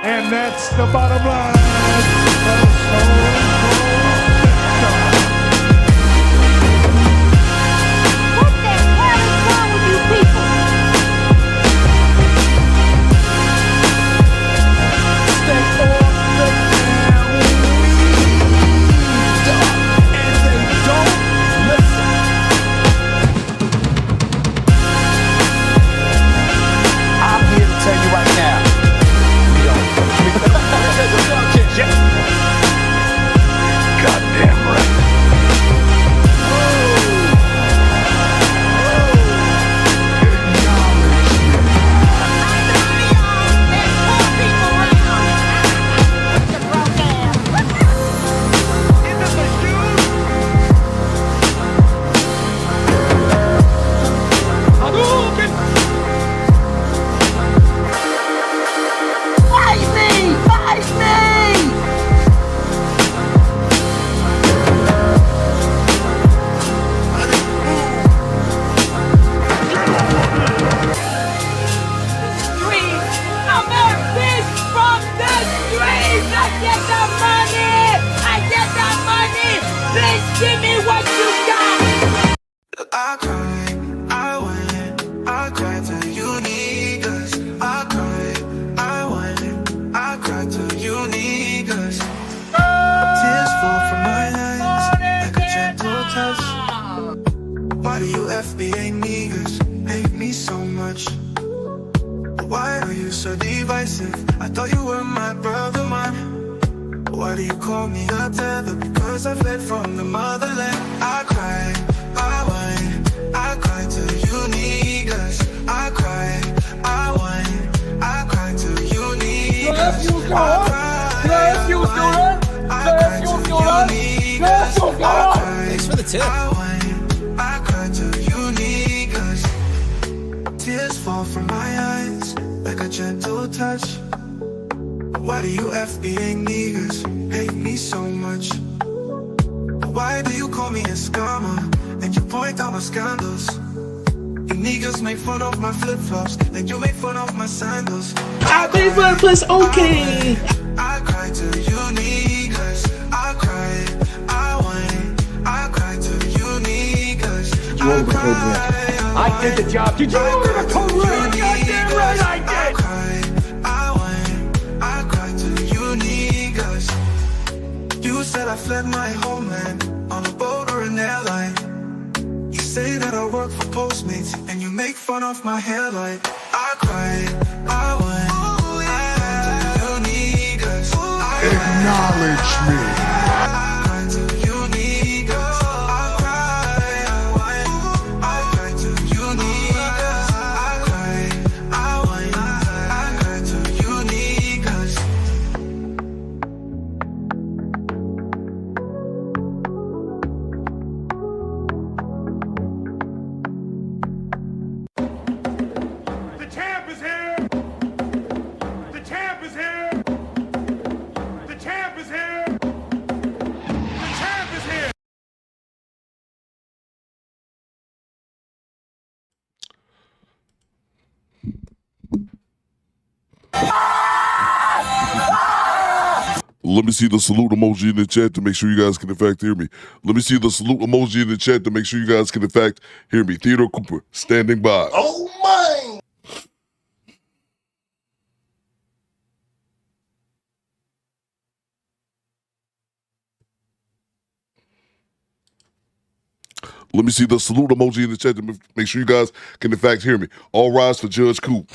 And that's the bottom line. What the hell is wrong with you people? Step off the ground, and they don't listen. I'm here to tell you right now. Goddamn right. Give me what you got! I cried, I went, I cried till you need us. I cried, I went, I cried till you need us. Tears fall from my eyes like a gentle touch. Why do you FBA niggas hate me so much? Why are you so divisive? I thought you were my brother, man. Why do you call me a tether? Because I fled from the motherland. I cried, I went, I cried till you need us. I cried, I went, I cried till you need us. I cried, Thanks for the tip. I cried till you need us. Tears fall from my eyes like a gentle touch. Why do you FBA niggas hate me so much? Why do you call me a scammer and you point out my scandals? You niggas make fun of my flip-flops and you make fun of my sandals. I think first place okay. I cried to you niggas. I cried, I went, I cried to you niggas. I cried, I did the job. Did you order the code red? Goddamn right I did. You said I fled my homeland on a boat or an airline. You say that I work for Postmates and you make fun of my hairline. I cried, I went, I cried to you niggas. Acknowledge me. I cried to you niggas. I cried, I went, I cried to you niggas. I cried, I went, I cried to you niggas. Let me see the salute emoji in the chat to make sure you guys can in fact hear me. Let me see the salute emoji in the chat to make sure you guys can in fact hear me. Theodore Cooper, standing by. Oh my! Let me see the salute emoji in the chat to make sure you guys can in fact hear me. All rise for Judge Coop.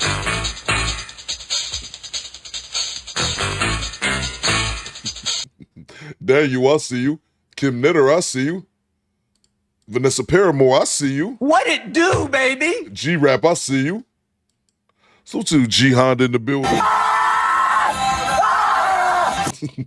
Daniel, I see you. Kim Knitter, I see you. Vanessa Paramore, I see you. What it do, baby? G-Rap, I see you. So too, G Honda in the building.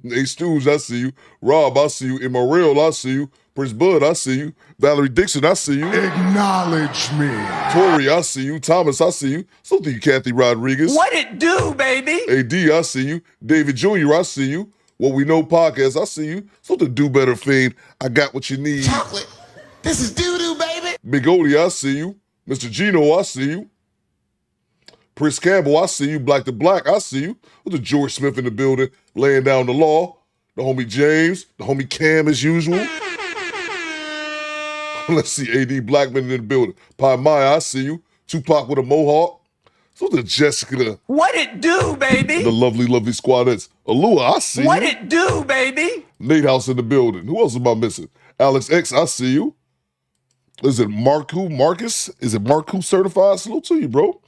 Hey, Stooge, I see you. Rob, I see you. Immanuel, I see you. Prince Bud, I see you. Valerie Dixon, I see you. Acknowledge me. Tori, I see you. Thomas, I see you. So do you, Kathy Rodriguez. What it do, baby? AD, I see you. David Jr., I see you. What We Know Podcast, I see you. So the Do Better Fiend, I got what you need. Chocolate. This is doo-doo, baby. Big Odie, I see you. Mr. Gino, I see you. Chris Campbell, I see you. Black to Black, I see you. With the George Smith in the building, laying down the law. The homie James, the homie Cam as usual. Let's see, AD Blackman in the building. Pi Maya, I see you. Tupac with a mohawk. So the Jessica. What it do, baby? The lovely, lovely squadettes. Alua, I see What you. it do, baby? Nate House in the building. Who else am I missing? Alex X, I see you. Is it Marcus? Is it Marcus certified? Salute to you, bro.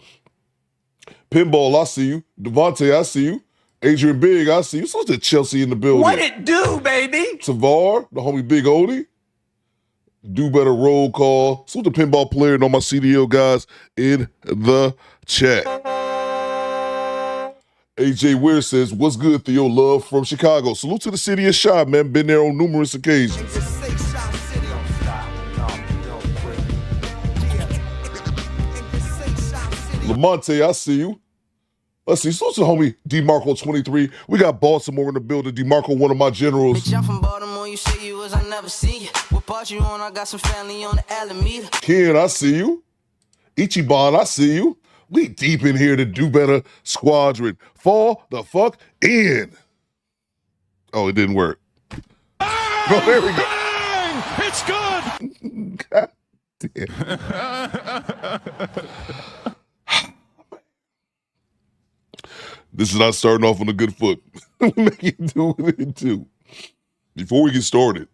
Pinball, I see you. Devontae, I see you. Adrian Big, I see you. So the Chelsea in the building. What it do, baby? Tavar, the homie Big Odie. Do Better Roll Call. So the pinball player and all my CDL guys in the chat. AJ Weir says, what's good, Theo? Love from Chicago. Salute to the city of Chi, man. Been there on numerous occasions. Lamonte, I see you. Let's see. So it's the homie DeMarco23. We got Baltimore in the building. DeMarco, one of my generals. Bitch, I'm from Baltimore, you say you was, I never see you. What part you on? I got some family on the Alameda. Ken, I see you. Ichiban, I see you. We deep in here to Do Better Squadron. Fall the fuck in. Oh, it didn't work. Oh, there we go. It's good. God damn. This is not starting off on a good foot. Make it do what it do. Before we get started,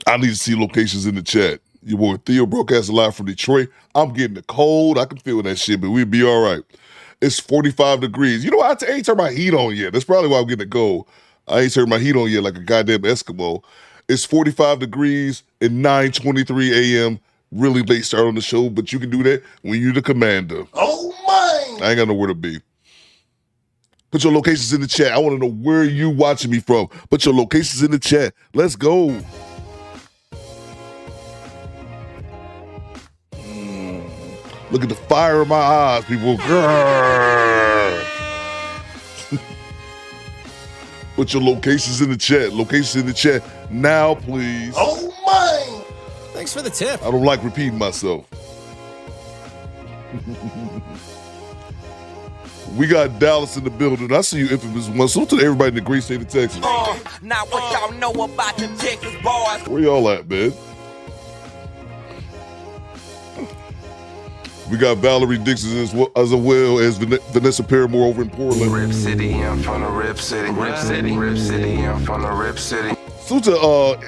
I need to see locations in the chat. Your boy Theo broadcasting live from Detroit. I'm getting the cold. I can feel that shit, but we'll be all right. It's 45 degrees. You know what? I ain't turned my heat on yet. That's probably why I'm getting the cold. I ain't turned my heat on yet like a goddamn Eskimo. It's 45 degrees and 9:23 a.m. Really late start on the show, but you can do that when you're the commander. Oh, my. I ain't got nowhere to be. Put your locations in the chat. I want to know where you watching me from. Put your locations in the chat. Let's go. Look at the fire in my eyes, people. Put your locations in the chat. Locations in the chat now, please. Oh, my. Thanks for the tip. I don't like repeating myself. We got Dallas in the building. I see you, infamous one. Salute to everybody in the great state of Texas. Now what y'all know about them Texas boys? Where y'all at, man? We got Valerie Dixon as well as Vanessa Paramore over in Portland. Rip City, I'm from the Rip City. Rip City, Rip City, I'm from the Rip City. Salute to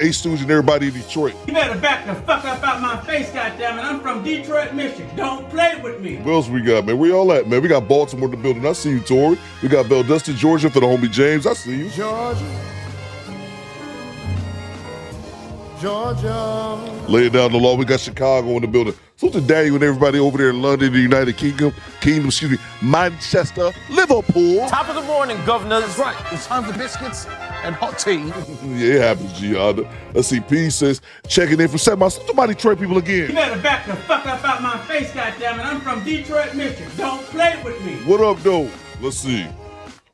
A Stooge and everybody in Detroit. You better back the fuck up out my face, goddammit. I'm from Detroit, Michigan. Don't play with me. What else we got, man? Where y'all at, man? We got Baltimore in the building. I see you, Tori. We got Belldustin, Georgia for the homie James. I see you. Georgia. Lay it down the law. We got Chicago in the building. Salute to Daniel and everybody over there in London, the United Kingdom, Manchester, Liverpool. Top of the morning, governor. That's right. It's time for biscuits and hot tea. Yeah, it happens, Gianna. Let's see. P says, checking in from Semi. Salute to my Detroit people You again. better back the fuck up out my face, goddammit. I'm from Detroit, Michigan. Don't play with me. What up, though? Let's see.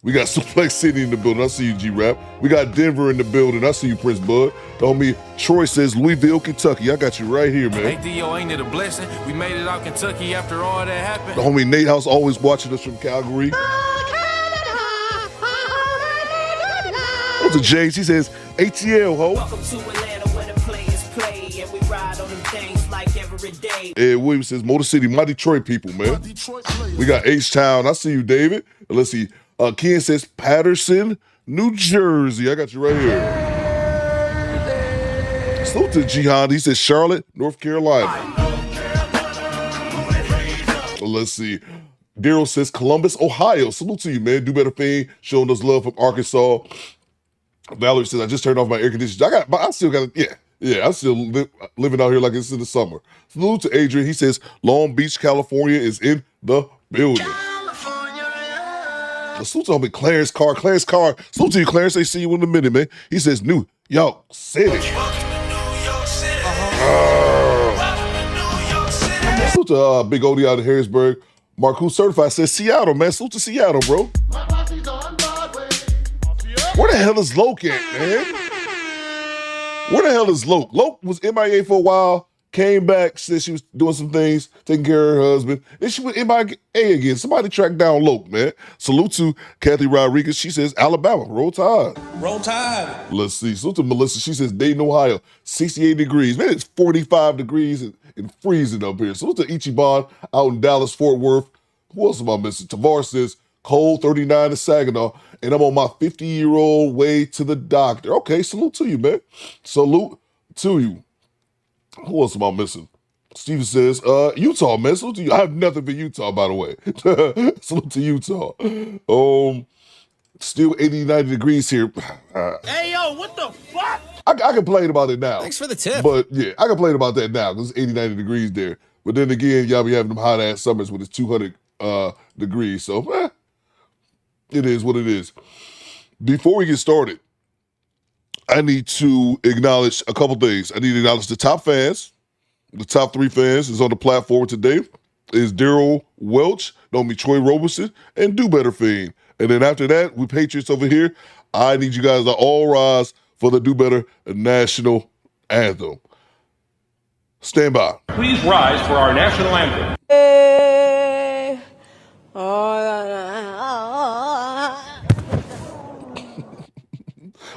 We got Suplex City in the building. I see you, G-Rap. We got Denver in the building. I see you, Prince Bud. The homie Troy says Louisville, Kentucky. I got you right here, man. Hey, Theo, ain't it a blessing? We made it out Kentucky after all that happened. The homie Nate House always watching us from Calgary. What's a James? He says ATL, ho. Welcome to Atlanta where the players play and we ride on them things like every day. Ed Williams says Motor City, my Detroit people, man. We got H-Town. I see you, David. And let's see. Ken says Patterson, New Jersey. I got you right here. Salute to Jihan. He says Charlotte, North Carolina. Let's see. Daryl says Columbus, Ohio. Salute to you, man. Do Better Thing, showing us love from Arkansas. Valerie says I just turned off my air conditioner. I still got it. Yeah. I'm still living out here like it's in the summer. Salute to Adrian. He says Long Beach, California is in the building. Salute to homie Clarence Carr. Clarence Carr. Salute to you, Clarence. They see you in a minute, man. He says, New York City. Salute to Big Odie out of Harrisburg. Mark, who's certified, says Seattle, man. Salute to Seattle, bro. Where the hell is Loke at, man? Where the hell is Loke? Loke was MIA for a while, came back, said she was doing some things, taking care of her husband. Then she went MIA again. Somebody tracked down Loke, man. Salute to Kathy Rodriguez. She says Alabama. Roll Tide. Roll Tide. Let's see. Salute to Melissa. She says Dayton, Ohio. 68 degrees. Man, it's 45 degrees and freezing up here. Salute to Ichiban out in Dallas, Fort Worth. Who else am I missing? Tavar says cold 39 in Saginaw. And I'm on my 50-year-old way to the doctor. Okay, salute to you, man. Salute to you. Who else am I missing? Steven says, Utah, man. Salute to you. I have nothing for Utah, by the way. Salute to Utah. Still 80, 90 degrees here. Hey, yo, what the fuck? I complain about it now. Thanks for the tip. But yeah, I complain about that now because it's 80, 90 degrees there. But then again, y'all be having them hot ass summers when it's 200 degrees. So, it is what it is. Before we get started, I need to acknowledge a couple things. I need to acknowledge the top fans. The top 3 fans is on the platform today. Is Daryl Welch, know me, Troy Roberson, and Do Better Fiend. And then after that, we Patriots over here. I need you guys to all rise for the Do Better National Anthem. Stand by. Please rise for our national anthem.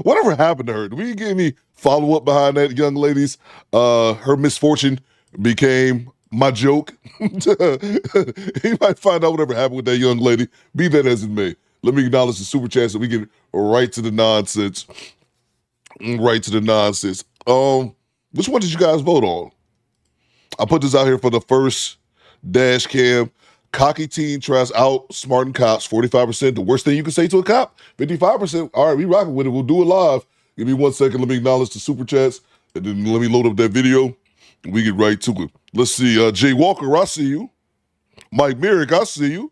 Whatever happened to her? Did we get any follow-up behind that young lady's? Her misfortune became my joke. You might find out whatever happened with that young lady. Be that as it may. Let me acknowledge the super chat so we get right to the nonsense. Right to the nonsense. Which one did you guys vote on? I put this out here for the first dash cam. Cocky teen tries out smarting cops, 45%. The worst thing you can say to a cop, 55%. All right, we rocking with it. We'll do it live. Give me 1 second. Let me acknowledge the super chats, and then let me load up that video, and we get right to it. Let's see. Jay Walker, I see you. Mike Merrick, I see you.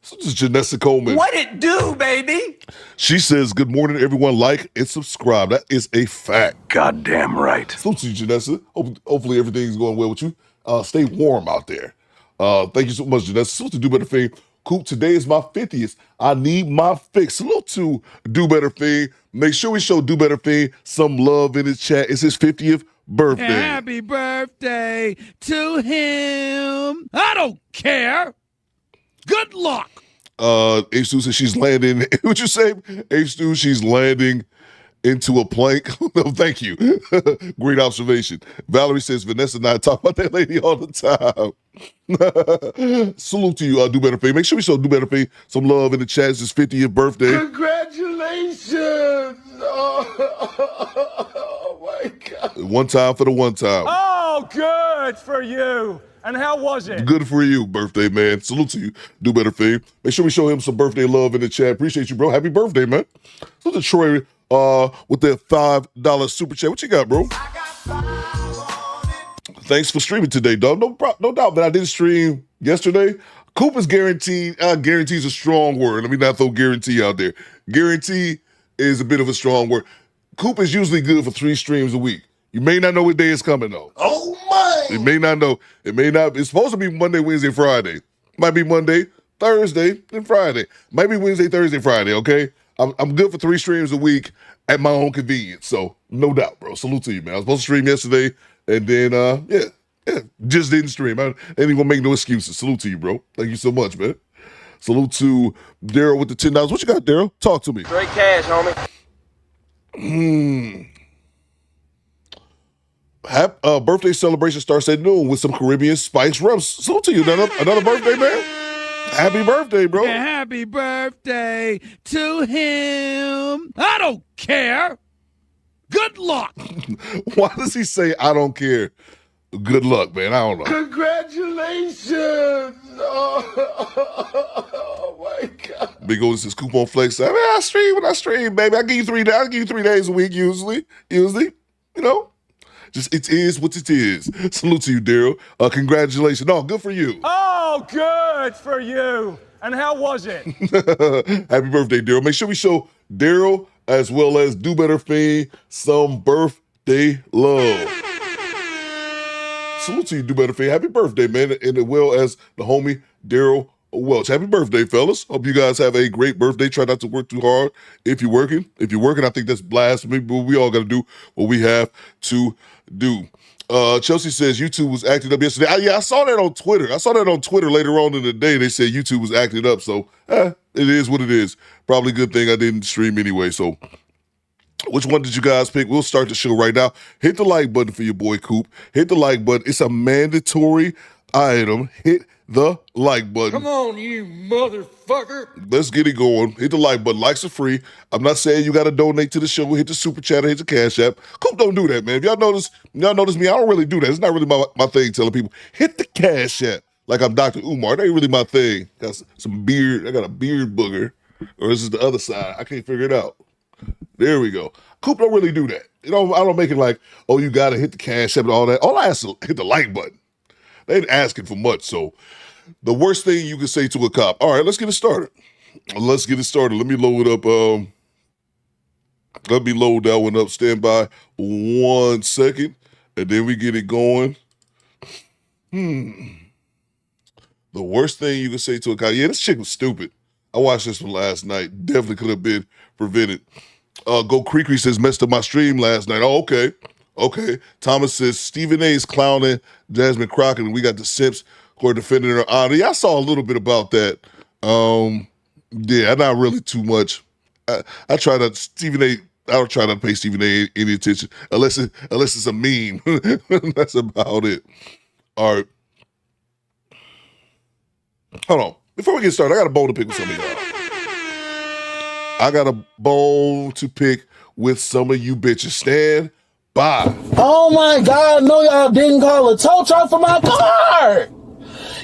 This is Janessa Coleman. What it do, baby? She says, good morning, everyone. Like and subscribe. That is a fact. Goddamn right. Salute to you, Janessa. Hopefully everything's going well with you. Stay warm out there. Thank you so much, Janessa. Salute to Do Better Fiend. Coop, today is my 50th. I need my fix. Salute to Do Better Fiend. Make sure we show Do Better Fiend some love in his chat. It's his 50th birthday. Happy birthday to him. I don't care. Good luck. H2 says she's landing. What'd you say? H2, she's landing into a plank. No, thank you. Great observation. Valerie says Vanessa and I talk about that lady all the time. Salute to you, Do Better Fiend. Make sure we show Do Better Fiend some love in the chat. It's his 50th birthday. Congratulations. Oh my God. One time for the one time. Oh, good for you. And how was it? Good for you, birthday man. Salute to you, Do Better Fiend. Make sure we show him some birthday love in the chat. Appreciate you, bro. Happy birthday, man. Salute to Troy with that $5 super chat. What you got, bro? Thanks for streaming today, dog. No doubt that I did stream yesterday. Coop is guaranteed. Guarantees a strong word. Let me not throw guarantee out there. Guarantee is a bit of a strong word. Coop is usually good for 3 streams a week. You may not know what day is coming, though. Oh my. You may not know. It may not. It's supposed to be Monday, Wednesday, Friday. Might be Monday, Thursday, and Friday. Might be Wednesday, Thursday, Friday, okay? I'm good for 3 streams a week at my own convenience. So, no doubt, bro. Salute to you, man. I was supposed to stream yesterday, and then, just didn't stream. I ain't even gonna make no excuses. Salute to you, bro. Thank you so much, man. Salute to Daryl with the $10. What you got, Daryl? Talk to me. Straight cash, homie. Birthday celebration starts at noon with some Caribbean spice rums. Salute to you. Another birthday, man. Happy birthday, bro. Yeah, happy birthday to him. I don't care. Good luck. Why does he say, I don't care? Good luck, man. I don't know. Congratulations. Oh my God. Big O says coupon flex. I mean, I stream when I stream, baby. I give you 3 days. I give you 3 days a week usually. You know. Just it is what it is. Salute to you, Daryl. Congratulations. No, good for you. Oh, good for you. And how was it? Happy birthday, Daryl. Make sure we show Daryl as well as Do Better Fiend some birthday love. Salute to you, Do Better Fiend. Happy birthday, man. And as well as the homie Daryl Welch. Happy birthday, fellas. Hope you guys have a great birthday. Try not to work too hard if you're working. If you're working, I think that's blasphemy, but we all got to do what we have to do. Chelsea says YouTube was acting up yesterday. I saw that on Twitter. I saw that on Twitter later on in the day. They said YouTube was acting up. So it is what it is. Probably a good thing I didn't stream anyway. So which one did you guys pick? We'll start the show right now. Hit the like button for your boy Coop. Hit the like button. It's a mandatory item. Hit the like button. Come on, you motherfucker. Let's get it going. Hit the like button. Likes are free. I'm not saying you got to donate to the show. Hit the super chat or hit the cash app. Coop don't do that, man. If y'all notice me, I don't really do that. It's not really my thing telling people, hit the cash app. Like I'm Dr. Umar. That ain't really my thing. Got some beard. I got a beard booger. Or this is the other side. I can't figure it out. There we go. Coop don't really do that. I don't make it like, oh, you got to hit the cash app and all that. All I ask is hit the like button. They ain't asking for much, so the worst thing you can say to a cop. All right, let's get it started. Let me load up. Let me load that one up. Stand by 1 second, and then we get it going. The worst thing you can say to a cop. Yeah, this chick was stupid. I watched this one last night. Definitely could have been prevented. Go Creaky says, messed up my stream last night. Oh, okay. Okay. Thomas says, Stephen A. is clowning Jasmine Crockett, and we got the Simps who are defending her honor. Yeah, I saw a little bit about that. Yeah, not really too much. I don't try not to pay Stephen A. any attention unless it's a meme. That's about it. All right. Hold on. Before we get started, I got a bone to pick with some of y'all. I got a bone to pick with some of you bitches. Stand by. Oh my God, no, y'all didn't call a tow truck for my car.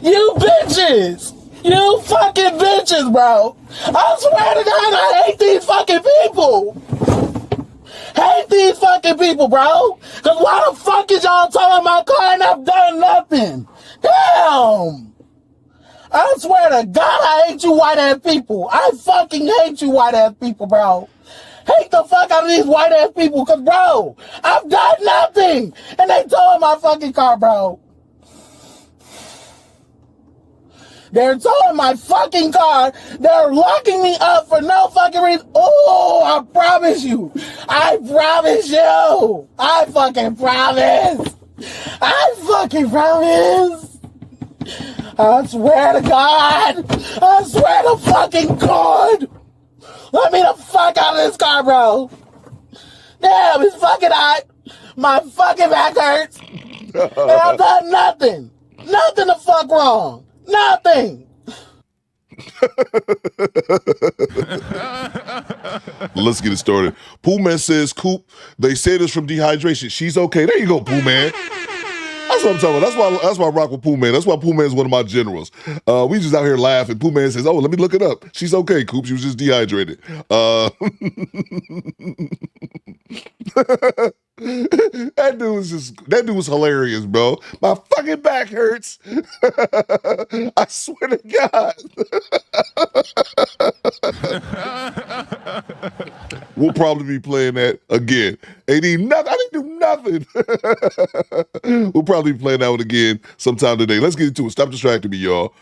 You bitches. You fucking bitches, bro. I swear to God, I hate these fucking people. Hate these fucking people, bro. Because why the fuck is y'all towing my car and I've done nothing? Damn. I swear to God, I hate you white ass people. I fucking hate you white ass people, bro. Hate the fuck out of these white ass people, cause bro, I've done nothing, and they towing my fucking car, bro. They're towing my fucking car. They're locking me up for no fucking reason. Oh, I promise you. I promise you. I fucking promise. I fucking promise. I swear to God. I swear to fucking God. Let me the fuck out of this car, bro. Damn, it's fucking hot. My fucking back hurts. And I've done nothing. Nothing the fuck wrong. Nothing. Let's get it started. Pooh Man says, Coop, they said it's from dehydration. She's okay. There you go, Pooh Man. That's what I'm talking about. That's why I rock with Pooh Man. That's why Pooh Man is one of my generals. We just out here laughing. Pooh Man says, oh, let me look it up. She's okay, Coop. She was just dehydrated. That dude was hilarious, bro. My fucking back hurts. I swear to God. We'll probably be playing that again. I didn't do nothing. We'll probably be playing that one again sometime today. Let's get into it. Stop distracting me, y'all.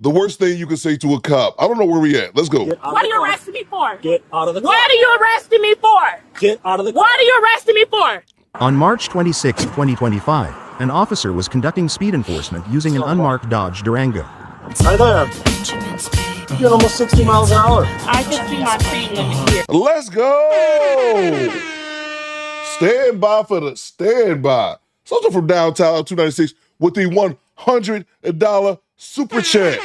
The worst thing you can say to a cop. I don't know where we at. Let's go. What are you arresting me for? Get out of the car. What are you arresting me for? Get out of the car. What are you arresting me for? On March 26, 2025, an officer was conducting speed enforcement using an unmarked Dodge Durango. Hi there. You're almost 60 miles an hour. I just see my speed limit here. Let's go. Stand by for the standby. Soldier from downtown 296 with the $100 super chat.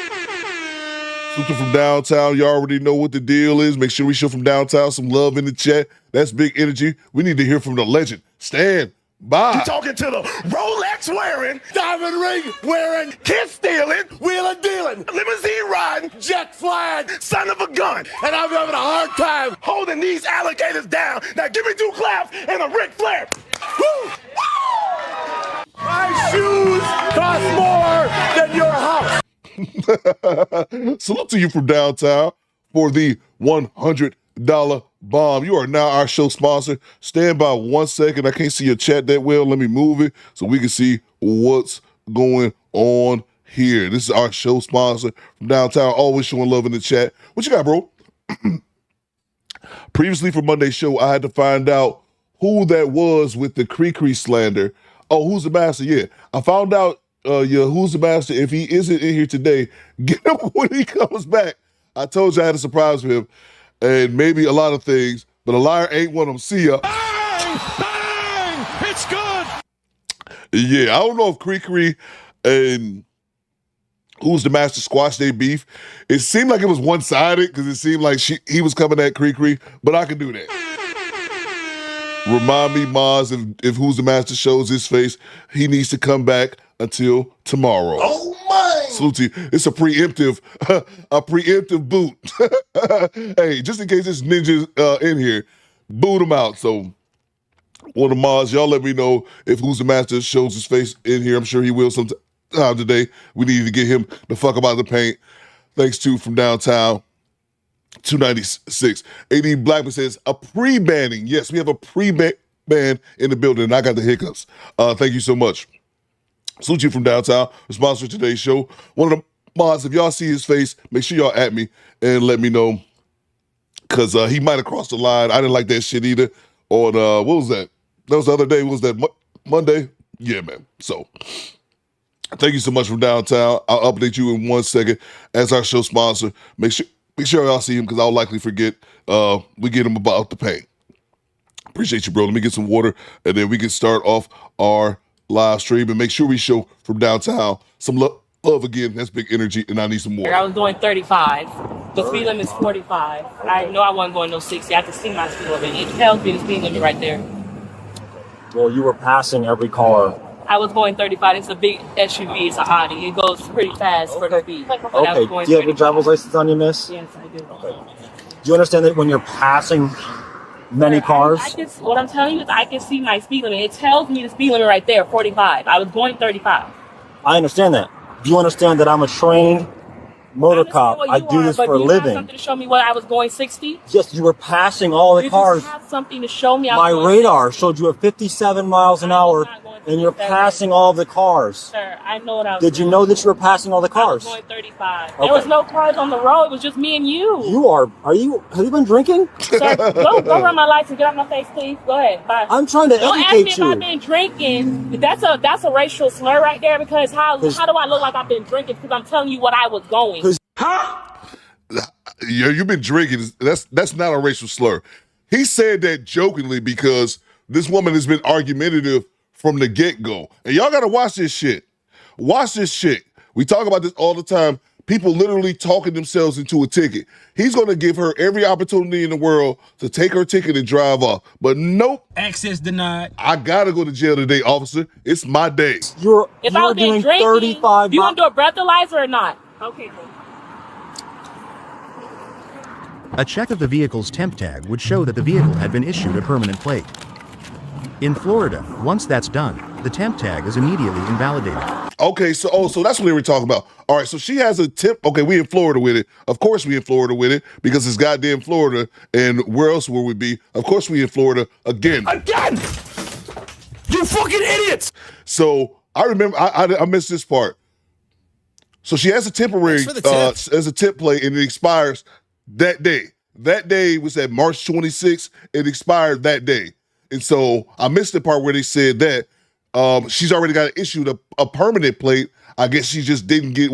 Soldier from downtown, you already know what the deal is. Make sure we show from downtown some love in the chat. That's big energy. We need to hear from the legend. Stand by. You're talking to the Rolex wearing, diamond ring wearing, kid stealing, wheeling dealing, limousine riding, jet flying, son of a gun. And I'm having a hard time holding these alligators down. Now give me 2 claps and a Ric Flair. Woo! My shoes cost more than your house. Salute to you from downtown for the $100 bomb. You are now our show sponsor. Stand by 1 second. I can't see your chat that well. Let me move it so we can see what's going on here. This is our show sponsor from downtown. Always showing love in the chat. What you got, bro? Previously for Monday's show, I had to find out who that was with the Cree slander. Oh, who's the master? Yeah, I found out. Who's the master? If he isn't in here today, get him when he comes back. I told you I had a surprise for him, and maybe a lot of things, but a liar ain't one of them. See ya. Bang! Bang! It's good! Yeah, I don't know if Cree and who's the master squash their beef. It seemed like it was one-sided because it seemed like he was coming at Cree, but I can do that. Remind me, Maz, if Who's the Master shows his face, he needs to come back until tomorrow. Oh my! Salute to you. It's a preemptive boot. Hey, just in case this ninja's in here, boot him out. So, one of Maz, y'all let me know if Who's the Master shows his face in here. I'm sure he will sometime today. We need to get him the fuck up out of the paint. Thanks to from downtown. 296. AD Blackman says a pre-banning. Yes, we have a pre-ban in the building, and I got the hiccups. Thank you so much. Salute you from downtown. The sponsor of today's show. One of the mods, if y'all see his face, make sure y'all at me and let me know. Because he might have crossed the line. I didn't like that shit either. On, what was that? That was the other day. What was that? Monday? Yeah, man. So, thank you so much from downtown. I'll update you in 1 second as our show sponsor. Make sure y'all see him because I'll likely forget. We get him about the paint. Appreciate you, bro. Let me get some water and then we can start off our live stream and make sure we show from downtown some love again. That's big energy and I need some more. I was going 35. The speed limit is 45. I know I wasn't going no 60. I could see my speed limit. It tells me the speed limit right there. Well, you were passing every car. I was going 35. It's a big SUV. It's an Audi. It goes pretty fast for the speed. But I was going do you have your driver's license on you, miss? Yes, I do. Do you understand that when you're passing many cars? What I'm telling you is I can see my speed limit. It tells me the speed limit right there, 45. I was going 35. I understand that. Do you understand that I'm a trained motor cop? I do this for a living. You have something to show me what I was going 60? Yes, you were passing all the cars. You have something to show me. My radar showed you at 57 miles an hour, and you're passing all the cars. Sir, I know what I was Did you know that you were passing all the cars? I was going 35. There was no cars on the road. It was just me and you. Have you been drinking? Sir, go run my lights and get off my face, please. Go ahead. Bye. I'm trying to Don't educate ask you. me if I've been drinking. That's a racial slur right there because how do I look like I've been drinking? Because I'm telling you what I was going. Yeah, you've been drinking. That's not a racial slur. He said that jokingly because this woman has been argumentative from the get-go. And y'all gotta watch this shit. Watch this shit. We talk about this all the time. People literally talking themselves into a ticket. He's gonna give her every opportunity in the world to take her ticket and drive off. But nope. Access denied. I gotta go to jail today, officer. It's my day. You're If I was doing drinking, 35 you gonna do a breathalyzer or not? Okay. A check of the vehicle's temp tag would show that the vehicle had been issued a permanent plate. In Florida, once that's done, the temp tag is immediately invalidated. Okay, so that's what we were talking about. All right, so she has a temp. Okay, we in Florida with it. Of course we in Florida with it because it's goddamn Florida. And where else would we be? Of course we in Florida again. Again! You fucking idiots! So I remember I missed this part. So she has a temporary as a temp plate and it expires that day. That day was at March 26th. It expired that day. And so I missed the part where they said that she's already got issued a permanent plate. I guess she just didn't get,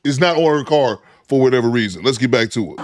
it's not on her car for whatever reason. Let's get back to it.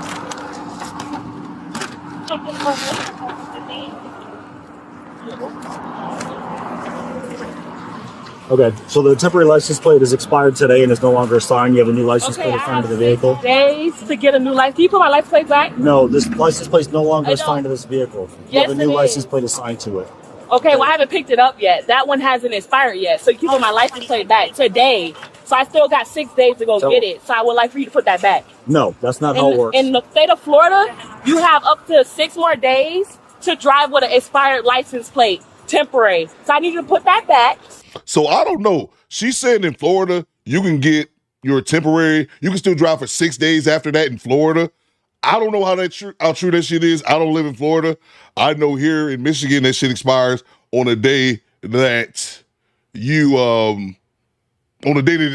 Okay, so the temporary license plate is expired today and is no longer assigned. You have a new license plate assigned to the vehicle. Days to get a new license. Can you put my license plate back? No, this license plate is no longer assigned to this vehicle. You have a new license plate assigned to it. Okay, well, I haven't picked it up yet. That one hasn't expired yet. So you can put my license plate back today. So I still got 6 days to go get it. So I would like for you to put that back. No, that's not how it works. In the state of Florida, you have up to 6 more days to drive with an expired license plate, temporary. So I need you to put that back. So I don't know. She's saying in Florida, you can get, you're a temporary. You can still drive for 6 days after that in Florida. I don't know how true that shit is. I don't live in Florida. I know here in Michigan that shit expires on a day that it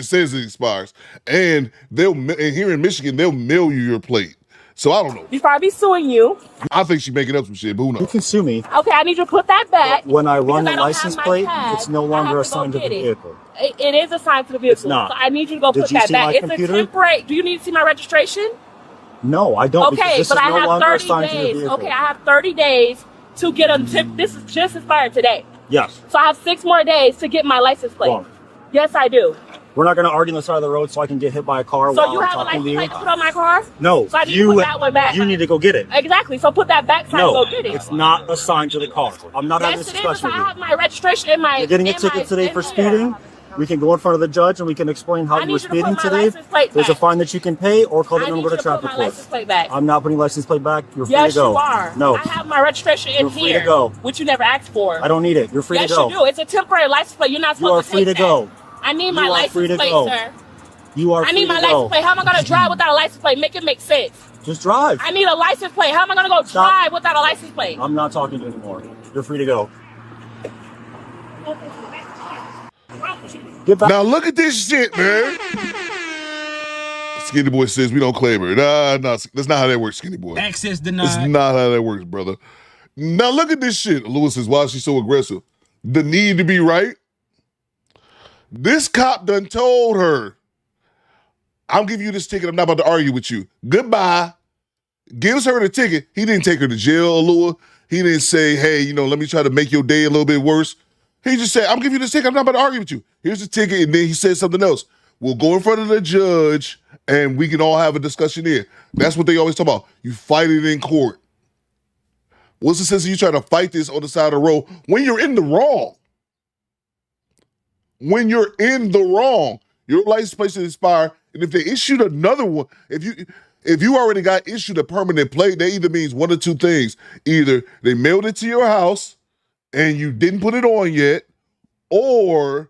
says it expires. And here in Michigan, they'll mail you your plate. So I don't know. Before I be suing you. I think she's making up some shit, but who knows? You can sue me. Okay, I need you to put that back. When I run the license plate, it's no longer assigned to the vehicle. It is assigned to the vehicle. It's not. So I need you to go put that back. It's a temporary. Do you need to see my registration? No, I don't. Okay, this but is I no have longer 30 assigned to the days. vehicle. Okay, I have 30 days to get a tip. This is just expired today. Yes. So I have 6 more days to get my license plate. Wrong. Yes, I do. We're not going to argue on the side of the road so I can get hit by a car So while you I'm have a talking license to you. plate to put on my car? No, So I need to put that one back. you need to go get it. Exactly. So put that back so I can No, go get it. it's not assigned to the car. I'm not having Yes, this it is. discussion I with have you. my registration in my. You're getting a in ticket my- today in for there. speeding. We can go in front of the judge and we can explain how I you need were you to put speeding my today. license plate There's a back. fine that you can pay or call the I number need go you to to put traffic my court. license plate back. I'm not putting license plate back. You're free Yes, to go. you are. No. I have my registration in You're free here. to go. Which you never asked for. I don't need it. You're free Yes, to go. you do. It's a temporary license plate. You're not You are supposed free to take that. go. I need my You are license free to plate, go. sir. You are I free need my to go. license plate. How am I going to drive without a license plate? Make it make sense. Just drive. I need a license plate. How am I going to go Stop. drive without a license plate? I'm not talking to you anymore. You're free to go. Get back. Now look at this shit, man. Skinny Boy says we don't claim her. Nah, that's not how that works, Skinny Boy. Access That's denied. not how that works, brother. Now look at this shit. Lewis says, why is she so aggressive? The need to be right. This cop done told her, I'm giving you this ticket. I'm not about to argue with you. Goodbye. Gives her the ticket. He didn't take her to jail, Alua. He didn't say, hey, let me try to make your day a little bit worse. He just said, I'm giving you this ticket. I'm not about to argue with you. Here's the ticket. And then he said something else. We'll go in front of the judge and we can all have a discussion there. That's what they always talk about. You fight it in court. What's the sense of you trying to fight this on the side of the road when you're in the wrong? When you're in the wrong, your license plate should expire. And if they issued another one, if you already got issued a permanent plate, that either means one of two things. Either they mailed it to your house and you didn't put it on yet, or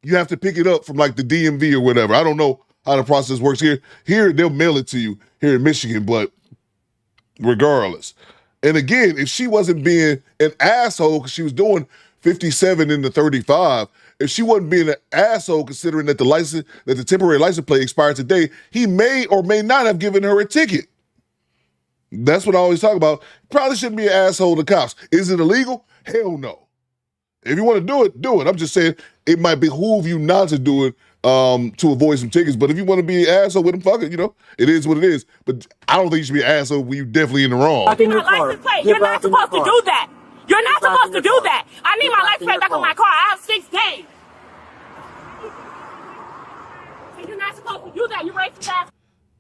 you have to pick it up from like the DMV or whatever. I don't know how the process works here. Here, they'll mail it to you here in Michigan, but regardless. And again, if she wasn't being an asshole because she was doing 57 in the 35, if she wasn't being an asshole considering that the temporary license plate expired today, he may or may not have given her a ticket. That's what I always talk about. Probably shouldn't be an asshole to cops. Is it illegal? Hell no. If you want to do it, do it. I'm just saying it might behoove you not to do it to avoid some tickets. But if you want to be an asshole with them, fuck it, it is what it is. But I don't think you should be an asshole when you're definitely in the wrong. Back in your car. License plate. Get You're not back in your supposed to car. do that. You're not Get back supposed in to your do car. that. I need Get my back license in plate your back on car. my car. I have 6 days. You're not supposed to do that. You racist ass.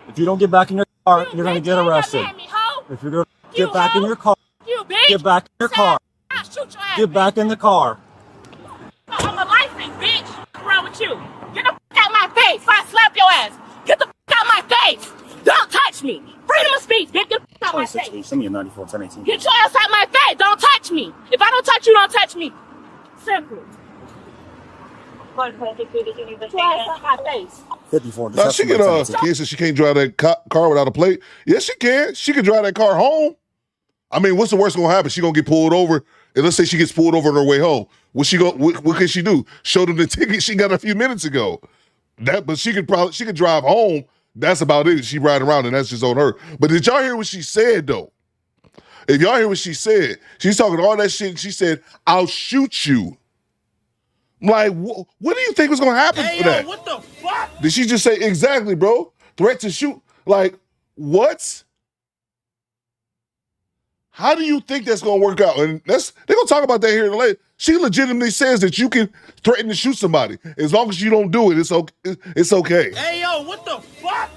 If you don't get back in your car, you're going to get arrested. If you're going to get back in your car, You bitch. get back in your car. I'll shoot your ass. Get back in the car. I'm a license, bitch. What's wrong with you? Get the f out my face. If I slap your ass. Get the f out my face. Don't touch me. Freedom of speech, bitch. Get the f out my 2016. face. Send me a 94, 1018. Get your ass out my face. Don't touch me. If I don't touch you, don't touch me. Simple. Get your ass out my face. 54. Now, she can, kid says she can't drive that car without a plate. Yes, she can. She can drive that car home. I mean, what's the worst going to happen? She going to get pulled over. And let's say she gets pulled over on her way home. What can she do? Show them the ticket she got a few minutes ago. But she could drive home. That's about it. She riding around and that's just on her. But did y'all hear what she said though? If y'all hear what she said, she's talking all that shit. She said, "I'll shoot you." I'm like, what do you think was gonna happen for that? What the fuck? Did she just say exactly, bro? Threat to shoot? Like, what? How do you think that's gonna work out? And they're gonna talk about that here later. She legitimately says that you can threaten to shoot somebody. As long as you don't do it, it's okay. Hey, yo, what the fuck?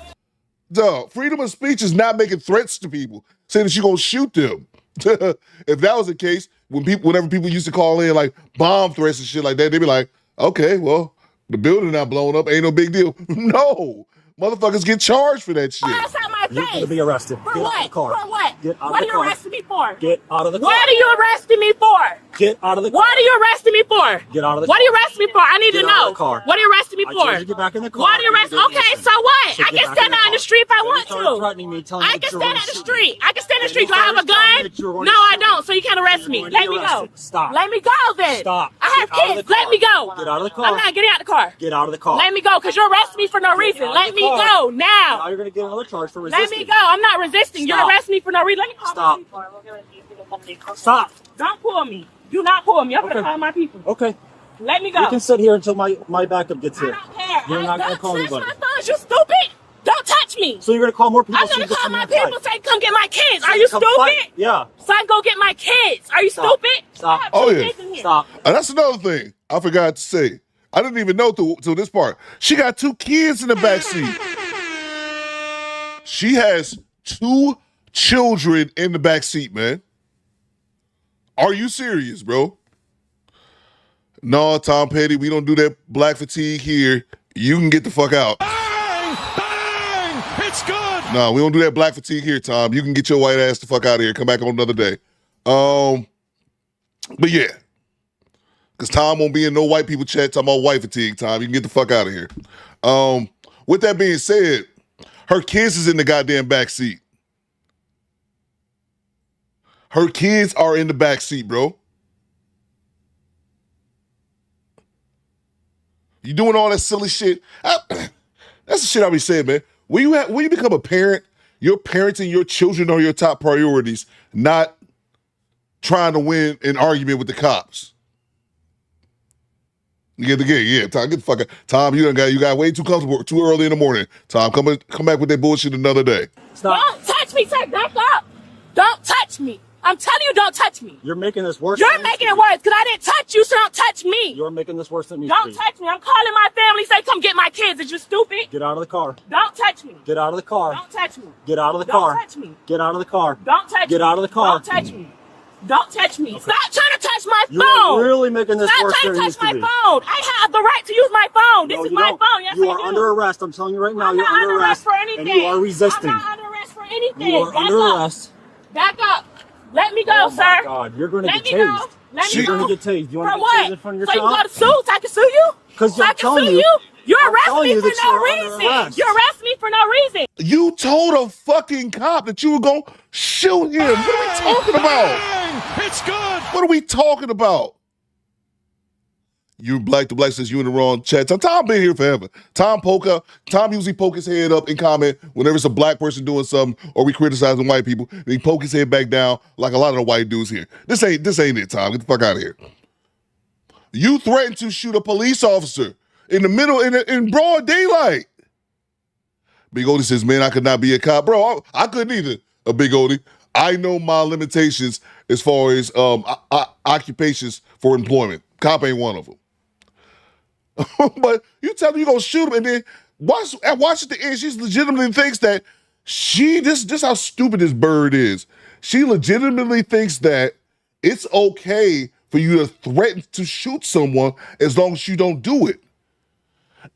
Duh, freedom of speech is not making threats to people, saying that you're gonna shoot them. If that was the case, whenever people used to call in like bomb threats and shit like that, they'd be like, okay, well, the building not blown up, ain't no big deal. No, motherfuckers get charged for that shit. Ass out my face. You're going to be arrested. For Get out what? the car. For what? Get out of What the are you car. arresting me for? Get out of the car. What are you arresting me for? Get out of the car. What are you arresting me for? Get out of the What car. are you arresting me for? I need Get to out of know. the car. What are you arresting me I for? told you to get back in the car. What are you arresting? You didn't Okay, listen. so what? So I get can back stand in out in the car. street if I Then you want started to. threatening me, telling me I that can you were stand going out in to the shoot street. I can stand in the Then street. you Do I have a started telling me gun? that you were going No, to I shoot don't. So you can't arrest me. You're going Let to me be go. arrested. Stop. Let me go then. Stop. I have Get out of kids. the Let car. me go. Get out of the car. I'm not getting out the car. Get out of the car. Let me go because you're arresting me for no reason. out of Let the me car. go Now now. you're going to get another charge for Let resisting. me go. I'm not resisting. You're Stop. arresting me for no reason. Let me call Stop. my people. Stop. Don't pull me. Do not pull me. I'm going to Okay. call my people. Okay. Let me go. You can sit here until my backup gets I here. don't care. You're not going to call Don't touch anybody. my phone. You stupid. Don't touch me. So you're going to call more people I'm so going you to can call come my and fight. people say, come get my kids. So Are you come stupid? fight. Yeah. So I can go get my kids. Are you Stop. stupid? Stop. I have Oh, two yeah. kids in here. Stop. And that's another thing I forgot to say. I didn't even know till this part. She got 2 kids in the back seat. She has 2 children in the back seat, man. Are you serious, bro? No, Tom Petty, we don't do that black fatigue here. You can get the fuck out. Bang! Bang! It's good! No, we don't do that black fatigue here, Tom. You can get your white ass the fuck out of here. Come back on another day. But yeah. Because Tom won't be in no white people chat talking about white fatigue, Tom. You can get the fuck out of here. With that being said, her kids is in the goddamn back seat. Her kids are in the back seat, bro. You doing all that silly shit. That's the shit I be saying, man. When you become a parent, your parenting your children are your top priorities, not trying to win an argument with the cops. You get the game, yeah. Tom, get the fuck out. Tom, you got way too comfortable too early in the morning. Tom, come back with that bullshit another day. Stop. Don't touch me, sir. Back up. Don't touch me. I'm telling you, don't touch me. You're making this worse. You're making it worse because I didn't touch you, so don't touch me. You're making this worse than me. Don't touch me. I'm calling my family. Say, come get my kids. Is you stupid? Get out of the car. Don't touch me. Get out of the car. Don't touch me. Get out of the Don't car. touch me. Get out of the car. Don't touch me. Get out of the car. Don't touch me. Don't touch me. Stop trying to touch my You're phone. really making this Stop worse trying than to it touch used my to be. phone. I have the right to use my phone. This No, is you my don't. phone. Yes, You I are do. under arrest. I'm telling you right now. I'm You're not under arrest. for anything. And you are resisting. I'm not under arrest for anything. You are Back under up. arrest. Back up. Let me go, Oh sir. my God, you're going to Let get me go. tased. Let You're me go. going to get tased. You want For to get what? tased in front of your So you child? go to suits? I can sue you? Because So I I'm can telling sue you. You're I'm arresting telling me you for that no you're under reason. arrest. You're arresting me for no reason. You told a fucking cop that you were going to shoot him. What are we talking about? Bang! It's good! What are we talking about? You Black to Black says you in the wrong chat. Tom been here forever. Tom usually poke his head up and comment whenever it's a black person doing something or we criticizing white people. And he poke his head back down like a lot of the white dudes here. This ain't it, Tom. Get the fuck out of here. You threatened to shoot a police officer in the middle in broad daylight. Big Odie says, man, I could not be a cop. Bro, I couldn't either, a Big Odie. I know my limitations as far as occupations for employment. Cop ain't one of them. But you tell her you're going to shoot him and then watch at the end, she legitimately thinks that this how stupid this bird is. She legitimately thinks that it's okay for you to threaten to shoot someone as long as you don't do it.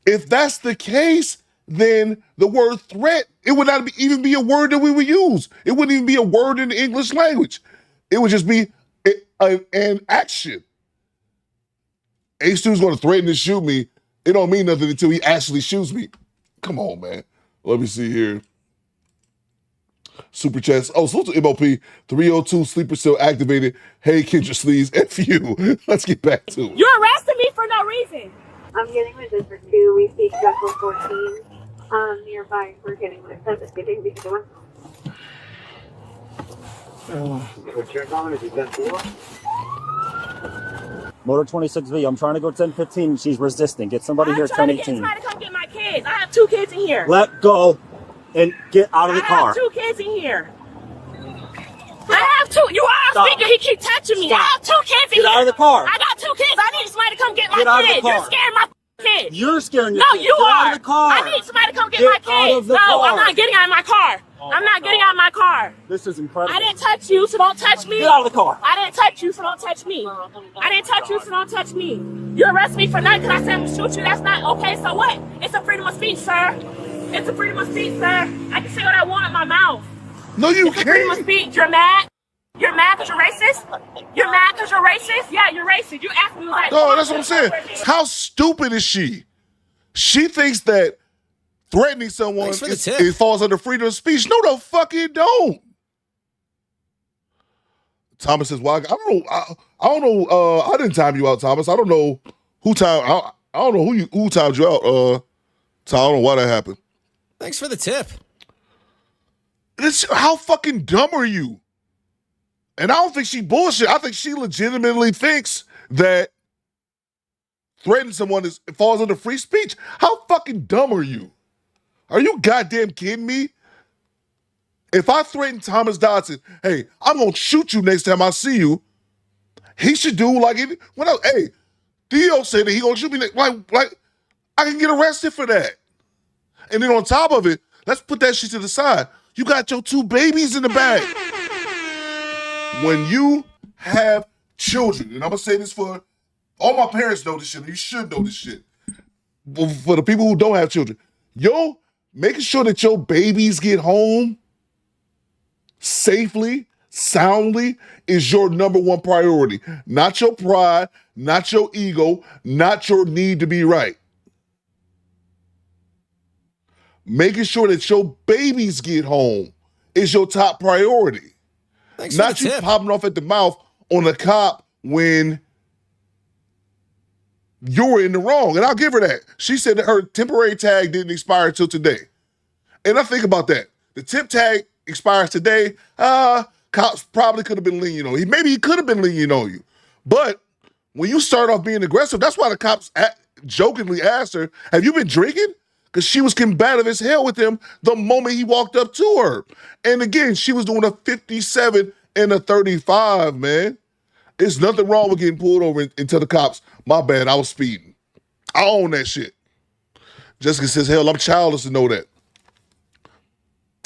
If that's the case, then the word threat, it would not even be a word that we would use. It wouldn't even be a word in the English language. It would just be an action. A-Stu's going to threaten to shoot me. It don't mean nothing until he actually shoots me. Come on, man. Let me see here. Super chats. Oh, salute to MOP. 302 sleeper cell activated. Hey, Kendra Sleaze, F you. Let's get back to it. You're arresting me for no reason. I'm getting with District 2. We see Special 14 nearby. We're getting with investigating the one. Motor 26V. I'm trying to go 1015. She's resisting. Get somebody here I'm trying to get 1018. somebody to come get my kids. I have 2 kids in here. Let go and get out of the I car. have 2 kids in here. I have 2. You are Stop. a speaker. He keep touching me. Stop. I have 2 kids in Get here. out of the car. I got 2 kids. I need somebody to come get my Get out of the kids. car. You're scaring my kids. You're scaring your No, kids. you Get are. out of the car. I need somebody to come get Get my out kids. of the No, car. I'm not getting out of my car. I'm not getting out of my car. This is incredible. I didn't touch you, so don't touch me. Get out of the car. I didn't touch you, so don't touch me. I didn't touch you, so don't touch me. You arrest me for nothing because I said I'm gonna shoot you. That's not okay. So what? It's a freedom of speech, sir. It's a freedom of speech, sir. I can say what I want in my mouth. No, you It's freedom of can't. speech. You're mad? You're mad because you're racist? You're mad because you're racist? Yeah, you're racist. You asked me like... No, that's what I'm saying. How stupid is she? She thinks that threatening someone it falls under freedom of speech. No, the fuck it don't. Thomas says, "Well, I don't know. I didn't time you out, Thomas. I don't know who time. I don't know who timed you out. So I don't know why that happened. Thanks for the tip. How fucking dumb are you? And I don't think she bullshit. I think she legitimately thinks that threatening someone falls under free speech. How fucking dumb are you? Are you goddamn kidding me? If I threaten Thomas Dodson, hey, I'm gonna shoot you next time I see you. He should do like hey, Theo said that he gonna shoot me. Like I can get arrested for that. And then on top of it, let's put that shit to the side. You got your 2 babies in the bag. When you have children, and I'm gonna say this for all my parents know this shit, and you should know this shit. For the people who don't have children, making sure that your babies get home safely, soundly is your number one priority. Not your pride, not your ego, not your need to be right. Making sure that your babies get home is your top priority. Thanks not you popping off at the mouth on a cop when you're in the wrong. And I'll give her that. She said that her temporary tag didn't expire until today. And I think about that. The tip tag expires today. Cops probably could have been lenient on you. Maybe he could have been lenient on you. But when you start off being aggressive, that's why the cops jokingly asked her, have you been drinking? Because she was combative as hell with him the moment he walked up to her. And again, she was doing a 57 and a 35, man. There's nothing wrong with getting pulled over and tell the cops, my bad, I was speeding. I own that shit. Jessica says, hell, I'm childless to know that.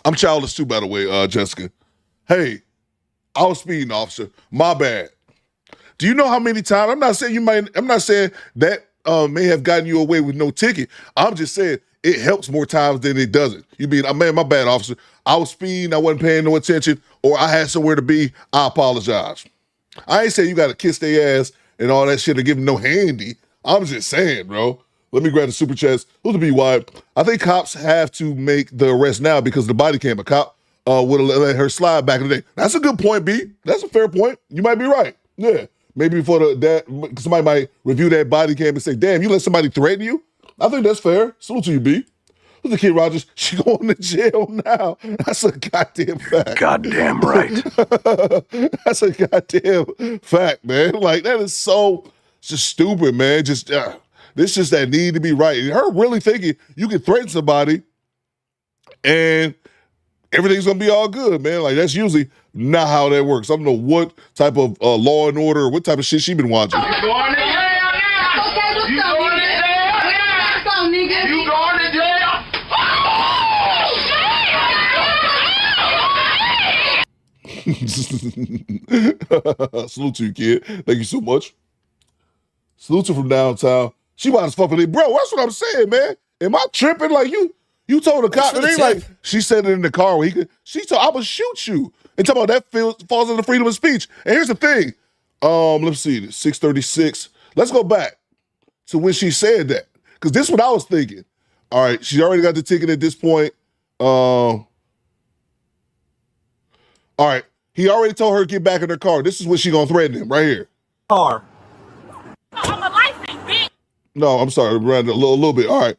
I'm childless too, by the way, Jessica. Hey, I was speeding, officer. My bad. Do you know how many times? I'm not saying that may have gotten you away with no ticket. I'm just saying it helps more times than it doesn't. You mean, man, my bad, officer. I was speeding, I wasn't paying no attention, or I had somewhere to be. I apologize. I ain't saying you got to kiss their ass and all that shit and give them no handy. I'm just saying, bro. Let me grab the super chats. Who's to be wide? I think cops have to make the arrest now because of the body cam. A cop would have let her slide back in the day. That's a good point, B. That's a fair point. You might be right. Yeah. Maybe before somebody might review that body cam and say, damn, you let somebody threaten you? I think that's fair. Salute to you, B. Who's the kid, Rogers? She going to jail now. That's a goddamn fact. Goddamn right. That's a goddamn fact, man. Like, that is so just stupid, man. Just, this is that need to be right. And her really thinking you can threaten somebody and everything's going to be all good, man. Like, that's usually not how that works. I don't know what type of Law and Order or what type of shit she been watching. You going to jail now? You going to jail? You going to jail? Salute to you, kid. Thank you so much. Salute to from downtown. She might as fuck with it. Bro, that's what I'm saying, man. Am I tripping? Like, you told the cop, it ain't like she said it in the car where she told, I'm gonna shoot you. And talk about that falls under freedom of speech. And here's the thing. Let's see, 636. Let's go back to when she said that. Because this is what I was thinking. All right, she already got the ticket at this point. All right, he already told her to get back in her car. This is what she gonna threaten him right here. Car. I'm a license, bitch. No, I'm sorry, ran a little bit. All right,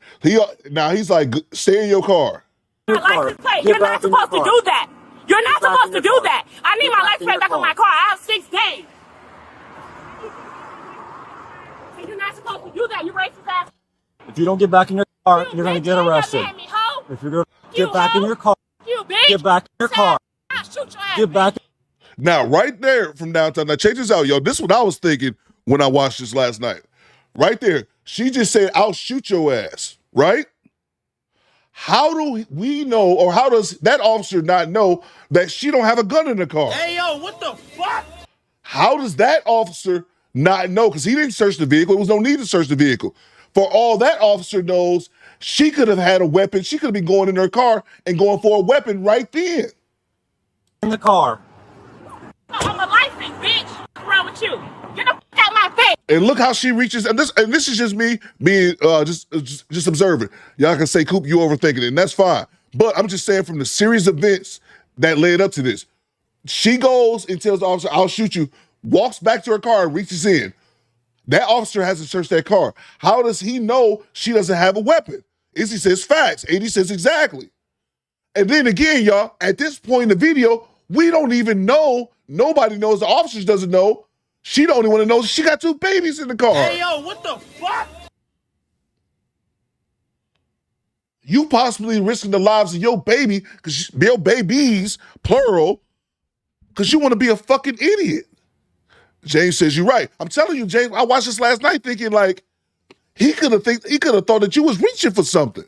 now he's like, stay in your car. My license plate. You're not supposed to do that. You're not supposed to do that. I need my license plate back on my car. I have 6 days. You're not supposed to do that. You racist ass. If you don't get back in your car, you're going to get arrested. If you're going to get back in your car, get back in your car. Get back. Now, right there from downtown. Now, check this out, yo. This is what I was thinking when I watched this last night. Right there. She just said, I'll shoot your ass. Right? How do we know, or how does that officer not know that she don't have a gun in the car? Hey, yo, what the fuck? How does that officer not know? Because he didn't search the vehicle. There was no need to search the vehicle. For all that officer knows, she could have had a weapon. She could have been going in her car and going for a weapon right then. in the car. I'm a licensed bitch. What's wrong with you? Get the fuck out my face. And look how she reaches, and this is just me being just observing. Y'all can say, Coop, you overthinking it, and that's fine. But I'm just saying from the series of events that led up to this, she goes and tells the officer, I'll shoot you, walks back to her car and reaches in. That officer hasn't searched that car. How does he know she doesn't have a weapon? Izzy says facts. 80 says exactly. And then again, y'all, at this point in the video, we don't even know. Nobody knows. The officers doesn't know. She the only one that knows she got 2 babies in the car. Hey, yo, what the fuck? You possibly risking the lives of your baby, because your babies, plural, because you want to be a fucking idiot. James says you're right. I'm telling you, James, I watched this last night thinking like he could have thought that you was reaching for something.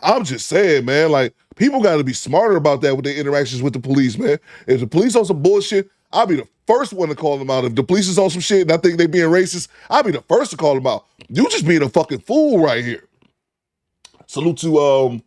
I'm just saying, man, like people got to be smarter about that with their interactions with the police, man. If the police on some bullshit, I'll be the first one to call them out. If the police is on some shit and I think they being racist, I'll be the first to call them out. You just being a fucking fool right here. Salute to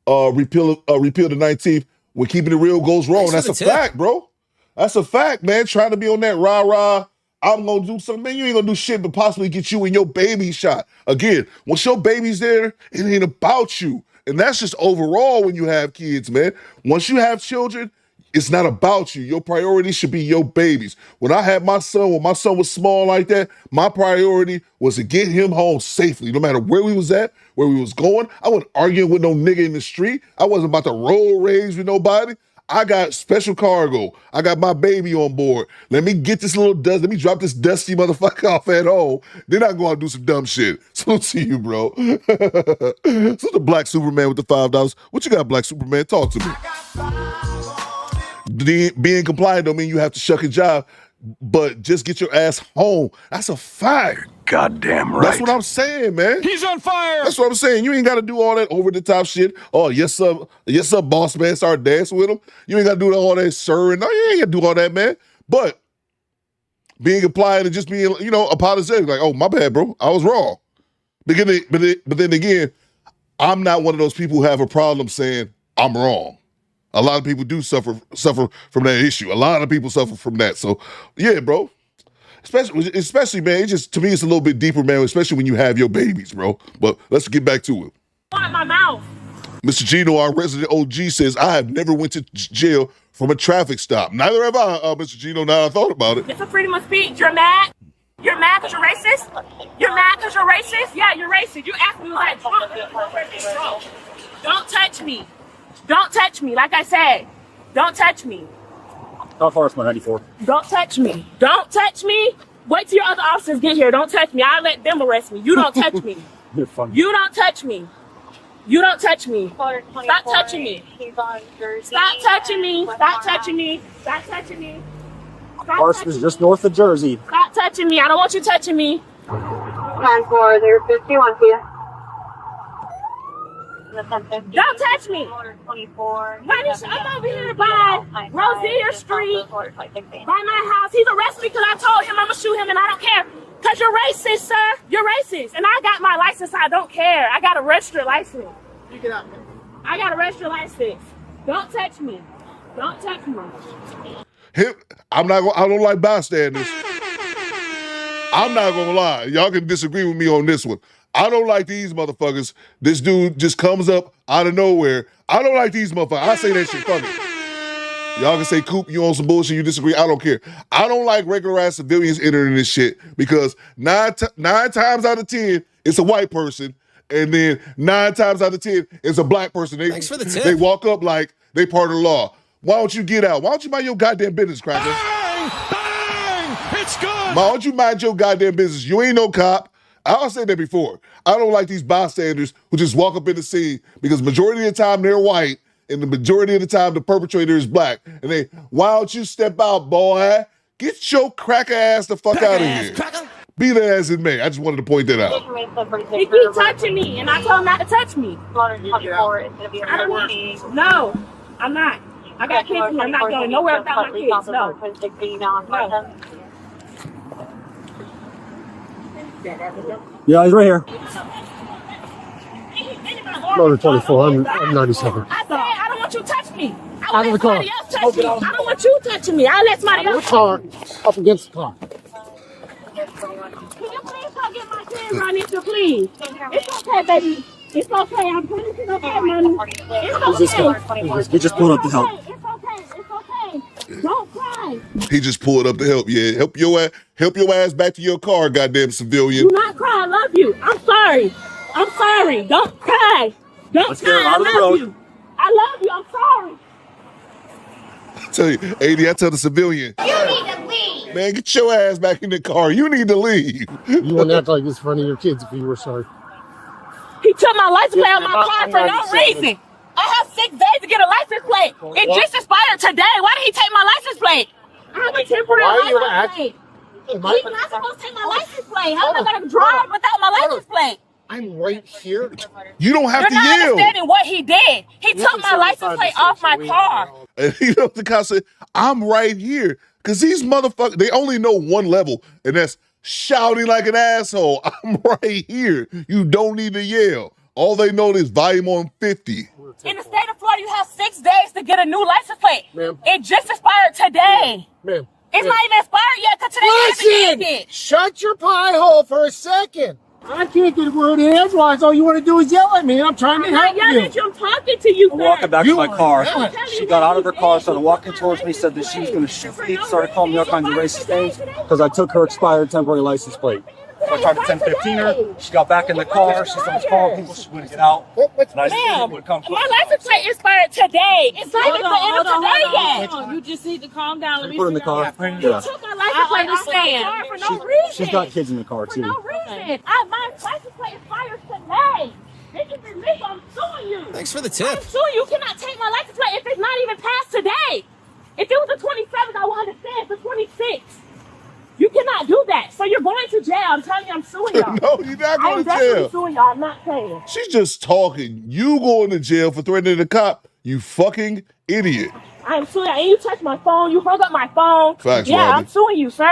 repeal the 19th. When keeping it real goes wrong. That's a fact, bro. That's a fact, man. Trying to be on that rah-rah, I'm going to do something. Man, you ain't going to do shit but possibly get you and your baby shot. Again, once your baby's there, it ain't about you. And that's just overall when you have kids, man. Once you have children, it's not about you. Your priority should be your babies. When I had my son, when my son was small like that, my priority was to get him home safely. No matter where we was at, where we was going, I wasn't arguing with no nigga in the street. I wasn't about to roll rage with nobody. I got special cargo. I got my baby on board. Let me get this little dust. Let me drop this dusty motherfucker off at home. Then I go out and do some dumb shit. Salute to you, bro. So the Black Superman with the $5. What you got, Black Superman? Talk to me. Being compliant don't mean you have to shuck a job, but just get your ass home. That's a fact. Goddamn right. That's what I'm saying, man. He's on fire. That's what I'm saying. You ain't got to do all that over-the-top shit. Oh, yes, sir, boss man, start dancing with him. You ain't got to do all that, sir. No, you ain't got to do all that, man. But being compliant and just being, apologetic, like, oh, my bad, bro. I was wrong. But then again, I'm not one of those people who have a problem saying I'm wrong. A lot of people do suffer from that issue. A lot of people suffer from that. So, yeah, bro. Especially, man, to me, it's a little bit deeper, man, especially when you have your babies, bro. But let's get back to it. My mouth. Mr. Gino, our resident OG, says, I have never went to jail from a traffic stop. Neither have I, Mr. Gino, now I thought about it. It's a freedom of speech. You're mad? You're mad because you're racist? You're mad because you're racist? Yeah, you're racist. You asked me, like, don't touch me. Don't touch me. Like I said, don't touch me. How far is my 94? Don't touch me. Don't touch me. Wait till your other officers get here. Don't touch me. I'll let them arrest me. You don't touch me. You're funny. You don't touch me. You don't touch me. Stop touching me. Stop touching me. Stop touching me. Stop touching me. Parsons is just north of Jersey. Stop touching me. I don't want you touching me. 10-4, they're 51 to you. Don't touch me. I'm over here by Rosier Street, by my house. He's arrested me because I told him I'm going to shoot him and I don't care. Because you're racist, sir. You're racist. And I got my license. I don't care. I got a registered license. You get out, man. I got a registered license. Don't touch me. Don't touch me. I don't like bystanders. I'm not going to lie. Y'all can disagree with me on this one. I don't like these motherfuckers. This dude just comes up out of nowhere. I don't like these motherfuckers. I say that shit, fuck it. Y'all can say, Coop, you on some bullshit, you disagree. I don't care. I don't like regular ass civilians entering this shit because nine times out of 10, it's a white person. And then 9 times out of 10, it's a black person. Thanks for the tip. They walk up like they part of the law. Why don't you get out? Why don't you mind your goddamn business, Cracker? Bang! Bang! It's good. Why don't you mind your goddamn business? You ain't no cop. I'll say that before. I don't like these bystanders who just walk up in the scene because majority of the time they're white and the majority of the time the perpetrator is black. And they, why don't you step out, boy? Get your cracker ass the fuck out of here. Cracker. Be that as it may. I just wanted to point that out. He keeps touching me, and I told him not to touch me. I don't need. No, I'm not. I got kids and I'm not going nowhere without my kids. No. Yeah, he's right here. Loader 24, I'm 97. I said, I don't want want you touching me. Out of the car. Somebody else touch me. I don't want you touching me. I let somebody else touch me. Up against the car. Can you please come get my camera? I need to please. It's okay, baby. It's okay. I'm pretty sure it's okay, mommy. It's okay. We just pulled up to help. It's okay. It's okay. Don't cry. He just pulled up to help. Yeah, help your ass back to your car, goddamn civilian. Do not cry. I love you. I'm sorry. I'm sorry. Don't cry. Don't cry. I love you. I love you. I'm sorry. I tell you, AD, I tell the civilian. You need to leave. Man, get your ass back in the car. You need to leave. You wouldn't act like this in front of your kids if you were sorry. He took my license plate out of my car for no reason. I have 6 days to get a license plate. It just expired today. Why did he take my license plate? I have a temporary license plate. He's not supposed to take my license plate. How am I going to drive without my license plate? I'm right here. You don't have You're to not yell. understanding what he did. He took my license plate off my car. And you know, the cop said, I'm right here. Because these motherfuckers, they only know one level, and that's shouting like an asshole. I'm right here. You don't need to yell. All they know is volume on 50. In the state of Florida, you have 6 days to get a new license plate. Ma'am. It just expired today. Ma'am. It's not even expired yet because today I haven't used it. Shut your pie hole for a second. I can't get a word in edgewise. All you want to do is yell at me, and I'm trying to I'm help not yelling you. at you. I'm talking to you, I'm walking back to my car. I'm She got out of her car, started walking towards me, said that she was going to shoot me, started calling me all kinds of racist things because I took her expired temporary license plate. So I tried to 10-15 her. She got back in the car. She started calling people. She wouldn't get out. And I Ma'am, would come my license plate expired today. It's not even the end of today yet. You just need to calm down. put her in the car. You took my license plate off my car for no reason. She's got kids in the car, For too. no reason. My license plate expires today. This is illegal. I'm suing you. Thanks for the tip. I'm suing you. You cannot take my license plate if it's not even passed today. If it was the 27th, I would understand. It's the 26th. You cannot do that. So you're going to jail. I'm telling you, I'm suing y'all. No, you're not going I'm to definitely jail. suing y'all. I'm not paying. She's just talking. You going to jail for threatening the cop. You fucking idiot. I'm suing y'all. And you touched my phone. You hung up my phone. Facts, yeah, Rodney. I'm suing you, sir.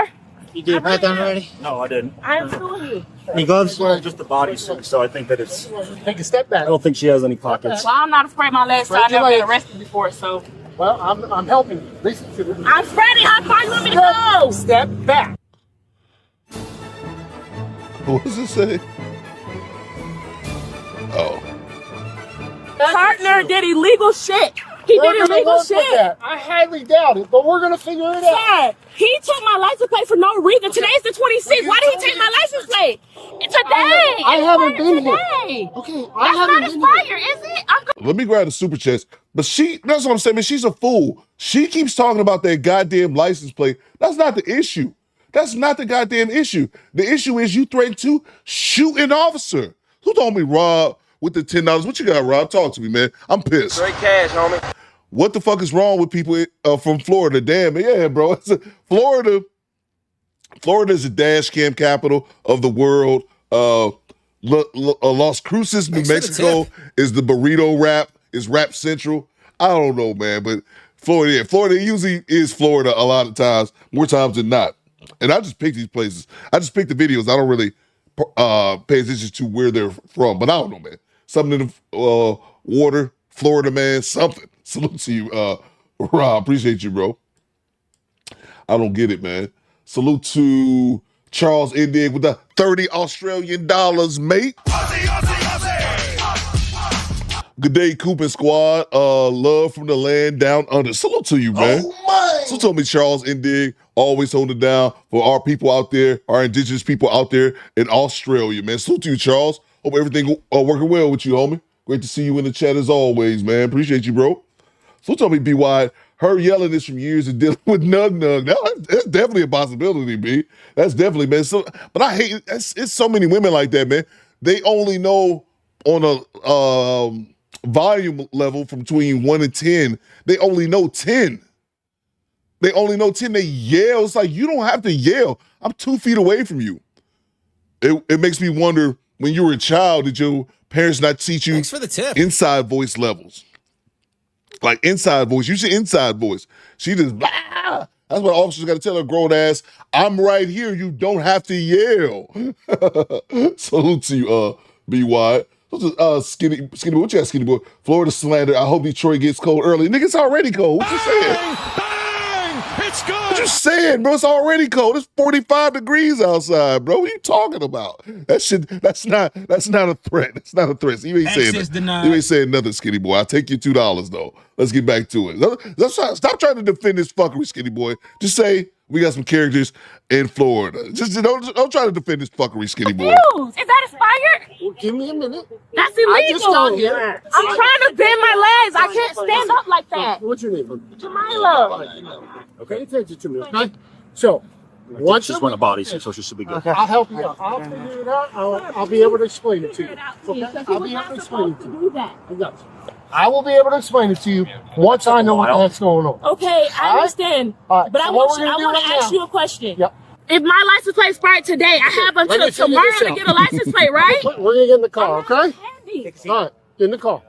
You did pat down already? No, I didn't. I'm suing you. Any gloves? Just a bodysuit, so I think that it's... Take a step back. I don't think she has any pockets. Well, I'm not afraid my legs, so I've never been arrested before, so. Well, I'm helping you. Listen to me. I'm spreading. How far you want me to go? Step back. What does it say? Oh. Partner did illegal shit. He We're did gonna illegal work with shit. that. I highly doubt it, but we're going to figure it out. Sir, he took my license plate for no reason. Today's the 26th. Why did he take my license plate? Today. I haven't been here. Today. Okay, That's not expired, is it? Let me grab the super chest. But that's what I'm saying, man. She's a fool. She keeps talking about that goddamn license plate. That's not the issue. That's not the goddamn issue. The issue is you threatened to shoot an officer. Who told me, Rob, with the $10? What you got, Rob? Talk to me, man. I'm pissed. Straight cash, homie. What the fuck is wrong with people from Florida? Damn, yeah, bro. Florida is the dash cam capital of the world. Las Cruces, New Mexico is the burrito rap. Is rap central. I don't know, man, but Florida usually is Florida a lot of times, more times than not. And I just pick these places. I just pick the videos. I don't really pay attention to where they're from, but I don't know, man. Something in the water, Florida, man, something. Salute to you, Rob. Appreciate you, bro. I don't get it, man. Salute to Charles Indig with the $30 Australian, mate. Good day, Coop and Squad. Love from the land down under. Salute to you, man. Oh, my. So told me Charles Indig, always holding it down for our people out there, our indigenous people out there in Australia, man. Salute to you, Charles. Hope everything working well with you, homie. Great to see you in the chat as always, man. Appreciate you, bro. So tell me, B. Wide, her yelling this from years and dealing with Nug. That's definitely a possibility, B. That's definitely, man. So, but I hate it's so many women like that, man. They only know on a volume level from between 1 and 10. They only know 10. They only know 10. They yell. It's like, you don't have to yell. I'm 2 feet away from you. It makes me wonder, when you were a child, did your parents not teach you Thanks for the tip. inside voice levels? Like inside voice. You see inside voice. She just, blah. That's what officers got to tell her grown ass, I'm right here. You don't have to yell. Salute to you, B. Wide. Skinny boy, what you got, skinny boy? Florida slander. I hope Detroit gets cold early. Nigga, it's already cold. What you saying? Bang! It's good. What you saying, bro? It's already cold. It's 45 degrees outside, bro. What are you talking about? That shit. That's not a threat. That's not a threat. So you ain't saying Access that. denied. You ain't saying nothing, skinny boy. I'll take your $2 though. Let's get back to it. Stop trying to defend this fuckery, skinny boy. Just say we got some characters in Florida. Just don't try to defend this fuckery, skinny boy. Is that expired? Well, give me a minute. That's illegal. I just got here. I'm trying to bend my legs. I can't stand up like that. What's your name? Jamila. Okay, attention to me. Okay. So, once Just run a body, so she should be good. I'll help you out. I'll figure it out. I'll be able to explain it to you. Okay? I'll be able to explain it to you. I got you. I will be able to explain it to you once I know what the heck's going on. Okay, I understand. All right. But I want to ask you a question. Yep. If my license plate expired today, I have until tomorrow to get a license plate, right? We're going to get in the car, okay? All right, get in the car.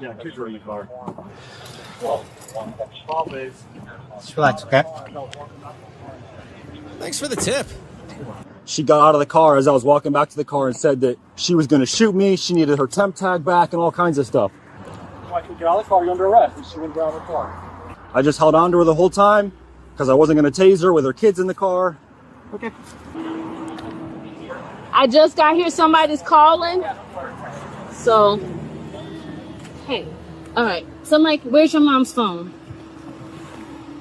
Yeah, kids are in the car. Just relax, okay? Thanks for the tip. She got out of the car as I was walking back to the car and said that she was going to shoot me. She needed her temp tag back and all kinds of stuff. I can get out of the car, you're under arrest. And she wouldn't get out of the car. I just held on to her the whole time because I wasn't going to tase her with her kids in the car. Okay. I just got here. Somebody's calling. So, hey. All right. So, I'm like, where's your mom's phone?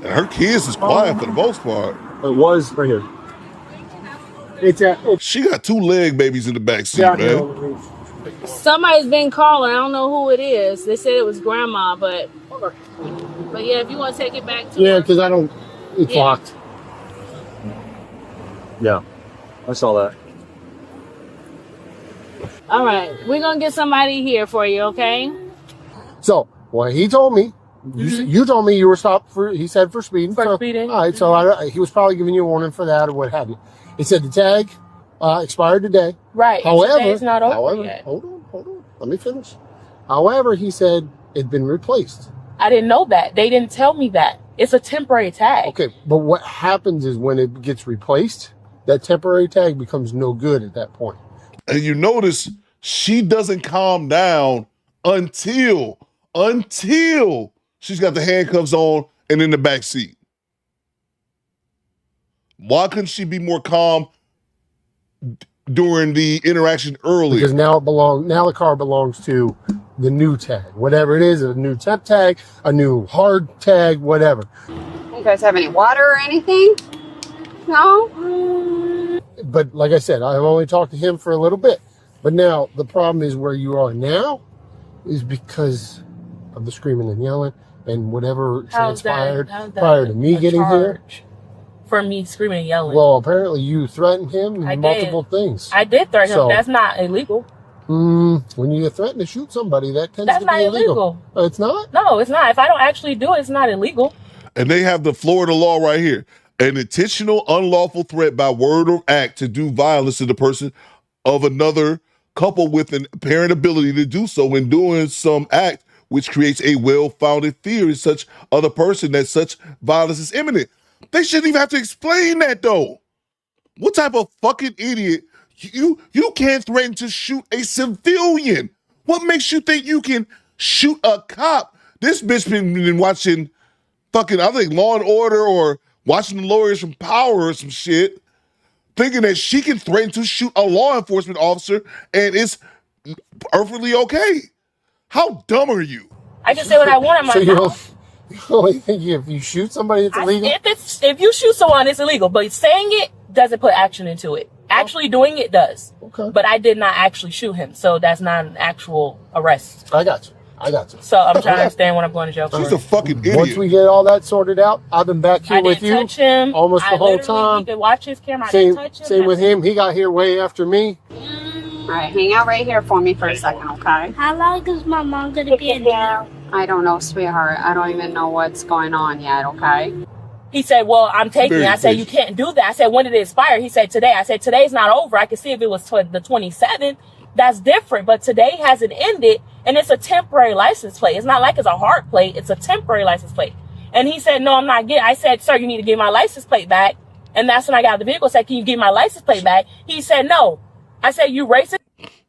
And her kids is quiet for the most part. It was right here. She got 2 leg babies in the back seat, man. Somebody's been calling. I don't know who it is. They said it was grandma, but yeah, if you want to take it back to her. Because I don't. It's locked. Yeah, I saw that. All right, we're gonna get somebody here for you, okay? So, well, he told me. You told me you were stopped for. He said for speeding. For speeding. All right, so he was probably giving you a warning for that or what have you. He said the tag expired today. Right. However, today's not over yet. Hold on. Let me finish. However, he said it'd been replaced. I didn't know that. They didn't tell me that. It's a temporary tag. Okay, but what happens is when it gets replaced, that temporary tag becomes no good at that point. And you notice she doesn't calm down until she's got the handcuffs on and in the back seat. Why couldn't she be more calm during the interaction earlier? Because now the car belongs to the new tag. Whatever it is, a new temp tag, a new hard tag, whatever. You guys have any water or anything? No? But like I said, I've only talked to him for a little bit. But now the problem is where you are now is because of the screaming and yelling and whatever transpired prior to me getting here. For me screaming and yelling. Well, apparently you threatened him and multiple things. I did threaten him. That's not illegal. When you threaten to shoot somebody, that tends to be illegal. It's not? No, it's not. If I don't actually do it, it's not illegal. And they have the Florida law right here. An intentional unlawful threat by word or act to do violence to the person of another, coupled with an apparent ability to do so when doing some act which creates a well-founded fear in such other person that such violence is imminent. They shouldn't even have to explain that, though. What type of fucking idiot? You can't threaten to shoot a civilian. What makes you think you can shoot a cop? This bitch been watching fucking, I think, Law and Order or watching the Lawyers from Power or some shit, thinking that she can threaten to shoot a law enforcement officer and it's perfectly okay. How dumb are you? I can say what I want in my mouth. You only think if you shoot somebody, it's illegal? If you shoot someone, it's illegal. But saying it doesn't put action into it. Actually doing it does. Okay. But I did not actually shoot him. So that's not an actual arrest. I got you. So I'm trying to understand when I'm going to jail for. She's a fucking idiot. Once we get all that sorted out, I've been back here with you touch him. almost the whole time. You can watch his camera. I didn't touch him. Same with him. He got here way after me. All right, hang out right here for me for a second, okay? How long is my mom going to be in jail? I don't know, sweetheart. I don't even know what's going on yet, okay? He said, well, I'm taking it. I said, you can't do that. I said, when did it expire? He said, today. I said, today's not over. I can see if it was the 27th. That's different. But today hasn't ended, and it's a temporary license plate. It's not like it's a hard plate. It's a temporary license plate. And he said, no, I'm not getting. I said, sir, you need to give my license plate back. And that's when I got out of the vehicle. I said, can you give my license plate back? He said, no. I said, you racist?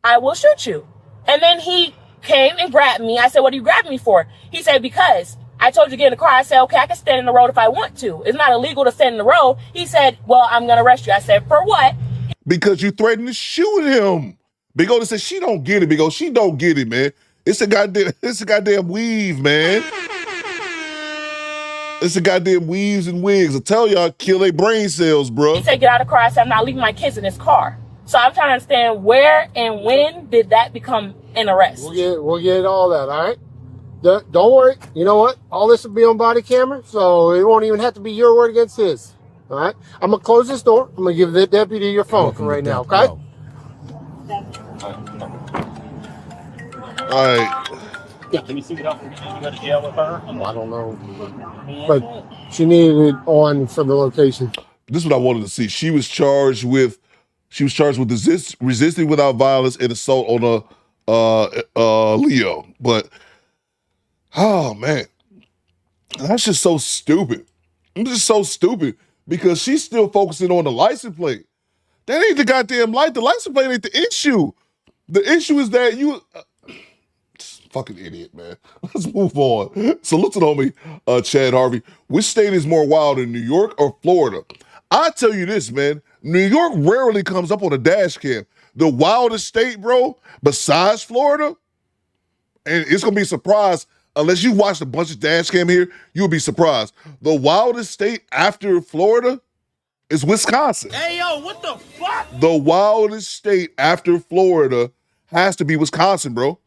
I will shoot you. And then he came and grabbed me. I said, what are you grabbing me for? He said, because I told you to get in the car. I said, okay, I can stand in the road if I want to. It's not illegal to stand in the road. He said, well, I'm going to arrest you. I said, for what? Because you threatened to shoot him. Big O said she don't get it, Big O. She don't get it, man. It's a goddamn weave, man. It's a goddamn weaves and wigs. I tell y'all, kill their brain cells, bro. He said, get out of the car. I said, I'm not leaving my kids in this car. So I'm trying to understand where and when did that become an arrest? We'll get all that, all right? Don't worry. You know what? All this will be on body camera, so it won't even have to be your word against his. All right? I'm going to close this door. I'm going to give the deputy your phone for right now, okay? All right. Yeah, can you see how you go to jail with her? I don't know. But she needed it on for the location. This is what I wanted to see. She was charged with resisting without violence and assault on a Leo. But oh man, that's just so stupid. It's just so stupid because she's still focusing on the license plate. That ain't the goddamn light. The license plate ain't the issue. The issue is that you. Fucking idiot, man. Let's move on. Salute to the homie, Chad Harvey. Which state is more wild, in New York or Florida? I tell you this, man. New York rarely comes up on a dash cam. The wildest state, bro, besides Florida, and it's going to be a surprise, unless you watched a bunch of dash cam here, you'll be surprised. The wildest state after Florida is Wisconsin. Hey, yo, what the fuck? The wildest state after Florida has to be Wisconsin, bro.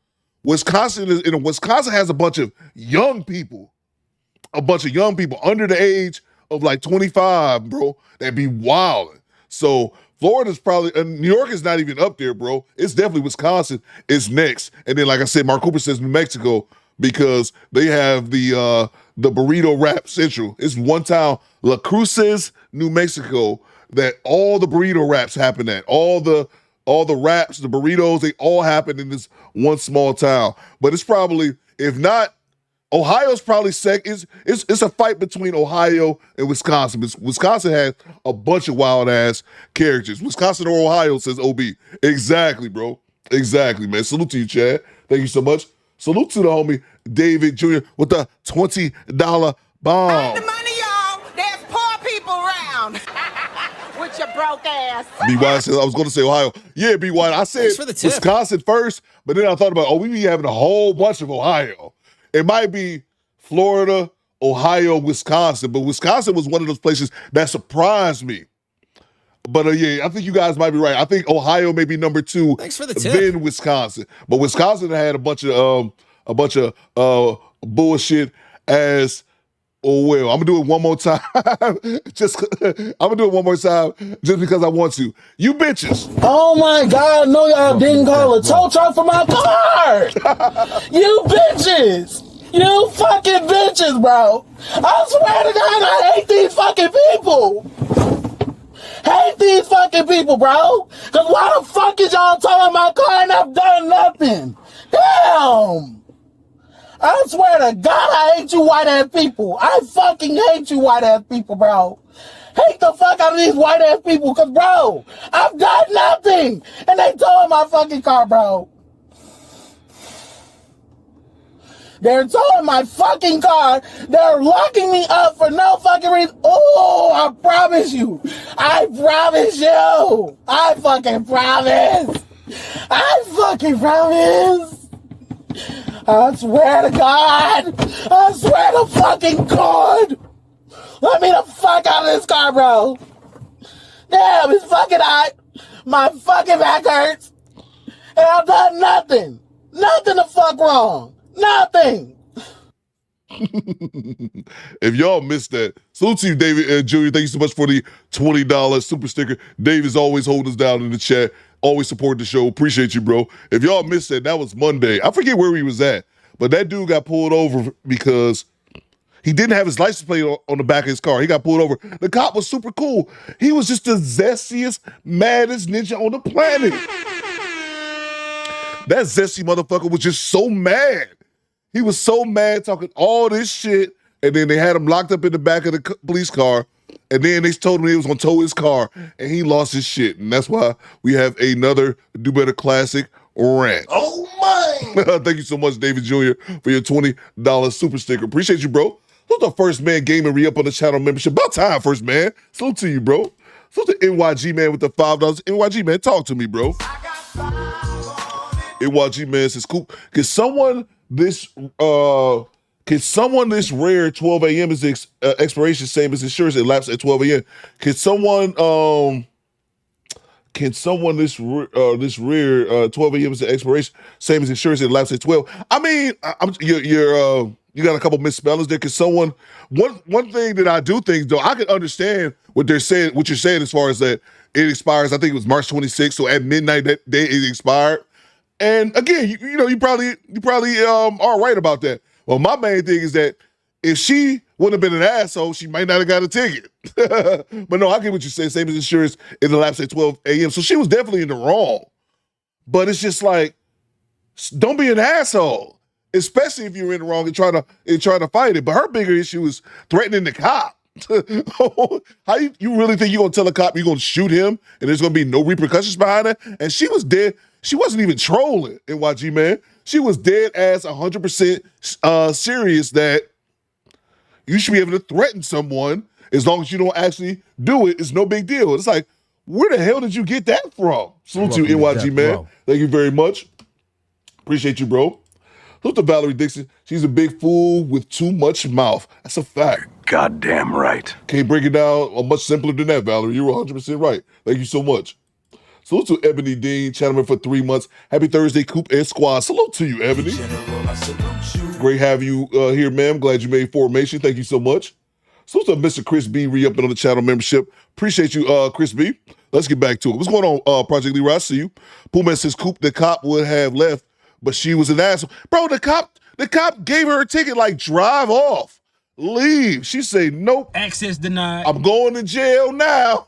Wisconsin has a bunch of young people under the age of like 25, bro, that be wilding. So Florida's probably, New York is not even up there, bro. It's definitely Wisconsin is next. And then, like I said, Mark Cooper says New Mexico because they have the burrito rap central. It's one town, La Cruces, New Mexico, that all the burrito raps happen at. All the raps, the burritos, they all happen in this one small town. But it's probably, if not, Ohio's probably second. It's a fight between Ohio and Wisconsin. Wisconsin has a bunch of wild ass characters. Wisconsin or Ohio, says OB. Exactly, bro. Exactly, man. Salute to you, Chad. Thank you so much. Salute to the homie David Jr. with the $20 bomb. The money, y'all. There's poor people around. With your broke ass. B.Y. says, I was going to say Ohio. Yeah, B.Y. I said Wisconsin first, but then I thought about, we be having a whole bunch of Ohio. It might be Florida, Ohio, Wisconsin, but Wisconsin was one of those places that surprised me. But yeah, I think you guys might be right. I think Ohio may be number 2, then Wisconsin. But Wisconsin had a bunch of bullshit as. Oh well, I'm gonna do it one more time. I'm gonna do it one more time just because I want to. You bitches. Oh my God, no, y'all didn't call a tow truck for my car. You bitches. You fucking bitches, bro. I swear to God, I hate these fucking people. Hate these fucking people, bro. Cause why the fuck is y'all towing my car and I've done nothing? Damn. I swear to God, I hate you white ass people. I fucking hate you white ass people, bro. Hate the fuck out of these white ass people, cause bro, I've done nothing. And they towing my fucking car, bro. They're towing my fucking car. They're locking me up for no fucking reason. Oh, I promise you. I promise you. I fucking promise. I fucking promise. I swear to God. I swear to fucking God. Let me the fuck out of this car, bro. Damn, it's fucking hot. My fucking back hurts. And I've done nothing. Nothing the fuck wrong. Nothing. If y'all missed that, salute to you, David Jr. Thank you so much for the $20 super sticker. Dave is always holding us down in the chat. Always support the show. Appreciate you, bro. If y'all missed that was Monday. I forget where he was at, but that dude got pulled over because he didn't have his license plate on the back of his car. He got pulled over. The cop was super cool. He was just the zestiest, maddest ninja on the planet. That zesty motherfucker was just so mad. He was so mad talking all this shit, and then they had him locked up in the back of the police car, and then they told him he was going to tow his car, and he lost his shit. And that's why we have another Do Better Classic rant. Oh my! Thank you so much, David Jr., for your $20 super sticker. Appreciate you, bro. Who's the First Man Gaming re-up on the channel membership? About time, First Man. Salute to you, bro. Salute to NYG Man with the $5. NYG Man, talk to me, bro. NYG Man says, Coop, can someone this rare 12 a.m. is the expiration same as insurance it lapses at 12 a.m.? Can someone this rare 12 a.m. is the expiration same as insurance it lapses at 12? I mean, you got a couple misspellings there. Cause someone one thing that I do think though, I can understand what you're saying as far as that it expires. I think it was March 26th, so at midnight that day it expired. And again, you probably are right about that. Well, my main thing is that if she wouldn't have been an asshole, she might not have got a ticket. But no, I get what you say. Same as insurance, it elapsed at 12 a.m. So she was definitely in the wrong. But it's just like, don't be an asshole, especially if you're in the wrong and trying to fight it. But her bigger issue is threatening the cop. How you really think you're gonna tell a cop you're gonna shoot him and there's gonna be no repercussions behind it? And she was dead. She wasn't even trolling, NYG Man. She was dead ass 100% serious that you should be able to threaten someone as long as you don't actually do it. It's no big deal. It's like, where the hell did you get that from? Salute to you, NYG Man. Bro. Thank you very much. Appreciate you, bro. Salute to Valerie Dixon. She's a big fool with too much mouth. That's a fact. Goddamn right. Can't break it down much simpler than that, Valerie. You're 100% right. Thank you so much. Salute to Ebony Dean, channelman for 3 months. Happy Thursday, Coop and Squad. Salute to you, Ebony. Great have you here, ma'am. Glad you made formation. Thank you so much. Salute to Mr. Chris B, re-upping on the channel membership. Appreciate you, Chris B. Let's get back to it. What's going on, Project Leroy? I see you. Poohman says, Coop, the cop would have left, but she was an asshole. Bro, the cop gave her a ticket, like, drive off. Leave. She say, nope. Access denied. I'm going to jail now.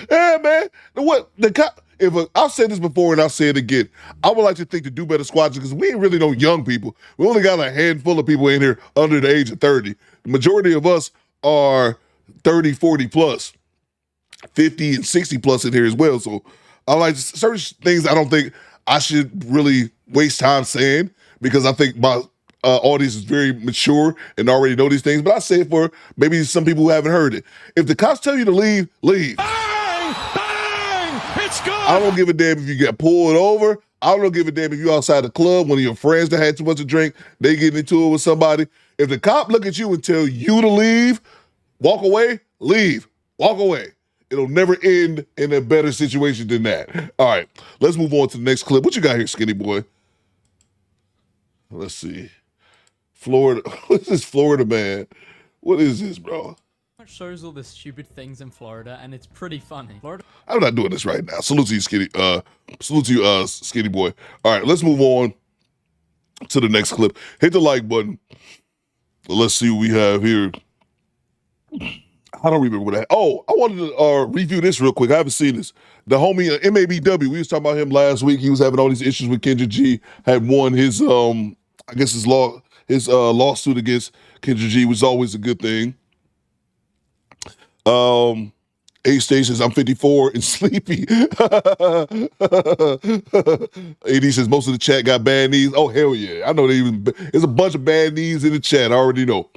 Yeah, man. What the cop? I've said this before and I'll say it again. I would like to think the Do Better Squad, because we ain't really no young people. We only got a handful of people in here under the age of 30. The majority of us are 30, 40 plus, 50 and 60 plus in here as well. So I like certain things I don't think I should really waste time saying, because I think my audience is very mature and already know these things. But I say it for maybe some people who haven't heard it. If the cops tell you to leave, leave. Bang! Bang! It's good! I don't give a damn if you get pulled over. I don't give a damn if you're outside the club, one of your friends that had too much to drink, they get into it with somebody. If the cop look at you and tell you to leave, walk away, leave, walk away. It'll never end in a better situation than that. All right, let's move on to the next clip. What you got here, skinny boy? Let's see. Florida. What's this Florida man? What is this, bro? It shows all the stupid things in Florida, and it's pretty funny. Florida. I'm not doing this right now. Salute to you, skinny. Salute to you, skinny boy. All right, let's move on to the next clip. Hit the like button. Let's see what we have here. I don't remember what that. Oh, I wanted to review this real quick. I haven't seen this. The homie MABW. We was talking about him last week. He was having all these issues with Kendra G. Had won his I guess his lawsuit against Kendra G was always a good thing. A stations, I'm 54 and sleepy. AD says most of the chat got bad knees. Oh, hell yeah. I know there's a bunch of bad knees in the chat. I already know.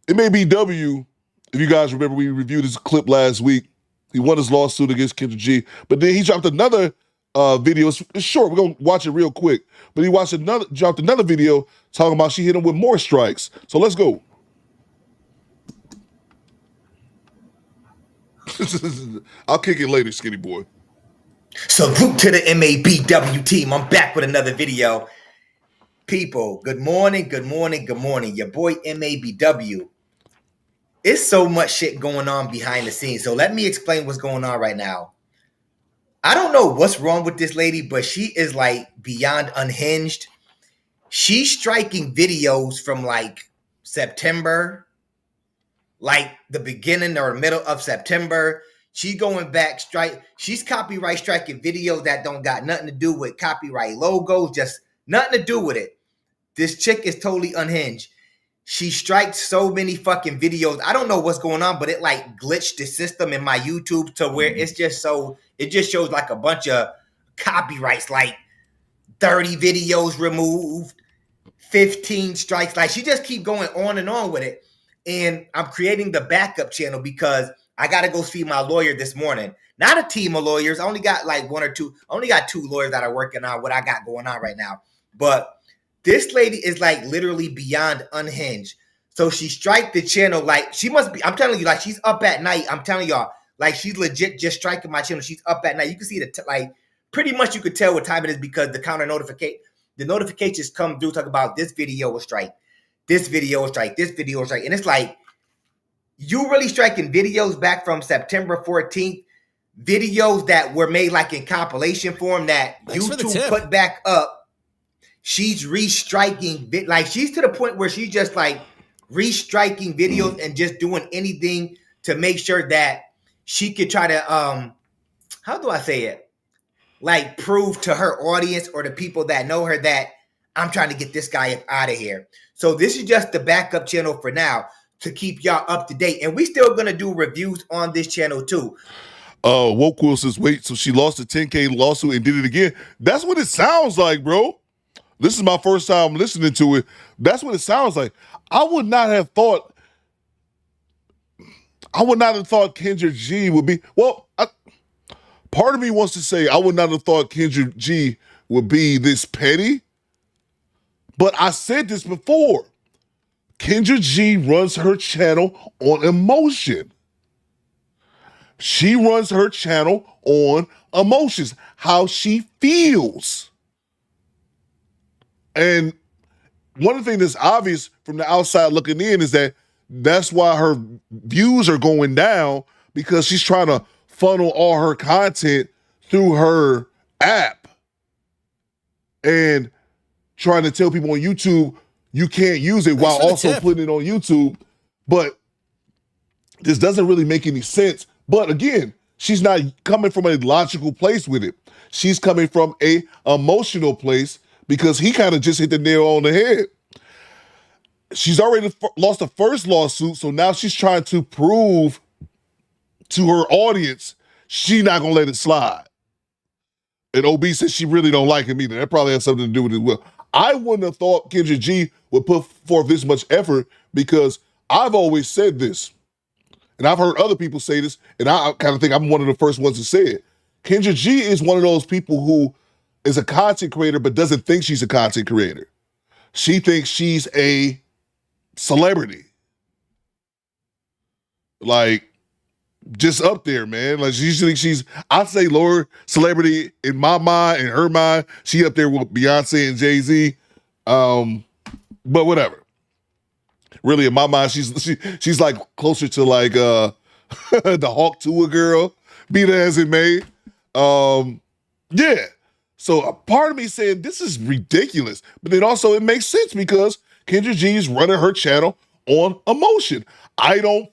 MABW, if you guys remember, we reviewed this clip last week. He won his lawsuit against Kendra G, but then he dropped another video. It's short. We're going to watch it real quick. But he dropped another video talking about she hit him with more strikes. So let's go. I'll kick it later, skinny boy. Salute to the MABW team. I'm back with another video. People, good morning, good morning, good morning. Your boy MABW. It's so much shit going on behind the scenes. So let me explain what's going on right now. I don't know what's wrong with this lady, but she is like beyond unhinged. She's striking videos from like September, like the beginning or middle of September. She's going back she's copyright striking videos that don't got nothing to do with copyright logos, just nothing to do with it. This chick is totally unhinged. She strikes so many fucking videos. I don't know what's going on, but it like glitched the system in my YouTube to where it's just so, it just shows like a bunch of copyrights, like 30 videos removed, 15 strikes. Like she just keep going on and on with it. And I'm creating the backup channel because I got to go see my lawyer this morning. Not a team of lawyers. I only got like one or two. I only got 2 lawyers that are working on what I got going on right now. But this lady is like literally beyond unhinged. So she striked the channel like she must be. I'm telling you, like she's up at night. I'm telling y'all, like she's legit just striking my channel. She's up at night. You can see like pretty much you could tell what time it is because the notifications come through talk about this video was strike, this video was strike, this video was strike, and it's like you really striking videos back from September 14th, videos that were made like in compilation form that YouTube put back up. She's restriking, like she's to the point where she's just like restriking videos and just doing anything to make sure that she could try to, how do I say it? Like prove to her audience or the people that know her that I'm trying to get this guy out of here. So this is just the backup channel for now to keep y'all up to date. And we still going to do reviews on this channel too. Woke Will says, wait, so she lost a 10K lawsuit and did it again? That's what it sounds like, bro. This is my first time listening to it. That's what it sounds like. I would not have thought Kendra G would be, well, part of me wants to say I would not have thought Kendra G would be this petty, but I said this before. Kendra G runs her channel on emotion. She runs her channel on emotions, how she feels. And one of the things that's obvious from the outside looking in is that that's why her views are going down, because she's trying to funnel all her content through her app and trying to tell people on YouTube you can't use it while also putting it on YouTube. But this doesn't really make any sense. But again, she's not coming from a logical place with it. She's coming from a emotional place because he kind of just hit the nail on the head. She's already lost the first lawsuit, so now she's trying to prove to her audience she's not gonna let it slide. And OB says she really don't like him either. That probably has something to do with it as well. I wouldn't have thought Kendra G would put forth this much effort because I've always said this, and I've heard other people say this, and I kind of think I'm one of the first ones to say it. Kendra G is one of those people who is a content creator but doesn't think she's a content creator. She thinks she's a celebrity. Like, just up there, man. Like, she thinks she's, I'd say lower celebrity in my mind, in her mind. She up there with Beyonce and Jay-Z. But whatever. Really, in my mind, she's like closer to like the Hawk Tuah girl, be that as it may. Yeah. So a part of me saying this is ridiculous, but then also it makes sense because Kendra G is running her channel on emotion. I don't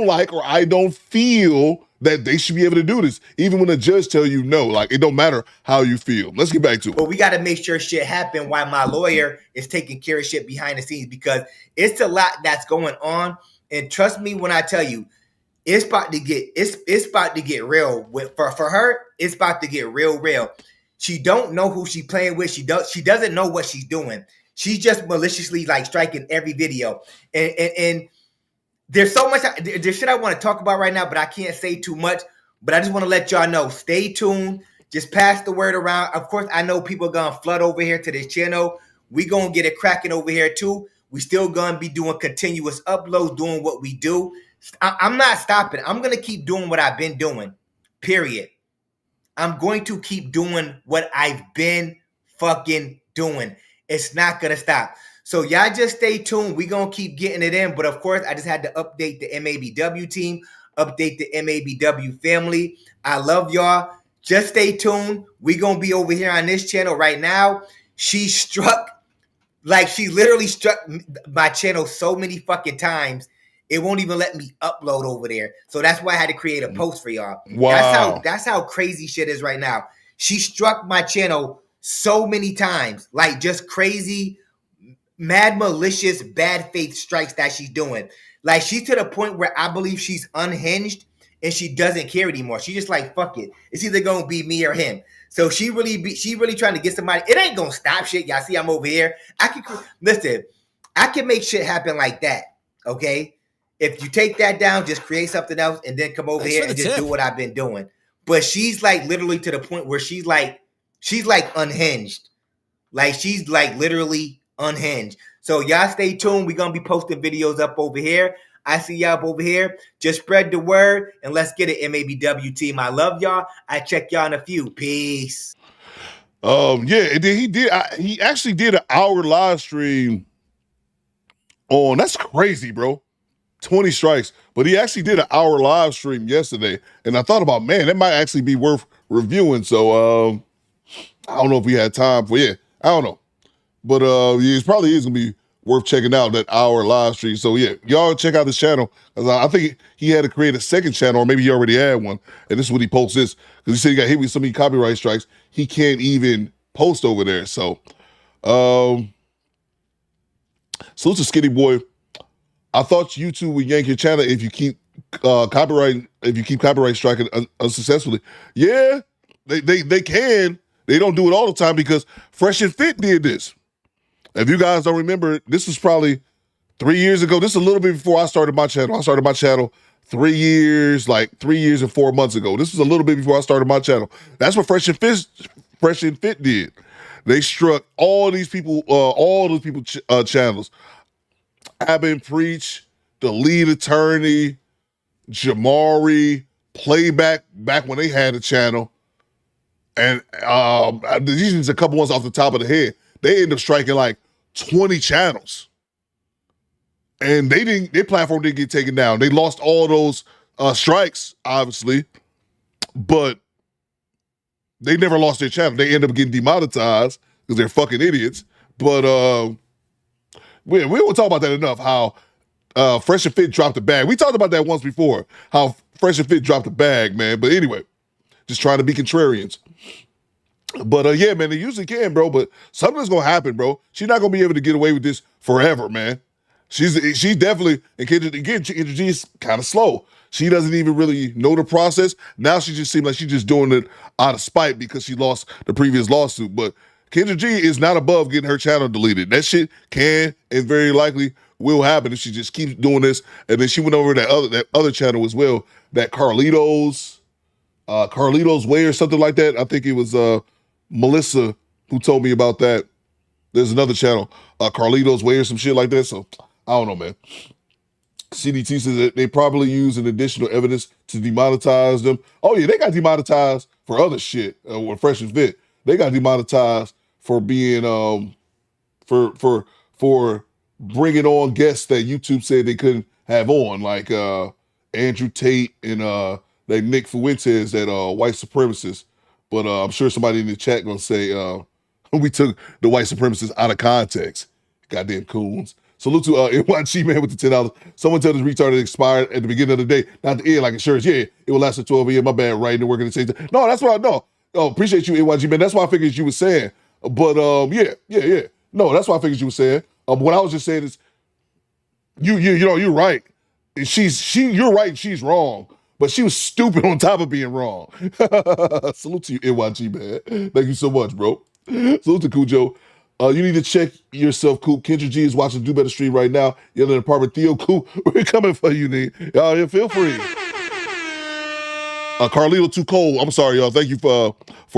like, or I don't feel that they should be able to do this, even when a judge tell you no. Like, it don't matter how you feel. Let's get back to it. But we got to make sure shit happen while my lawyer is taking care of shit behind the scenes, because it's a lot that's going on. And trust me when I tell you, it's about to get real. For her, it's about to get real. She don't know who she playing with. She doesn't know what she's doing. She's just maliciously like striking every video. And there's so much, there's shit I want to talk about right now, but I can't say too much. But I just want to let y'all know, stay tuned. Just pass the word around. Of course, I know people are going to flood over here to this channel. We going to get it cracking over here too. We still going to be doing continuous uploads, doing what we do. I'm not stopping. I'm going to keep doing what I've been doing, period. I'm going to keep doing what I've been fucking doing. It's not going to stop. So y'all just stay tuned. We're going to keep getting it in. But of course, I just had to update the MABW team, update the MABW family. I love y'all. Just stay tuned. We're going to be over here on this channel right now. She literally struck my channel so many fucking times. It won't even let me upload over there. So that's why I had to create a post for y'all. Wow. That's how crazy shit is right now. She struck my channel so many times. Like, just crazy, mad, malicious, bad faith strikes that she's doing. Like, she's to the point where I believe she's unhinged and she doesn't care anymore. She just like, fuck it. It's either gonna be me or him. So she really trying to get somebody. It ain't gonna stop shit. Y'all see, I'm over here. Listen. I can make shit happen like that. Okay, if you take that down, just create something else, and then come over here and just do what I've been doing. But she's like literally to the point where she's like unhinged. Like she's like literally unhinged. So y'all stay tuned. We're gonna be posting videos up over here. I see y'all over here. Just spread the word and let's get it, MABW team. I love y'all. I check y'all in a few. Peace. Yeah, and then he actually did an hour live stream on, that's crazy, bro. 20 strikes. But he actually did an hour live stream yesterday. And I thought about, man, that might actually be worth reviewing. So I don't know if we had time for I don't know. But it probably is gonna be worth checking out, that hour live stream. So yeah, y'all check out this channel. I think he had to create a second channel, or maybe he already had one. And this is what he posts this. Because he said he got hit with so many copyright strikes, he can't even post over there. So salute to Skinny Boy. I thought YouTube would yank your channel if you keep copyright striking unsuccessfully. Yeah, they can. They don't do it all the time because Fresh and Fit did this. If you guys don't remember, this was probably 3 years ago. This is a little bit before I started my channel. I started my channel 3 years, like 3 years and 4 months ago. This was a little bit before I started my channel. That's what Fresh and Fit did. They struck all these people, channels. Abin Preach, the lead attorney, Jamari, Playback, back when they had a channel. And these are a couple ones off the top of the head. They ended up striking like 20 channels. And their platform didn't get taken down. They lost all those strikes, obviously, but they never lost their channel. They end up getting demonetized because they're fucking idiots. But we don't talk about that enough, how Fresh and Fit dropped the bag. We talked about that once before, how Fresh and Fit dropped the bag, man. But anyway, just trying to be contrarians. But yeah, man, they usually can, bro. But something's gonna happen, bro. She's not gonna be able to get away with this forever, man. She's definitely, and Kendra G is kind of slow. She doesn't even really know the process. Now she just seems like she's just doing it out of spite because she lost the previous lawsuit. But Kendra G is not above getting her channel deleted. That shit can and very likely will happen if she just keeps doing this. And then she went over that other channel as well, that Carlito's Way or something like that. I think it was Melissa who told me about that. There's another channel, Carlito's Way or some shit like that. So I don't know, man. CDT says that they probably use an additional evidence to demonetize them. Oh yeah, they got demonetized for other shit. With Fresh and Fit, they got demonetized for being for bringing on guests that YouTube said they couldn't have on, like Andrew Tate and that Nick Fuentes, that white supremacist. But I'm sure somebody in the chat gonna say we took the white supremacists out of context. Goddamn coons. Salute to NYG man with the $10. Someone tell this retard it expired at the beginning of the day, not the end like insurance. Yeah, it will last for 12 years. My bad, right? And working the same time. No, that's what I know. Oh, appreciate you, NYG man. That's why I figured you were saying. But yeah. No, that's why I figured you were saying. What I was just saying is, you're right. You're right. She's wrong. But she was stupid on top of being wrong. Salute to you, NYG man. Thank you so much, bro. Salute to Cujo. You need to check yourself, Coop. Kendra G is watching Do Better stream right now. You're in the apartment. Theo, Coop, we're coming for you, nigga. Y'all here, feel free. Carlito Too Cold. I'm sorry, y'all. Thank you for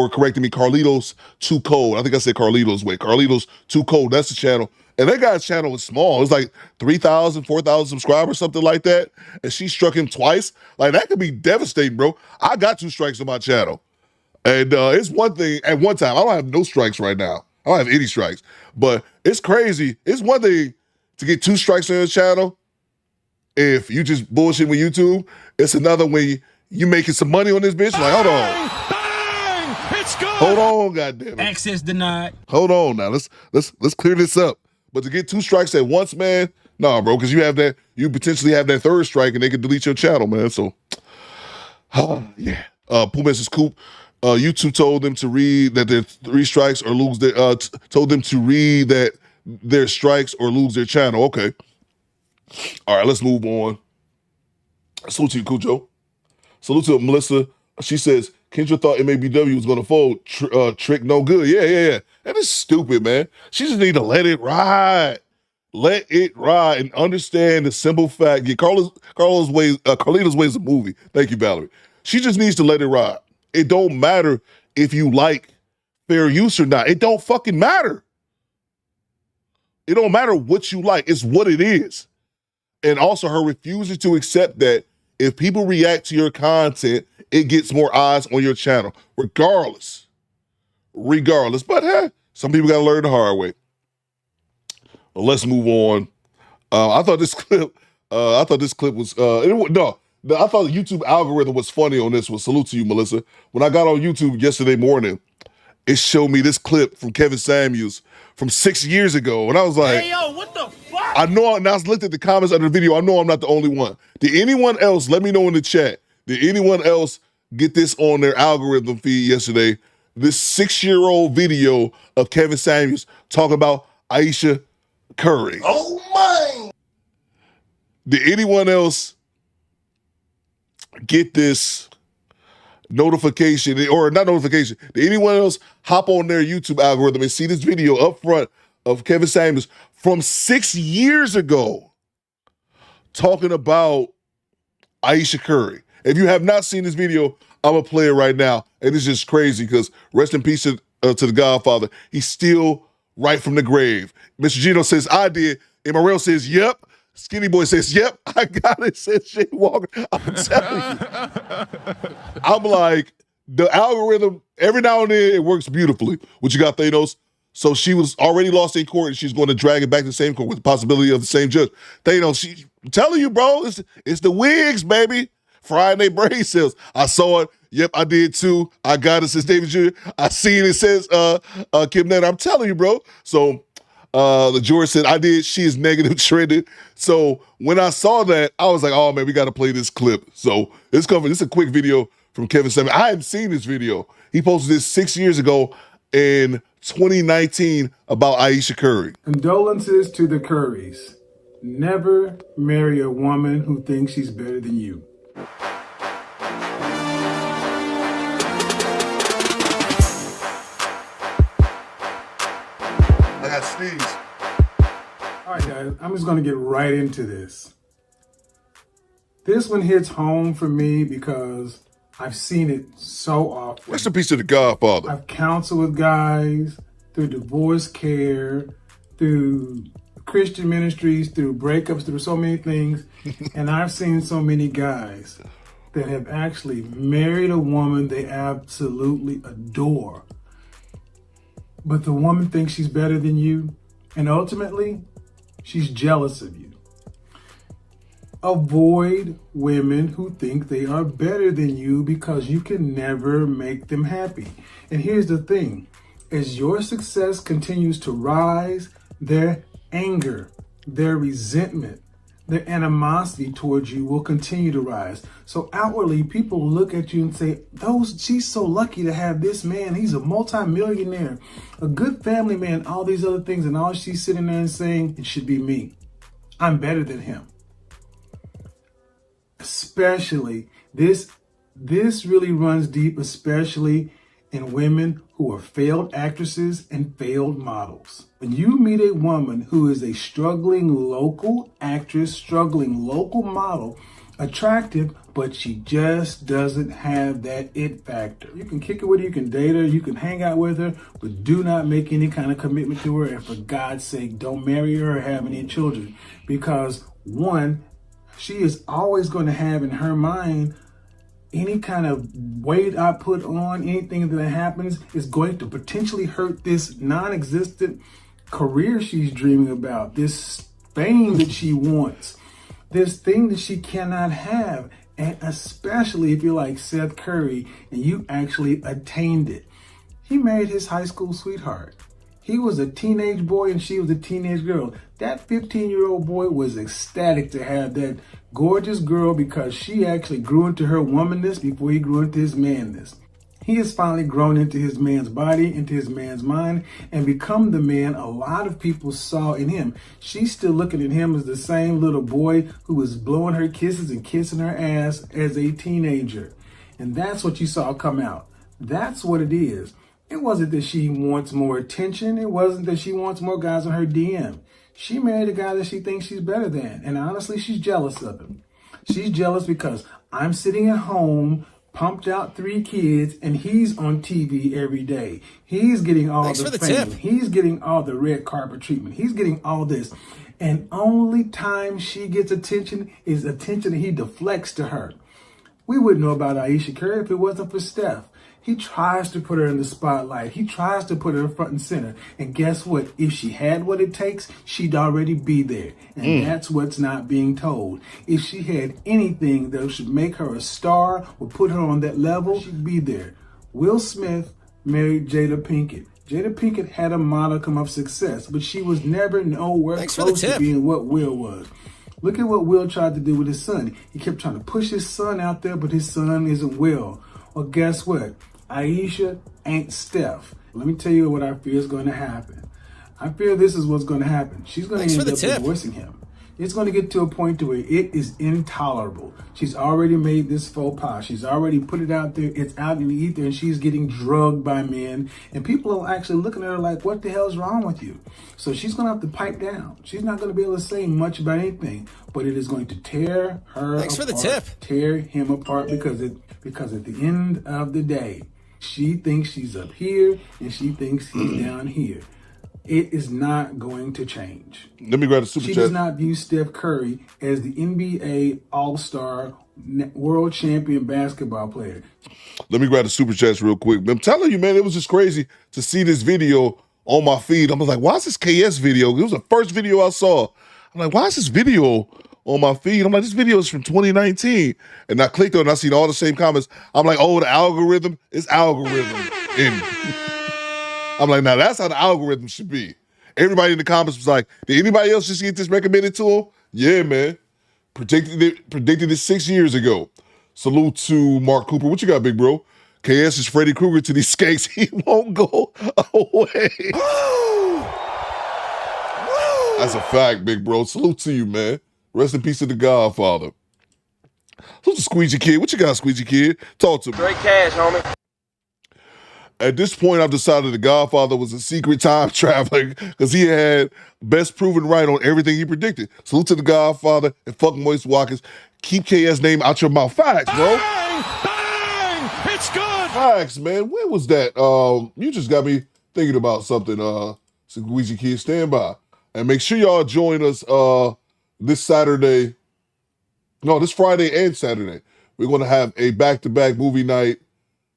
correcting me. Carlito's Too Cold. I think I said Carlito's Way. Carlito's Too Cold. That's the channel. And that guy's channel is small. It's like 3,000, 4,000 subscribers, something like that. And she struck him twice. Like, that could be devastating, bro. I got 2 strikes on my channel. And it's one thing, at one time, I don't have no strikes right now. I don't have any strikes. But it's crazy. It's one thing to get 2 strikes on your channel if you just bullshit with YouTube. It's another when you making some money on this bitch. Like, hold on. Bang! It's good! Hold on, goddammit. Access denied. Hold on now. Let's clear this up. But to get 2 strikes at once, man, nah, bro, because you potentially have that 3rd strike and they could delete your channel, man. So, yeah. Pumas is Coop. YouTube told them to read that their 3 strikes or lose their, told them to read that their strikes or lose their channel. Okay. All right, let's move on. Salute to you, Cujo. Salute to Melissa. She says, Kendra thought MABW was going to fold. Trick no good. Yeah. That is stupid, man. She just need to let it ride. Let it ride and understand the simple fact. Yeah, Carlito's Way is a movie. Thank you, Valerie. She just needs to let it ride. It don't matter if you like fair use or not. It don't fucking matter. It don't matter what you like. It's what it is. And also her refusing to accept that if people react to your content, it gets more eyes on your channel, regardless. But some people got to learn the hard way. Well, let's move on. I thought this clip was, I thought the YouTube algorithm was funny on this one. Salute to you, Melissa. When I got on YouTube yesterday morning, it showed me this clip from Kevin Samuels from 6 years ago. And I was like, Hey, yo, what the fuck? I know, and I looked at the comments under the video. I know I'm not the only one. Did anyone else, let me know in the chat, did anyone else get this on their algorithm feed yesterday? This 6-year-old video of Kevin Samuels talking about Ayesha Curry. Oh, my. Did anyone else get this notification, or not notification? Did anyone else hop on their YouTube algorithm and see this video up front of Kevin Samuels from 6 years ago talking about Ayesha Curry? If you have not seen this video, I'm going to play it right now. And it's just crazy because rest in peace to the Godfather. He's still right from the grave. Mr. Gino says, I did. And Morel says, yep. Skinny Boy says, yep, I got it, says Shane Walker. I'm telling you. I'm like, the algorithm, every now and then, it works beautifully. What you got, Thanos? So she was already lost in court, and she's going to drag it back to the same court with the possibility of the same judge. Thanos, I'm telling you, bro, it's the wigs, baby. Friday brain cells. I saw it. Yep, I did too. I got it, says David Jr. I seen it, says Kim Nader. I'm telling you, bro. So the George said, I did. She is negative trending. So when I saw that, I was like, oh, man, we got to play this clip. So it's coming. This is a quick video from Kevin Samuels. I hadn't seen this video. He posted this 6 years ago in 2019 about Ayesha Curry. Condolences to the Currys. Never marry a woman who thinks she's better than you. I got sneeze. All right, guys, I'm just going to get right into this. This one hits home for me because I've seen it so often. Rest in peace to the Godfather. I've counseled with guys through divorce care, through Christian ministries, through breakups, through so many things. And I've seen so many guys that have actually married a woman they absolutely adore. But the woman thinks she's better than you. And ultimately, she's jealous of you. Avoid women who think they are better than you because you can never make them happy. And here's the thing. As your success continues to rise, their anger, their resentment, their animosity towards you will continue to rise. So outwardly, people look at you and say, she's so lucky to have this man. He's a multimillionaire, a good family man, all these other things. And all she's sitting there and saying, it should be me. I'm better than him. Especially, this really runs deep, especially in women who are failed actresses and failed models. When you meet a woman who is a struggling local actress, struggling local model, attractive, but she just doesn't have that it factor. You can kick it with her, you can date her, you can hang out with her, but do not make any kind of commitment to her. And for God's sake, don't marry her or have any children. Because one, she is always going to have in her mind any kind of weight I put on, anything that happens is going to potentially hurt this non-existent career she's dreaming about, this fame that she wants, this thing that she cannot have. And especially if you're like Seth Curry and you actually attained it. He married his high school sweetheart. He was a teenage boy and she was a teenage girl. That 15-year-old boy was ecstatic to have that gorgeous girl because she actually grew into her womanness before he grew into his manness. He has finally grown into his man's body, into his man's mind, and become the man a lot of people saw in him. She's still looking at him as the same little boy who was blowing her kisses and kissing her ass as a teenager. And that's what you saw come out. That's what it is. It wasn't that she wants more attention. It wasn't that she wants more guys on her DM. She married a guy that she thinks she's better than. And honestly, she's jealous of him. She's jealous because I'm sitting at home, pumped out 3 kids, and he's on TV every day. He's getting all the fame. Tip. He's getting all the red carpet treatment. He's getting all this. And only time she gets attention is attention that he deflects to her. We wouldn't know about Ayesha Curry if it wasn't for Steph. He tries to put her in the spotlight. He tries to put her front and center. And guess what? If she had what it takes, she'd already be there. And that's what's not being told. If she had anything that should make her a star or put her on that level, she'd be there. Will Smith married Jada Pinkett. Jada Pinkett had a modicum of success, but she was never nowhere close to being what Will was. Look at what Will tried to do with his son. He kept trying to push his son out there, but his son isn't Will. Well, guess what? Ayesha ain't Steph. Let me tell you what I fear is going to happen. I fear this is what's going to happen. She's going to end up divorcing him. It's going to get to a point to where it is intolerable. She's already made this faux pas. She's already put it out there. It's out in the ether, and she's getting drugged by men. And people are actually looking at her like, what the hell is wrong with you? So she's going to have to pipe down. She's not going to be able to say much about anything, but it is going to tear her apart, tear him apart, because at the end of the day, she thinks she's up here and she thinks he's down here. It is not going to change. Let me grab the super chat. She does not view Steph Curry as the NBA All-Star world champion basketball player. Let me grab the super chats real quick. I'm telling you, man, it was just crazy to see this video on my feed. I was like, why is this KS video? It was the first video I saw. I'm like, why is this video on my feed? I'm like, this video is from 2019. And I clicked on it and I seen all the same comments. I'm like, oh, the algorithm is algorithm. And I'm like, now that's how the algorithm should be. Everybody in the comments was like, did anybody else just get this recommended to them? Yeah, man. Predicted it 6 years ago. Salute to Mark Cooper. What you got, big bro? KS is Freddy Krueger to these skanks. He won't go away. That's a fact, big bro. Salute to you, man. Rest in peace to the Godfather. Who's the Squeegee Kid? What you got, Squeegee Kid? Talk to me. Great cash, homie. At this point, I've decided the Godfather was a secret time traveler because he had best proven right on everything he predicted. Salute to the Godfather and fuck Moist Watkins. Keep KS name out your mouth. Facts, bro. Bang! Bang! It's good! Facts, man. When was that? You just got me thinking about something. Squeegee Kid, stand by. And make sure y'all join us this Friday and Saturday. We're going to have a back-to-back movie night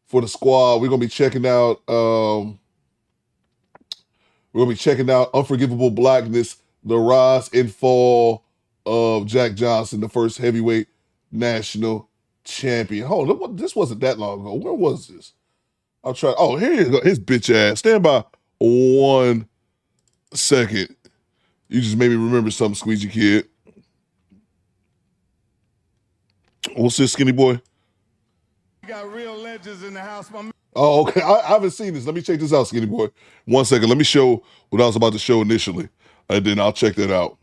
for the squad. We're going to be checking out Unforgivable Blackness, the rise and fall of Jack Johnson, the first heavyweight national champion. Hold on, this wasn't that long ago. Where was this? I'll try. Oh, here you go. His bitch ass. Stand by 1 second. You just made me remember something, Squeegee Kid. What's this, skinny boy? You got real legends in the house, my man. Oh, okay. I haven't seen this. Let me check this out, skinny boy. 1 second. Let me show what I was about to show initially, and then I'll check that out.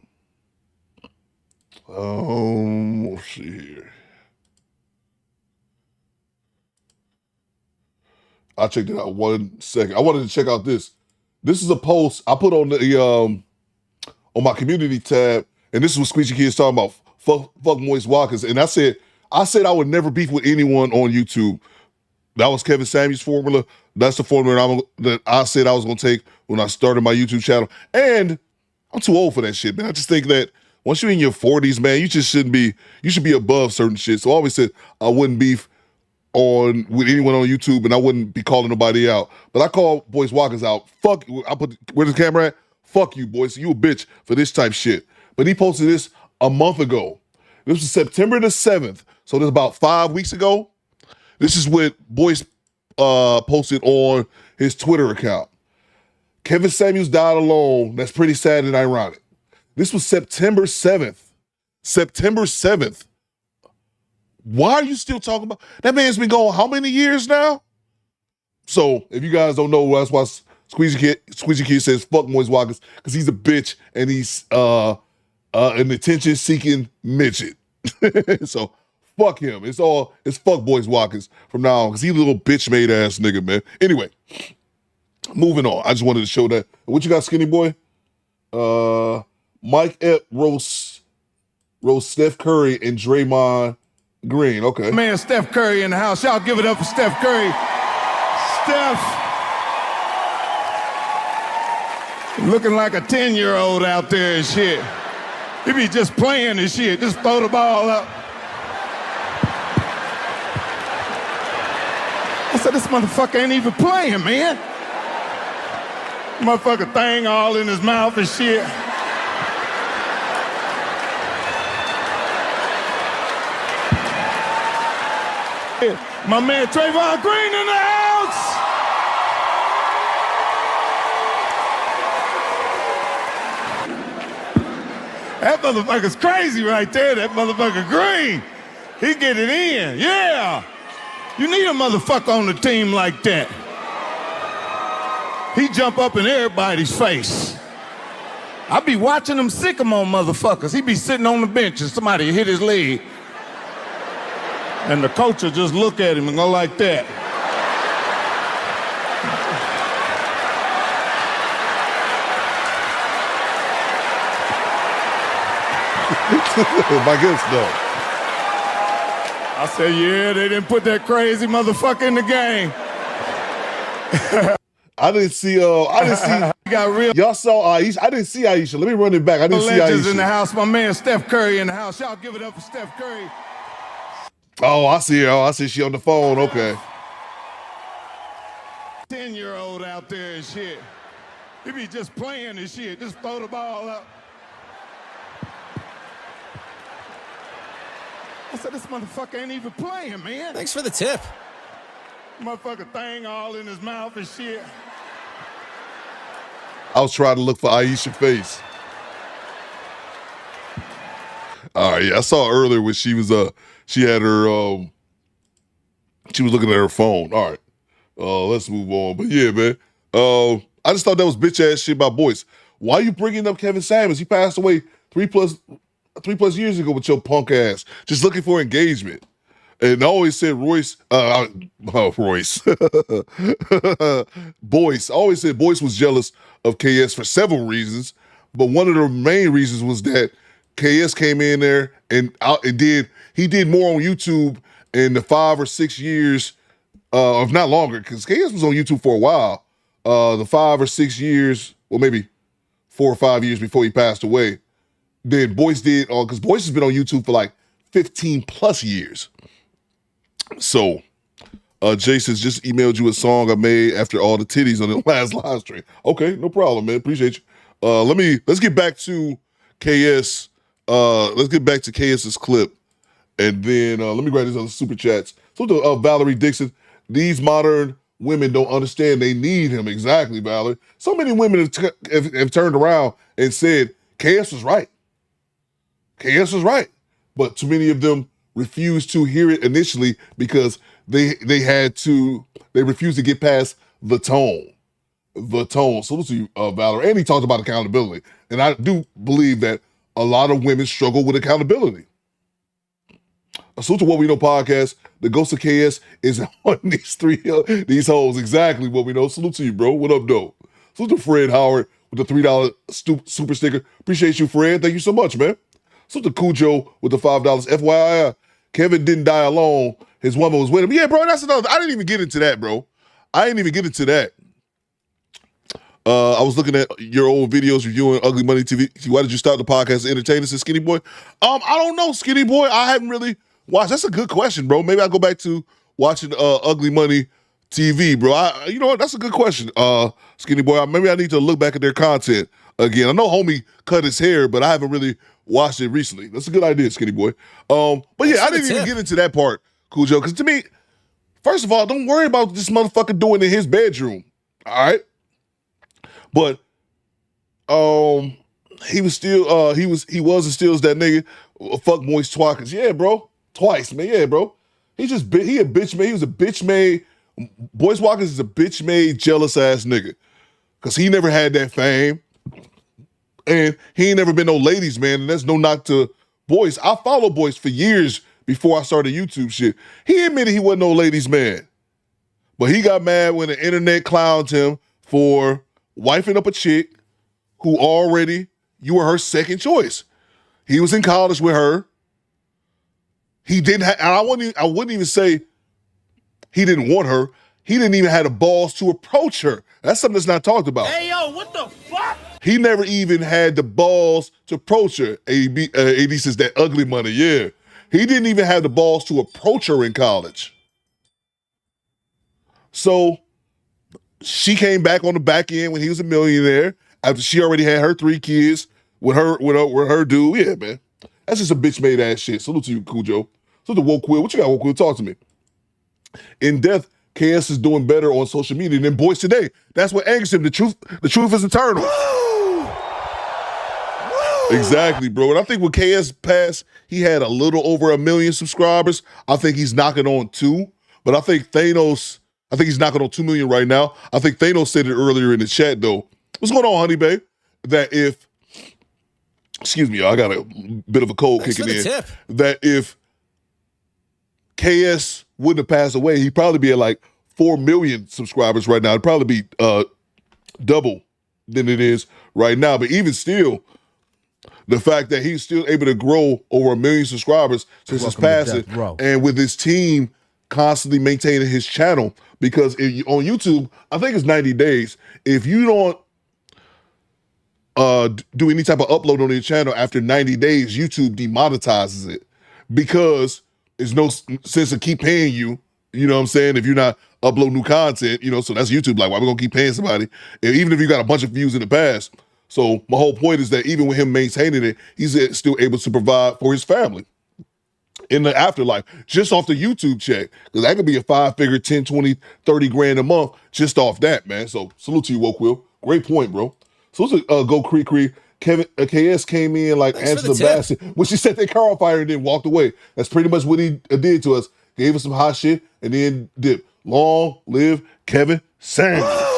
Let's see here. I'll check that out 1 second. I wanted to check out this. This is a post I put on the on my community tab, and this is what Squeegee Kid is talking about. Fuck Moist Watkins. And I said I would never beef with anyone on YouTube. That was Kevin Samuels' formula. That's the formula that I said I was going to take when I started my YouTube channel. And I'm too old for that shit, man. I just think that once you're in your 40s, man, you should be above certain shit. So I always said I wouldn't beef with anyone on YouTube, and I wouldn't be calling nobody out. But I call Boyce Watkins out. Fuck, where's the camera at? Fuck you, Boyce. You a bitch for this type shit. But he posted this a month ago. This was September the 7th. So this is about 5 weeks ago. This is what Boyce posted on his Twitter account. Kevin Samuels died alone. That's pretty sad and ironic. This was September 7th. September 7th. Why are you still talking about? That man's been gone how many years now? So if you guys don't know, that's why Squeezy Kid says fuck Moise Watkins, because he's a bitch and he's an attention-seeking midget. So fuck him. It's fuck Moise Watkins from now on, because he's a little bitch-made ass nigga, man. Anyway, moving on. I just wanted to show that. What you got, Skinny Boy? Mike Epps roast Steph Curry and Draymond Green. Okay. Man, Steph Curry in the house. Y'all give it up for Steph Curry. Steph looking like a 10-year-old out there and shit. He be just playing and shit. Just throw the ball up. I said, this motherfucker ain't even playing, man. Motherfucker thing all in his mouth and shit. My man Trayvon Green in the house. That motherfucker's crazy right there, that motherfucker Green. He get it in, yeah. You need a motherfucker on the team like that. He jump up in everybody's face. I be watching him sick him on motherfuckers. He be sitting on the bench and somebody hit his leg. And the coach will just look at him and go like that. My guess, though. I said, yeah, they didn't put that crazy motherfucker in the game. I didn't see. Got real. Y'all saw Ayesha. I didn't see Ayesha. Let me run it back. I didn't see Legends Ayesha. in the house. My man Steph Curry in the house. Y'all give it up for Steph Curry. Oh, I see her. Oh, I see she on the phone. Okay. 10-year-old out there and shit. He be just playing and shit. Just throw the ball up. I said, this motherfucker ain't even playing, man. Thanks for the tip. Motherfucker thing all in his mouth and shit. I was trying to look for Ayesha's face. All right, yeah, I saw her earlier when she was she had her she was looking at her phone. All right, let's move on. But yeah, man, I just thought that was bitch ass shit about Boyce. Why you bringing up Kevin Samuels? He passed away 3+ years ago with your punk ass, just looking for engagement. And I always said Boyce. I always said Boyce was jealous of KS for several reasons, but one of the main reasons was that KS came in there and he did more on YouTube in the 5 or 6 years, if not longer, because KS was on YouTube for a while. The 5 or 6 years, well, maybe 4 or 5 years before he passed away, than Boyce did, because Boyce has been on YouTube for like 15+ years. So, Jason's just emailed you a song I made after all the titties on the last live stream. Okay, no problem, man. Appreciate you. Let's get back to KS. Let's get back to KS's clip, and then let me grab these other super chats. So, Valerie Dixon, these modern women don't understand they need him. Exactly, Valerie. So many women have turned around and said KS was right. KS was right, but too many of them refused to hear it initially because they refused to get past the tone. So let's see, Valerie. And he talked about accountability. And I do believe that a lot of women struggle with accountability. So to What We Know podcast, the ghost of KS is on these hoes. Exactly what we know. Salute to you, bro. What up, though? Salute to Fred Howard with the $3 super sticker. Appreciate you, Fred. Thank you so much, man. Salute to Cujo with the $5. FYI, Kevin didn't die alone. His woman was with him. Yeah, bro, that's another. I didn't even get into that, bro. I was looking at your old videos reviewing Ugly Money TV. Why did you start the podcast to entertain us, Skinny Boy? I don't know, Skinny Boy. I haven't really watched. That's a good question, bro. Maybe I'll go back to watching Ugly Money TV, bro. You know what? That's a good question, Skinny Boy. Maybe I need to look back at their content again. I know homie cut his hair, but I haven't really watched it recently. That's a good idea, Skinny Boy. But yeah, I didn't even get into that part, Cool Joe, because to me, first of all, don't worry about this motherfucker doing in his bedroom. All right? But he was and still is that nigga. Fuck Moist Twackers. Yeah, bro. Twice, man. Yeah, bro. He a bitch made. He was a bitch made Boyce Watkins is a bitch-made, jealous-ass nigga. Because he never had that fame. And he ain't never been no ladies, man. And that's no knock to Boyce. I followed Boyce for years before I started YouTube shit. He admitted he wasn't no ladies' man. But he got mad when the internet clowned him for wifing up a chick who already, you were her second choice. He was in college with her. He didn't have, I wouldn't even say he didn't want her. He didn't even have the balls to approach her. That's something that's not talked about. Hey, yo, what the fuck? He never even had the balls to approach her. AD says that ugly money, yeah. He didn't even have the balls to approach her in college. So she came back on the back end when he was a millionaire after she already had her 3 kids with her dude. Yeah, man. That's just a bitch-made ass shit. Salute to you, Cujo. Salute to Woke Quill. What you got, Woke Quill? Talk to me. In death, KS is doing better on social media than Boyce today. That's what angers him. The truth is eternal. Woo! Exactly, bro. And I think when KS passed, he had a little over 1 million subscribers. I think he's knocking on 2. But I think he's knocking on 2 million right now. I think Thanos said it earlier in the chat, though. What's going on, honey, babe? That if, excuse me, y'all, I got a bit of a cold kicking in. Tip. That if KS wouldn't have passed away, he'd probably be at like 4 million subscribers right now. It'd probably be double than it is right now. But even still, the fact that he's still able to grow over 1 million subscribers since his passing, and with his team constantly maintaining his channel, because on YouTube, I think it's 90 days. If you don't do any type of upload on your channel after 90 days, YouTube demonetizes it, because there's no sense of keep paying you. You know what I'm saying? If you're not uploading new content, so that's YouTube. Like, why we gonna keep paying somebody? And even if you got a bunch of views in the past. So my whole point is that even with him maintaining it, he's still able to provide for his family in the afterlife, just off the YouTube check. Because that could be a 5-figure, 10, 20, 30 grand a month just off that, man. So salute to you, Woke Will. Great point, bro. So let's go Creek Creek. Kevin KS came in like Angela Bassett when she set that car on fire and then walked away. That's pretty much what he did to us. Gave us some hot shit and then dipped. Long live Kevin Samuels.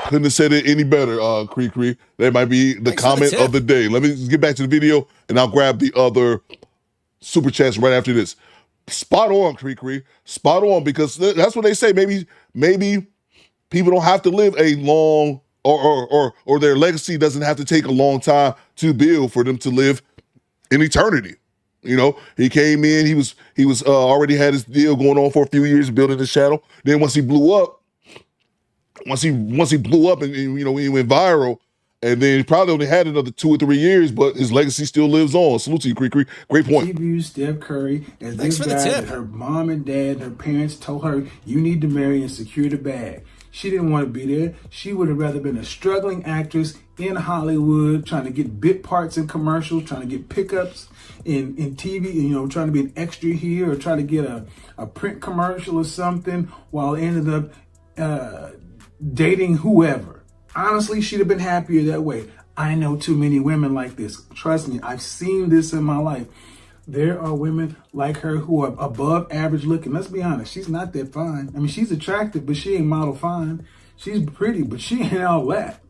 Couldn't have said it any better, Creek Creek. That might be the comment of the day. Let me just get back to the video and I'll grab the other super chats right after this. Spot on, Creek Creek. Spot on, because that's what they say. Maybe people don't have to live a long or their legacy doesn't have to take a long time to build for them to live in eternity. He came in, he was already had his deal going on for a few years building his channel. Then once he blew up and he went viral, and then he probably only had another 2 or 3 years, but his legacy still lives on. Salute to you, Creek Creek. Great point. She views Steph Curry as this guy that her mom and dad, her parents told her, you need to marry and secure the bag. She didn't want to be there. She would have rather been a struggling actress in Hollywood, trying to get bit parts in commercials, trying to get pickups in TV, trying to be an extra here, or try to get a print commercial or something, while ended up dating whoever. Honestly, she'd have been happier that way. I know too many women like this. Trust me, I've seen this in my life. There are women like her who are above average looking. Let's be honest, she's not that fine. I mean, she's attractive, but she ain't model fine. She's pretty, but she ain't all that.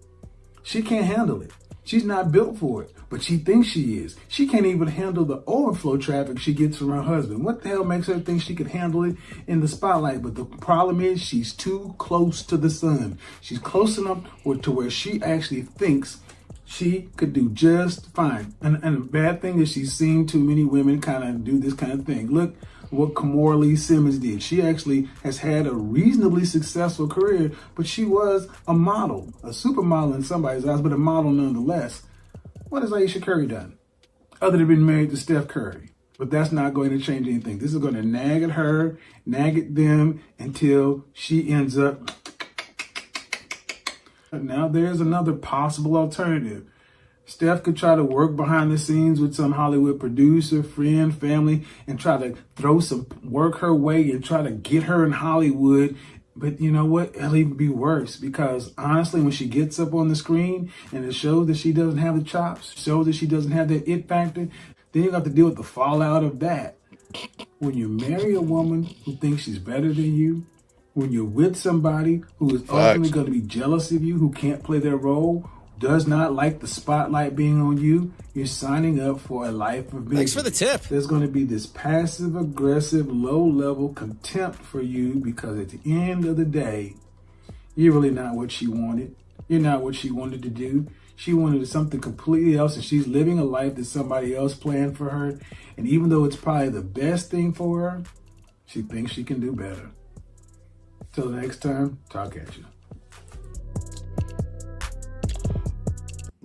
She can't handle it. She's not built for it, but she thinks she is. She can't even handle the overflow traffic she gets from her husband. What the hell makes her think she can handle it in the spotlight? But the problem is she's too close to the sun. She's close enough to where she actually thinks she could do just fine. And the bad thing is she's seen too many women kind of do this kind of thing. Look what Kamora Lee Simmons did. She actually has had a reasonably successful career, but she was a model, a supermodel in somebody's eyes, but a model nonetheless. What has Ayesha Curry done? Other than being married to Steph Curry. But that's not going to change anything. This is going to nag at her, nag at them, until she ends up. Now there's another possible alternative. Steph could try to work behind the scenes with some Hollywood producer, friend, family, and try to work her way and try to get her in Hollywood. But you know what? It'll even be worse, because honestly, when she gets up on the screen and it shows that she doesn't have the chops, shows that she doesn't have that it factor, then you have to deal with the fallout of that. When you marry a woman who thinks she's better than you, when you're with somebody who is ultimately going to be jealous of you, who can't play their role, does not like the spotlight being on you, you're signing up for a life of misery. Thanks for the tip. There's going to be this passive aggressive, low level contempt for you because at the end of the day, you're really not what she wanted. You're not what she wanted to do. She wanted something completely else, and she's living a life that somebody else planned for her. And even though it's probably the best thing for her, she thinks she can do better. Till next time, talk at you.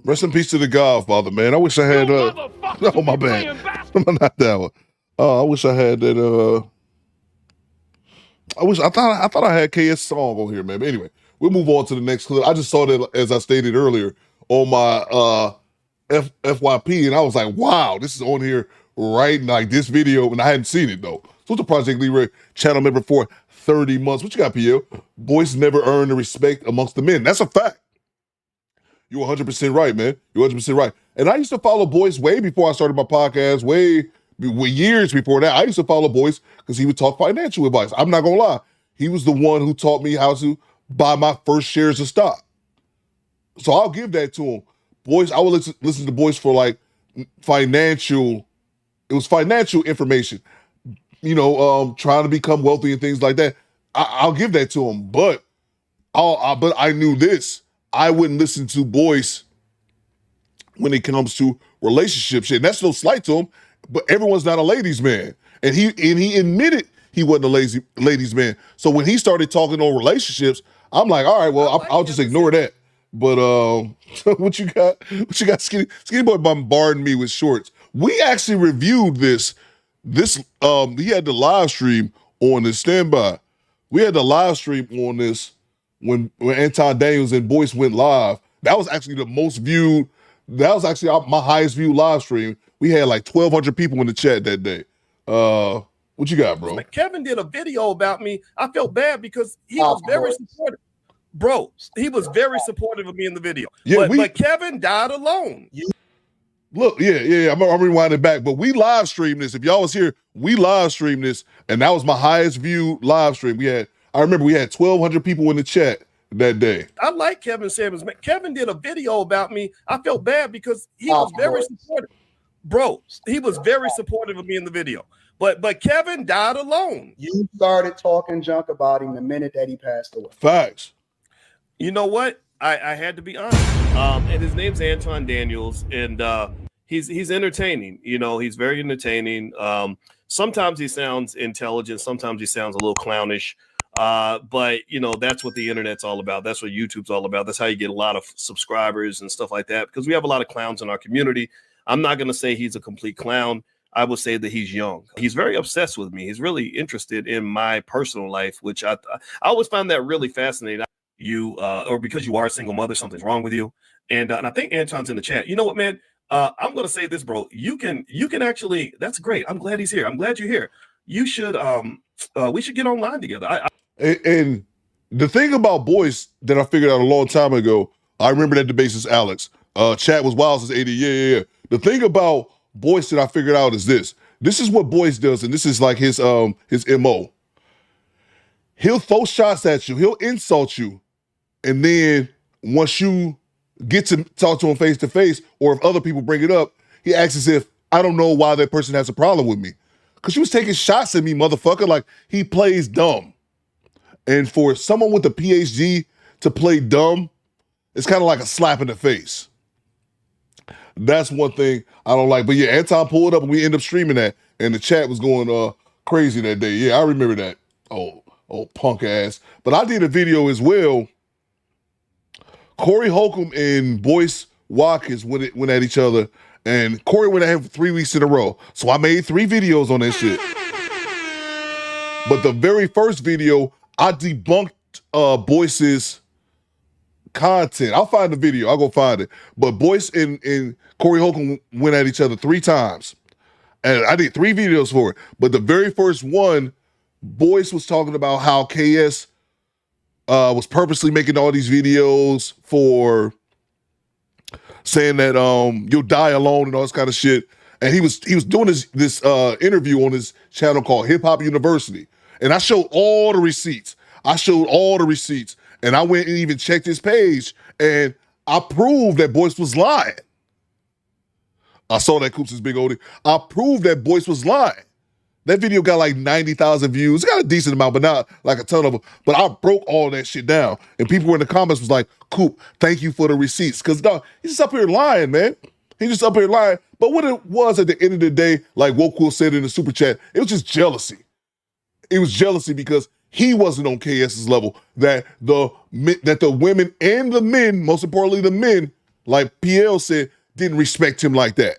Rest in peace to the Godfather, man. I wish I had oh my bad. Not that one. I wish I had that I thought I had KS song on here, man. But anyway, we'll move on to the next clip. I just saw that, as I stated earlier, on my FYP, and I was like, wow, this is on here right now, like this video, and I hadn't seen it though. So it's a Project Leroy channel member for 30 months. What you got, PL? Boys never earn the respect amongst the men. That's a fact. You're 100% right, man. You're 100% right. And I used to follow Boyce way before I started my podcast, way years before that. I used to follow Boyce because he would talk financial advice. I'm not going to lie. He was the one who taught me how to buy my first shares of stock. So I'll give that to him. Boyce, I would listen to Boyce for like financial information. You know, trying to become wealthy and things like that. I'll give that to him. But I knew this. I wouldn't listen to Boyce when it comes to relationship shit. And that's no slight to him, but everyone's not a ladies' man. And he admitted he wasn't a ladies' man. So when he started talking on relationships, I'm like, all right, well, I'll just ignore that. But what you got? Skinny Boy bombarding me with shorts. We actually reviewed this. He had the live stream on this. Standby. We had the live stream on this when Anton Daniels and Boyce went live. That was actually the most viewed. That was actually my highest viewed live stream. We had like 1,200 people in the chat that day. What you got, bro? Kevin did a video about me. I felt bad because he was very supportive. Bro, he was very supportive of me in the video. Yeah, but Kevin died alone. Look, yeah. I'm rewinding back, but we live streamed this. If y'all was here, we live streamed this, and that was my highest viewed live stream. I remember we had 1,200 people in the chat that day. I like Kevin Samuels. Kevin did a video about me. I felt bad because he was very supportive. Bro, he was very supportive of me in the video. But Kevin died alone. You started talking junk about him the minute that he passed away. Facts. You know what? I had to be honest. And his name's Anton Daniels, and he's entertaining. You know, he's very entertaining. Sometimes he sounds intelligent. Sometimes he sounds a little clownish. But you know, that's what the internet's all about. That's what YouTube's all about. That's how you get a lot of subscribers and stuff like that, because we have a lot of clowns in our community. I'm not going to say he's a complete clown. I would say that he's young. He's very obsessed with me. He's really interested in my personal life, which I always find that really fascinating. Or because you are a single mother, something's wrong with you. And I think Anton's in the chat. You know what, man? I'm going to say this, bro. You can actually, that's great. I'm glad he's here. I'm glad you're here. You should, we should get online together. And the thing about Boyce that I figured out a long time ago, I remember that debate since Alex. Chat was wild since 80. Yeah. The thing about Boyce that I figured out is this. This is what Boyce does, and this is like his MO. He'll throw shots at you. He'll insult you. And then once you get to talk to him face to face, or if other people bring it up, he acts as if, I don't know why that person has a problem with me. Because you was taking shots at me, motherfucker. Like, he plays dumb. And for someone with a PhD to play dumb, it's kind of like a slap in the face. That's one thing I don't like. But yeah, Anton pulled up and we ended up streaming that. And the chat was going crazy that day. Yeah, I remember that. Oh, punk ass. But I did a video as well. Corey Holcomb and Boyce Watkins went at each other, and Corey went at him for 3 weeks in a row. So I made 3 videos on that shit. But the very first video, I debunked Boyce's content. I'll find the video. I'll go find it. But Boyce and Corey Holcomb went at each other 3 times. And I did 3 videos for it. But the very first one, Boyce was talking about how KS was purposely making all these videos for saying that you'll die alone and all this kind of shit. And he was doing this interview on his channel called Hip Hop University. And I showed all the receipts. And I went and even checked his page, and I proved that Boyce was lying. I saw that, Coops' big oldie. I proved that Boyce was lying. That video got like 90,000 views. It got a decent amount, but not like a ton of them. But I broke all that shit down. And people in the comments was like, Coop, thank you for the receipts. Because, dog, he's just up here lying, man. He's just up here lying. But what it was at the end of the day, like Wokel said in the super chat, it was just jealousy. It was jealousy because he wasn't on KS's level. That the women and the men, most importantly the men, like PL said, didn't respect him like that.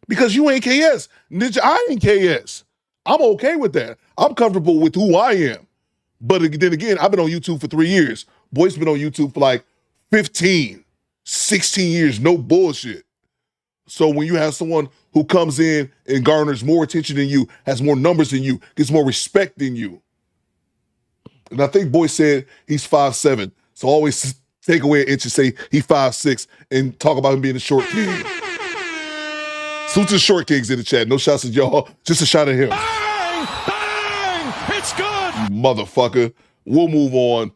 Because you ain't KS. Ninja, I ain't KS. I'm okay with that. I'm comfortable with who I am. But then again, I've been on YouTube for 3 years. Boy's been on YouTube for like 15, 16 years. No bullshit. So when you have someone who comes in and garners more attention than you, has more numbers than you, gets more respect than you. And I think Boy said he's 5'7". So always take away an inch and say he's 5'6" and talk about him being a short king. Salute to the short kings in the chat. No shots at y'all. Just a shot at him. Bang! Bang! It's good! Motherfucker. We'll move on.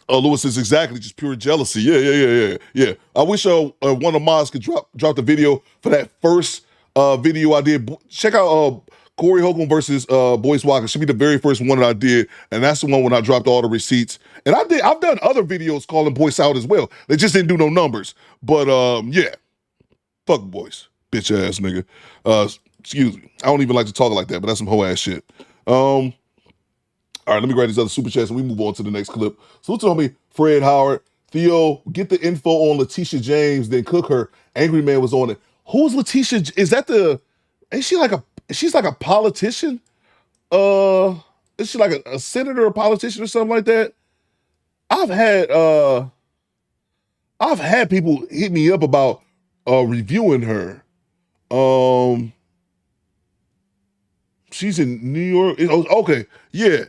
Lewis says exactly, just pure jealousy. Yeah. I wish one of Moz could drop the video for that first video I did. Check out Corey Holcomb versus Boyce Walker. Should be the very first one that I did, and that's the one when I dropped all the receipts. And I've done other videos calling Boyce out as well. They just didn't do no numbers. But yeah, fuck Boyce, bitch ass nigga. Excuse me. I don't even like to talk like that, but that's some hoe ass shit. All right, let me grab these other super chats and we move on to the next clip. So who told me Fred Howard, Theo, get the info on Letitia James, then cook her. Angry Man was on it. Who's Letitia? Is that she's like a politician? Is she like a senator or politician or something like that? I've had people hit me up about reviewing her. She's in New York. Okay, yeah.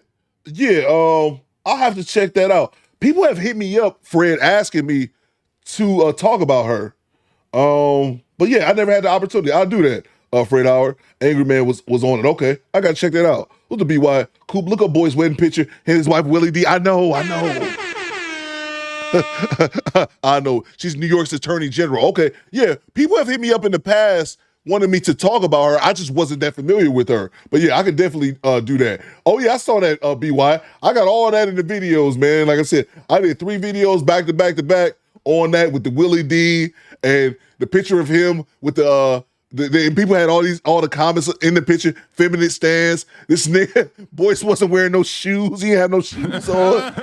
I'll have to check that out. People have hit me up, Fred, asking me to talk about her. But yeah, I never had the opportunity. I'll do that. Fred Howard, Angry Man was on it. Okay, I gotta check that out. Look at BY. Coop, look up Boy's wedding picture. His wife Willie D. I know. I know. She's New York's Attorney General. Okay, yeah. People have hit me up in the past wanted me to talk about her. I just wasn't that familiar with her. But yeah, I could definitely do that. Oh yeah, I saw that, BY. I got all that in the videos, man. Like I said, I did 3 videos back to back on that with the Willie D and the picture of him with the people had all the comments in the picture, feminine stance. This nigga, Boyce wasn't wearing no shoes. He didn't have no shoes on.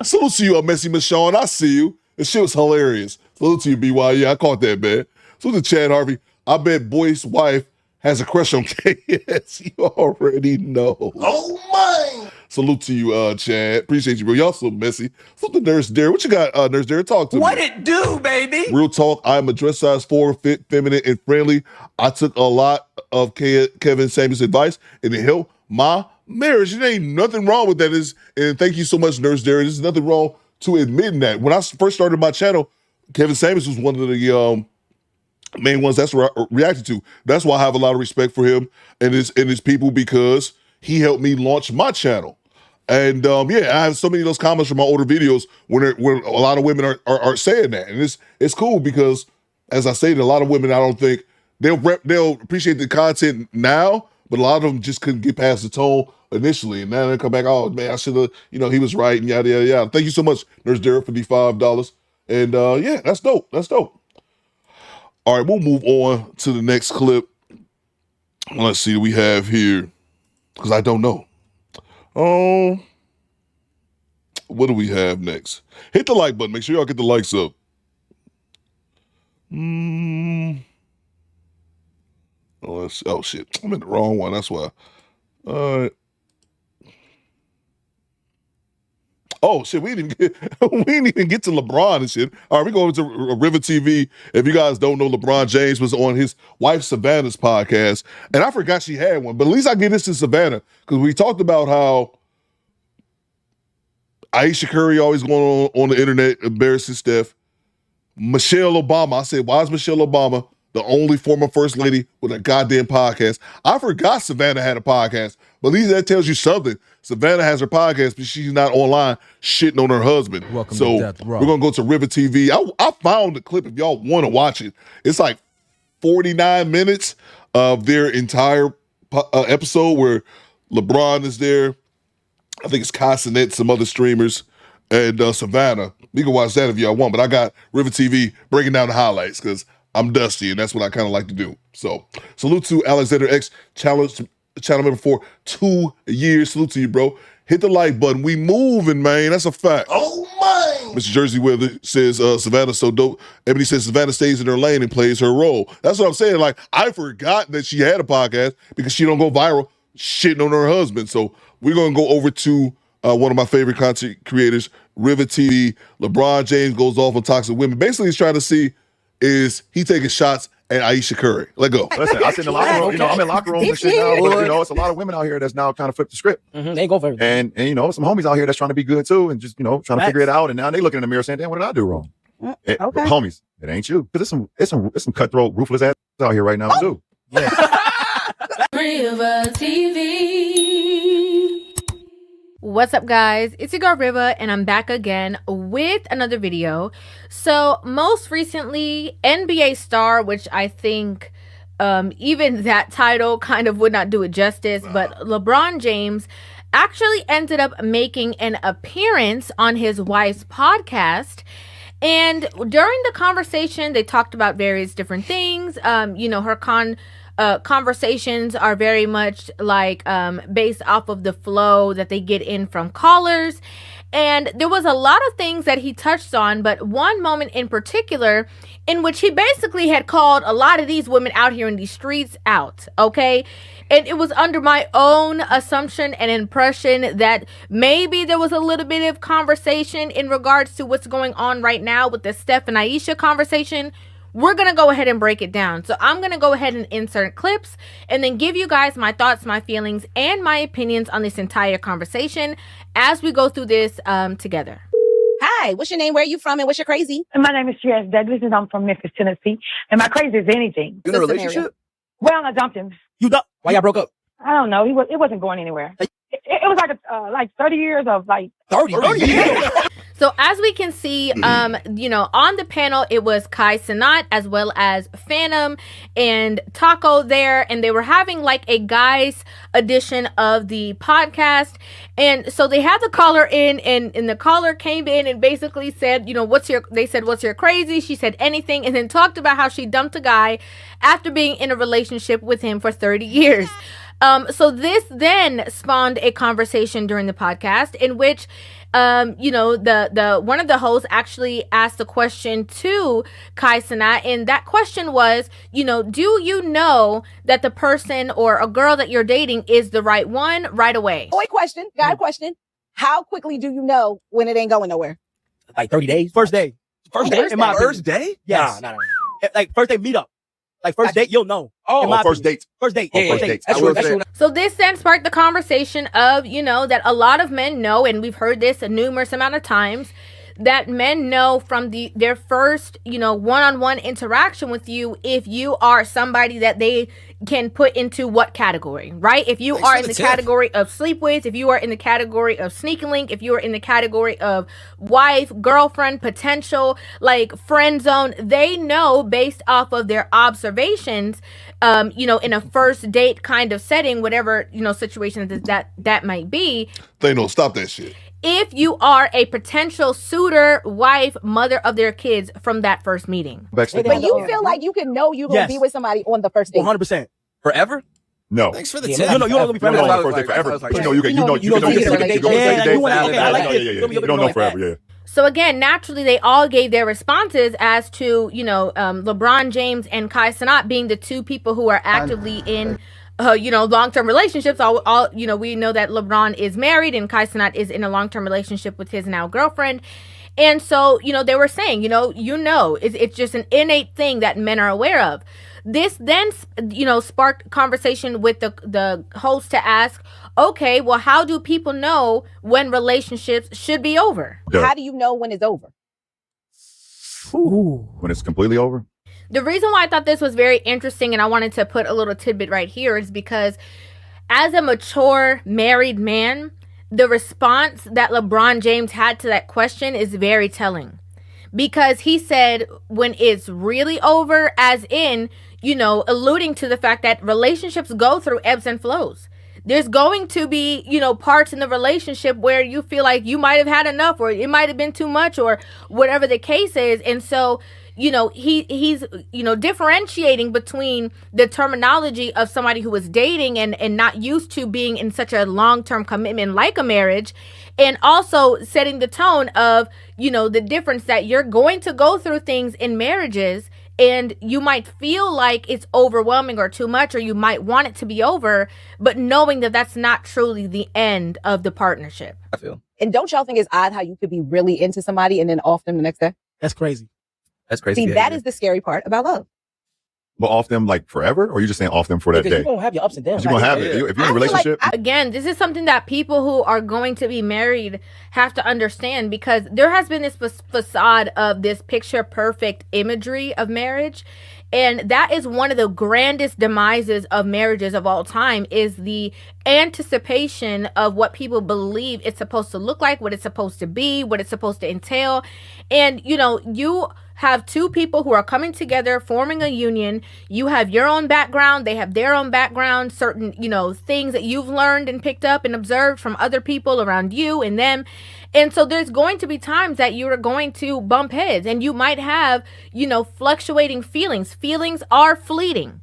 Salute to you, Messy Michonne. I see you. This shit was hilarious. Salute to you, BY. Yeah, I caught that, man. So to Chad Harvey, I bet Boyce's wife has a crush on KS. You already know. Oh, my. Salute to you, Chad. Appreciate you, bro. Y'all so messy. Salute to Nurse Dare. What you got, Nurse Dare? Talk to me. What it do, baby? Real talk. I'm a dress size 4, fit, feminine, and friendly. I took a lot of Kevin Samuels' advice, and it helped my marriage. There ain't nothing wrong with that. And thank you so much, Nurse Dare. There's nothing wrong to admitting that. When I first started my channel, Kevin Samuels was one of the main ones that's reacted to. That's why I have a lot of respect for him and his people, because he helped me launch my channel. And yeah, I have so many of those comments from my older videos when a lot of women are saying that, and it's cool because, as I stated, a lot of women, I don't think they'll appreciate the content now, but a lot of them just couldn't get past the tone initially, and now they come back, oh man, I should have, he was right, and yada yada yada. Thank you so much, Nurse Derek, for the $5, and yeah, that's dope. That's dope. All right, we'll move on to the next clip. Let's see what we have here, because I don't know. What do we have next? Hit the like button. Make sure y'all get the likes up. Oh shit, I'm in the wrong one. That's why. All right. Oh shit, we didn't even get to LeBron and shit. All right, we go over to River TV. If you guys don't know, LeBron James was on his wife Savannah's podcast, and I forgot she had one. But at least I get this to Savannah, because we talked about how Ayesha Curry always going on the internet embarrassing Steph. Michelle Obama. I said, why is Michelle Obama the only former first lady with a goddamn podcast. I forgot Savannah had a podcast, but at least that tells you something. Savannah has her podcast, but she's not online shitting on her husband. Welcome so to Death Row. we're going to go to River TV. I found the clip if y'all want to watch it. It's like 49 minutes of their entire episode where LeBron is there. I think it's Consonant, some other streamers, and Savannah. We can watch that if y'all want, but I got River TV breaking down the highlights because I'm dusty, and that's what I kind of like to do. So, salute to Alexander X, channel member for 2 years. Salute to you, bro. Hit the like button. We moving, man. That's a fact. Oh, my. Mr. Jersey Weather says Savannah's so dope. Ebony says Savannah stays in her lane and plays her role. That's what I'm saying. Like, I forgot that she had a podcast because she don't go viral shitting on her husband. So we're going to go over to one of my favorite content creators, River TV. LeBron James goes off on toxic women. Basically, he's trying to see is he taking shots at Ayesha Curry. Let go. Listen, I sit in the locker room. You know, I'm in locker rooms and shit now. But, you know, it's a lot of women out here that's now kind of flipped the script. They go for it. And you know, some homies out here that's trying to be good too, and just trying to figure it out. And now they looking in the mirror saying, "Damn, what did I do wrong?" Homies, it ain't you. Because it's some cutthroat, ruthless ass out here right now too. River TV. What's up, guys? It's your girl Riva, and I'm back again with another video. So most recently, NBA star, which I think even that title kind of would not do it justice, but LeBron James actually ended up making an appearance on his wife's podcast. And during the conversation, they talked about various different things. Her conversations are very much like based off of the flow that they get in from callers. And there was a lot of things that he touched on, but one moment in particular in which he basically had called a lot of these women out here in these streets out, okay? And it was under my own assumption and impression that maybe there was a little bit of conversation in regards to what's going on right now with the Steph and Ayesha conversation. We're going to go ahead and break it down. So I'm going to go ahead and insert clips and then give you guys my thoughts, my feelings, and my opinions on this entire conversation as we go through this together. Hi, what's your name? Where are you from? And what's your crazy? My name is Jess Douglas, and I'm from Memphis, Tennessee. And my crazy is anything. You in a relationship? Well, I dumped him. You dumped? Why y'all broke up? I don't know. It wasn't going anywhere. It was like 30 years of like 30 years. So as we can see, on the panel, it was Kai Cenat as well as Phantom and Taco there, and they were having like a guys edition of the podcast. And so they had the caller in, and the caller came in and basically said, what's your crazy? She said anything, and then talked about how she dumped a guy after being in a relationship with him for 30 years. So this then spawned a conversation during the podcast in which, the one of the hosts actually asked a question to Kai Cenat, and that question was, do you know that the person or a girl that you're dating is the right one right away? Got a question. How quickly do you know when it ain't going nowhere? Like 30 days. First day. First day. In my First day? Yes. Nah. Like first day meetup. Like first date, you'll know. First date. First date. First date. That's true. So this then sparked the conversation of, that a lot of men know, and we've heard this a numerous amount of times, that men know from their first, one-on-one interaction with you if you are somebody that they can put into what category, right? If you are in the category of sleep with, if you are in the category of sneaking link, if you are in the category of wife, girlfriend, potential, like friend zone, they know based off of their observations, in a first date kind of setting, whatever, situation that might be. They don't stop that shit. If you are a potential suitor, wife, mother of their kids from that first meeting. But you feel like you can know you're going to be with somebody on the first date. 100%. Forever? No. Thanks for the tip. You don't know forever. You don't know forever, yeah. So again, naturally, they all gave their responses as to, LeBron James and Kai Cenat being the two people who are actively in long-term relationships. We know that LeBron is married and Kai Cenat is in a long-term relationship with his now girlfriend. And so, they were saying, it's just an innate thing that men are aware of. This then, sparked conversation with the host to ask, okay, well, how do people know when relationships should be over? How do you know when it's over? When it's completely over? The reason why I thought this was very interesting and I wanted to put a little tidbit right here is because as a mature married man, the response that LeBron James had to that question is very telling. Because he said when it's really over, as in, you know, alluding to the fact that relationships go through ebbs and flows. There's going to be, you know, parts in the relationship where you feel like you might have had enough or it might have been too much or whatever the case is. And so, you know, he's, you know, differentiating between the terminology of somebody who is dating and not used to being in such a long-term commitment like a marriage, and also setting the tone of, you know, the difference that you're going to go through things in marriages and you might feel like it's overwhelming or too much, or you might want it to be over, but knowing that that's not truly the end of the partnership. I feel. And don't y'all think it's odd how you could be really into somebody and then off them the next day? That's crazy. That's crazy. See, that is the scary part about love. But off them like forever, or are you just saying off them for that Because day? you're going to have your ups and downs. You're gonna have it. If you're in a relationship, Again, this is something that people who are going to be married have to understand, because there has been this facade of this picture perfect imagery of marriage. And that is one of the grandest demises of marriages of all time, is the anticipation of what people believe it's supposed to look like, what it's supposed to be, what it's supposed to entail. And, you know, you have two people who are coming together, forming a union. You have your own background. They have their own background, certain, you know, things that you've learned and picked up and observed from other people around you and them. And so there's going to be times that you are going to bump heads, and you might have, you know, fluctuating feelings. Feelings are fleeting.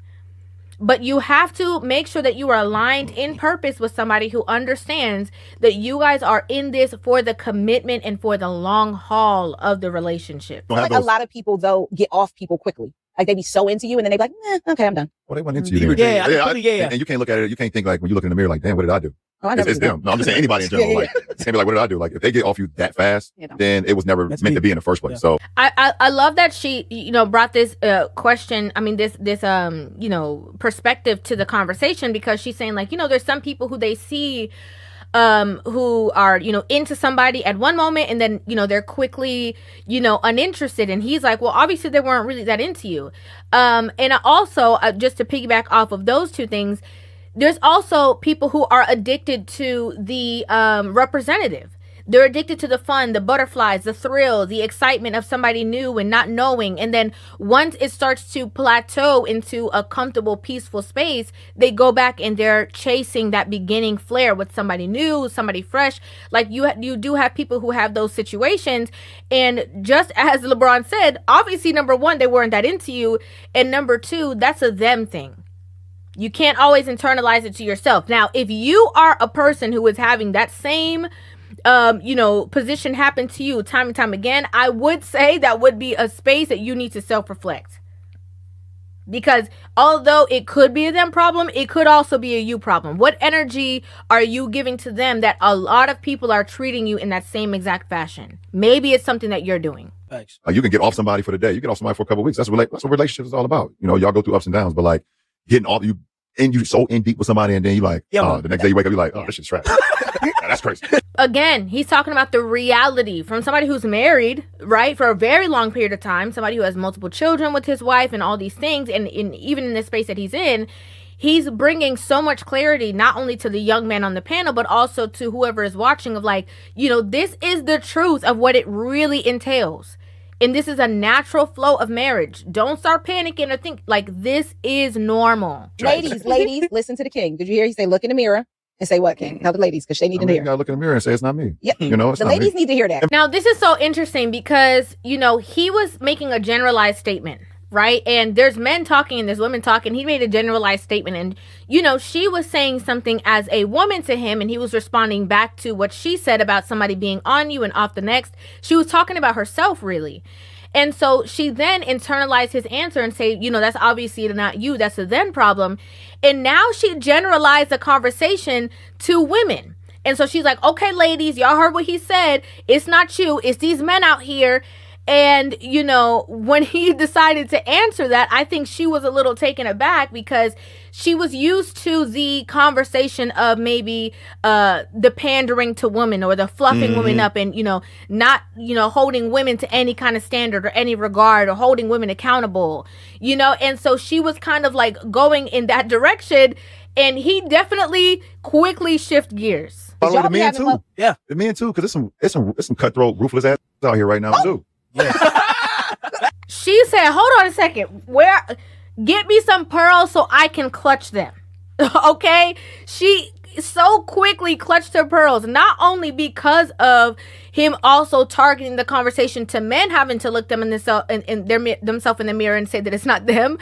But you have to make sure that you are aligned in purpose with somebody who understands that you guys are in this for the commitment and for the long haul of the relationship. Like a lot of people, though, get off people quickly. Like they be so into you and then they be like, okay, I'm done. Well, they went into you. Yeah. And you can't look at it. You can't think like when you look in the mirror like, damn, what did I do? Oh, I never It's do them. No, I'm just saying anybody in general. Like, can't be like, what did I do? Like, if they get off you that fast, then it was never meant to be in the first place. So I love that she, you know, brought this question. I mean, this you know, perspective to the conversation, because she's saying like, you know, there's some people who they see who are, you know, into somebody at one moment and then, you know, they're quickly, you know, uninterested. And he's like, well, obviously they weren't really that into you. And also, just to piggyback off of those two things, there's also people who are addicted to the representative. They're addicted to the fun, the butterflies, the thrill, the excitement of somebody new and not knowing. And then once it starts to plateau into a comfortable, peaceful space, they go back and they're chasing that beginning flare with somebody new, somebody fresh. Like you do have people who have those situations. And just as LeBron said, obviously, number one, they weren't that into you. And number two, that's a them thing. You can't always internalize it to yourself. Now, if you are a person who is having that same you know, position happen to you time and time again, I would say that would be a space that you need to self-reflect. Because although it could be a them problem, it could also be a you problem. What energy are you giving to them that a lot of people are treating you in that same exact fashion? Maybe it's something that you're doing. you can get off somebody for the day. You get off somebody for a couple of weeks. That's what relationships is all about. You know, y'all go through ups and downs, but like getting off you so in deep with somebody, and then you like, the next day you wake up, you're like, oh, this shit's trash. That's crazy. Again, he's talking about the reality from somebody who's married, right, for a very long period of time, somebody who has multiple children with his wife and all these things, and even in the space that he's in, he's bringing so much clarity, not only to the young man on the panel, but also to whoever is watching, of like, you know, this is the truth of what it really entails. And this is a natural flow of marriage. Don't start panicking or think like this is normal. Ladies, listen to the king. Did you hear? He say, look in the mirror and say what, king? Tell the ladies, because they need to hear. You gotta look in the mirror and say it's not me. Yep. You know, it's the not ladies me. need to hear that. Now, this is so interesting because, you know, he was making a generalized statement, right? And there's men talking and there's women talking. He made a generalized statement, and, you know, she was saying something as a woman to him, and he was responding back to what she said about somebody being on you and off the next. She was talking about herself, really. And so she then internalized his answer and say, you know, that's obviously not you. That's a them problem. And now she generalized the conversation to women. And so she's like, okay, ladies, y'all heard what he said. It's not you. It's these men out here. And, you know, when he decided to answer that, I think she was a little taken aback because she was used to the conversation of maybe the pandering to women or the fluffing women up and, you know, not, you know, holding women to any kind of standard or any regard or holding women accountable, you know. And so she was kind of like going in that direction, and he definitely quickly shift gears. By the way, the men too. Yeah, the men too, because it's some cutthroat, ruthless ass out here right now too. She said, hold on a second. Get me some pearls so I can clutch them. Okay? She so quickly clutched her pearls, not only because of him also targeting the conversation to men having to look them in themselves in the mirror and say that it's not them,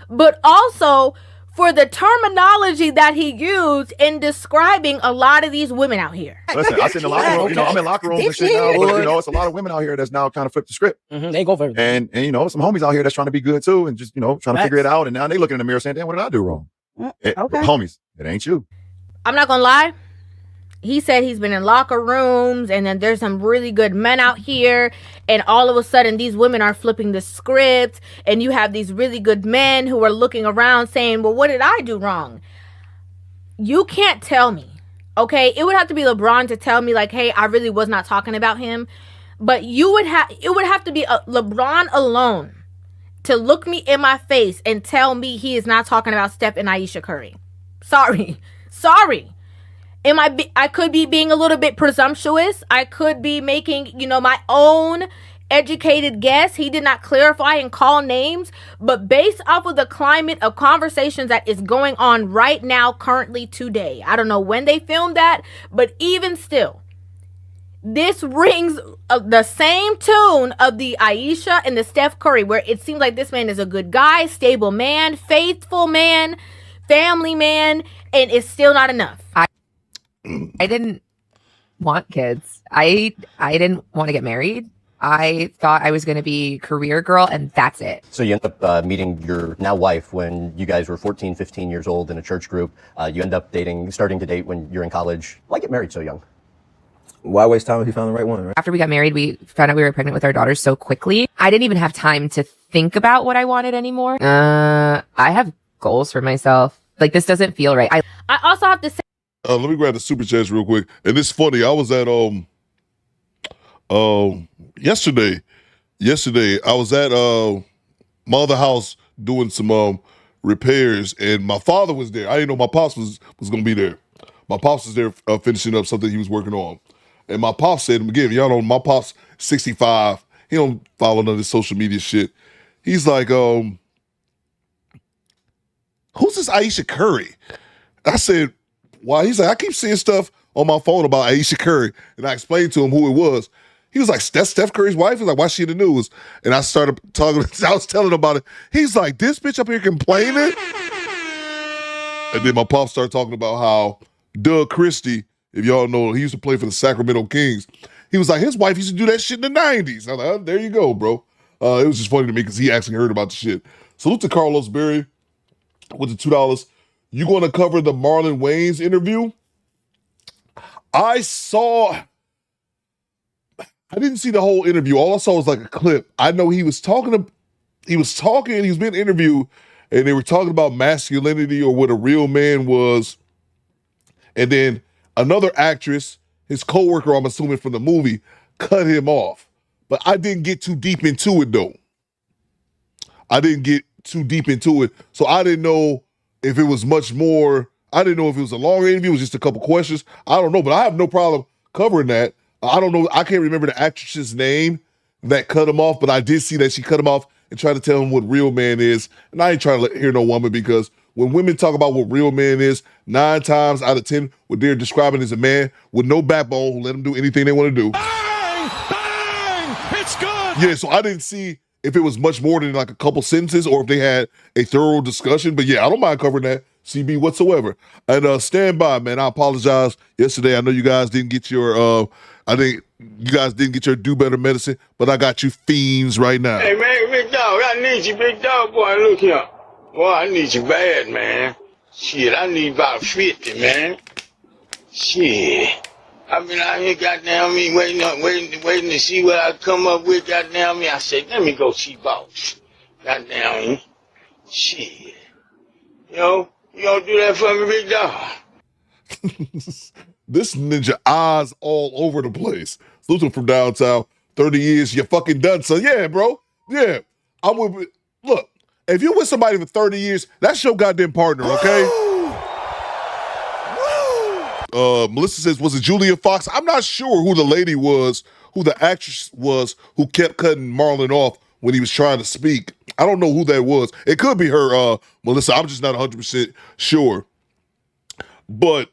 but also for the terminology that he used in describing a lot of these women out here. Listen, I sit in the locker room. You know, I'm in locker rooms and shit now. But, you know, it's a lot of women out here that's now kind of flipped the script. They go for it. And you know, some homies out here that's trying to be good too, and just, you know, trying to figure it out. And now they looking in the mirror saying, "Damn, what did I do wrong?" Homies, it ain't you. I'm not gonna lie. He said he's been in locker rooms, and then there's some really good men out here, and all of a sudden these women are flipping the script, and you have these really good men who are looking around saying, well, what did I do wrong? You can't tell me, okay? It would have to be LeBron to tell me, like, hey, I really was not talking about him. But it would have to be LeBron alone to look me in my face and tell me he is not talking about Steph and Ayesha Curry. Sorry. I could be being a little bit presumptuous. I could be making, you know, my own educated guess. He did not clarify and call names, but based off of the climate of conversations that is going on right now, currently today, I don't know when they filmed that, but even still, this rings the same tune of the Ayesha and the Steph Curry, where it seems like this man is a good guy, stable man, faithful man, family man, and it's still not enough. I didn't want kids. I didn't want to get married. I thought I was going to be career girl, and that's it. So you end up meeting your now wife when you guys were 14, 15 years old in a church group. You end up starting to date when you're in college. Why get married so young? Why waste time if you found the right one, right? After we got married, we found out we were pregnant with our daughter so quickly. I didn't even have time to think about what I wanted anymore. I have goals for myself. Like, this doesn't feel right. I also have to say, let me grab the super chats real quick. And it's funny. I was at yesterday I was at my other house doing some repairs, and my father was there. I didn't know my pops was gonna be there. My pops was there finishing up something he was working on. And my pops said, again, y'all know my pops 65. He don't follow none of this social media shit. He's like, who's this Ayesha Curry? I said, why? He's like, I keep seeing stuff on my phone about Ayesha Curry. And I explained to him who it was. He was like, that's Steph Curry's wife? He's like, why is she in the news? And I started talking, I was telling him about it. He's like, this bitch up here complaining? And then my pop started talking about how Doug Christie, if y'all know, he used to play for the Sacramento Kings. He was like, his wife used to do that shit in the 90s. I was like, oh, there you go, bro. It was just funny to me because he actually heard about the shit. Salute to Carlos Berry with the $2. You going to cover the Marlon Wayans interview? I didn't see the whole interview. All I saw was like a clip. I know he was being interviewed, and they were talking about masculinity or what a real man was. And then another actress, his coworker, I'm assuming from the movie, cut him off. But I didn't get too deep into it, though. So I didn't know if it was much more. I didn't know if it was a long interview, it was just a couple questions. I don't know, but I have no problem covering that. I don't know. I can't remember the actress's name that cut him off, but I did see that she cut him off and tried to tell him what real man is. And I ain't trying to hear no woman, because when women talk about what real man is, 9 times out of 10, what they're describing is a man with no backbone who let them do anything they want to do. Bang! Bang! It's good! Yeah, so I didn't see if it was much more than like a couple sentences or if they had a thorough discussion. But yeah, I don't mind covering that, CB, whatsoever. And stand by, man. I apologize yesterday. I know you guys didn't get your do better medicine, but I got you fiends right now. Hey, man, big dog, I need you, big dog, boy. Look here. Boy, I need you bad, man. Shit, I need about 50, man. Shit. I've been out here, goddamn me, waiting to see what I come up with, goddamn me. I said, let me go see boss. Goddamn me. Shit. Yo, you gonna do that for me, big dog? This ninja eyes all over the place. Salute from downtown. 30 years, you're fucking done, son. Yeah, bro. Yeah. I'm with. Look, if you're with somebody for 30 years, that's your goddamn partner, okay? Melissa says, was it Julia Fox? I'm not sure who the lady was, who the actress was, who kept cutting Marlon off when he was trying to speak. I don't know who that was. It could be her, Melissa. I'm just not 100% sure. But,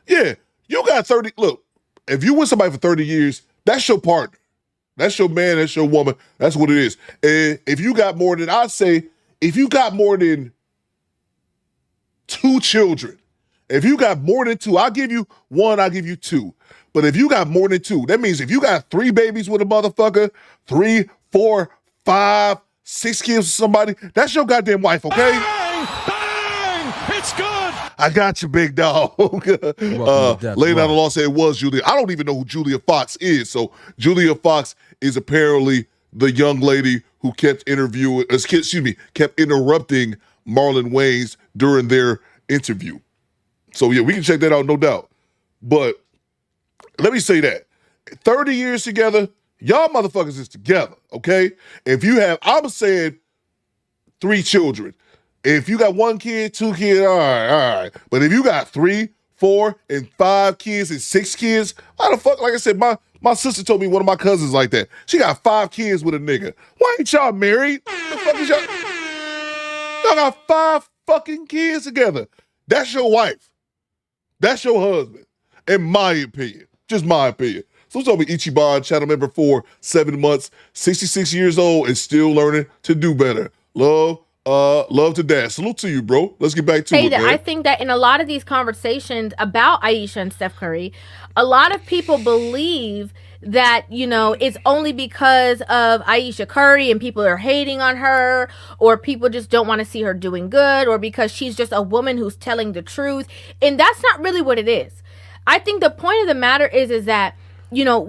yeah, you got 30. Look, if you with somebody for 30 years, that's your partner. That's your man. That's your woman. That's what it is. And if you got more than, I'd say, if you got more than 2 children, if you got more than 2, I'll give you 1, I'll give you 2. But if you got more than 2, that means if you got 3 babies with a motherfucker, 3, 4, 5, 6 kids with somebody, that's your goddamn wife, okay? Bang! Bang! It's good! I got you, big dog. Laying down the law said it was Julia. I don't even know who Julia Fox is. So Julia Fox is apparently the young lady who kept interrupting Marlon Wayans during their interview. So yeah, we can check that out, no doubt. But let me say that 30 years together, y'all motherfuckers is together, okay? If you have, I'm saying 3 children. If you got 1 kid, 2 kids, all right. But if you got 3, 4, and 5 kids and 6 kids, why the fuck? Like I said, my sister told me one of my cousins like that. She got 5 kids with a nigga. Why ain't y'all married? The fuck is y'all? Y'all got 5 fucking kids together. That's your wife. That's your husband. In my opinion. Just my opinion. So tell me Ichiban, channel member for 7 months, 66 years old, and still learning to do better. Love to dad. Salute to you, bro. Let's get back to it, man. I think that in a lot of these conversations about Ayesha and Steph Curry, a lot of people believe that, you know, it's only because of Ayesha Curry and people are hating on her, or people just don't want to see her doing good, or because she's just a woman who's telling the truth. And that's not really what it is. I think the point of the matter is that, you know,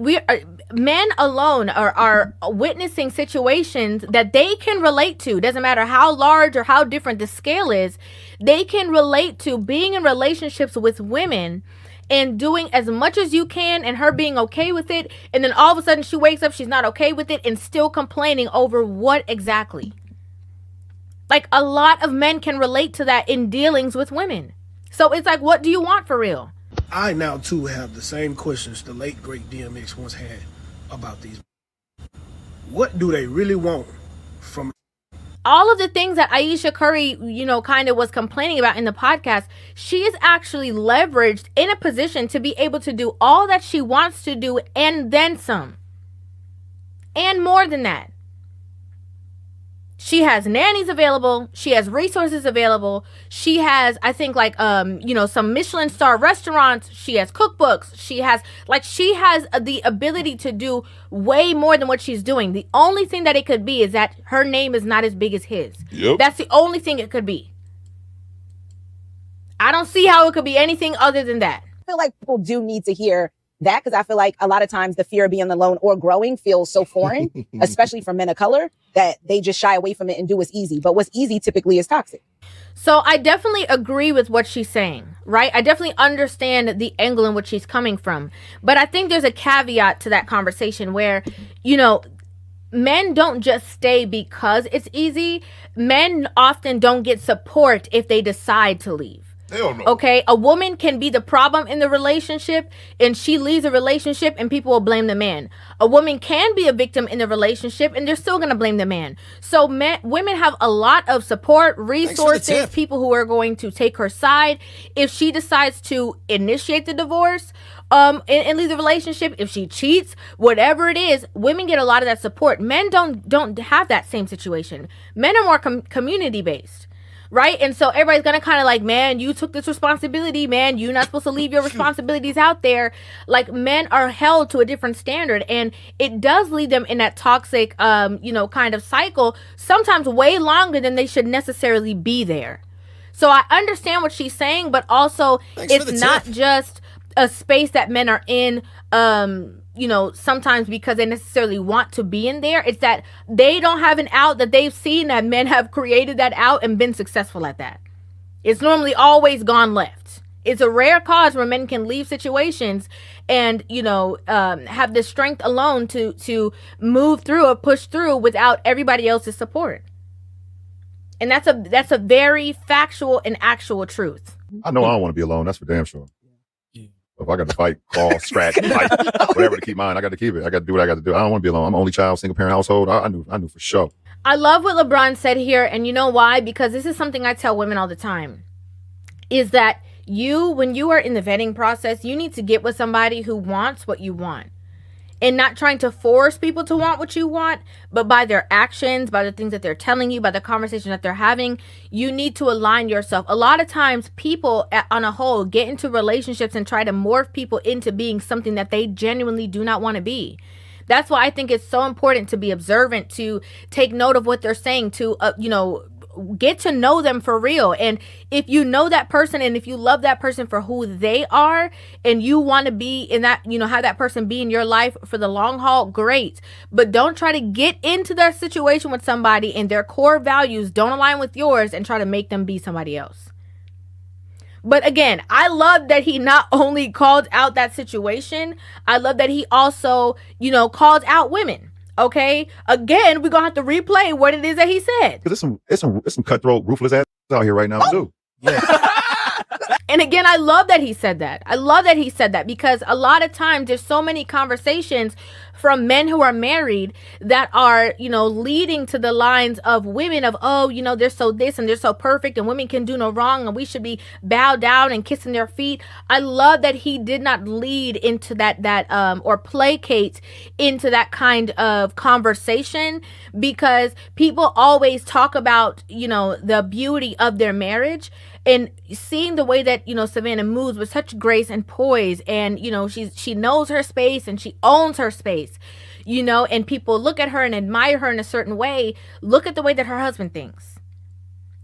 men alone are witnessing situations that they can relate to. Doesn't matter how large or how different the scale is. They can relate to being in relationships with women and doing as much as you can and her being okay with it. And then all of a sudden she wakes up, she's not okay with it and still complaining over what exactly? Like, a lot of men can relate to that in dealings with women. So it's like, what do you want for real? I now too have the same questions the late great DMX once had about these. What do they really want from all of the things that Ayesha Curry, you know, kind of was complaining about in the podcast? She is actually leveraged in a position to be able to do all that she wants to do and then some. And more than that. She has nannies available. She has resources available. She has, I think, like, you know, some Michelin star restaurants. She has cookbooks. She has the ability to do way more than what she's doing. The only thing that it could be is that her name is not as big as his. Yep. That's the only thing it could be. I don't see how it could be anything other than that. I feel like people do need to hear that, because I feel like a lot of times the fear of being alone or growing feels so foreign, especially for men of color, that they just shy away from it and do what's easy. But what's easy typically is toxic. So I definitely agree with what she's saying, right? I definitely understand the angle in which she's coming from. But I think there's a caveat to that conversation where, you know, men don't just stay because it's easy. Men often don't get support if they decide to leave. Hell no. Okay, a woman can be the problem in the relationship and she leaves a relationship and people will blame the man. A woman can be a victim in the relationship and they're still going to blame the man. So women have a lot of support, resources, people who are going to take her side. If she decides to initiate the divorce and leave the relationship, if she cheats, whatever it is, women get a lot of that support. Men don't have that same situation. Men are more community based. Right? And so everybody's going to kind of like, man, you took this responsibility, man. You're not supposed to leave your responsibilities out there. Like, men are held to a different standard. And it does lead them in that toxic, you know, kind of cycle, sometimes way longer than they should necessarily be there. So I understand what she's saying, but also it's not just a space that men are in, you know, sometimes because they necessarily want to be in there. It's that they don't have an out, that they've seen that men have created that out and been successful at that. It's normally always gone left. It's a rare cause where men can leave situations and, you know, have the strength alone to move through or push through without everybody else's support. And that's a very factual and actual truth. I know I don't want to be alone. That's for damn sure. If I got to fight, claw, scratch, fight, whatever to keep mine, I got to keep it. I got to do what I got to do. I don't want to be alone. I'm an only child, single parent household. I knew for sure. I love what LeBron said here, and you know why? Because this is something I tell women all the time. Is that when you are in the vetting process, you need to get with somebody who wants what you want. And not trying to force people to want what you want, but by their actions, by the things that they're telling you, by the conversation that they're having, you need to align yourself. A lot of times people on a whole get into relationships and try to morph people into being something that they genuinely do not want to be. That's why I think it's so important to be observant, to take note of what they're saying, to, you know, get to know them for real. And if you know that person and if you love that person for who they are and you want to be in that, you know, have that person be in your life for the long haul, great. But don't try to get into their situation with somebody and their core values don't align with yours and try to make them be somebody else. But again, I love that he not only called out that situation, I love that he also, you know, called out women. Okay, again, we're gonna have to replay what it is that he said. Because it's some cutthroat, ruthless ass out here right now too. Yeah. And again, I love that he said that. I love that he said that because a lot of times there's so many conversations from men who are married that are, you know, leading to the lines of women of, oh, you know, they're so this and they're so perfect and women can do no wrong and we should be bowed down and kissing their feet. I love that he did not lead into that or placate into that kind of conversation, because people always talk about, you know, the beauty of their marriage. And seeing the way that, you know, Savannah moves with such grace and poise, and, you know, she knows her space and she owns her space, you know, and people look at her and admire her in a certain way. Look at the way that her husband thinks.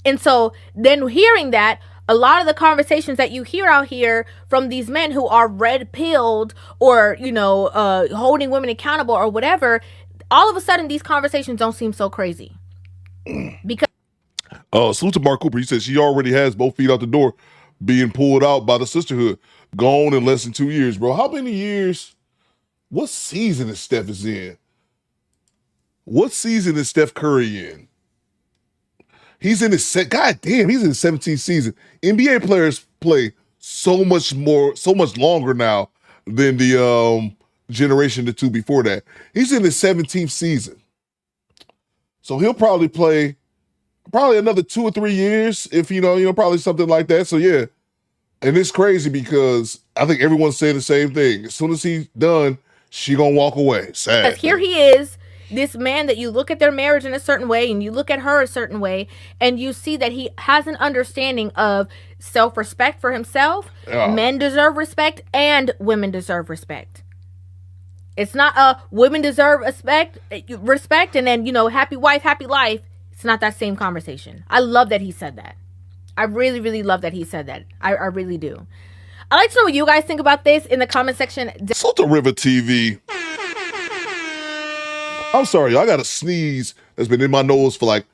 And so then hearing that, a lot of the conversations that you hear out here from these men who are red-pilled or, you know, holding women accountable or whatever, all of a sudden these conversations don't seem so crazy. Because salute to Mark Cooper. He said she already has both feet out the door, being pulled out by the sisterhood. Gone in less than 2 years, bro. How many years? What season is Steph in? What season is Steph Curry in? He's in his God damn, he's in his 17th season. NBA players play so much longer now than the generation or two before that. He's in his 17th season. So he'll probably play another 2 or 3 years, if you know, probably something like that. So yeah. And it's crazy because I think everyone's saying the same thing. As soon as he's done, she gonna walk away. Sad. Because here he is, this man that you look at their marriage in a certain way and you look at her a certain way and you see that he has an understanding of self-respect for himself. Yeah. Men deserve respect and women deserve respect. It's not women deserve respect and then, you know, happy wife, happy life. It's not that same conversation. I love that he said that. I really, really love that he said that. I really do. I'd like to know what you guys think about this in the comment section. Salt the River TV. I'm sorry, I got a sneeze that's been in my nose for like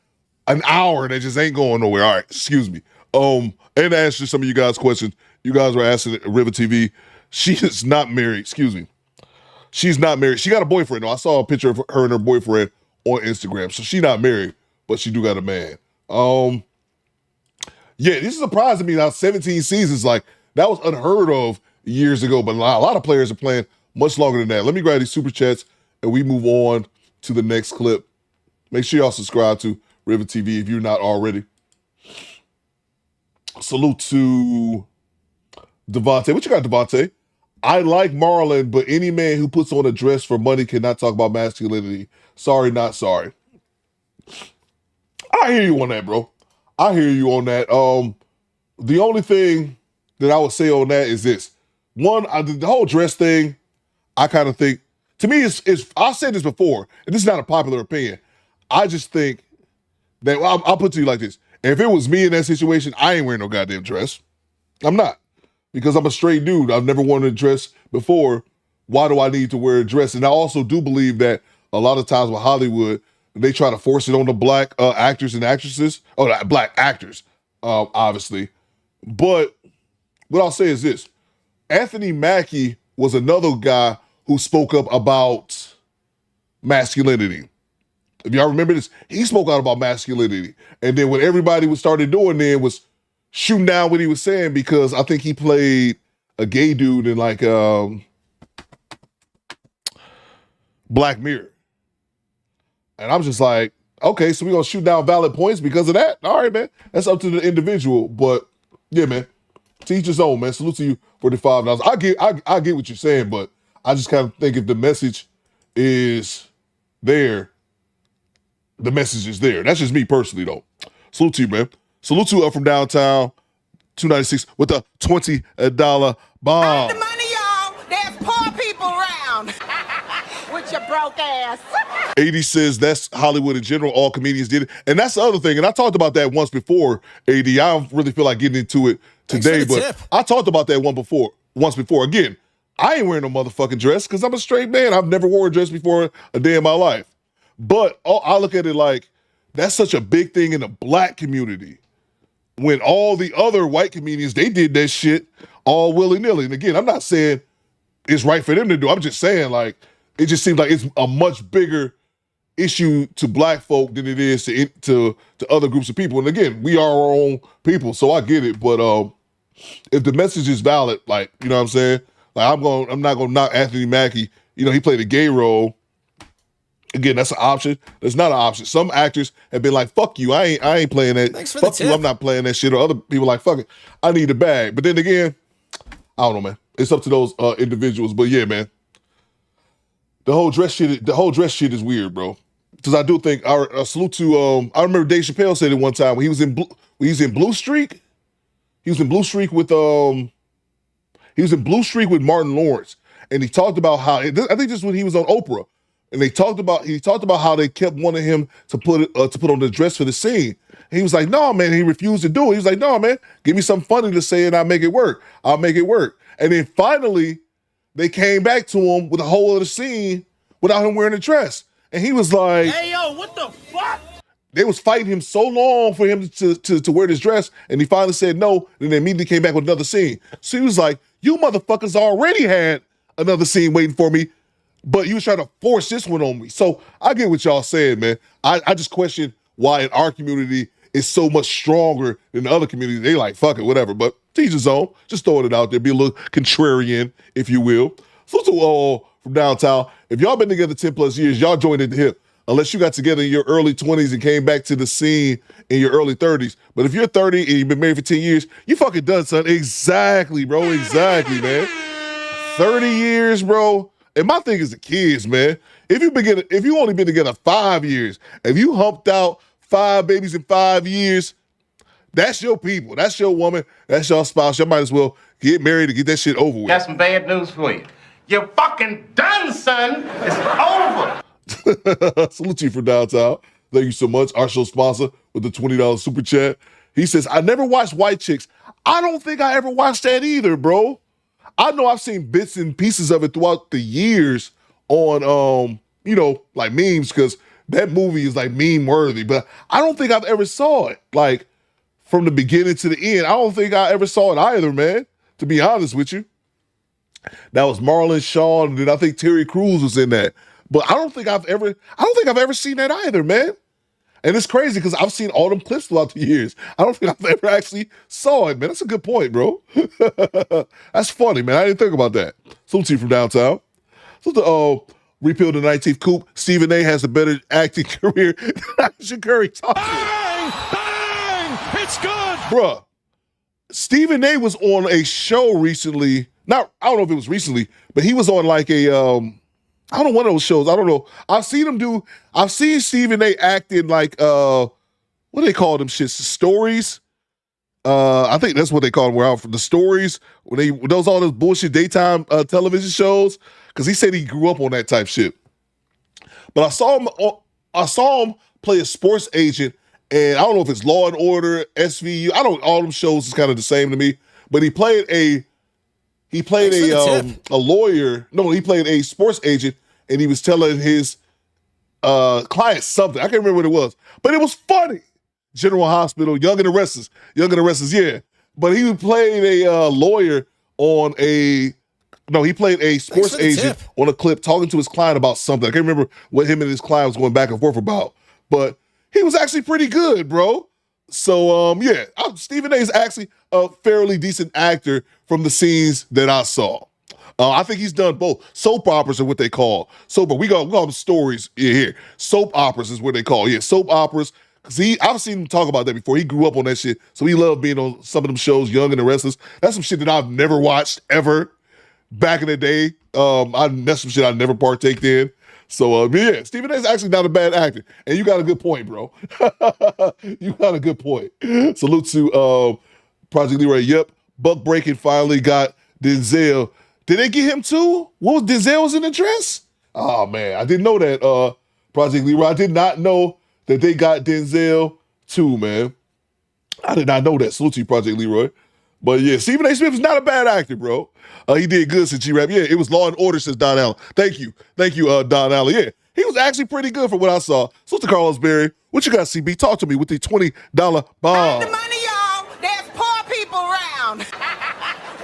an hour and it just ain't going nowhere. All right, excuse me. And to answer some of you guys' questions, you guys were asking River TV. She is not married. Excuse me. She's not married. She got a boyfriend though. I saw a picture of her and her boyfriend on Instagram. So she's not married, but she do got a man. Yeah, this is surprising me now. 17 seasons, like that was unheard of years ago, but a lot of players are playing much longer than that. Let me grab these super chats and we move on to the next clip. Make sure y'all subscribe to River TV if you're not already. Salute to Devontae. What you got, Devontae? I like Marlon, but any man who puts on a dress for money cannot talk about masculinity. Sorry, not sorry. I hear you on that, bro. I hear you on that. The only thing that I would say on that is this. One, the whole dress thing, I kind of think, to me, I've said this before, and this is not a popular opinion. I just think that, I'll put it to you like this. If it was me in that situation, I ain't wearing no goddamn dress. I'm not. because I'm a straight dude. I've never worn a dress before. Why do I need to wear a dress? And I also do believe that a lot of times with Hollywood, they try to force it on the black actors and actresses. Oh, black actors, obviously. But what I'll say is this. Anthony Mackie was another guy who spoke up about masculinity. If y'all remember this, he spoke out about masculinity. And then what everybody started doing then was shooting down what he was saying, because I think he played a gay dude in like Black Mirror. And I'm just like, okay, so we're going to shoot down valid points because of that? All right, man. That's up to the individual. But yeah, man, to each his own, man. Salute to you for the $5. I get what you're saying, but I just kind of think if the message is there, the message is there. That's just me personally, though. Salute to you, man. Salute to you up from downtown, 296 with a $20 bomb. There's poor people around. With your broke ass. 80 says that's Hollywood in general. All comedians did it. And that's the other thing. And I talked about that once before, 80. I don't really feel like getting into it today, but tip. I talked about that once before. Again, I ain't wearing no motherfucking dress because I'm a straight man. I've never worn a dress before a day in my life. But I look at it like that's such a big thing in the black community. When all the other white comedians, they did that shit all willy-nilly. And again, I'm not saying it's right for them to do. I'm just saying, like, it just seems like it's a much bigger issue to black folk than it is to other groups of people. And again, we are our own people, so I get it. But if the message is valid, like, you know what I'm saying? Like, I'm not gonna knock Anthony Mackie. You know, he played a gay role. Again, that's an option. That's not an option. Some actors have been like, fuck you, I ain't playing that. Thanks for fuck the you, tip. I'm not playing that shit. Or other people like, fuck it, I need a bag. But then again, I don't know, man. It's up to those individuals. But yeah, man. The whole dress shit is weird, bro. Because I do think our salute to I remember Dave Chappelle said it one time when he was in Blue Streak. He was in Blue Streak with Martin Lawrence, and he talked about how I think this is when he was on Oprah, and he talked about how they kept wanting him to put on the dress for the scene. And he was like, no, man. He refused to do it. He was like, no, man. Give me something funny to say, and I'll make it work. And then finally, they came back to him with a whole other scene without him wearing a dress. And he was like, Hey, yo, what the fuck? They was fighting him so long for him to wear this dress, and he finally said no, and then immediately came back with another scene. So he was like, you motherfuckers already had another scene waiting for me, but you was trying to force this one on me. So I get what y'all saying, man. I just question why in our community it's so much stronger than the other communities. They like, fuck it, whatever. But teach his own. Just throwing it out there. Be a little contrarian, if you will. So to all from downtown, if y'all been together 10 plus years, y'all joined at the hip. Unless you got together in your early 20s and came back to the scene in your early 30s. But if you're 30 and you've been married for 10 years, you fucking done, son. Exactly, bro. Exactly, man. 30 years, bro. And my thing is the kids, man. If you only been together 5 years, if you humped out 5 babies in 5 years, that's your people. That's your woman. That's your spouse. You might as well get married and get that shit over with. Got some bad news for you. You're fucking done, son. It's over. Salute to you from downtown. Thank you so much. Our show sponsor with the $20 super chat. He says, I never watched White Chicks. I don't think I ever watched that either, bro. I know I've seen bits and pieces of it throughout the years on, like memes, because that movie is like meme worthy, but I don't think I've ever saw it. Like from the beginning to the end, I don't think I ever saw it either, man, to be honest with you. That was Marlon Shaw, and then I think Terry Crews was in that. But I don't think I've ever seen that either, man. And it's crazy because I've seen all them clips throughout the years. I don't think I've ever actually saw it, man. That's a good point, bro. That's funny, man. I didn't think about that. Salute to you from downtown. So to repeal the 19th coupe, Stephen A. has a better acting career than Ayesha Curry. Bang! It's good! Bruh, Stephen A. was on a show recently. I don't know if it was recently, but he was on like a I don't know, one of those shows. I don't know. I've seen Stephen A. act in like what do they call them shits? Stories. I think that's what they call them. Where I'm from, the stories when all those bullshit daytime television shows. Because he said he grew up on that type shit. But I saw him play a sports agent, and I don't know if it's Law and Order, SVU. All them shows is kind of the same to me. But he played a He played a lawyer. No, he played a sports agent, and he was telling his client something. I can't remember what it was, but it was funny. General Hospital, Young and the Restless, yeah. But he played a lawyer on he played a sports agent on a clip talking to his client about something. I can't remember what him and his client was going back and forth about, but he was actually pretty good, bro. So, Stephen A is actually a fairly decent actor from the scenes that I saw. I think he's done both. Soap operas are what they call. We call them stories here. Soap operas is what they call. Yeah, soap operas. Because I've seen him talk about that before. He grew up on that shit. So he loved being on some of them shows, Young and the Restless. That's some shit that I've never watched ever back in the day. That's some shit I never partaked in. So, Stephen A is actually not a bad actor. And you got a good point, bro. You got a good point. Salute to Project Leroy. Yep. Buck Breaking finally got Denzel. Did they get him too? What was Denzel's in the dress? Oh, man. I didn't know that, Project Leroy. I did not know that they got Denzel too, man. I did not know that. Salute to you, Project Leroy. But yeah, Stephen A. Smith is not a bad actor, bro. He did good since G-Rap. Yeah, it was Law and Order since Don Allen. Thank you, Don Allen. Yeah, he was actually pretty good for what I saw. Salute to Carlos Berry. What you got, CB? Talk to me with the $20 bomb. The money, y'all. There's poor people around.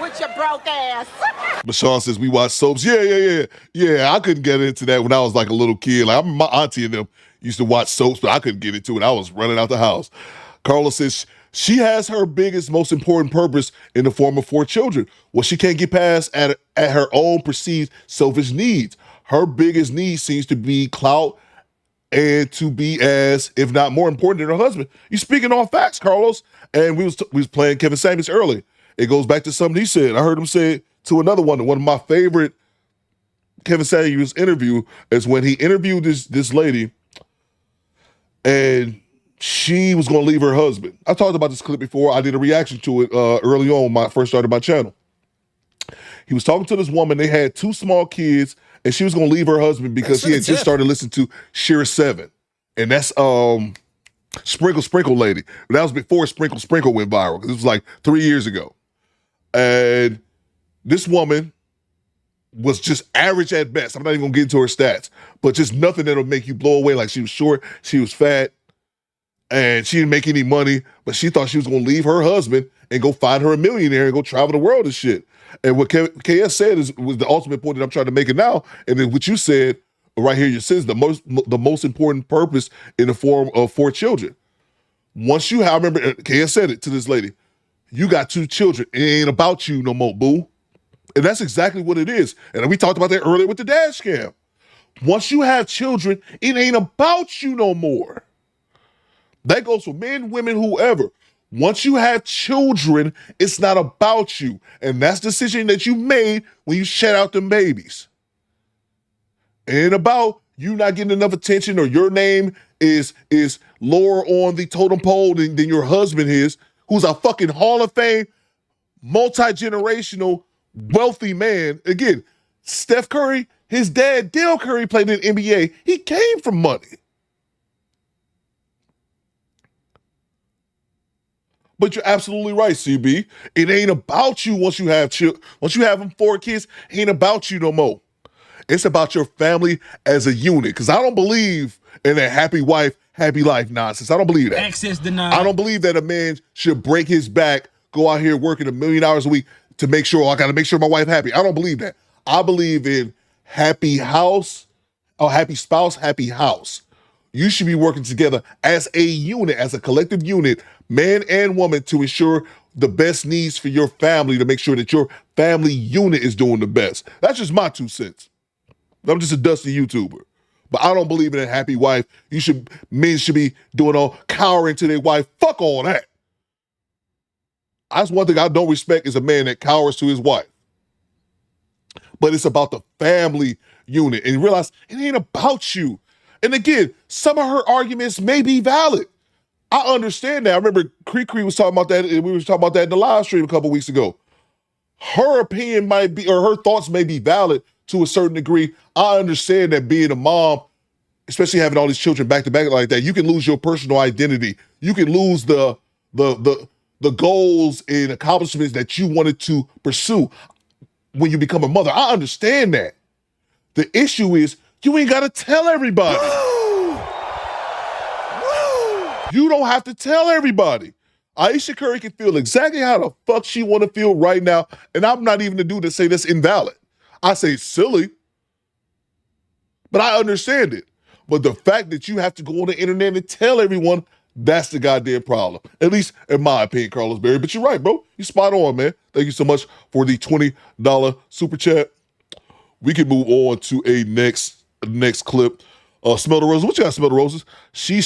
With your broke ass. But Sean says we watch soaps. Yeah. I couldn't get into that when I was like a little kid. Like my auntie and them used to watch soaps, but I couldn't get into it. I was running out the house. Carla says she has her biggest, most important purpose in the form of 4 children. What she can't get past at her own perceived selfish needs. Her biggest need seems to be clout and to be as, if not more important than her husband. You speaking on facts, Carlos. And we was playing Kevin Samuels earlier. It goes back to something he said. I heard him say it to another one of my favorite Kevin Samuels interview is when he interviewed this lady and she was going to leave her husband. I talked about this clip before. I did a reaction to it early on when I first started my channel. He was talking to this woman. They had 2 small kids, and she was going to leave her husband because he had just started listening to Shira 7. And that's Sprinkle Lady. That was before Sprinkle went viral. This was like 3 years ago. And this woman was just average at best. I'm not even going to get into her stats, but just nothing that'll make you blow away. Like she was short, she was fat, and she didn't make any money, but she thought she was going to leave her husband and go find her a millionaire and go travel the world and shit. And what KS said was the ultimate point that I'm trying to make it now. And then what you said right here, you says the most important purpose in the form of 4 children. Once you have, I remember KS said it to this lady, you got 2 children. It ain't about you no more, boo. And that's exactly what it is. And we talked about that earlier with the dash cam. Once you have children, it ain't about you no more. That goes for men, women, whoever. Once you have children, it's not about you. And that's the decision that you made when you shed out them babies. It ain't about you not getting enough attention or your name is lower on the totem pole than your husband is, who's a fucking Hall of Fame, multi-generational, wealthy man. Again, Steph Curry, his dad, Dale Curry, played in the NBA. He came from money. But you're absolutely right, CB. It ain't about you once you have once you have them 4 kids, it ain't about you no more. It's about your family as a unit. Because I don't believe in that happy wife, happy life nonsense. I don't believe that. Access denied. I don't believe that a man should break his back, go out here working 1 million hours a week to make sure, I got to make sure my wife happy. I don't believe that. I believe in happy house, or happy spouse, happy house. You should be working together as a unit, as a collective unit, man and woman, to ensure the best needs for your family, to make sure that your family unit is doing the best. That's just my 2 cents. I'm just a dusty YouTuber. But I don't believe in a happy wife. Men should be doing all cowering to their wife. Fuck all that. That's one thing I don't respect is a man that cowers to his wife. But it's about the family unit. And realize it ain't about you. And again, some of her arguments may be valid. I understand that. I remember Cree was talking about that, and we were talking about that in the live stream a couple weeks ago. Her opinion might be, or her thoughts may be valid to a certain degree. I understand that being a mom, especially having all these children back to back like that, you can lose your personal identity. You can lose the goals and accomplishments that you wanted to pursue. when you become a mother. I understand that. The issue is you ain't got to tell everybody. You don't have to tell everybody. Ayesha Curry can feel exactly how the fuck she want to feel right now, and I'm not even the dude to say that's invalid. I say silly, but I understand it. But the fact that you have to go on the internet and tell everyone, that's the goddamn problem. At least in my opinion, Carlos Berry. But you're right, bro. You spot on, man. Thank you so much for the $20 super chat. We can move on to a next clip. Smell the Roses. What you got, Smell the Roses? She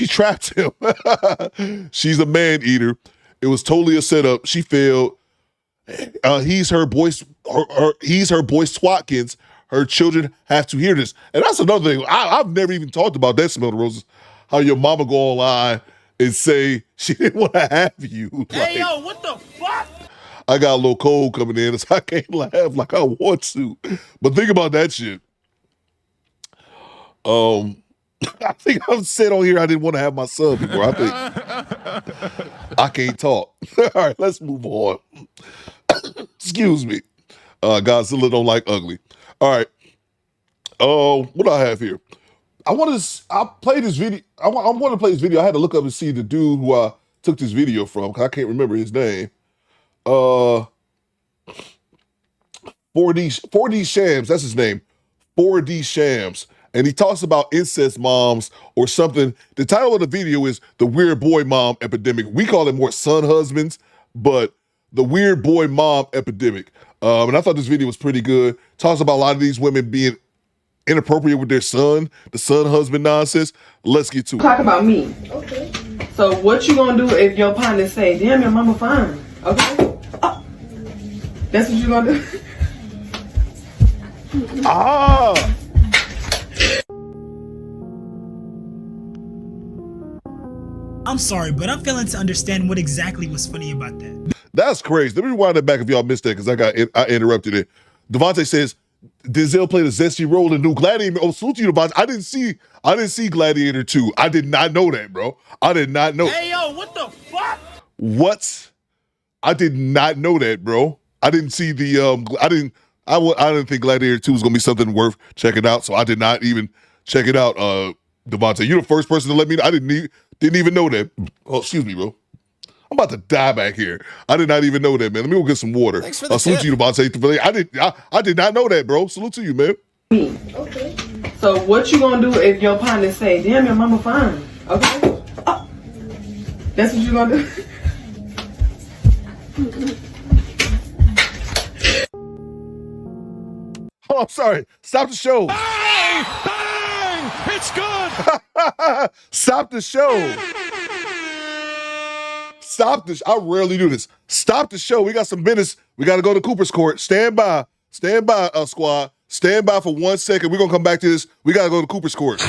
trapped him. She's a man eater. It was totally a setup. She failed. He's her boy. He's her boy Swatkins. Her children have to hear this. And that's another thing. I've never even talked about that, Smell the Roses. How your mama go online and say she didn't want to have you. Like, Hey, yo, what the fuck? I got a little cold coming in, so I can't laugh like I want to. But think about that shit. I think I've said on here I didn't want to have my son before. I think I can't talk. All right, let's move on. Excuse me. Godzilla don't like ugly. All right. What do I have here? I play this video. I want to play this video. I had to look up and see the dude who I took this video from because I can't remember his name. 4D Shams, that's his name. 4D Shams. And he talks about incest moms or something. The title of the video is The Weird Boy Mom Epidemic. We call it more son husbands, but the weird boy mom epidemic. And I thought this video was pretty good. Talks about a lot of these women being inappropriate with their son, the son husband nonsense. Let's get to it. Talk about me. Okay. So what you gonna do if your partner say, damn, your mama fine? Okay. Oh. That's what you gonna do? Ah! I'm sorry, but I'm failing to understand what exactly was funny about that. That's crazy. Let me rewind it back if y'all missed that because I interrupted it. Devontae says Denzel played a zesty role in New Gladiator. Oh, salute to you, Devontae. I didn't see Gladiator 2. I did not know that, bro. I did not know. Hey, yo, what the fuck? What? I did not know that, bro. I didn't see the I didn't think Gladiator 2 was gonna be something worth checking out, so I did not even check it out. Devontae, you're the first person to let me know. I didn't even know that. Oh, excuse me, bro. I'm about to die back here. I did not even know that, man. Let me go get some water. Thanks for the salute tip. to you, Devontae. I did not know that, bro. Salute to you, man. Okay. So what you gonna do if your partner say, damn, your mama fine? Okay. Oh. That's what you gonna do? Oh, I'm sorry. Stop the show. Bang! Bang! It's good! Stop the show. Stop this. I rarely do this. Stop the show. We got some business. We got to go to Cooper's Court. Stand by. Stand by, squad. Stand by for 1 second. We're going to come back to this. We got to go to Cooper's Court.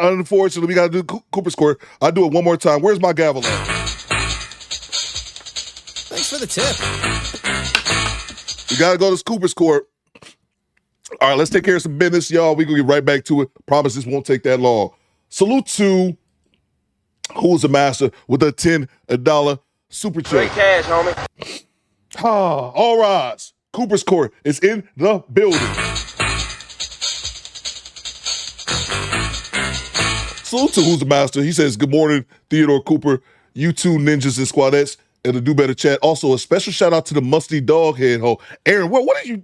Unfortunately, we got to do Cooper's Court. I'll do it one more time. Where's my gavel at? Thanks for the tip. We got to go to Cooper's Court. All right, let's take care of some business, y'all. We're going to get right back to it. Promise this won't take that long. Salute to Who's the Master with a $10 super chat. Great cash, homie. All rise. Cooper's Court is in the building. Salute to Who's the Master. He says, good morning, Theodore Cooper, you two ninjas and squadettes, and the Do Better chat. Also, a special shout out to the musty dog head ho. Aaron, what are you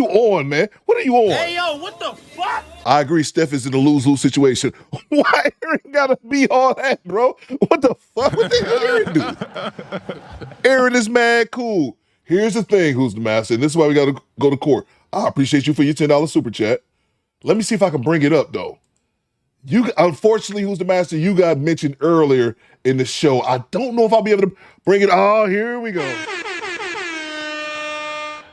on, man? What are you on? Hey, yo, what the fuck? I agree, Steph is in a lose-lose situation. Why Aaron gotta be all that, bro? What the fuck? What the hell Aaron do? Aaron is mad cool. Here's the thing, Who's the Master, and this is why we gotta go to court. I appreciate you for your $10 super chat. Let me see if I can bring it up, though. Unfortunately, Who's the Master, you got mentioned earlier in the show. I don't know if I'll be able to bring it. Oh, here we go.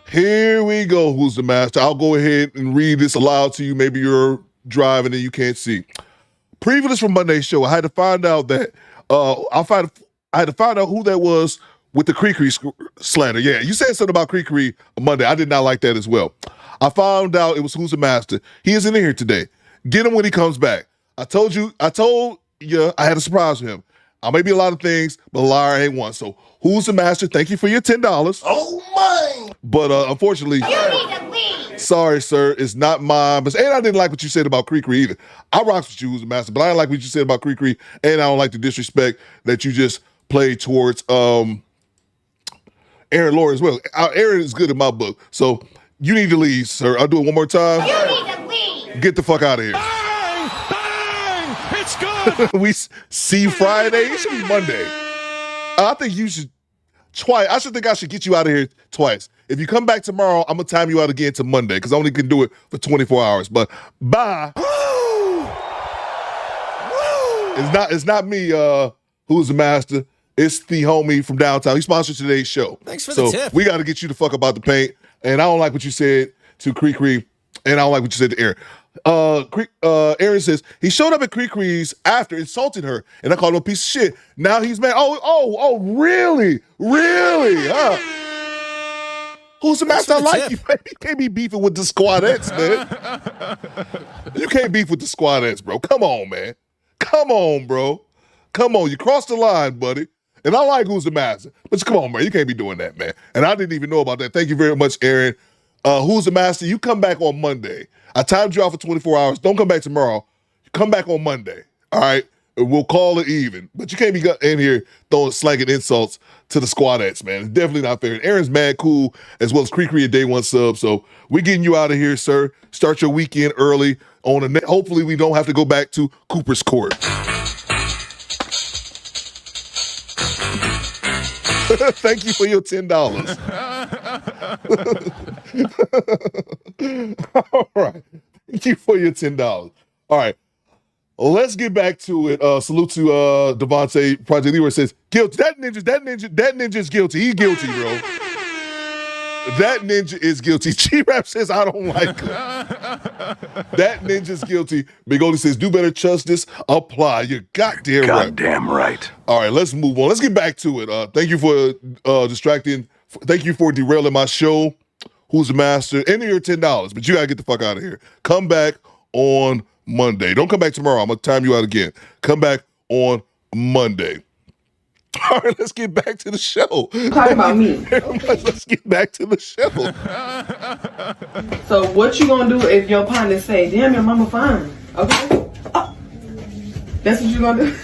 Here we go, Who's the Master. I'll go ahead and read this aloud to you. Maybe you're driving and you can't see. Previous from Monday's show, I had to find out that I had to find out who that was with the Cree slander. Yeah, you said something about Cree on Monday. I did not like that as well. I found out it was Who's the Master. He isn't in here today. Get him when he comes back. I told yeah, I had a surprise for him. I may be a lot of things, but liar ain't one. So who's the master? Thank you for your $10. Oh my! But unfortunately, You need to leave. sorry, sir, it's not mine. But and I didn't like what you said about Cree either. I rocks with you, who's the master, but I didn't like what you said about Cree, and I don't like the disrespect that you just played towards Aaron Lord as well. Aaron is good in my book, so you need to leave, sir. I'll do it one more time. You need to leave. Get the fuck out of here. It's good. We see Friday. It should be Monday. I think you should twice. I should get you out of here twice. If you come back tomorrow, I'm gonna time you out again to Monday because I only can do it for 24 hours. But bye. It's not me. Who's the master? It's the homie from downtown. He sponsored today's show. Thanks for the tip. We got to get you the fuck about the paint. And I don't like what you said to Cree, and I don't like what you said to Aaron. Aaron says he showed up at Cree's after insulting her, and I called him a piece of shit. Now he's mad. Oh, really? Huh? Who's the master? I like you, man. You can't be beefing with the squadettes, man. You can't beef with the squadettes, bro. Come on, man. Come on, bro. Come on. You crossed the line, buddy. And I like who's the master. But come on, man. You can't be doing that, man. And I didn't even know about that. Thank you very much, Aaron. Who's the master? You come back on Monday. I timed you out for 24 hours. Don't come back tomorrow. Come back on Monday. All right? And we'll call it even. But you can't be in here throwing slanging insults to the squadettes, man. It's definitely not fair. And Aaron's mad cool, as well as Cree a day one sub. So we're getting you out of here, sir. Start your weekend early. Hopefully we don't have to go back to Cooper's Court. Thank you for your $10. All right. Thank you for your $10. All right. Let's get back to it. Salute to Devontae Project Leroy says, guilty. That ninja is guilty. He's guilty, bro. That ninja is guilty. G-Rap says, I don't like him. That ninja's guilty. Big Oldie says, do better justice, apply. You're goddamn right. Goddamn right. All right, let's move on. Let's get back to it. Thank you for distracting. Thank you for derailing my show. Who's the master? End of your $10, but you got to get the fuck out of here. Come back on Monday. Don't come back tomorrow. I'm going to time you out again. Come back on Monday. All right, let's get back to the show. Talk about me. Let's get back to the show. So what you gonna do if your partner say, damn, your mama fine? Okay? Oh. That's what you gonna do?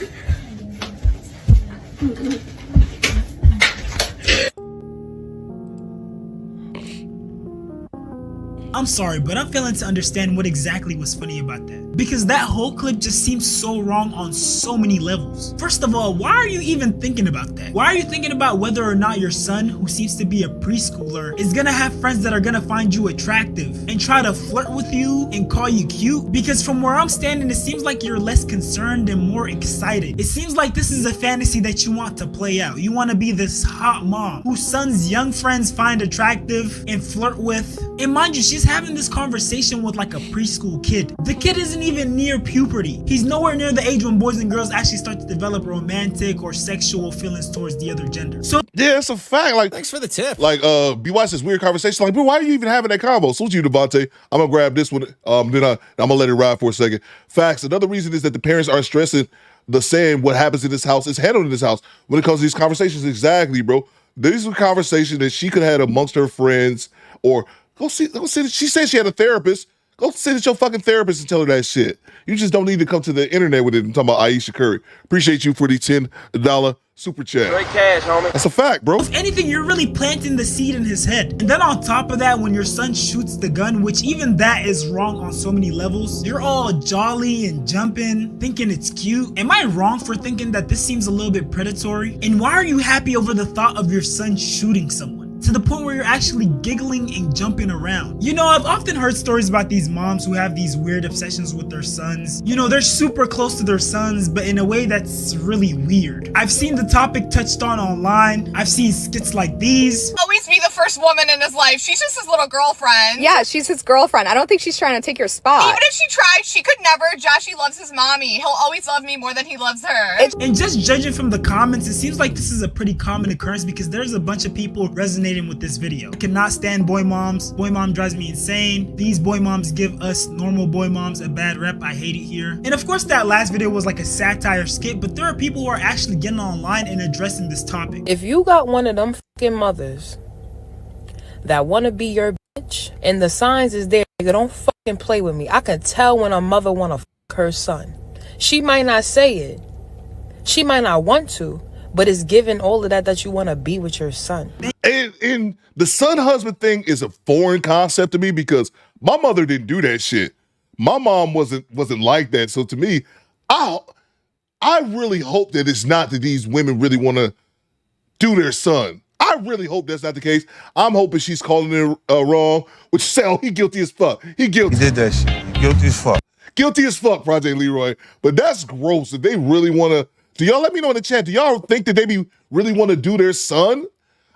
I'm sorry, but I'm failing to understand what exactly was funny about that. Because that whole clip just seems so wrong on so many levels. First of all, why are you even thinking about that? Why are you thinking about whether or not your son, who seems to be a preschooler, is gonna have friends that are gonna find you attractive and try to flirt with you and call you cute? Because from where I'm standing, it seems like you're less concerned and more excited. It seems like this is a fantasy that you want to play out. You want to be this hot mom whose son's young friends find attractive and flirt with. And mind you, she's having this conversation with like a preschool kid. The kid isn't even near puberty. He's nowhere near the age when boys and girls actually start to develop romantic or sexual feelings towards the other gender. So yeah, it's a fact. Like, thanks for the tip. Like, BY says weird conversation. Like, bro, why are you even having that convo? Salute you, Devontae. I'm gonna grab this one. Then I'm gonna let it ride for a second. Facts. Another reason is that the parents aren't stressing the saying what happens in this house is handled in this house when it comes to these conversations. Exactly, bro. These are conversations that she could have had amongst her friends, or go see. She said she had a therapist. Go sit at your fucking therapist and tell her that shit. You just don't need to come to the internet with it. I'm talking about Ayesha Curry. Appreciate you for the $10 super chat. Great cash, homie. That's a fact, bro. if anything, you're really planting the seed in his head. And then on top of that, when your son shoots the gun, which even that is wrong on so many levels, you're all jolly and jumping, thinking it's cute. Am I wrong for thinking that this seems a little bit predatory? And why are you happy over the thought of your son shooting someone? To the point where you're actually giggling and jumping around. You know, I've often heard stories about these moms who have these weird obsessions with their sons. You know, they're super close to their sons, but in a way that's really weird. I've seen the topic touched on online. I've seen skits like these. Always be the first woman in his life. She's just his little girlfriend. Yeah, she's his girlfriend. I don't think she's trying to take your spot. Even if she tried, she could never. Joshy loves his mommy. He'll always love me more than he loves her. And just judging from the comments, it seems like this is a pretty common occurrence because there's a bunch of people resonating resonating with this video. I cannot stand boy moms. Boy mom drives me insane. These boy moms give us normal boy moms a bad rep. I hate it here. And of course that last video was like a satire skit, but there are people who are actually getting online and addressing this topic. If you got one of them fucking mothers that want to be your bitch and the signs is there, nigga, don't fucking play with me. I can tell when a mother want to fuck her son. She might not say it. She might not want to, but it's given all of that you want to be with your son. And the son-husband thing is a foreign concept to me because my mother didn't do that shit. My mom wasn't like that. So to me, I really hope that it's not that these women really want to do their son. I really hope that's not the case. I'm hoping she's calling it wrong, which say, oh, he guilty as fuck. He guilty. He did that shit. Guilty as fuck. Guilty as fuck, Project Leroy. But that's gross. If they really want to, do y'all let me know in the chat, do y'all think that they really want to do their son?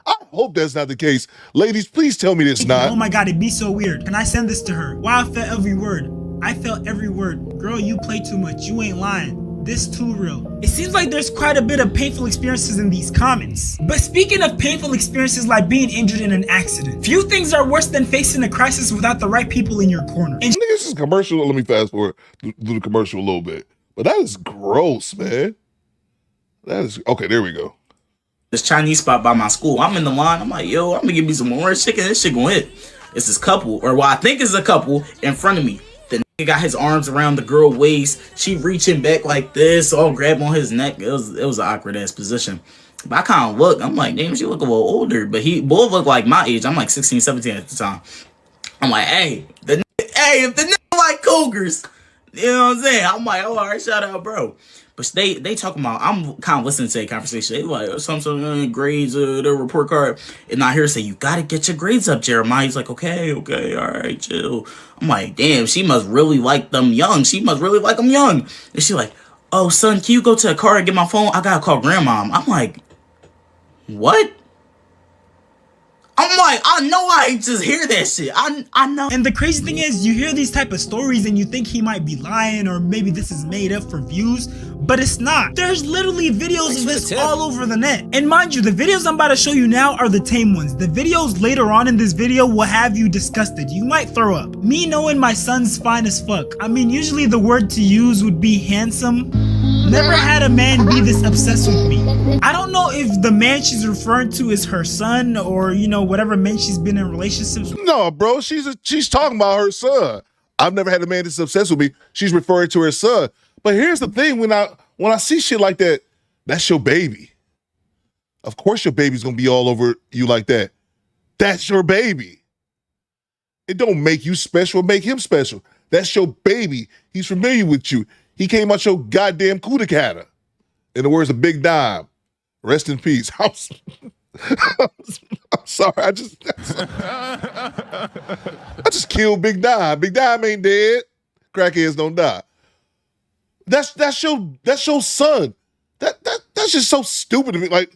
I hope that's not the case. Ladies, please tell me it's not. Oh my God, it'd be so weird. Can I send this to her? Wow, I felt every word. I felt every word. Girl, you play too much. You ain't lying. This too real. It seems like there's quite a bit of painful experiences in these comments. But speaking of painful experiences like being injured in an accident, few things are worse than facing a crisis without the right people in your corner. And this is commercial. Let me fast forward do the commercial a little bit. But that is gross, man. That is, okay, there we go. This Chinese spot by my school. I'm in the line. I'm like, yo, I'm gonna give me some orange chicken. This shit gonna hit. It's this couple, or what I think is a couple, in front of me. The nigga got his arms around the girl waist. She reaching back like this, all grab on his neck. It was an awkward ass position. But I kind of look. I'm like, damn, she look a little older. But both look like my age. I'm like 16, 17 at the time. I'm like, hey, if the nigga like cougars, you know what I'm saying? I'm like, oh, all right, shout out, bro. But they talking about, I'm kind of listening to a conversation. They like, some grades, the report card. And I hear say, you got to get your grades up, Jeremiah. He's like, okay, all right, chill. I'm like, damn, she must really like them young. And she like, oh, son, can you go to the car and get my phone? I got to call grandma. I'm like, what? I'm like, I know I ain't just hear that shit. I know. And the crazy thing is, you hear these type of stories and you think he might be lying or maybe this is made up for views, but it's not. There's literally videos of this all over the net. And mind you, the videos I'm about to show you now are the tame ones. The videos later on in this video will have you disgusted. You might throw up. Me knowing my son's fine as fuck. I mean, usually the word to use would be handsome. Never had a man be this obsessed with me. I don't know if the man she's referring to is her son or, you know, whatever men she's been in relationships with. No, bro, she's talking about her son. I've never had a man that's obsessed with me. She's referring to her son. But here's the thing, when I see shit like that, that's your baby. Of course your baby's gonna be all over you like that. That's your baby. It don't make you special, make him special. That's your baby. He's familiar with you. He came out your goddamn cootie cutter. In the words of Big Dime. Rest in peace. I'm sorry. I just killed Big Dime. Big Dime ain't dead. Crackheads don't die. That's your son. That's just so stupid to me. Like,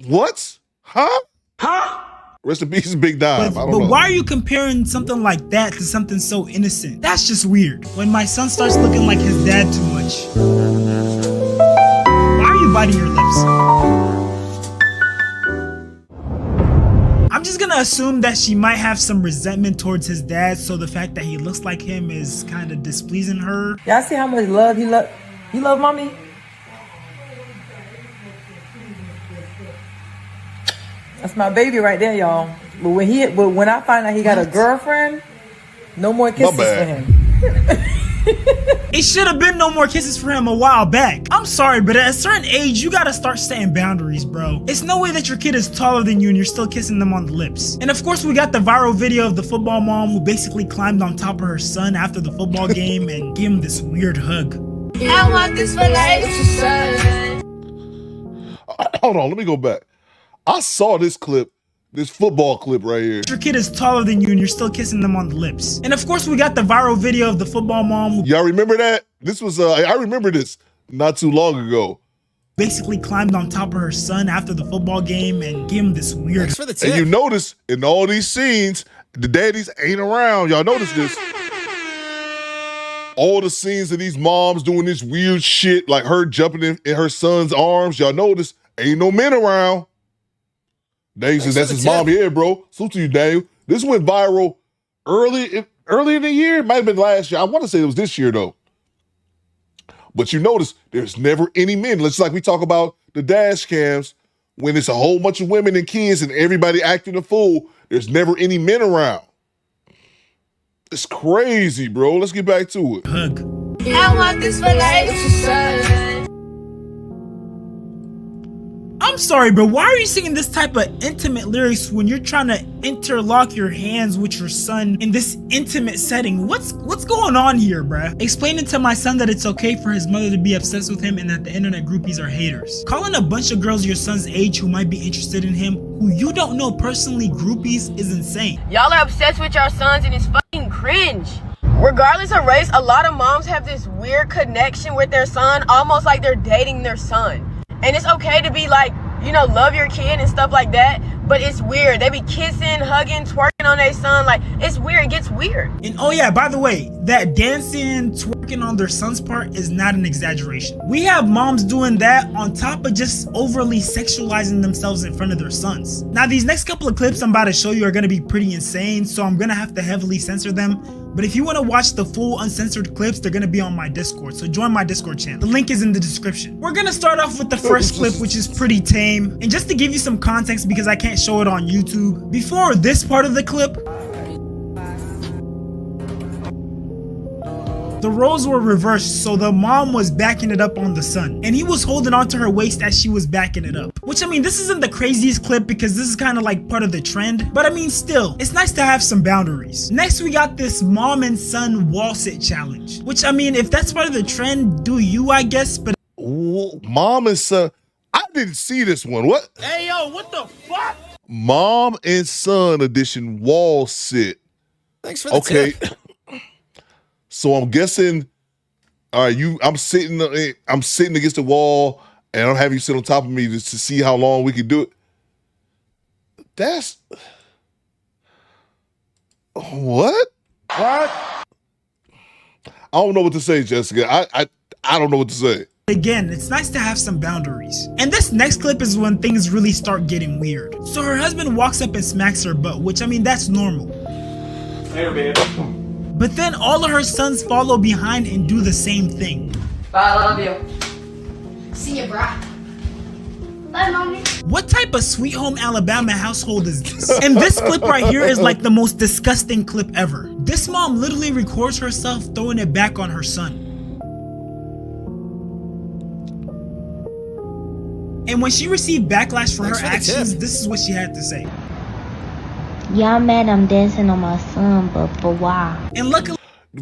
what? Huh? Rest in peace, Big Dime. But why are you comparing something like that to something so innocent? That's just weird. When my son starts looking like his dad too much. Why are you biting your lips? I'm just gonna assume that she might have some resentment towards his dad, so the fact that he looks like him is kind of displeasing her. Y'all see how much love he love mommy? That's my baby right there, y'all. But when I find out he got a girlfriend, no more kisses for him. It should have been no more kisses for him a while back. I'm sorry, but at a certain age, you gotta start setting boundaries, bro. It's no way that your kid is taller than you and you're still kissing them on the lips. And of course, we got the viral video of the football mom who basically climbed on top of her son after the football game and gave him this weird hug. I want this for life. Hold on, let me go back. I saw this football clip right here. Your kid is taller than you and you're still kissing them on the lips. And of course, we got the viral video of the football mom who... Y'all remember that? This was, I remember this not too long ago. Basically climbed on top of her son after the football game and gave him this weird... And you notice in all these scenes, the daddies ain't around. Y'all notice this? All the scenes of these moms doing this weird shit, like her jumping in her son's arms. Y'all notice ain't no men around. Daniel says that's his mom. Yeah, bro. Salute to you, Daniel. This went viral early in the year. It might have been last year. I want to say it was this year, though. But you notice there's never any men. It's like we talk about the dash cams when it's a whole bunch of women and kids and everybody acting a fool. There's never any men around. It's crazy, bro. Let's get back to it. I want this for life. I'm sorry, but why are you singing this type of intimate lyrics when you're trying to interlock your hands with your son in this intimate setting? What's going on here, bruh? Explaining to my son that it's okay for his mother to be obsessed with him and that the internet groupies are haters. Calling a bunch of girls your son's age who might be interested in him, who you don't know personally, groupies, is insane. Y'all are obsessed with your sons and it's fucking cringe. Regardless of race, a lot of moms have this weird connection with their son, almost like they're dating their son. And it's okay to be like, you know, love your kid and stuff like that, but it's weird. They be kissing, hugging, twerking on their son. Like, it's weird. It gets weird. And oh yeah, by the way, that dancing, twerking on their son's part is not an exaggeration. We have moms doing that on top of just overly sexualizing themselves in front of their sons. Now, these next couple of clips I'm about to show you are going to be pretty insane, so I'm going to have to heavily censor them. But if you want to watch the full uncensored clips, they're going to be on my Discord. So join my Discord channel. The link is in the description. We're going to start off with the first clip, which is pretty tame. And just to give you some context, because I can't show it on YouTube, before this part of the clip, the roles were reversed, so the mom was backing it up on the son, and he was holding onto her waist as she was backing it up. Which, I mean, this isn't the craziest clip because this is kind of like part of the trend, but I mean, still, it's nice to have some boundaries. Next, we got this mom and son wall sit challenge, which, I mean, if that's part of the trend, do you, I guess, but... Ooh, mom and son. I didn't see this one. What? Hey, yo, what the fuck? Mom and son edition wall sit. Thanks for the tip. So I'm guessing, all right, I'm sitting against the wall, and I'm having you sit on top of me just to see how long we can do it. That's what? I don't know what to say, Jessica. I don't know what to say. Again, it's nice to have some boundaries. And this next clip is when things really start getting weird. So her husband walks up and smacks her butt, which, I mean, that's normal. Later, babe. But then all of her sons follow behind and do the same thing. I love you. See you, bro. Bye, mommy. What type of Sweet Home Alabama household is this? And this clip right here is like the most disgusting clip ever. This mom literally records herself throwing it back on her son. And when she received backlash for her actions, this is what she had to say. Y'all mad I'm dancing on my son, but for why? And luckily,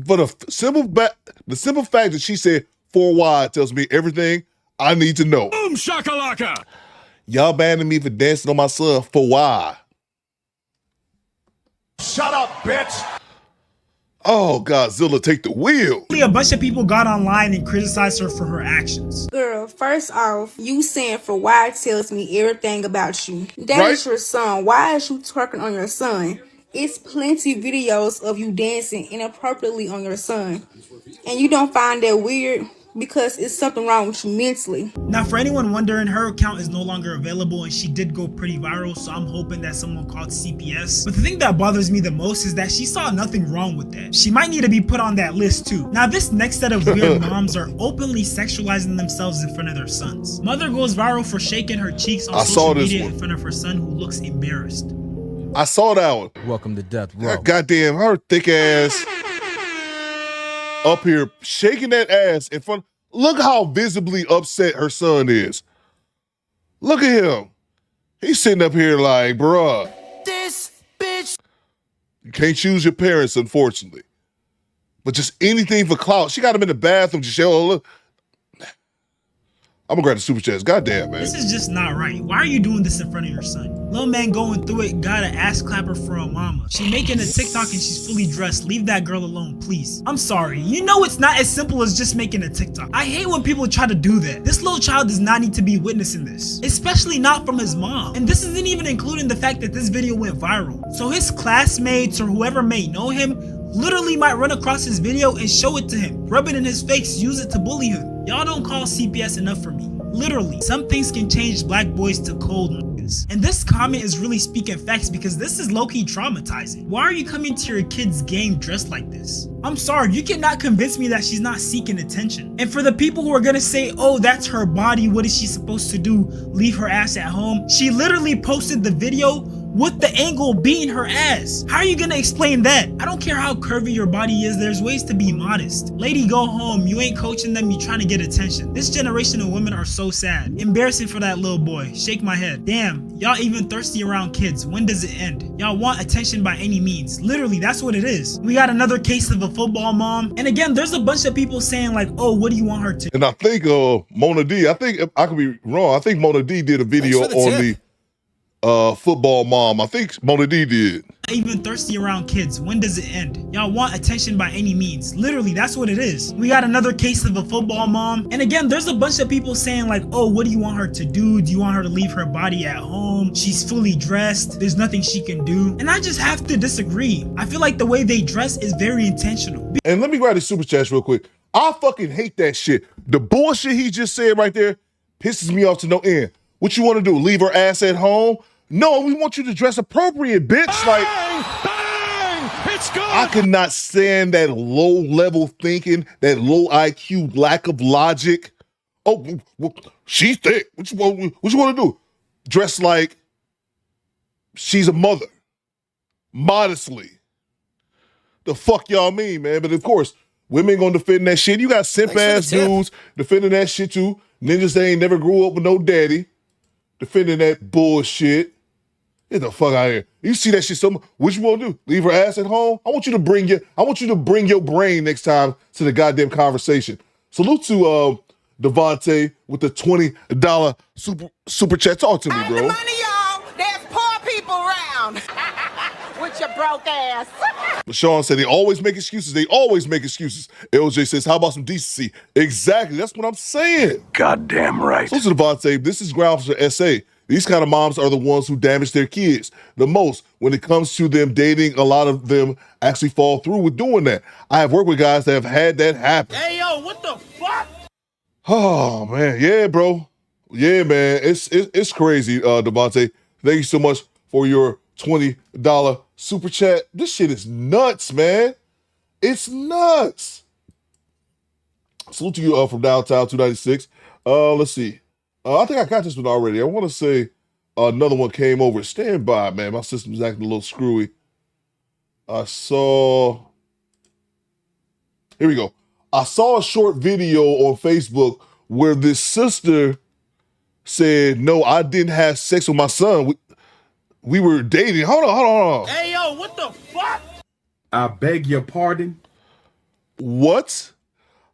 for the simple fact that she said for why tells me everything I need to know. Boom shakalaka. Y'all banning me for dancing on my son for why? Shut up, bitch. Oh, Godzilla, take the wheel. a bunch of people got online and criticized her for her actions. Girl, first off, you saying for why tells me everything about you. That is your son. Why is you twerking on your son? It's plenty videos of you dancing inappropriately on your son. And you don't find that weird because it's something wrong with you mentally. Now, for anyone wondering, her account is no longer available and she did go pretty viral, so I'm hoping that someone called CPS. But the thing that bothers me the most is that she saw nothing wrong with that. She might need to be put on that list too. Now, this next set of weird moms are openly sexualizing themselves in front of their sons. Mother goes viral for shaking her cheeks on social media in front of her son who looks embarrassed. I saw that one. Welcome to death row. Goddamn, her thick ass up here shaking that ass in front. Look how visibly upset her son is. Look at him. He's sitting up here like, bruh. This bitch. You can't choose your parents, unfortunately. But just anything for clout. She got him in the bathroom. Just look. I'm gonna grab the super chats. Goddamn, man. This is just not right. Why are you doing this in front of your son? Little man going through it, got an ass clapper for a mama. She making a TikTok and she's fully dressed. Leave that girl alone, please. I'm sorry. You know it's not as simple as just making a TikTok. I hate when people try to do that. This little child does not need to be witnessing this, especially not from his mom. And this isn't even including the fact that this video went viral. So his classmates or whoever may know him literally might run across his video and show it to him, rub it in his face, use it to bully him. Y'all don't call CPS enough for me. Literally, some things can change black boys to cold niggas. this. And this comment is really speaking facts because this is low-key traumatizing. Why are you coming to your kid's game dressed like this? I'm sorry, you cannot convince me that she's not seeking attention. And for the people who are gonna say, oh, that's her body, what is she supposed to do? Leave her ass at home? She literally posted the video with the angle being her ass. How are you gonna explain that? I don't care how curvy your body is, there's ways to be modest. Lady, go home. You ain't coaching them, you trying to get attention. This generation of women are so sad. Embarrassing for that little boy. Shake my head. Damn, y'all even thirsty around kids. When does it end? Y'all want attention by any means. Literally, that's what it is. We got another case of a football mom. And again, there's a bunch of people saying like, oh, what do you want her to? And I think Mona D, I think I could be wrong. I think Mona D did a video on the football mom. I think Mona D did. Even thirsty around kids. When does it end? Y'all want attention by any means. Literally, that's what it is. We got another case of a football mom. And again, there's a bunch of people saying like, oh, what do you want her to do? Do you want her to leave her body at home? She's fully dressed. There's nothing she can do. And I just have to disagree. I feel like the way they dress is very intentional. And let me write the super chats real quick. I fucking hate that shit. The bullshit he just said right there pisses me off to no end. What you want to do? Leave her ass at home? No, we want you to dress appropriate, bitch. Bang, bang, it's good. I could not stand that low level thinking, that low IQ, lack of logic. Oh, she's thick. What you want to do? Dress like she's a mother. Modestly. The fuck y'all mean, man? But of course, women gonna defend that shit. You got simp ass dudes defending that shit too. Ninjas that ain't never grew up with no daddy. Defending that bullshit. Get the fuck out of here. You see that shit so much. What you want to do? Leave her ass at home? I want you to bring your brain next time to the goddamn conversation. Salute to Devontae with the $20 super chat. Talk to me, bro. The money, y'all. There's poor people around. With your broke ass. Sean said they always make excuses. They always make excuses. LJ says, how about some decency? Exactly. That's what I'm saying. Goddamn right. So to Devontae, this is grounds for SA. These kind of moms are the ones who damage their kids the most. When it comes to them dating, a lot of them actually fall through with doing that. I have worked with guys that have had that happen. Hey, yo, what the fuck? Oh, man. Yeah, bro. Yeah, man. It's crazy, Devontae. Thank you so much for your $20 super chat. This shit is nuts, man. It's nuts. Salute to you from downtown 296. Let's see. I think I got this one already. I want to say another one came over. Stand by, man. My system's acting a little screwy. Here we go. I saw a short video on Facebook where this sister said, no, I didn't have sex with my son. We were dating. Hold on. Hey, yo, what the fuck? I beg your pardon? What?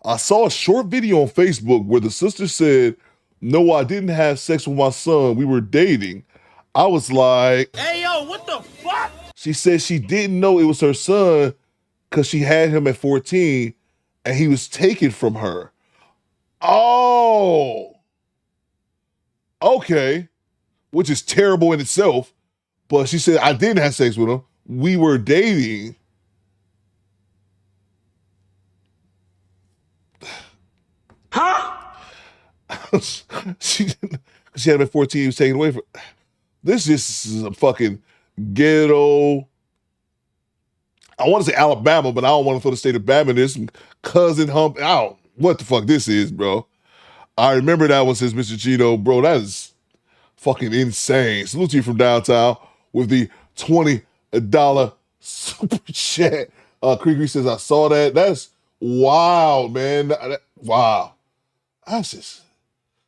I saw a short video on Facebook where the sister said, no, I didn't have sex with my son. We were dating. I was like, hey, yo, what the fuck? She said she didn't know it was her son because she had him at 14 and he was taken from her. Oh. Okay. Which is terrible in itself. But she said, I didn't have sex with him. We were dating. Huh? she had him at 14, he was taken away from. This is a fucking ghetto. I want to say Alabama, but I don't want to throw the state of Bama. There's some cousin hump out. What the fuck this is, bro? I remember that one, says Mr. Gino. Bro, that is fucking insane. Salute to you from downtown with the $20 super chat. Creaky says, I saw that. That's wild, man. Wow.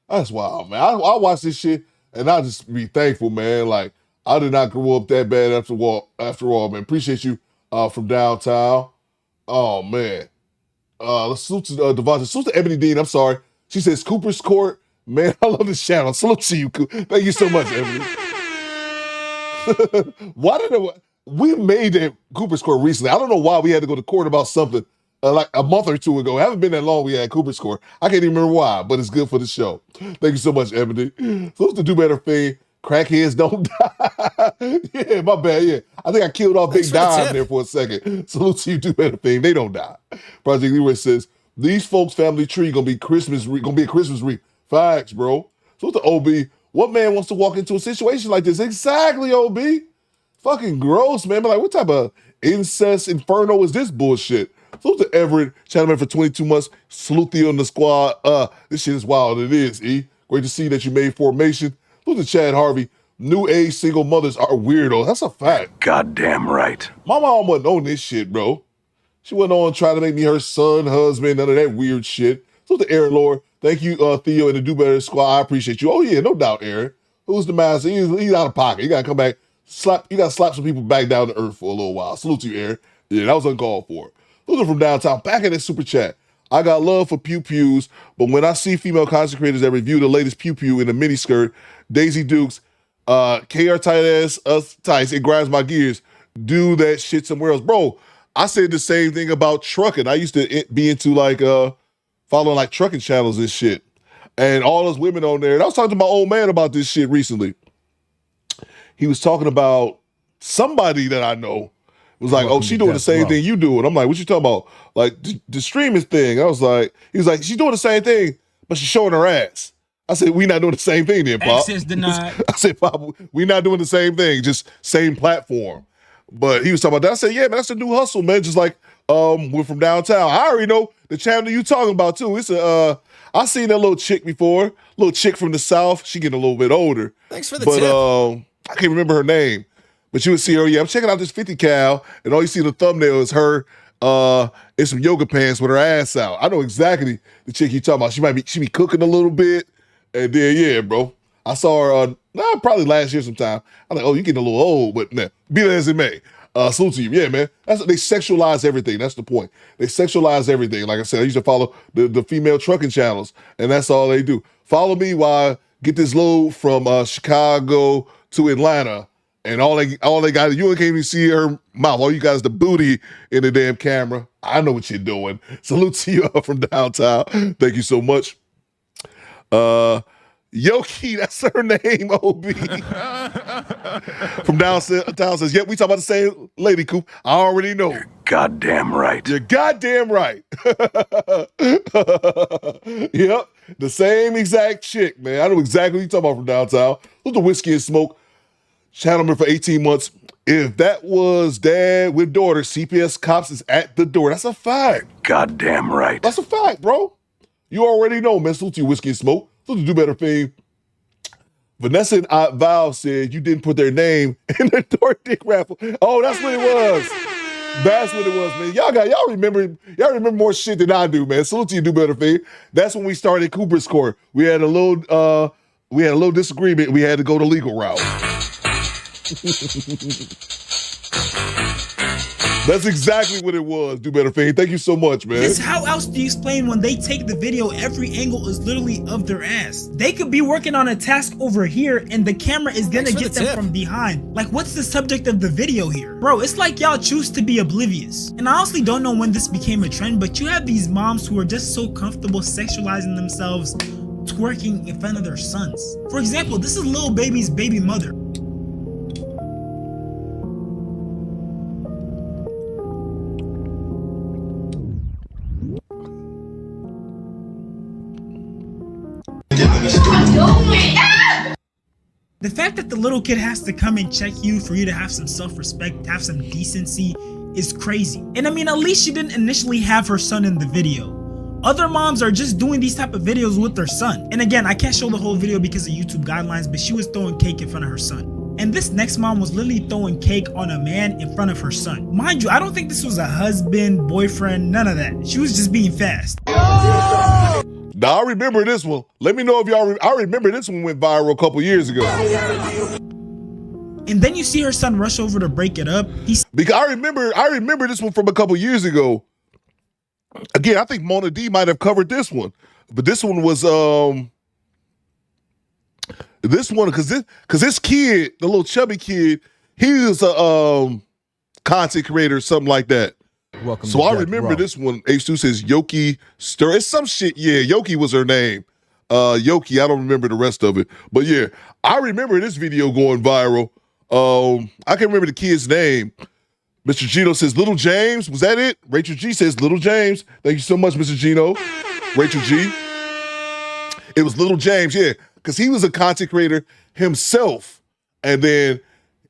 That's wild, man. I watch this shit and I just be thankful, man. Like, I did not grow up that bad after all, man. Appreciate you from downtown. Oh, man. Let's salute to Devontae. Salute to Ebony Dean. I'm sorry. She says, Cooper's Court. Man, I love this channel. Salute to you. Thank you so much, Ebony. We made that Cooper's Court recently. I don't know why we had to go to court about something like a month or two ago. It haven't been that long we had Cooper's Court. I can't even remember why, but it's good for the show. Thank you so much, Ebony. Supposed to do better thing. Crackheads don't die. Yeah, my bad. Yeah, I think I killed off Big Dime there for a second. Salute to you, do better thing. They don't die. Project Leroy says, these folks' family tree gonna be a Christmas wreath. Facts, bro. Salute to OB What man wants to walk into a situation like this? Exactly, OB. Fucking gross, man. But like, what type of incest inferno is this bullshit? Salute to Everett, Channelman for 22 months. Salute Theo in the squad. This shit is wild. It is, E. Great to see that you made formation. Salute to Chad Harvey. New age single mothers are weirdos. That's a fact. Goddamn right. My mom wasn't on this shit, bro. She wasn't on trying to make me her son, husband, none of that weird shit. Salute to Aaron Lord. Thank you, Theo, and the Do Better squad. I appreciate you. Oh, yeah, no doubt, Aaron. Who's the master? He's out of pocket. You got to come back. You got to slap some people back down to earth for a little while. Salute to you, Aaron. Yeah, that was uncalled for. Those are from downtown. Back in that super chat. I got love for pew-pews, but when I see female content creators that review the latest pew-pew in a miniskirt, Daisy Dukes, KR tight ass, us tights, it grinds my gears. Do that shit somewhere else. Bro, I said the same thing about trucking. I used to be into like, following like trucking channels and shit. And all those women on there. And I was talking to my old man about this shit recently. He was talking about somebody that I know. Was like, oh, she doing the same thing you do. And I'm like, what you talking about? Like, the streaming thing. I was like, he was like, she's doing the same thing, but she's showing her ass. I said, we not doing the same thing then, Pop. Access denied. I said, Pop, we not doing the same thing, just same platform. But he was talking about that. I said, yeah, man, that's a new hustle, man. Just like, we're from downtown. I already know the channel you talking about, too. It's I seen that little chick before. Little chick from the South. She getting a little bit older. Thanks for the tip. I can't remember her name. But you would see her, yeah, I'm checking out this 50 cal, and all you see in the thumbnail is her in some yoga pants with her ass out. I know exactly the chick you talking about. She be cooking a little bit, and then, yeah, bro. I saw her probably last year sometime. I'm like, oh, you getting a little old, but nah, be that as it may. Salute to you. Yeah, man. They sexualize everything. That's the point. They sexualize everything. Like I said, I used to follow the female trucking channels, and that's all they do. Follow me while I get this load from Chicago to Atlanta. And all they got, you can't even see her mouth. All you got is the booty in the damn camera. I know what you're doing. Salute to you from downtown. Thank you so much. Yoki, that's her name, OB. From downtown says, yep, we talking about the same lady, Coop. I already know. You're goddamn right. You're goddamn right. Yep, the same exact chick, man. I know exactly what you're talking about from downtown. Look, the Whiskey and Smoke. Channel member for 18 months. If that was dad with daughter, CPS cops is at the door. That's a fact. Goddamn right. That's a fact, bro. You already know, man. Salute to you, Whiskey and Smoke. Salute to Do Better Fame. Vanessa and Val said you didn't put their name in the door dick raffle. Oh, that's what it was. That's what it was, man. Y'all remember more shit than I do, man. Salute to you, Do Better Fame. That's when we started Cooper's Court. We had a little disagreement. We had to go the legal route. That's exactly what it was, Do Better Fame. Thank you so much, man. Because how else do you explain when they take the video, every angle is literally of their ass? They could be working on a task over here and the camera is gonna get them from behind. Like, what's the subject of the video here? Bro, it's like y'all choose to be oblivious. And I honestly don't know when this became a trend, but you have these moms who are just so comfortable sexualizing themselves, twerking in front of their sons. For example, this is Lil Baby's baby mother. The fact that the little kid has to come and check you for you to have some self-respect, have some decency, is crazy. And I mean, at least she didn't initially have her son in the video. Other moms are just doing these type of videos with their son. And again, I can't show the whole video because of YouTube guidelines, but she was throwing cake in front of her son. And this next mom was literally throwing cake on a man in front of her son. Mind you, I don't think this was a husband, boyfriend, none of that. She was just being fast. Now, I remember this one. Let me know if y'all, I remember this one went viral a couple years ago. And then you see her son rush over to break it up. Because I remember this one from a couple years ago. Again, I think Mona D might have covered this one. But this one was, because this kid, the little chubby kid, he was a content creator or something like that. Welcome so I remember this one. H2 says Yoki Stir. It's some shit. Yeah, Yoki was her name. Yoki, I don't remember the rest of it. But yeah, I remember this video going viral. I can't remember the kid's name. Mr. Gino says Little James. Was that it? Rachel G says Little James. Thank you so much, Mr. Gino. Rachel G. It was Little James, yeah. because he was a content creator himself. And then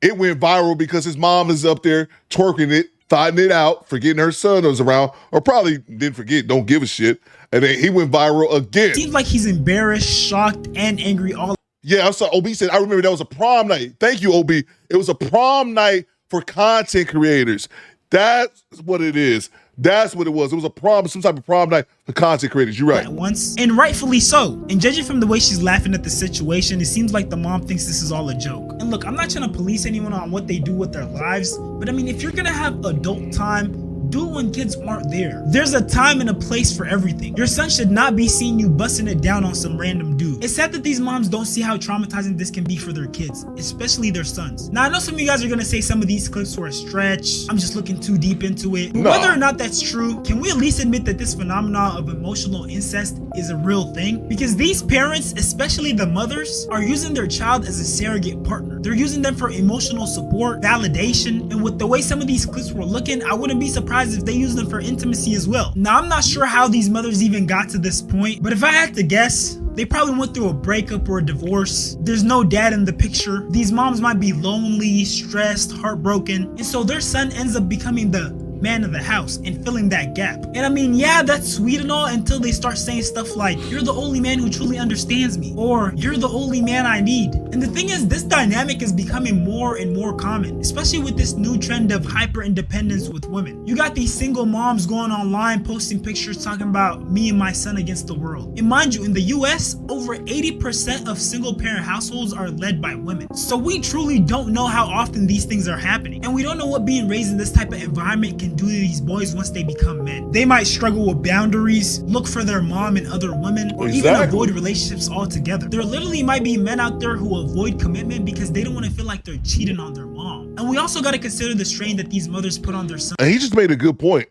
it went viral because his mom is up there twerking it, thotting it out, forgetting her son was around, or probably didn't forget, don't give a shit. And then he went viral again. Seems like he's embarrassed, shocked, and angry all. Yeah, I saw OB said, I remember that was a prom night. Thank you, OB. It was a prom night for content creators. That's what it is. That's what it was. It was a prom, some type of prom night for content creators. You're right. At once, and rightfully so. And judging from the way she's laughing at the situation, it seems like the mom thinks this is all a joke. And look, I'm not trying to police anyone on what they do with their lives, but I mean, if you're gonna have adult time, do it when kids aren't there. There's a time and a place for everything. Your son should not be seeing you busting it down on some random dude. It's sad that these moms don't see how traumatizing this can be for their kids, especially their sons. Now, I know some of you guys are gonna say some of these clips were a stretch. I'm just looking too deep into it. But whether or not that's true, can we at least admit that this phenomenon of emotional incest is a real thing? Because these parents, especially the mothers, are using their child as a surrogate partner. They're using them for emotional support, validation, and with the way some of these clips were looking, I wouldn't be surprised if they use them for intimacy as well. Now, I'm not sure how these mothers even got to this point, but if I had to guess, they probably went through a breakup or a divorce. There's no dad in the picture. These moms might be lonely, stressed, heartbroken, and so their son ends up becoming the man of the house and filling that gap. And I mean, yeah, that's sweet and all until they start saying stuff like, you're the only man who truly understands me, or you're the only man I need. And the thing is, this dynamic is becoming more and more common, especially with this new trend of hyper independence with women. You got these single moms going online posting pictures talking about me and my son against the world. And mind you, in the US, over 80% of single parent households are led by women. So we truly don't know how often these things are happening. And we don't know what being raised in this type of environment can do to these boys once they become men. They might struggle with boundaries, look for their mom and other women, or even avoid relationships altogether. There literally might be men out there who avoid commitment because they don't want to feel like they're cheating on their mom. And we also got to consider the strain that these mothers put on their sons. And he just made a good point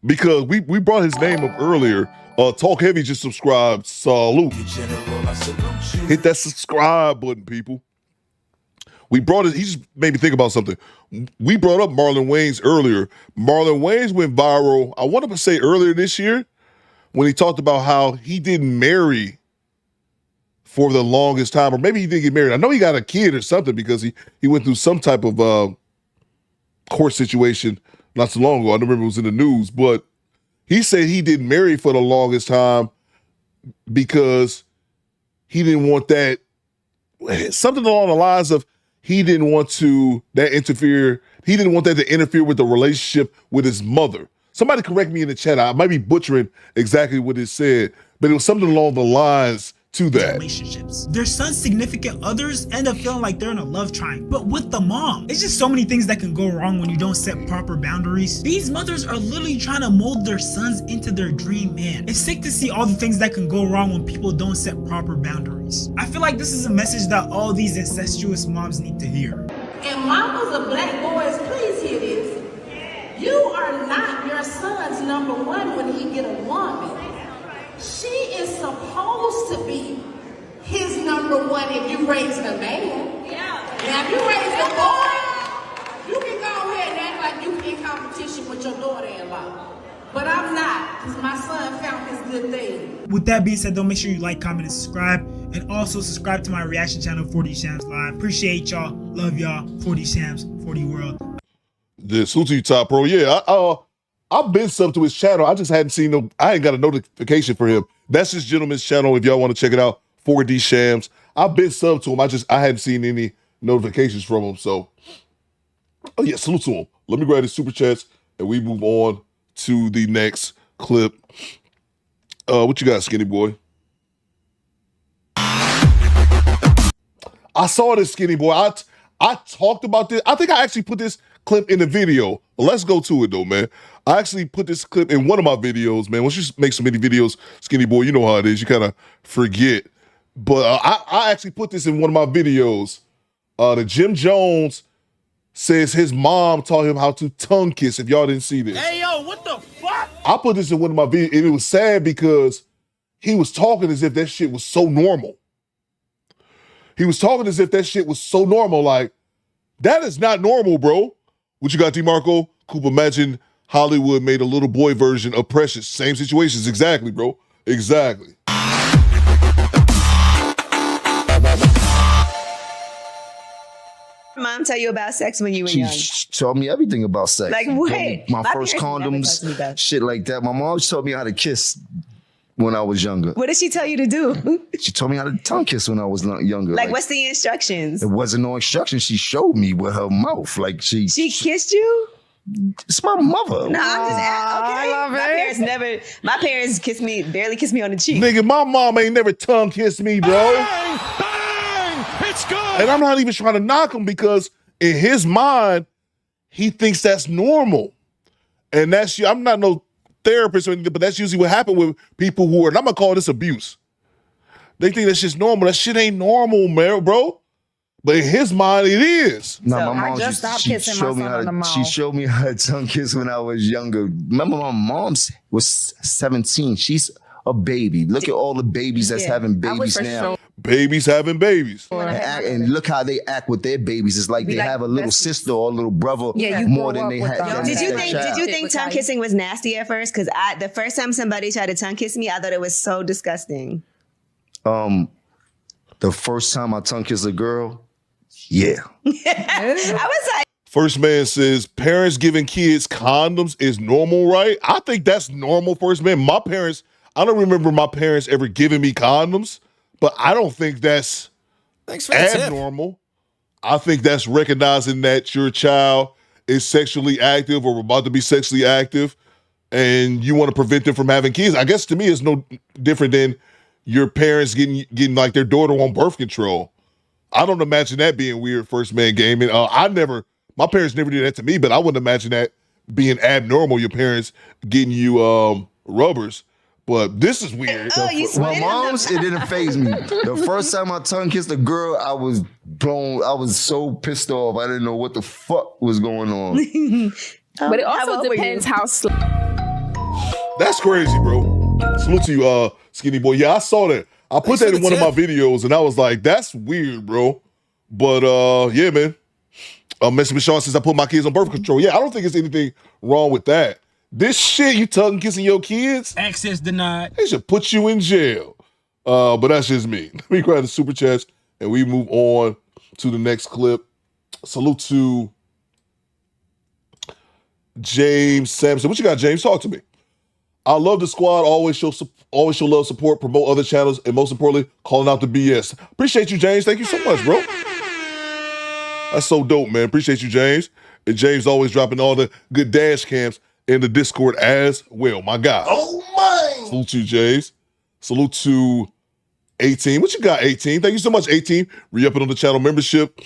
because we brought his name up earlier. Talk Heavy just subscribed. Salute. Hit that subscribe button, people. We brought it, he just made me think about something. We brought up Marlon Wayans earlier. Marlon Wayans went viral, I want to say earlier this year, when he talked about how he didn't marry for the longest time, or maybe he didn't get married. I know he got a kid or something because he went through some type of court situation not so long ago. I don't remember it was in the news, but he said he didn't marry for the longest time because he didn't want that, something along the lines of, he didn't want that to interfere with the relationship with his mother. Somebody correct me in the chat. I might be butchering exactly what it said, but it was something along the lines to that. Relationships. Their son's significant others end up feeling like they're in a love triangle, but with the mom. It's just so many things that can go wrong when you don't set proper boundaries. These mothers are literally trying to mold their sons into their dream man. It's sick to see all the things that can go wrong when people don't set proper boundaries. I feel like this is a message that all these incestuous moms need to hear. And mamas of black boys, please hear this. You are not your son's number one when he get a woman. She is supposed to be his number one if you raise a man. Yeah. Now, if you raise a boy, you can go ahead and act like you in competition with your daughter-in-law. But I'm not, because my son found his good thing. With that being said, though, make sure you like, comment, and subscribe. And also subscribe to my reaction channel, 4D Shams Live. Appreciate y'all. Love y'all. 4D Shams, 4D World. The salute to you, Top Pro. Yeah, I've been subbed to his channel. I just hadn't seen I ain't got a notification for him. That's this gentleman's channel. If y'all want to check it out, 4D Shams. I've been subbed to him. I hadn't seen any notifications from him. So, oh yeah, salute to him. Let me grab his super chats and we move on to the next clip. What you got, Skinny Boy? I saw this, Skinny Boy. I talked about this. I think I actually put this clip in the video. Let's go to it though, man. I actually put this clip in one of my videos, man. Once you make so many videos, Skinny Boy, you know how it is. You kind of forget. But I actually put this in one of my videos. The Jim Jones says his mom taught him how to tongue kiss, if y'all didn't see this. Hey, yo, what the fuck? I put this in one of my videos, and it was sad because he was talking as if that shit was so normal. He was talking as if that shit was so normal. Like, that is not normal, bro. What you got, DeMarco? Coop, imagine Hollywood made a little boy version of Precious. Same situations. Exactly, bro. Exactly. mom tell you about sex when you were She young? taught me everything about sex. Like what? My My first parents never condoms, taught me that. shit like that. My mom taught me how to kiss when I was younger. What did she tell you to do? She told me how to tongue kiss when I was younger. Like what's the instructions? It wasn't no instructions. She showed me with her mouth. Like she kissed you? It's my mother. No, I'm just okay. My parents barely kissed me on the cheek. Nigga, my mom ain't never tongue kissed me, bro. It's good. And I'm not even trying to knock him because in his mind, he thinks that's normal. And I'm not no therapist or anything, but that's usually what happened with people who are, and I'm gonna call this abuse. They think that's just normal. That shit ain't normal, man, bro. But in his mind, it is. No, my mom she showed me how to tongue kiss when I was younger. Remember, my mom was 17. She's a baby. Look at all the babies that's having babies now. Babies having babies. And look how they act with their babies. It's like they have a little sister or a little brother more than they have. Did you think tongue kissing was nasty at first? Because the first time somebody tried to tongue kiss me, I thought it was so disgusting. The first time I tongue kissed a girl, yeah. I was like, First man says parents giving kids condoms is normal, right? I think that's normal, first man. I don't remember my parents ever giving me condoms, but I don't think that's abnormal. I think that's recognizing that your child is sexually active or about to be sexually active and you want to prevent them from having kids. I guess to me it's no different than your parents getting like their daughter on birth control. I don't imagine that being weird, first man gaming. My parents never did that to me, but I wouldn't imagine that being abnormal, your parents getting you rubbers. But this is weird. My mom's, it didn't faze me. The first time I tongue kissed a girl, I was so pissed off. I didn't know what the fuck was going on. But it also depends how slow. That's crazy, bro. Salute to you, skinny boy. Yeah, I saw that. I put that in one of my videos, and I was like, that's weird, bro. But, yeah, man. Mr. Michon says I put my kids on birth control. Yeah, I don't think there's anything wrong with that. This shit, you tongue kissing your kids? Access denied. They should put you in jail. But that's just me. Let me grab the super chats, and we move on to the next clip. Salute to James Sampson. What you got, James? Talk to me. I love the squad. Always show love, support, promote other channels, and most importantly, calling out the BS. Appreciate you, James. Thank you so much, bro. That's so dope, man. Appreciate you, James. And James always dropping all the good dash cams in the Discord as well. My guy. Oh, my. Salute to you, James. Salute to 18. What you got, 18? Thank you so much, 18. Re-upping on the channel membership.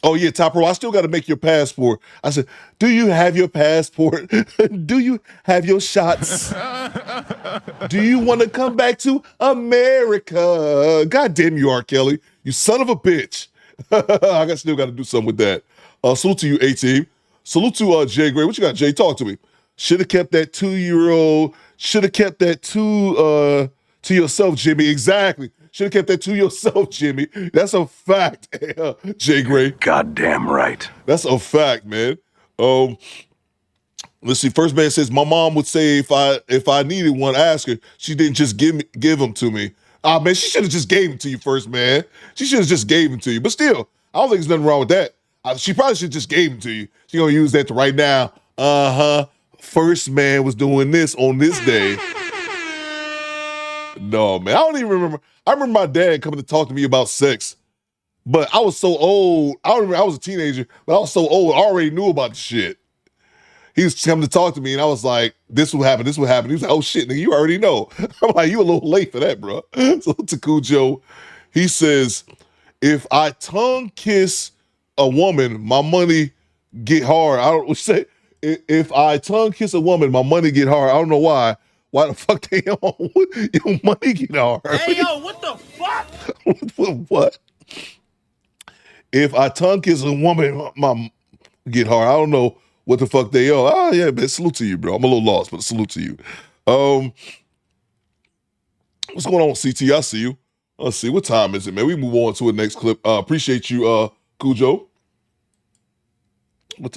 Oh, yeah, Top Pro, I still got to make your passport. I said, do you have your passport? Do you have your shots? Do you want to come back to America? God damn you, R. Kelly. You son of a bitch. I still got to do something with that. Salute to you, 18. Salute to Jay Gray. What you got, Jay? Talk to me. Should have kept that 2-year-old. Should have kept that to yourself, Jimmy. Exactly. Should have kept that to yourself, Jimmy. That's a fact, Jay Gray. Goddamn right. That's a fact, man. Let's see. First man says, my mom would say if I needed one, ask her. She didn't just give them to me. Ah, man, she should have just gave them to you first, man. She should have just gave them to you. But still, I don't think there's nothing wrong with that. She probably should just gave them to you. She gonna use that to right now. First man was doing this on this day. No, man, I don't even remember. I remember my dad coming to talk to me about sex, but I was so old. I remember I was a teenager, but I was so old. I already knew about the shit. He was coming to talk to me, and I was like, this will happen, this will happen. He was like, oh shit, nigga, you already know. I'm like, you a little late for that, bro. So to Cujo, he says, if I tongue kiss a woman, my money get hard. I don't say, if I tongue kiss a woman, my money get hard. I don't know why. Why the fuck they on? Your money get hard. Hey, yo, what the fuck? What? If I tongue kiss a woman, my get hard. I don't know what the fuck they are. Oh, yeah, man, salute to you, bro. I'm a little lost, but salute to you. What's going on, CT? I see you. Let's see. What time is it, man? We move on to the next clip. Appreciate you, Cujo.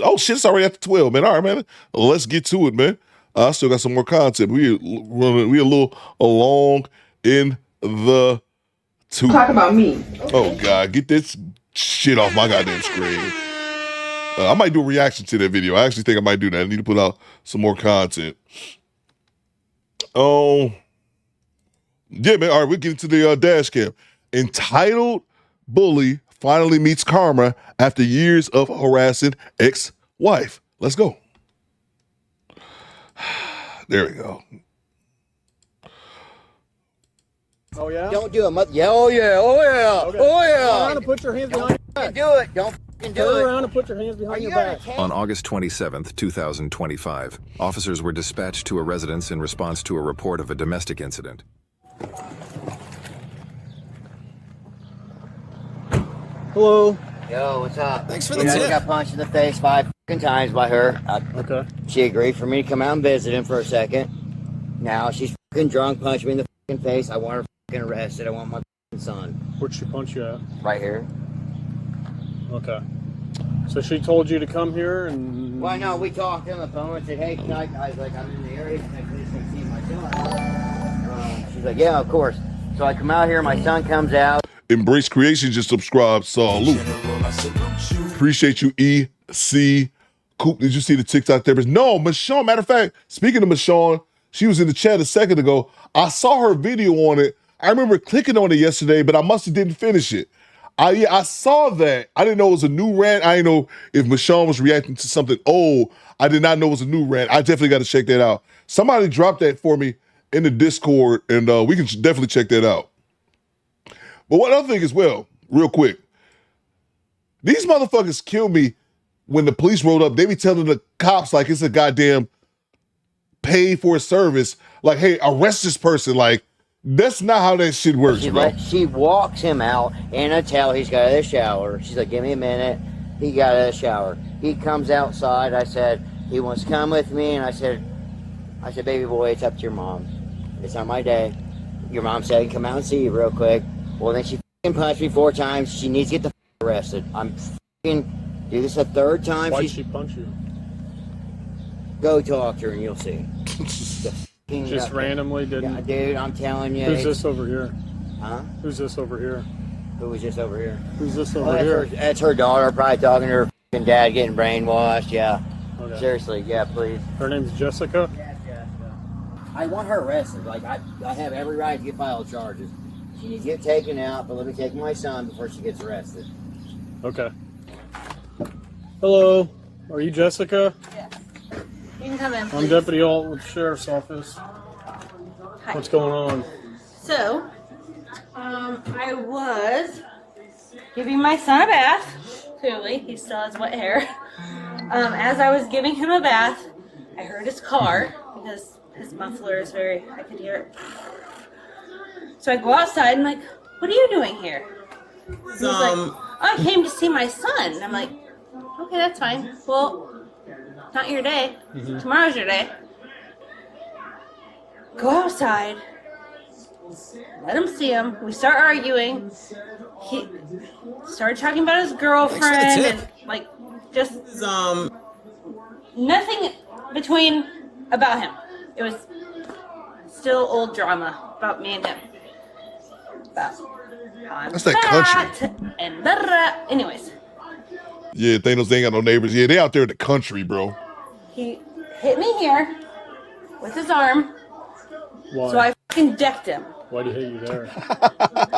Oh, shit, it's already after 12, man. All right, man. Let's get to it, man. I still got some more content. We a little along in the tooth. Talk about me. Oh, God. Get this shit off my goddamn screen. I might do a reaction to that video. I actually think I might do that. I need to put out some more content. Oh, yeah, man. All right, we'll get into the dash cam. Entitled bully finally meets karma after years of harassing ex-wife. Let's go. There we go. Oh yeah? Don't do it. Yeah, oh yeah, oh yeah, Okay. oh yeah. Turn around and put your hands behind your back. Do it. Don't fucking do Turn it. around and put your hands behind your back. On August 27th, 2025, officers were dispatched to a residence in response to a report of a domestic incident. Hello. Yo, what's up? Thanks for the I tip. got punched in the face 5 fucking times by her. Okay. She agreed for me to come out and visit him for a second. Now she's fucking drunk, punched me in the fucking face. I want her fucking arrested. I want my fucking son. Where'd she punch you at? Right here. Okay. So she told you to come here and... Well, no, we talked on the phone and said, hey, tonight, I was like, I'm in the area. Can I please come see my son? She's like, yeah, of course. So I come out here, my son comes out. Embrace Creation just subscribed. Salute. Appreciate you, E.C. Coop, did you see the TikTok there? No, Michonne, matter of fact, speaking of Michonne, she was in the chat a second ago. I saw her video on it. I remember clicking on it yesterday, but I must have didn't finish it. I saw that. I didn't know it was a new rant. I didn't know if Michonne was reacting to something old. I did not know it was a new rant. I definitely got to check that out. Somebody dropped that for me in the Discord, and we can definitely check that out. But one other thing as well, real quick, these motherfuckers kill me when the police rolled up. They be telling the cops like it's a goddamn pay for a service. Like, hey, arrest this person. Like, that's not how that shit works, bro. She walks him out in a towel. He's got out of the shower. She's like, give me a minute. He got out of the shower. He comes outside. I said, he wants to come with me. And I said, baby boy, it's up to your mom. It's not my day. Your mom said, come out and see you real quick. Well, then she f***ing punched me 4 times. She needs to get the f*** arrested. I'm f***ing do this a 3rd time. Why'd she punch you? Go talk to her and you'll see. Just randomly didn't... Yeah, dude, I'm telling you. Who's this over here? Huh? Who's this over here? Who was this over here? Who's this over here? That's her daughter, probably talking to her f***ing dad, getting brainwashed, yeah. Okay. Seriously, yeah, please. Her name's Jessica? Yes, Jessica. I want her arrested. Like, I have every right to get filed charges. She needs to get taken out, but let me take my son before she gets arrested. Okay. Hello. Are you Jessica? Yes. You can come in, please. I'm Deputy Alt with the Sheriff's Office. Hi. What's going on? So, I was giving my son a bath. Clearly, he still has wet hair. As I was giving him a bath, I heard his car because his muffler is I could hear it. So I go outside and I'm like, what are you doing here? He's like, oh, I came to see my son. And I'm like, okay, that's fine. Well, not your day. Mm-hmm. Tomorrow's your day. Go outside. Let him see him. We start arguing. He started talking about his girlfriend and like just nothing between about him. It was still old drama about me and him. About how I'm That's that fat and blah, blah. Anyways. Yeah, Thanos, they ain't got no neighbors. Yeah, they out there in the country, bro. He hit me here with his arm. Why? So I fucking decked him. Why'd he hit you there?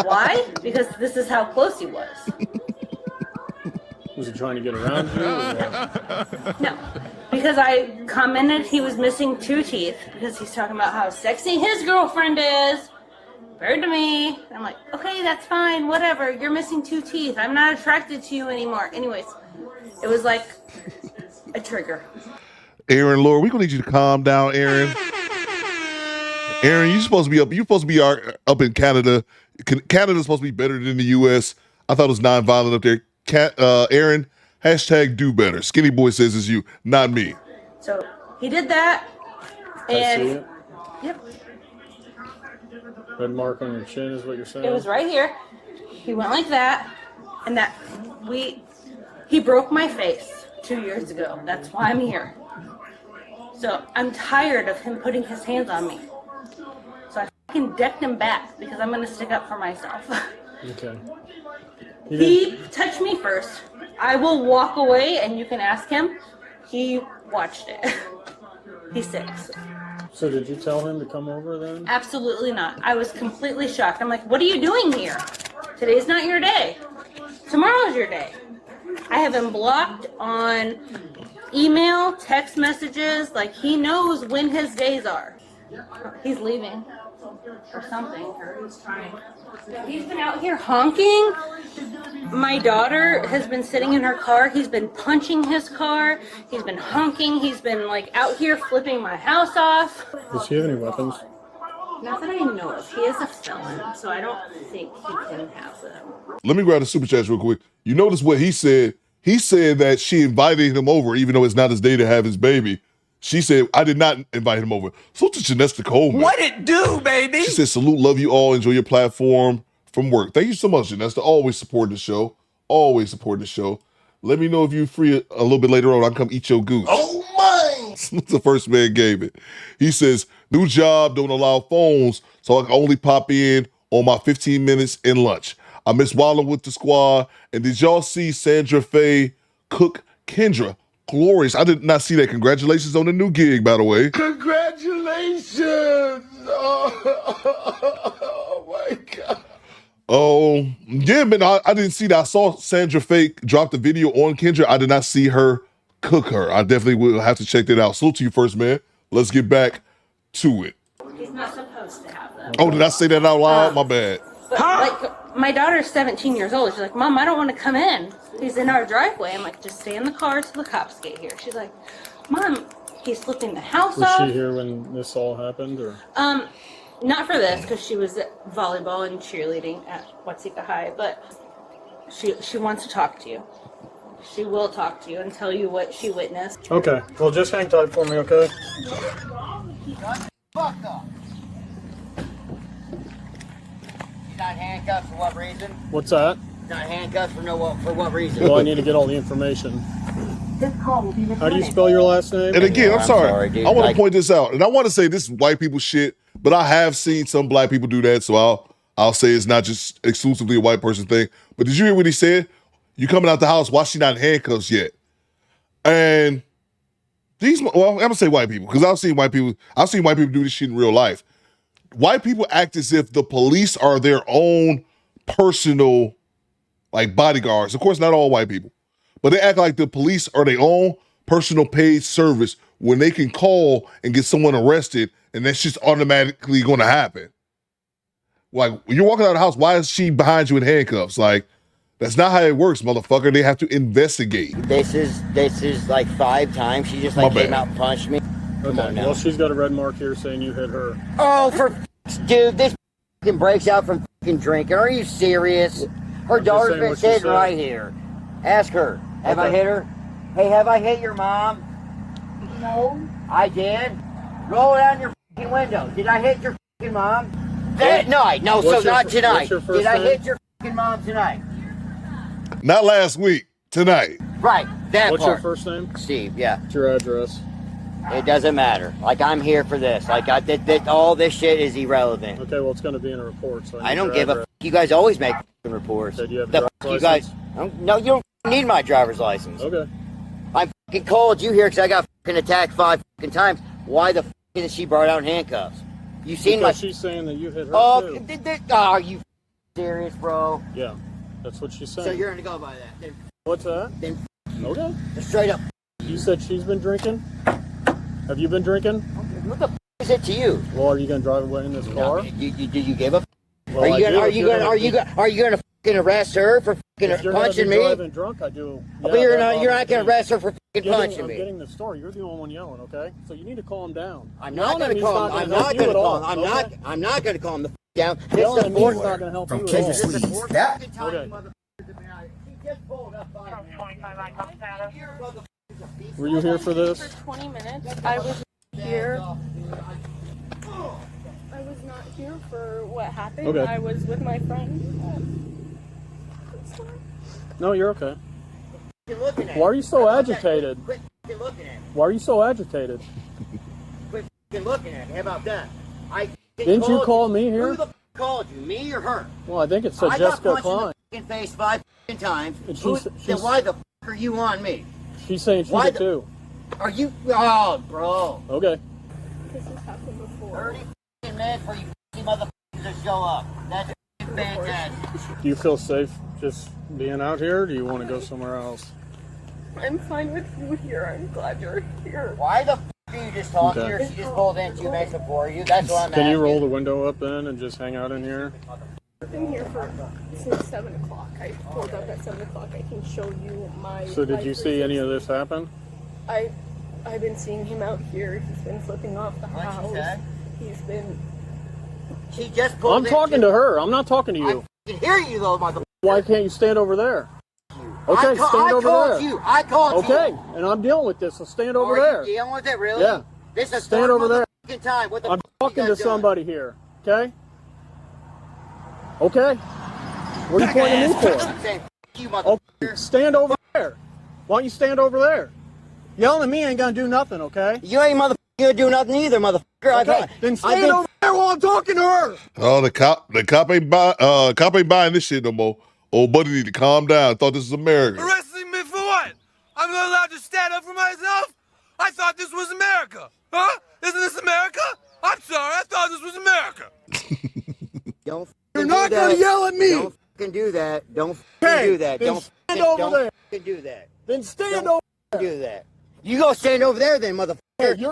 Why? Because this is how close he was. Was he trying to get around you? Or what? No. Because I commented he was missing 2 teeth because he's talking about how sexy his girlfriend is compared to me. And I'm like, okay, that's fine, whatever. You're missing 2 teeth. I'm not attracted to you anymore. Anyways, it was like a trigger. Aaron, Laura, we gonna need you to calm down, Aaron. Aaron, you're supposed to be up. You're supposed to be up in Canada. Canada's supposed to be better than the U.S. I thought it was nonviolent up there. Aaron, hashtag do better. Skinny Boy says it's you, not me. So he did that, I see and it. yep, Red mark on your chin is what you're saying? it was right here. He went like that, and he broke my face 2 years ago. That's why I'm here. So I'm tired of him putting his hands on me. So I fucking decked him back because I'm gonna stick up for myself. Okay. He touched me first. I will walk away and you can ask him. He watched it. He's 6. So did you tell him to come over then? Absolutely not. I was completely shocked. I'm like, what are you doing here? Today's not your day. Tomorrow's your day. I have him blocked on email, text messages. Like, he knows when his days are. He's leaving or something. He's been out here honking. My daughter has been sitting in her car. He's been punching his car. He's been honking. He's been like out here flipping my house off. Does he have any weapons? Not that I know of. He is a felon, so I don't think he can have them. Let me grab the super chats real quick. You notice what he said? He said that she invited him over, even though it's not his day to have his baby. She said, I did not invite him over. So to Janessa Coleman. What it do, baby? She said, salute, love you all, enjoy your platform from work. Thank you so much, Janessa. Always support the show. Always support the show. Let me know if you're free a little bit later on. I can come eat your goose. Oh, my! The first man gave it. He says, new job, don't allow phones, so I can only pop in on my 15 minutes in lunch. I miss wilding with the squad. And did y'all see Sandra Faye cook Kendra? Glorious. I did not see that. Congratulations on the new gig, by the way. Congratulations! Oh my God. Oh, yeah, man, I didn't see that. I saw Sandra Faye drop the video on Kendra. I did not see her cook her. I definitely will have to check that out. Salute to you first, man. Let's get back to it. He's not supposed to have them. Oh, did I say that out loud? My bad. But, like, my daughter's 17 years old. She's like, Mom, I don't want to come in. He's in our driveway. I'm like, just stay in the car till the cops get here. She's like, Mom, he's flipping the house Was off. she here when this all happened, or? Not for this, because she was at volleyball and cheerleading at Watsika High, but she wants to talk to you. She will talk to you and tell you what she witnessed. Okay. Well, just hang tight for me, okay? Fuck off. He's not handcuffed for what reason? What's that? He's not handcuffed for what reason? Well, I need to get all the information. How do you spell your last name? And again, I'm sorry. dude. I want to point this out. And I want to say this is white people shit, but I have seen some black people do that, so I'll say it's not just exclusively a white person thing. But did you hear what he said? You coming out the house, why she not in handcuffs yet? And I'm gonna say white people, because I've seen white people do this shit in real life. White people act as if the police are their own personal, like, bodyguards. Of course, not all white people, but they act like the police are their own personal paid service when they can call and get someone arrested, and that's just automatically going to happen. Like, when you're walking out of the house, why is she behind you in handcuffs? Like, that's not how it works, motherfucker. They have to investigate. This is like 5 times. She just like came out and punched me. Come on now. Well, she's got a red mark here saying you hit her. Oh, dude, this fucking breaks out from fucking drinking. Are you serious? Her daughter's been sitting right here. Ask her. Have I hit her? Hey, have I hit your mom? No. I did? Roll down your fucking window. Did I hit your fucking mom? That night. No, so not tonight. Did I hit your fucking mom tonight? Not last week. Tonight. Right. That What's part. your first name? Steve, yeah. What's your address? It doesn't matter. Like, I'm here for this. Like, all this shit is irrelevant. Okay, well, it's going to be in a report. So I don't give a f***. You guys always make f***ing reports. Okay, do you have a The driver's you guys. license? No, you don't need my driver's license. Okay. I f***ing called you here because I got f***ing attacked 5 f***ing times. Why the f*** is she brought out in handcuffs? You seen because my... she's saying that you hit her, too. Are you serious, bro? Yeah, that's what she's saying. So you're going to go by that. Then What's that? Then okay. Straight up. You said she's been drinking? Have you been drinking? What the f*** is it to you? Well, are you going to drive away in this car? Do you give a f***? Well, are you going to f***ing arrest her for f***ing punching me? Driving drunk, I do. But you're not going to arrest her for f***ing punching me. I'm getting the story. You're the only one yelling, okay? So you need to calm down. I'm not going to calm. I'm not going to calm. I'm not going to calm the f*** down. This is a not going to help you at all. That. Okay. Were you here for this? For 20 minutes. I was here. I was not here for what happened. Okay. I was with my friend. No, you're okay. Why are you so agitated? Why are you so agitated? Quit looking at me. How about that? Didn't you call me here? Who the called you? Me or her? Well, I think it said Jessica Klein. I got punched in the face 5 times. And Then why the are you on me? She's saying she did too. Are you? Oh, bro. Okay. This has happened before. 30 minutes for you motherfuckers to show up. That's fantastic. Do you feel safe just being out here, or do you want to go somewhere else? I'm fine with you here. I'm glad you're here. Why the are you just talking here? She just pulled in 2 minutes before you. That's what I'm Can asking. you roll the window up then and just hang out in here? I've been here since 7 o'clock. I pulled up at 7 o'clock. I can show you my. So did you see any of this happen? I've been seeing him out here. He's been flipping off the house. He's been. She just pulled I'm talking to her. I'm not talking to you. I can hear you though, motherfucker. Why can't you stand over there? Okay, stand over there. I called you. Okay, and I'm dealing with this, so stand over there. Are you dealing with it, really? Yeah. This is stand over there. Time. What the I'm talking to somebody here. Okay. Okay. What are you pointing at me for? I'm saying, you motherfucker. Okay, stand over there. Why don't you stand over there? Yelling at me ain't gonna do nothing, okay? You ain't motherfucker gonna do nothing either, motherfucker. Okay, then stand over there while I'm talking to her. Oh, the cop ain't buying this shit no more. Old buddy need to calm down. Thought this was America. Arresting me for what? I'm not allowed to stand up for myself? I thought this was America. Huh? Isn't this America? I'm sorry, I thought this was America. You're not gonna yell at me. Don't fucking do that. Don't fucking do that. Then stand over there. Fucking do that. Then stand Don't over fucking do that. You go stand over there then, motherfucker.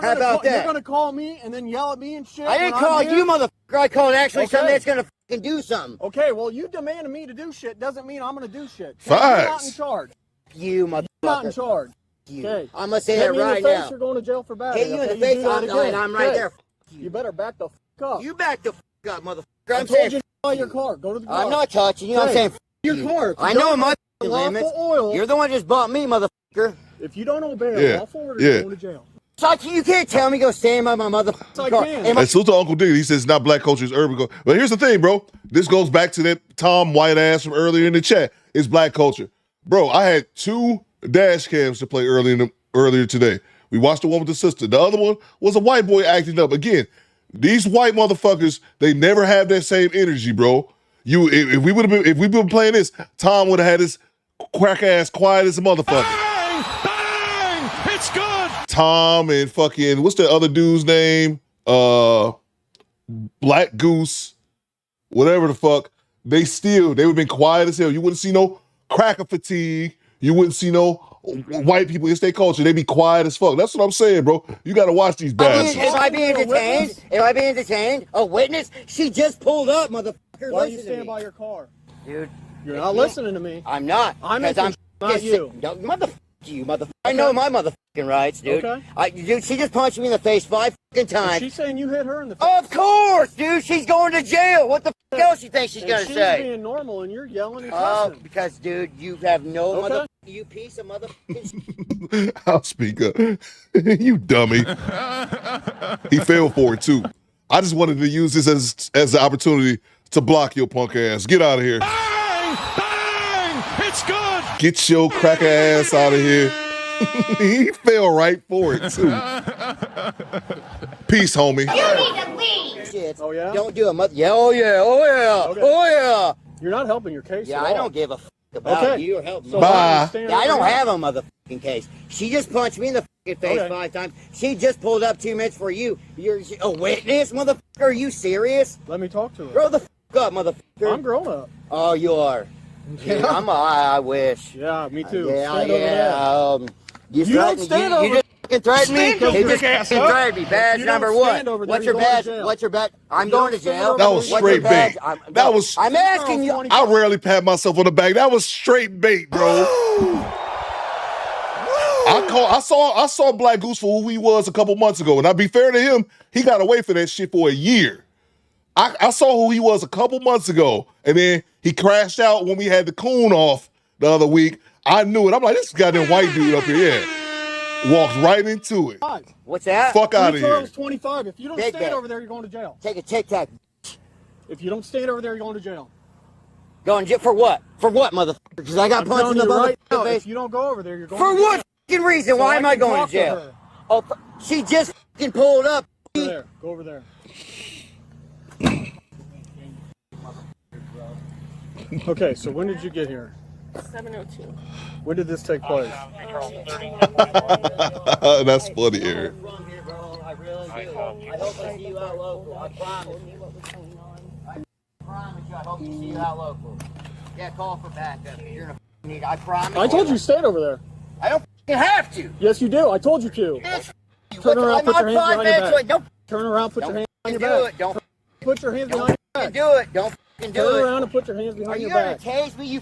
How about that? You're gonna call me and then yell at me and shit. I didn't call you, motherfucker. I called actually somebody that's gonna fucking do something. Okay, well, you demanded me to do shit doesn't mean I'm gonna do shit. Facts. You're not in charge. You motherfucker. You're not in charge. Okay. I'm gonna say Hit that me in the right face, now. You're going to jail for battery. Hit you in the okay? face, do that again. I'm right Okay. there. You better back the fuck up. You back the fuck up, motherfucker. I I'm told saying you to buy your car. Go to the car. I'm not touching you. I'm Okay. saying Your car. If you I know don't my obey lawful limits. oil. You're the one just bought me, motherfucker. If you don't obey lawful order, you're going to jail. So you can't tell me go stand by my motherfucking car. And salute to Uncle Dick. He says it's not black culture, it's urban culture. But here's the thing, bro. This goes back to that Tom White ass from earlier in the chat. It's black culture. Bro, I had 2 dash cams to play earlier today. We watched the one with the sister. The other one was a white boy acting up. Again, these white motherfuckers, they never have that same energy, bro. If we been playing this, Tom would have had his crack ass quiet as a motherfucker. Bang! It's good! Tom and fucking, what's the other dude's name? Black Goose, whatever the fuck. They would have been quiet as hell. You wouldn't see no cracker fatigue. You wouldn't see no white people. It's their culture. They be quiet as fuck. That's what I'm saying, bro. You got to watch these bastards. If I being detained? If I being detained? A witness? She just pulled up, motherfucker. Why are you standing by your car? Dude. You're not listening to me. I'm not. I'm Because not you. Motherfucker, you motherfucker. I know my motherfucking rights, dude. Okay. Dude, she just punched me in the face 5 fucking times. She's saying you hit her in the face. Of course, dude. She's going to jail. What the fuck else you think she's going to She's say? being normal and you're yelling and Oh, cussing. because, dude, you have no Okay. motherfucker. You piece of motherfucking I'll speak up. You dummy. He fell for it too. I just wanted to use this as the opportunity to block your punk ass. Get out of here. Bang! Bang! It's good! Get your cracker ass out of here. He fell right for it too. Peace, homie. You need to leave. Shit. Oh, yeah? Don't do a mother. Yeah, oh, yeah. Oh, yeah. Okay. Oh, yeah. You're not helping your case Yeah, at I all. don't give a fuck about Okay. you or helping So me. Bye. why are you standing Yeah, I over don't here? have a motherfucking case. She just punched me in the fucking face Okay. 5 times. She just pulled up 2 minutes for you. You're a witness, motherfucker? Are you serious? Let me talk to her. Grow the fuck up, motherfucker. I'm grown up. Oh, you are. Yeah. Yeah, I wish. Yeah, me too. Yeah, Stand over there. yeah. You You don't threatened- stand you over- just fucking threatened me. Stand over You your just ass fucking up. threatened me. Badge You don't number 1. stand over there, What's you're your going to badge? jail. What's your badge? I'm You going don't to stand jail. over That there, was What's straight your badge? bait. That was. I'm asking you. I rarely pat myself on the back. That was straight bait, bro. I saw Black Goose for who he was a couple months ago, and I'll be fair to him, he got away for that shit for a year. I saw who he was a couple months ago, and then he crashed out when we had the coon off the other week. I knew it. I'm like, this goddamn white dude up here, yeah. Walked right into it. What's that? Fuck out of here. Charles 25. If you don't Take stand that. over there, you're going to jail. Take a Tic Tac. If you don't stand over there, you're going to jail. Going to jail for what? For what, motherfucker? Because I got I'm punched in the telling you right now, motherfucking if face. you don't go over there, you're going For to jail. what fucking reason? So Why am I can going talk to jail? her. Oh, she just fucking pulled up. Go there. Go over there. Okay, so when did you get here? 7:02. When did this take place? That's funny, Eric. I hope I see you out local. I promise you. I promise you. I hope to see you out local. Yeah, call for backup. You're in a need. I promise. I told you stayed over there. I don't have to. Yes, you do. I told you to. Turn around, put your hands behind your back. Turn around, put your hands behind your back. Don't put your hands behind your back. Do it. Don't do it. Turn around and put your hands behind your back. Are you gonna tase me? You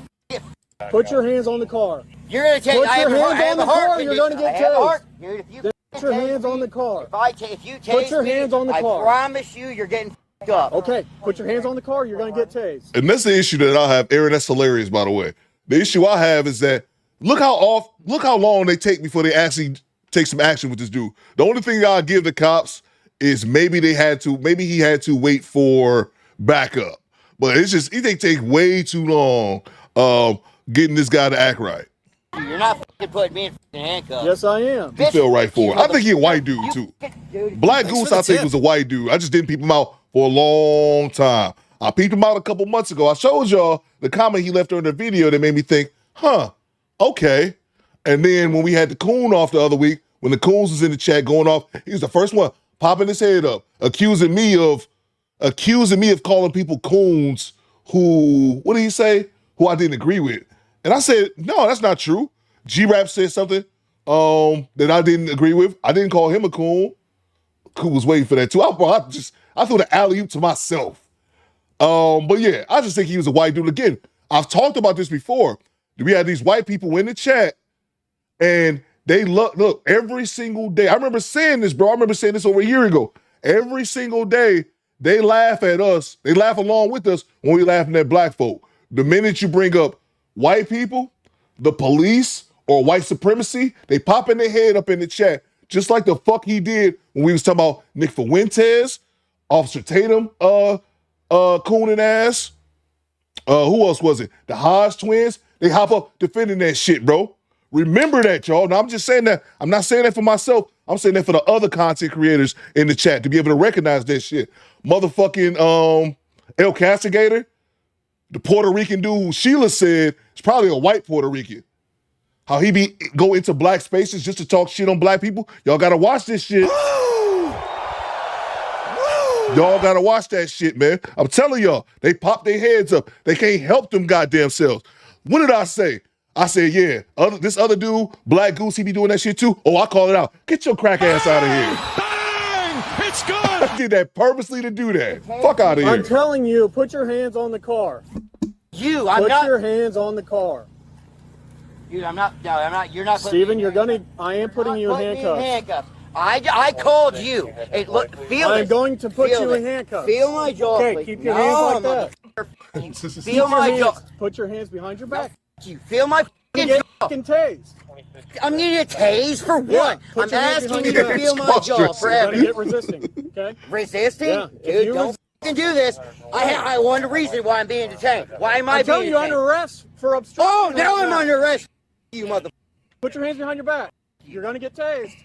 put your hands on the car. You're gonna take. Put your hands on the car. You're gonna get tased. Dude, if you put your hands on the car. If you tase put your hands on the car. I promise you, you're getting f***ed up. Okay, put your hands on the car. You're gonna get tased. And that's the issue that I have, Aaron. That's hilarious, by the way. The issue I have is that look how long they take before they actually take some action with this dude. The only thing I give the cops is maybe he had to wait for backup. But they take way too long getting this guy to act right. You're not fucking putting me in fucking handcuffs. Yes, I am. He fell right for it. I think he's a white dude too. Black Goose, I think, was a white dude. I just didn't peep him out for a long time. I peeped him out a couple months ago. I showed y'all the comment he left on the video that made me think, okay. And then when we had the coon off the other week, when the coons was in the chat going off, he was the first one popping his head up, accusing me of calling people coons who, what did he say? Who I didn't agree with. And I said, no, that's not true. G-Rap said something that I didn't agree with. I didn't call him a coon. Coon was waiting for that too. I threw the alley-oop to myself. But yeah, I just think he was a white dude. Again, I've talked about this before. We had these white people in the chat, and they look every single day. I remember saying this, bro. I remember saying this over a year ago. Every single day, they laugh at us. They laugh along with us when we laughing at black folk. The minute you bring up white people, the police, or white supremacy, they pop in their head up in the chat, just like the fuck he did when we was talking about Nick Fuentes, Officer Tatum, cooning ass. Who else was it? The Hodge twins. They hop up defending that shit, bro. Remember that, y'all. Now, I'm just saying that. I'm not saying that for myself. I'm saying that for the other content creators in the chat to be able to recognize that shit. Motherfucking El Castigator, the Puerto Rican dude who Sheila said is probably a white Puerto Rican. How he go into black spaces just to talk shit on black people. Y'all gotta watch this shit. Y'all gotta watch that shit, man. I'm telling y'all, they pop their heads up. They can't help them goddamn selves. What did I say? I said, yeah, this other dude, Black Goose, he be doing that shit too. Oh, I call it out. Get your crack ass out of here. Bang! It's good. I did that purposely to do that. Fuck out of here. I'm telling you, put your hands on the car. Put your hands on the car. Dude, I'm not, you're not. Steven, I am putting you in handcuffs. I called you. Hey, look, I'm going to put you in handcuffs. Feel my jaw, okay, please. keep your hands like that. Feel my jaw. Put your hands behind your back. You feel my fucking tased. I'm gonna get tased for what? I'm asking you to feel my jaw forever. You're gonna get resisting, okay? Resisting? Yeah. Dude, don't fucking do this. I want a reason why I'm being detained. Why am I being detained? I'm telling you, under arrest for obstruction. Oh, now I'm under arrest. You mother. Put your hands behind your back. You're gonna get tased.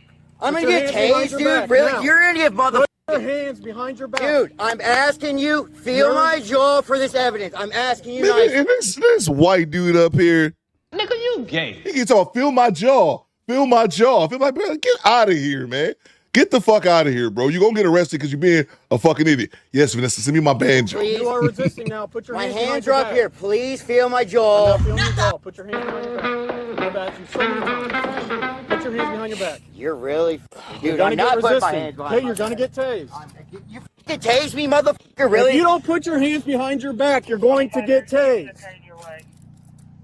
I'm gonna get tased, dude. Really? Now, you're gonna get mother. Put your hands behind your back. Dude, I'm asking you, feel my jaw for this evidence. I'm asking you and this white dude up here. Nigga, you gay. He keeps talking, feel my jaw. Feel my jaw. Feel my, bro, get out of here, man. Get the fuck out of here, bro. You're going to get arrested because you're being a fucking idiot. Yes, Vanessa, send me my banjo. Please. You are resisting now. Put your hands hands are up here. Please feel my jaw. Feel your jaw. Put your hands behind your back. Go back you so many times. Put your hands behind your back. You're really... Dude, I'm not putting my hands behind my back. Okay, you're going to get tased. You fucking tase me, motherfucker, really? If you don't put your hands behind your back, you're going to get tased.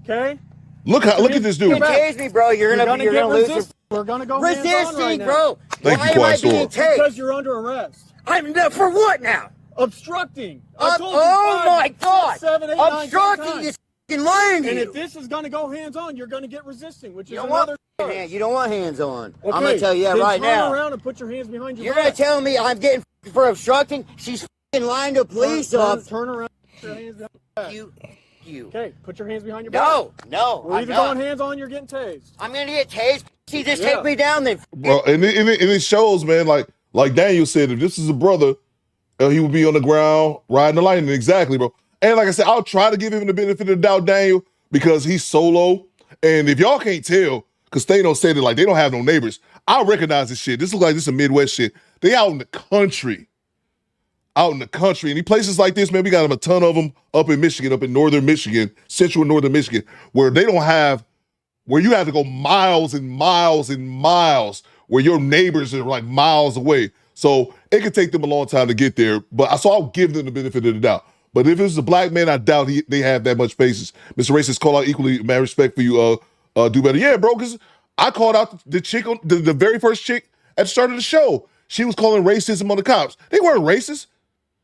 Okay? Look at this dude. You tase me, bro. You're gonna lose your... We're gonna go resisting, bro. Thank Why you, am I Quastor. being tased? Because you're under arrest. I'm for what now? Obstructing. Oh my God! 6, 7, 8, 9, Obstructing is fucking lying to you. And if this is gonna go hands on, you're gonna get resisting, which is you another. You don't want hands on. Okay, I'm gonna tell you that right now. Turn around and put your hands behind your You're back. gonna tell me I'm getting for obstructing? She's fucking lying to police officers. Turn around. Put your hands behind your back. You. Okay, put your hands behind your back. No. We're either going hands on, you're getting tased. I'm gonna get tased. She just take me down then. Bro, and it shows, man, like Daniel said, if this is a brother, he would be on the ground riding the lightning. Exactly, bro. And like I said, I'll try to give him the benefit of the doubt, Daniel, because he's solo. And if y'all can't tell, because they don't say that like they don't have no neighbors, I recognize this shit. This looks like this is a Midwest shit. They out in the country. Out in the country. And these places like this, man, we got them a ton of them up in Michigan, up in northern Michigan, central and northern Michigan, where they don't have, where you have to go miles and miles and miles, where your neighbors are like miles away. So it could take them a long time to get there. But so I'll give them the benefit of the doubt. But if it's a black man, I doubt they have that much patience. Mr. Racist, call out equally, man, respect for you, do better. Yeah, bro, because I called out the chick, the very first chick at the start of the show. She was calling racism on the cops. They weren't racist.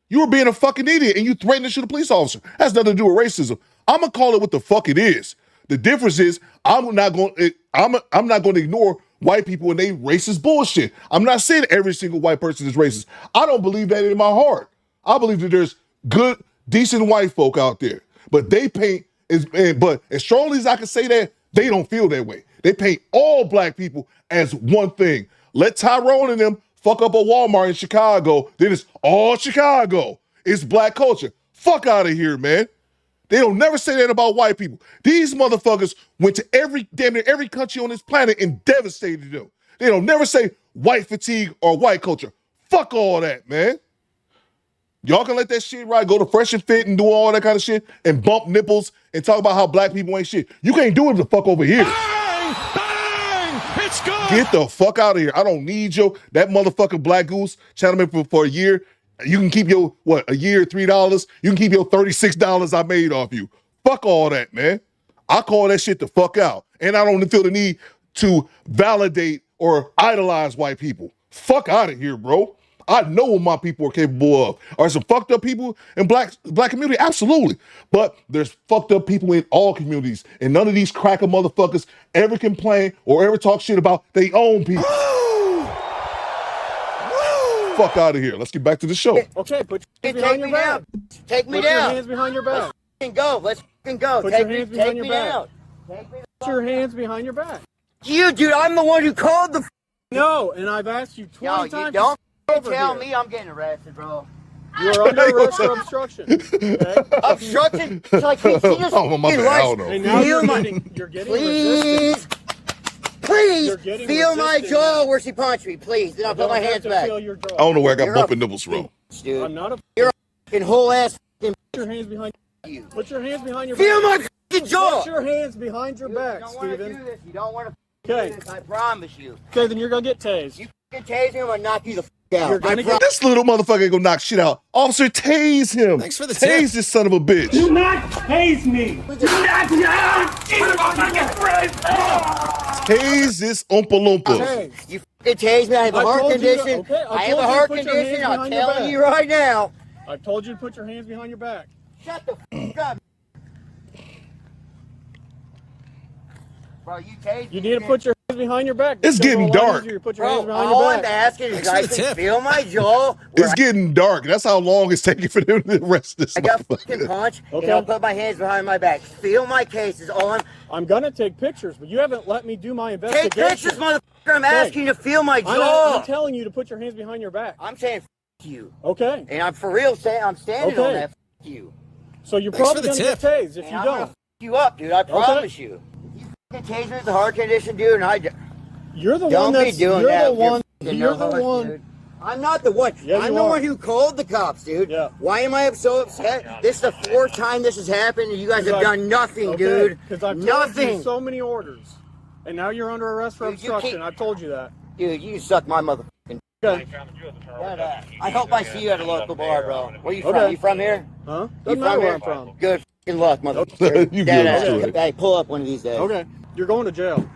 You were being a fucking idiot and you threatened to shoot a police officer. That's nothing to do with racism. I'm gonna call it what the fuck it is. The difference is I'm not going to ignore white people and they racist bullshit. I'm not saying every single white person is racist. I don't believe that in my heart. I believe that there's good, decent white folk out there, but they paint but as strongly as I can say that, they don't feel that way. They paint all black people as one thing. Let Tyrone and them fuck up a Walmart in Chicago, then it's all Chicago. It's black culture. Fuck out of here, man. They don't never say that about white people. These motherfuckers went to damn near every country on this planet and devastated them. They don't never say white fatigue or white culture. Fuck all that, man. Y'all can let that shit ride, go to Fresh and Fit and do all that kind of shit and bump nipples and talk about how black people ain't shit. You can't do it the fuck over here. Bang! Bang! It's good! Get the fuck out of here. I don't need that motherfucking Black Goose channel for a year. You can keep your, a year, $3. You can keep your $36 I made off you. Fuck all that, man. I call that shit the fuck out. And I don't feel the need to validate or idolize white people. Fuck out of here, bro. I know what my people are capable of. Are there some fucked up people in black community? Absolutely. But there's fucked up people in all communities. And none of these cracker motherfuckers ever complain or ever talk shit about their own people. Fuck out of here. Let's get back to the show. Okay, put your hands behind your back. Take me down. Put your down. hands behind your back. Let's go. Let's go. Put your hands behind your back. Put your hands behind your back. You, dude, I'm the one who called the. No, and I've asked you 20 times. You don't tell here. me I'm getting arrested, bro. You're under arrest for obstruction. Okay? Obstruction? Like, he just and now you're getting resistance. Please feel my jaw where she punched me, please. Then I'll put my hands back. I don't know where I got bumping nipples from. Dude. I'm not a. You're a fucking whole ass. Put your hands behind you. Put your hands behind your feel back. my fucking jaw. Put your hands behind your back, Steven. You don't want to okay. do this, I promise you. Okay, then you're going to get tased. You fucking tase me, I'm going to knock you the fuck out. This little motherfucker ain't gonna knock shit out. Officer, tase him. Thanks for the tase tip. this son of a bitch. Do not tase me. Do not. Tase this Oompa Loompa. You fucking tase me. I have a heart condition. I have a heart condition. I'm telling you right now. I've told you to put your hands behind your back. Shut the fuck up. Bro, you tased me. You need to put your hands behind your back. It's getting dark. Put your hands behind all your I'm back. asking is guys to feel my jaw. It's getting dark. That's how long it's taking for them to arrest this I got motherfucker. fucking punch, Okay. and I'll put my hands behind my back. Feel my case is all I'm gonna take pictures, but you haven't let me do my Take investigation. pictures, motherfucker. I'm asking you to feel my jaw. I'm telling you to put your hands behind your back. I'm saying you. Okay. And I'm for real saying I'm standing on that. You. So you're Thanks probably for the gonna get tip. tased if And you I'm don't. gonna you up, dude. I promise you. You fucking tased me with a heart condition, dude, and You're the don't one be that's. doing You're that. the one. You're You're the fucking one. dude. I'm not the one. Yeah, I'm you the are. one who called the cops, dude. Yeah. Why am I so upset? This is the fourth time this has happened, and you guys have done nothing, Okay, dude. Because I've told Nothing. you so many orders, and now you're under arrest for Dude, you obstruction. keep- I've told you that. Dude, you suck my motherfucking. Okay. I hope I see you at a local bar, bro. Where you from? Okay. You from here? Huh? You Doesn't matter where here? I'm from. Good fucking luck, motherfucker. You Dead good, ass. I'm sure. Hey, pull up one of these days. Okay. You're going to jail.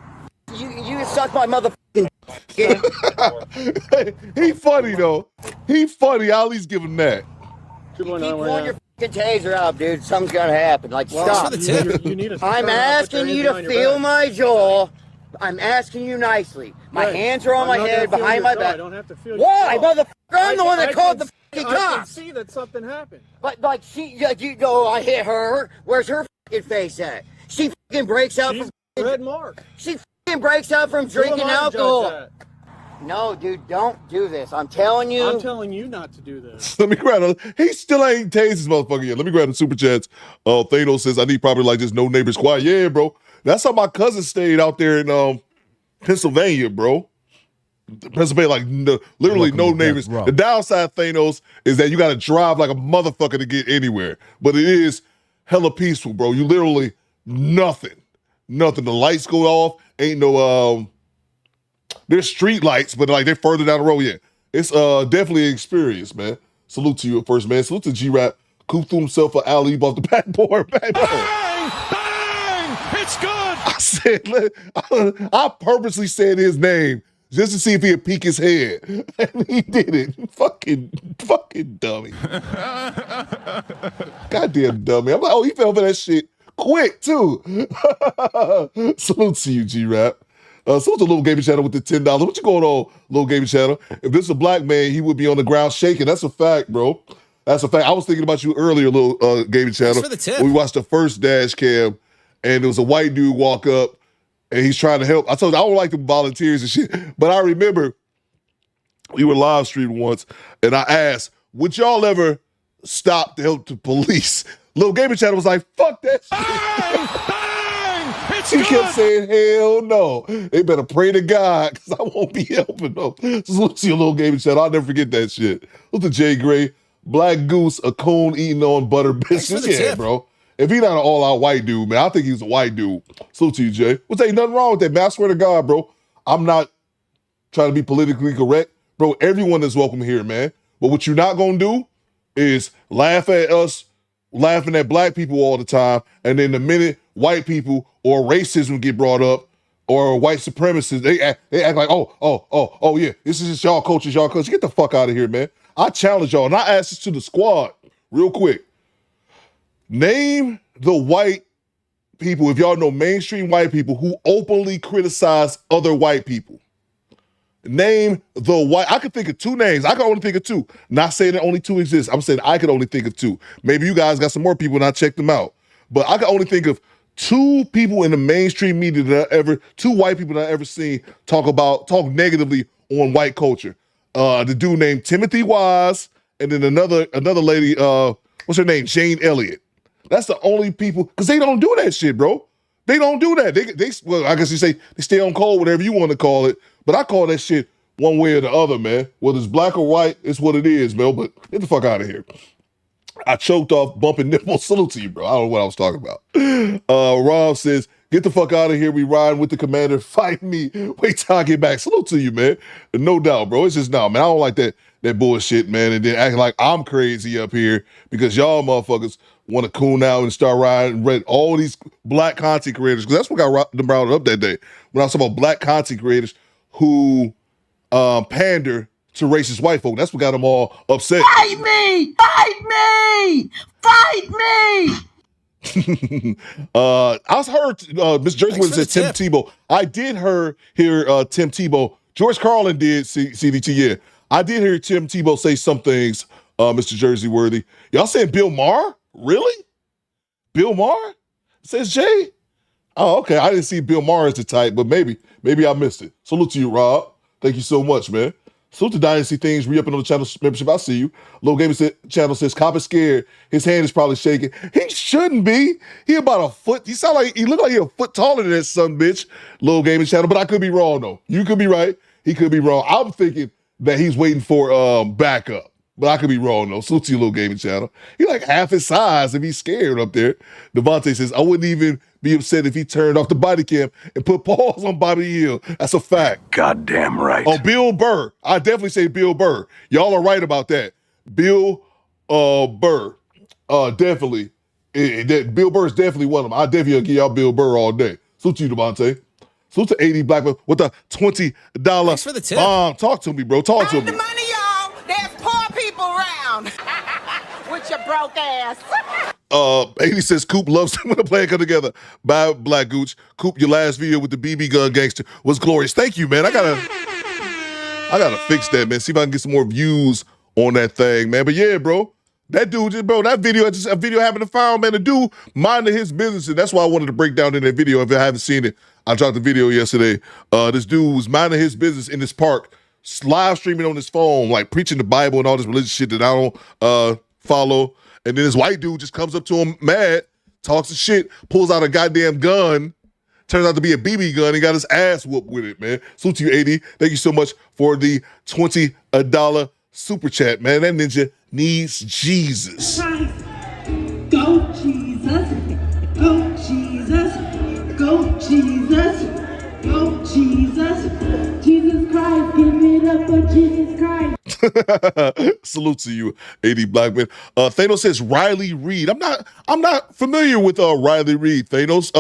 You suck my motherfucking. He funny though. He funny. I'll at least give him that. Keep pulling your fucking taser out, dude. Something's gonna happen. Like, stop. You need to I'm put asking your you hands to behind your feel back. my jaw. I'm asking you nicely. My Right. hands are on I'm my not head, gonna feel behind your my jaw. back. I don't have to feel Why, your jaw. motherfucker? I'm the one that called the fucking I can cops. see that something happened. But like, you know, I hit her. Where's her fucking face at? She fucking breaks out She's from red mark. She fucking breaks out from Who am drinking I to judge alcohol. that? No, dude, don't do this. I'm telling you. I'm telling you not to do this. Let me grab him. He still ain't tased this motherfucker yet. Let me grab the super chats. Thanos says, I need property like this, no neighbors quiet. Yeah, bro. That's how my cousin stayed out there in Pennsylvania, bro. Pennsylvania, like literally no neighbors. The downside, Thanos, is that you got to drive like a motherfucker to get anywhere. But it is hella peaceful, bro. You literally nothing. The lights go off. Ain't no there's street lights, but like they're further down the road. Yeah, it's definitely an experience, man. Salute to you at first, man. Salute to G-Rap. Coop threw himself an alley off the backboard. Bang! It's good. I said, I purposely said his name just to see if he'd peek his head, and he did it. Fucking dummy. Goddamn dummy. I'm like, oh, he fell for that shit quick too. Salute to you, G-Rap. Salute to Little Gaming Channel with the $10. What you going on, Little Gaming Channel? If this is a black man, he would be on the ground shaking. That's a fact, bro. That's a fact. I was thinking about you earlier, Little Gaming Channel. Thanks for the tip. We watched the first dash cam, and there was a white dude walk up, and he's trying to help. I told you, I don't like the volunteers and shit, but I remember we were live streaming once, and I asked, would y'all ever stop to help the police? Little Gaming Channel was like, fuck that shit. He kept saying, hell no. They better pray to God, because I won't be helping them. So look to your Little Gaming Channel. I'll never forget that shit. Look to Jay Gray, Black Goose, a coon eating on butter biscuits. Yeah, bro. If he not an all-out white dude, man, I think he's a white dude. Salute to you, Jay. Well, ain't nothing wrong with that, man. I swear to God, bro. I'm not trying to be politically correct. Bro, everyone is welcome here, man. But what you're not going to do is laugh at us, laughing at black people all the time, and then the minute white people or racism get brought up, or white supremacists, they act like, oh, yeah, this is just y'all culture. Get the fuck out of here, man. I challenge y'all, and I ask this to the squad real quick. Name the white people, if y'all know mainstream white people, who openly criticize other white people. Name the white. I could think of two names. I can only think of two. Not saying that only two exist. I'm saying I could only think of two. Maybe you guys got some more people and I checked them out. But I can only think of two people in the mainstream media two white people that I ever seen talk negatively on white culture. The dude named Timothy Wise, and then another lady, what's her name? Jane Elliott. That's the only people, because they don't do that shit, bro. They don't do that. Well, I guess you say they stay on cold, whatever you want to call it. But I call that shit one way or the other, man. Whether it's black or white, it's what it is, man. But get the fuck out of here. I choked off bumping nipples. Salute to you, bro. I don't know what I was talking about. Rob says, get the fuck out of here. We riding with the commander. Fight me. Wait till I get back. Salute to you, man. No doubt, bro. It's just, man. I don't like that bullshit, man. And then acting like I'm crazy up here because y'all motherfuckers want to cool out and start riding all these black content creators. Because that's what got them riled up that day. When I was talking about black content creators who pander to racist white folk. That's what got them all upset. Fight me! Fight me! Fight me! I heard Miss Jersey said Tim Tebow. I did hear Tim Tebow. George Carlin did CDT, yeah. I did hear Tim Tebow say some things, Mr. Jersey Worthy. Y'all saying Bill Maher? Really? Bill Maher? Says Jay? Oh, okay. I didn't see Bill Maher as the type, but maybe I missed it. Salute to you, Rob. Thank you so much, man. Salute to Dynasty Things, re-upping on the channel membership. I see you. Little Gaming Channel says, Cop is scared. His hand is probably shaking. He shouldn't be. He about a foot. He look like he a foot taller than that son bitch. Little Gaming Channel, but I could be wrong though. You could be right. He could be wrong. I'm thinking that he's waiting for backup. But I could be wrong, though. Salute to you, Little Gaming Channel. He like half his size if he's scared up there. Devontae says, I wouldn't even be upset if he turned off the body cam and put paws on Bobby Hill. That's a fact. Goddamn right. Oh, Bill Burr. I definitely say Bill Burr. Y'all are right about that. Bill Burr. Definitely. Bill Burr's definitely one of them. I definitely give y'all Bill Burr all day. Salute to you, Devontae. Salute to 80 Black men with a $20 Thanks for the tip. Talk to me, bro. Talk to me. The money, y'all. There's poor people around. With your broke ass. 80 says Coop loves when the plan come together. Bye, Black Gooch. Coop, your last video with the BB gun gangster was glorious. Thank you, man. I gotta fix that, man. See if I can get some more views on that thing, man. But yeah, bro. That dude, that video, a video happened to find, man. The dude minding his business, and that's why I wanted to break down in that video. If I haven't seen it, I dropped the video yesterday. This dude was minding his business in this park, live streaming on his phone, like preaching the Bible and all this religious shit that I don't follow. And then this white dude just comes up to him mad, talks some shit, pulls out a goddamn gun. Turns out to be a BB gun. He got his ass whooped with it, man. Salute to you, AD. Thank you so much for the $20 super chat, man. That ninja needs Jesus. Go Jesus, go Jesus, go Jesus, go Jesus. Jesus Christ, give it up for Jesus Christ. Salute to you, AD Blackman. Thanos says Riley Reed. I'm not familiar with Riley Reed. Thanos,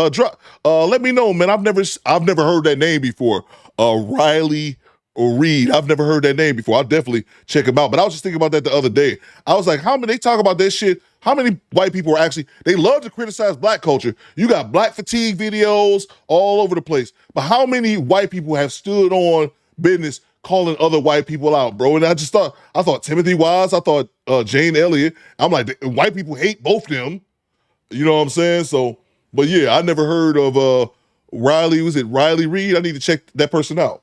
let me know, man. I've never heard that name before. Riley Reed. I've never heard that name before. I'll definitely check him out. But I was just thinking about that the other day. I was like, how many they talk about that shit? How many white people are actually, they love to criticize black culture. You got black fatigue videos all over the place. But how many white people have stood on business calling other white people out, bro? And I thought Timothy Wise, I thought Jane Elliott. I'm like, white people hate both them. You know what I'm saying? So, but yeah, I never heard of Riley. Was it Riley Reed? I need to check that person out.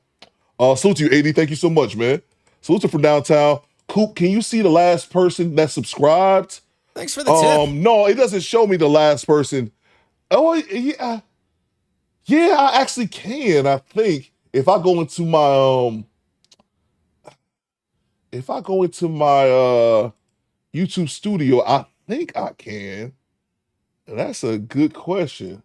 Salute to you, AD. Thank you so much, man. Salute to from downtown. Coop, can you see the last person that subscribed? Thanks for the tip. No, it doesn't show me the last person. Oh, yeah. Yeah, I actually can, I think. If I go into my YouTube studio, I think I can. And that's a good question.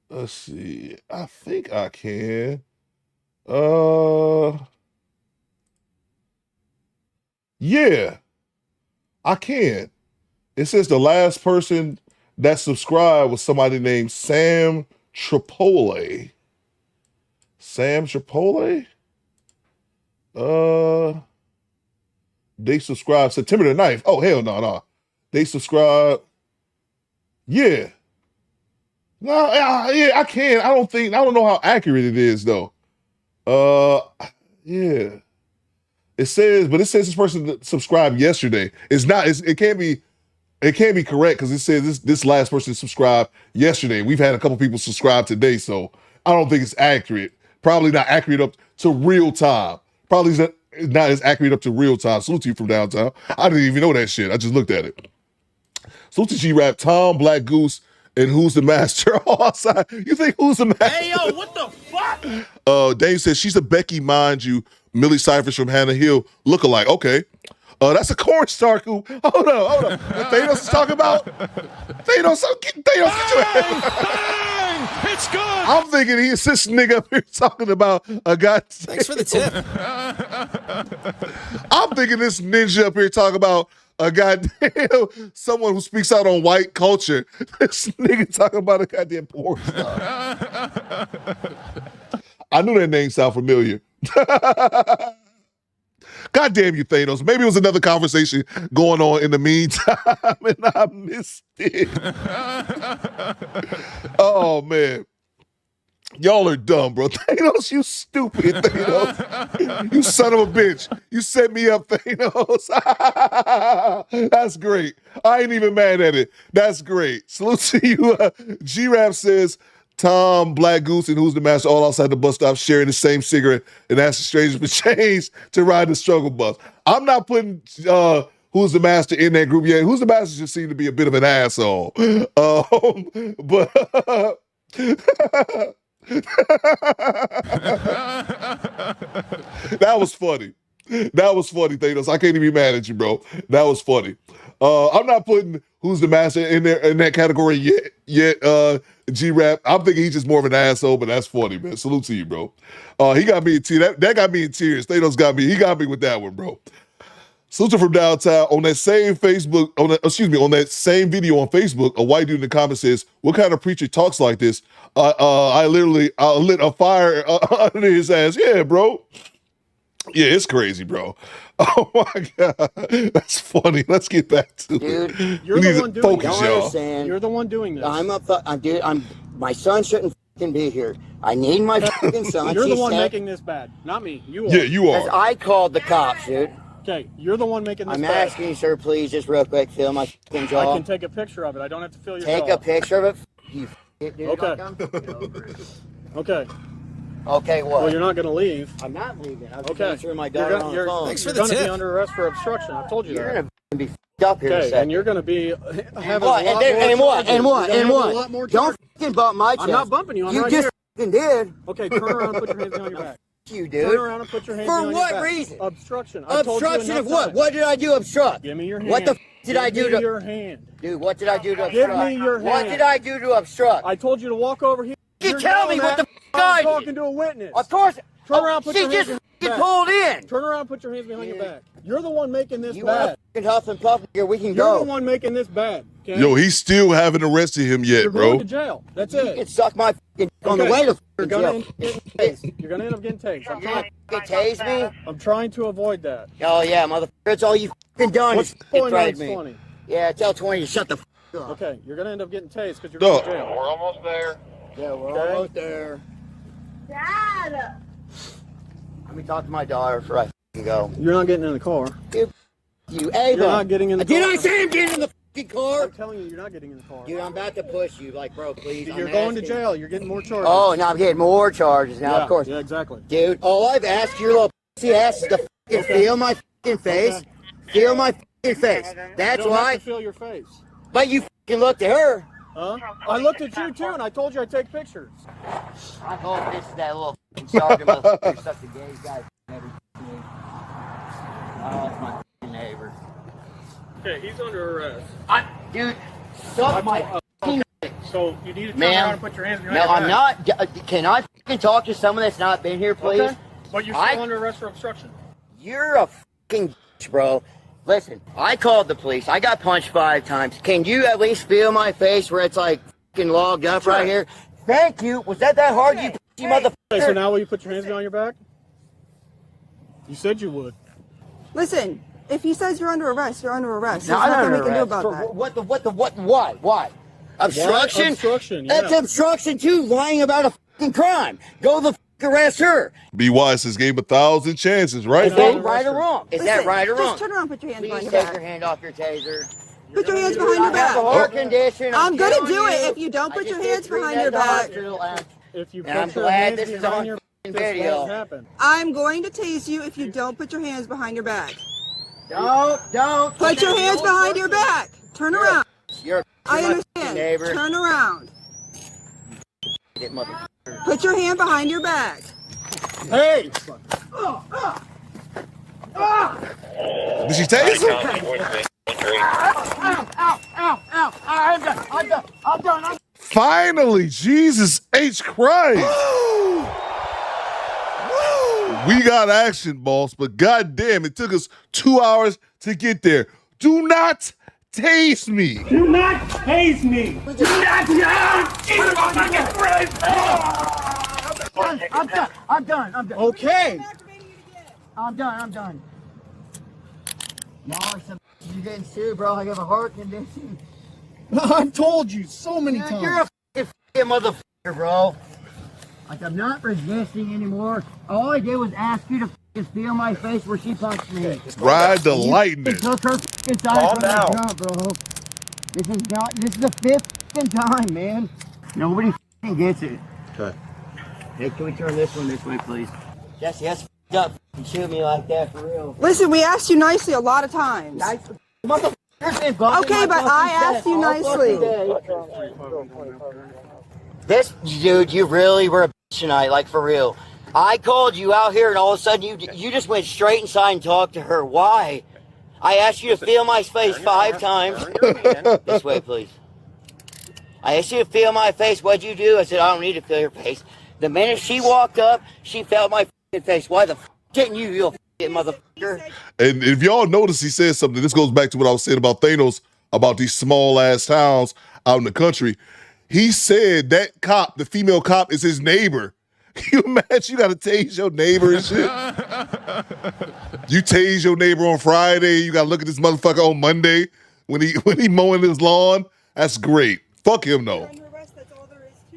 Let's see. I think I can. Yeah, I can. It says the last person that subscribed was somebody named Sam Tripoli. Sam Tripoli? They subscribed September the 9th. Oh, hell no. They subscribed. Yeah. No, yeah, I can. I don't know how accurate it is though. Yeah. It says this person subscribed yesterday. It can't be correct because it says this last person subscribed yesterday. We've had a couple people subscribe today, so I don't think it's accurate. Probably not accurate up to real time. Probably not as accurate up to real time. Salute to you from downtown. I didn't even know that shit. I just looked at it. Salute to G-Rap, Tom, Black Goose, and Who's the Master all outside. You think Who's the Master? Hey, yo, what the fuck? Dave says she's a Becky, mind you. Millie Cyphers from Hannah Hill look-alike. Okay. That's a corn star. Hold on. What Thanos is talking about? Thanos, get your It's good. I'm thinking he's this nigga up here talking about a guy. Thanks for the tip. I'm thinking this ninja up here talking about a goddamn someone who speaks out on white culture. This nigga talking about a goddamn porn star. I knew that name sound familiar. God damn you, Thanos. Maybe it was another conversation going on in the meantime and I missed it. Oh, man. Y'all are dumb, bro. Thanos, you stupid, Thanos. You son of a bitch. You set me up, Thanos. That's great. I ain't even mad at it. That's great. Salute to you. G-Rap says, Tom, Black Goose, and Who's the Master all outside the bus stop sharing the same cigarette and asking strangers for change to ride the struggle bus. I'm not putting Who's the Master in that group yet. Who's the Master just seemed to be a bit of an asshole. But that was funny. That was funny, Thanos. I can't even be mad at you, bro. That was funny. I'm not putting Who's the Master in there in that category yet. G-Rap. I'm thinking he's just more of an asshole, but that's funny, man. Salute to you, bro. He got me in tears. That got me in tears. Thanos got me. He got me with that one, bro. Salute from downtown. On that same Facebook, on that same video on Facebook, a white dude in the comments says, "What kind of preacher talks like this?" I lit a fire under his ass. Yeah, bro. Yeah, it's crazy, bro. Oh my God, that's funny. Let's get back to it. Dude, you're the one doing this. You're the one doing this. My son shouldn't fucking be here. I need my fucking son. You're the one making this bad, not me. You are. Yeah, you are. I called the cops, dude. Okay, you're the one making this I'm bad. asking you, sir, please, just real quick, feel my fucking jaw. I can take a picture of it. I don't have to feel your jaw. Take a picture of it. You dude. Okay. Okay. Okay, what? Well, you're not going to leave. I'm not leaving. I'm Okay. answering my daughter on the phone. Thanks for You're the going to be tip. under arrest for obstruction. I've told you You're that. going to be f***ed up here in a Okay, second. and you're going to be having what? a lot And more what? charges. And what? You're And gonna have a what? lot more Don't charges. f***ing bump my chest. I'm not bumping you. I'm you right just here. f***ing did. Okay, turn around and put your hands behind your back. You dude. Turn around and put your hands For behind what your back. reason? Obstruction. I told you Obstruction enough of what? times. What did I do obstruct? Give me your hand. What the f*** did I do Give to... me your hand. Dude, what did I do to obstruct? Give me your hand. What did I do to obstruct? I told you to walk over here. You You're tell me doing what that. the f*** I I'm did. talking to a witness. Of course. Turn around, put she your hands just behind your f***ing back. pulled in. Turn around, put your hands behind your back. You're the one making this You bad. want to huff and puff here, we can You're go. the one making this bad. Okay? Yo, he still haven't arrested him yet, You're bro. going to jail. That's You it. can suck my f***ing on the way to You're f***ing gonna jail. end up getting tased. You're gonna end up getting tased. You're gonna f***ing tase me? I'm trying to avoid that. Oh yeah, motherfucker, that's all you f***ing done What's is the point f***ing of me. 20? Yeah, tell 20 to shut the f*** up. Okay, you're gonna end up getting tased because you're Dog. going to jail. We're almost there. Yeah, we're Okay. almost there. Dad! Let me talk to my daughter before I f***ing go. You're not getting in the car. Dude, you, Ava. You're not getting in the car. Did I say I'm getting in the f***ing car? I'm telling you, you're not getting in the car. Dude, I'm about to push you. Like, bro, please. You're I'm going to asking. jail. You're getting more charges. Oh, now I'm getting more charges now, yeah, of course. Yeah, exactly. Dude, all I've asked your little pussy ass is to f***ing feel my f***ing face. Okay. Feel my f***ing face. That's You don't why. have to feel your face. But you f***ing looked at her. Huh? I looked at you too, and I told you I'd take pictures. I hope this is that little f***ing sergeant motherfucker such a gay guy. Oh, it's my f***ing neighbor. Okay, he's under arrest. Dude, suck my f***ing dick. So you need to turn Ma'am. around and put your hands behind No, your I'm back. not. Can I f***ing talk to someone that's not been here, please? Okay. But you're still under arrest for obstruction. You're a f***ing bitch, bro. Listen, I called the police. I got punched 5 times. Can you at least feel my face where it's like f***ing logged up right here? Thank you. Was that hard, you pussy motherfucker? Okay, so now will you put your hands behind your back? You said you would. Listen, if he says you're under arrest, you're under arrest. No, There's I'm nothing we under can do arrest. about For that. Why? Obstruction? Obstruction, yeah. That's obstruction too, lying about a f***ing crime. Go the f*** arrest her. Be wise says gave him 1,000 chances, right, Is that bro? right or wrong? Is that Listen, right or wrong? Just turn around and put your hands behind Please your take your back. hand off your taser. Put your hands behind your I have a back. heart condition. I'm gonna telling do it you. if you don't I put just your did hands 3 behind days your at the back. hospital, and If you And put I'm your glad hands this is behind on your f***ing this video. won't happen. I'm going to tase you if you don't put your hands behind your back. Don't. Put your hands behind your back. Turn around. You're I my understand. neighbor. Turn around. It, motherfucker. Put your hand behind your back. Hey! Did she tase him? I'm done. Finally, Jesus H. Christ. We got action, boss, but goddamn, it took us 2 hours to get there. Do not tase me. Do not tase me. Do not I'm done. Okay. I'm done. Now you're getting sued, bro. I have a heart condition. I've told you so many times. You're a f***ing motherfucker, bro. Like, I'm not resisting anymore. All I did was ask you to f***ing feel my face where she punched me. Ride the You lightning. took her f***ing side from the jump, bro. This is the 5th f***ing time, man. Nobody f***ing gets it. Okay. Hey, can we turn this one this way, please? Jesse, that's f***ed up. You shoot me like that for real. Listen, we asked you nicely a lot of times. Motherfucker. Okay, but I asked you nicely. This dude, you really were a bitch tonight, like for real. I called you out here, and all of a sudden you just went straight inside and talked to her. Why? I asked you to feel my face 5 times. This way, please. I asked you to feel my face. What'd you do? I said, I don't need to feel your face. The minute she walked up, she felt my face. Why the f didn't you, you f***ing motherfucker? And if y'all notice, he said something. This goes back to what I was saying about Thanos, about these small ass towns out in the country. He said that cop, the female cop, is his neighbor. Can you imagine you got to tase your neighbor and shit? You tase your neighbor on Friday. You got to look at this motherfucker on Monday when he mowing his lawn. That's great. Fuck him though.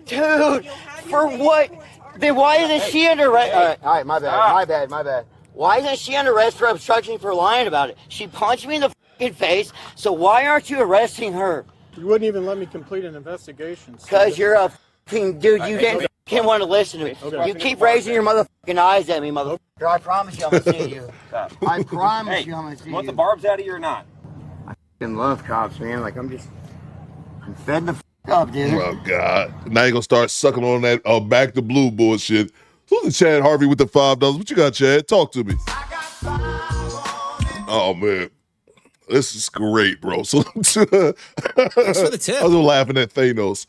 Dude, for what? Then why isn't she under arrest? All right, my bad. Why isn't she under arrest for obstruction for lying about it? She punched me in the fucking face, so why aren't you arresting her? You wouldn't even let me complete an investigation. Because you're a Dude, you didn't want to listen to me. Okay. You keep raising your motherfucking eyes at me, motherfucker. I promise you I'm going to see you. I promise you I'm going to see you. Want the barbs out of you or not? I fucking love cops, man. Like, I'm fed the up, dude. Oh, God. Now you're going to start sucking on that back to blue bullshit. Who's the Chad Harvey with the $5? What you got, Chad? Talk to me. Oh, man. This is great, bro. So Thanks for the tip. I was laughing at Thanos.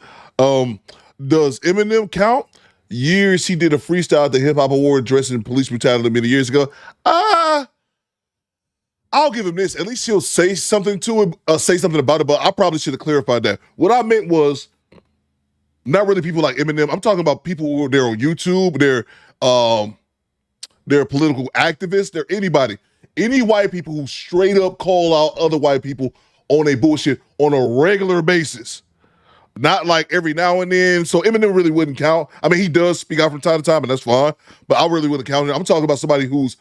Does Eminem count? Years he did a freestyle at the Hip Hop Award addressing police brutality many years ago. I'll give him this. At least he'll say something to it, say something about it, but I probably should have clarified that. What I meant was not really people like Eminem. I'm talking about people who are there on YouTube. They're political activists. They're anybody. Any white people who straight up call out other white people on a bullshit on a regular basis. Not like every now and then. So Eminem really wouldn't count. I mean, he does speak out from time to time, and that's fine. But I really wouldn't count it. I'm talking about somebody whose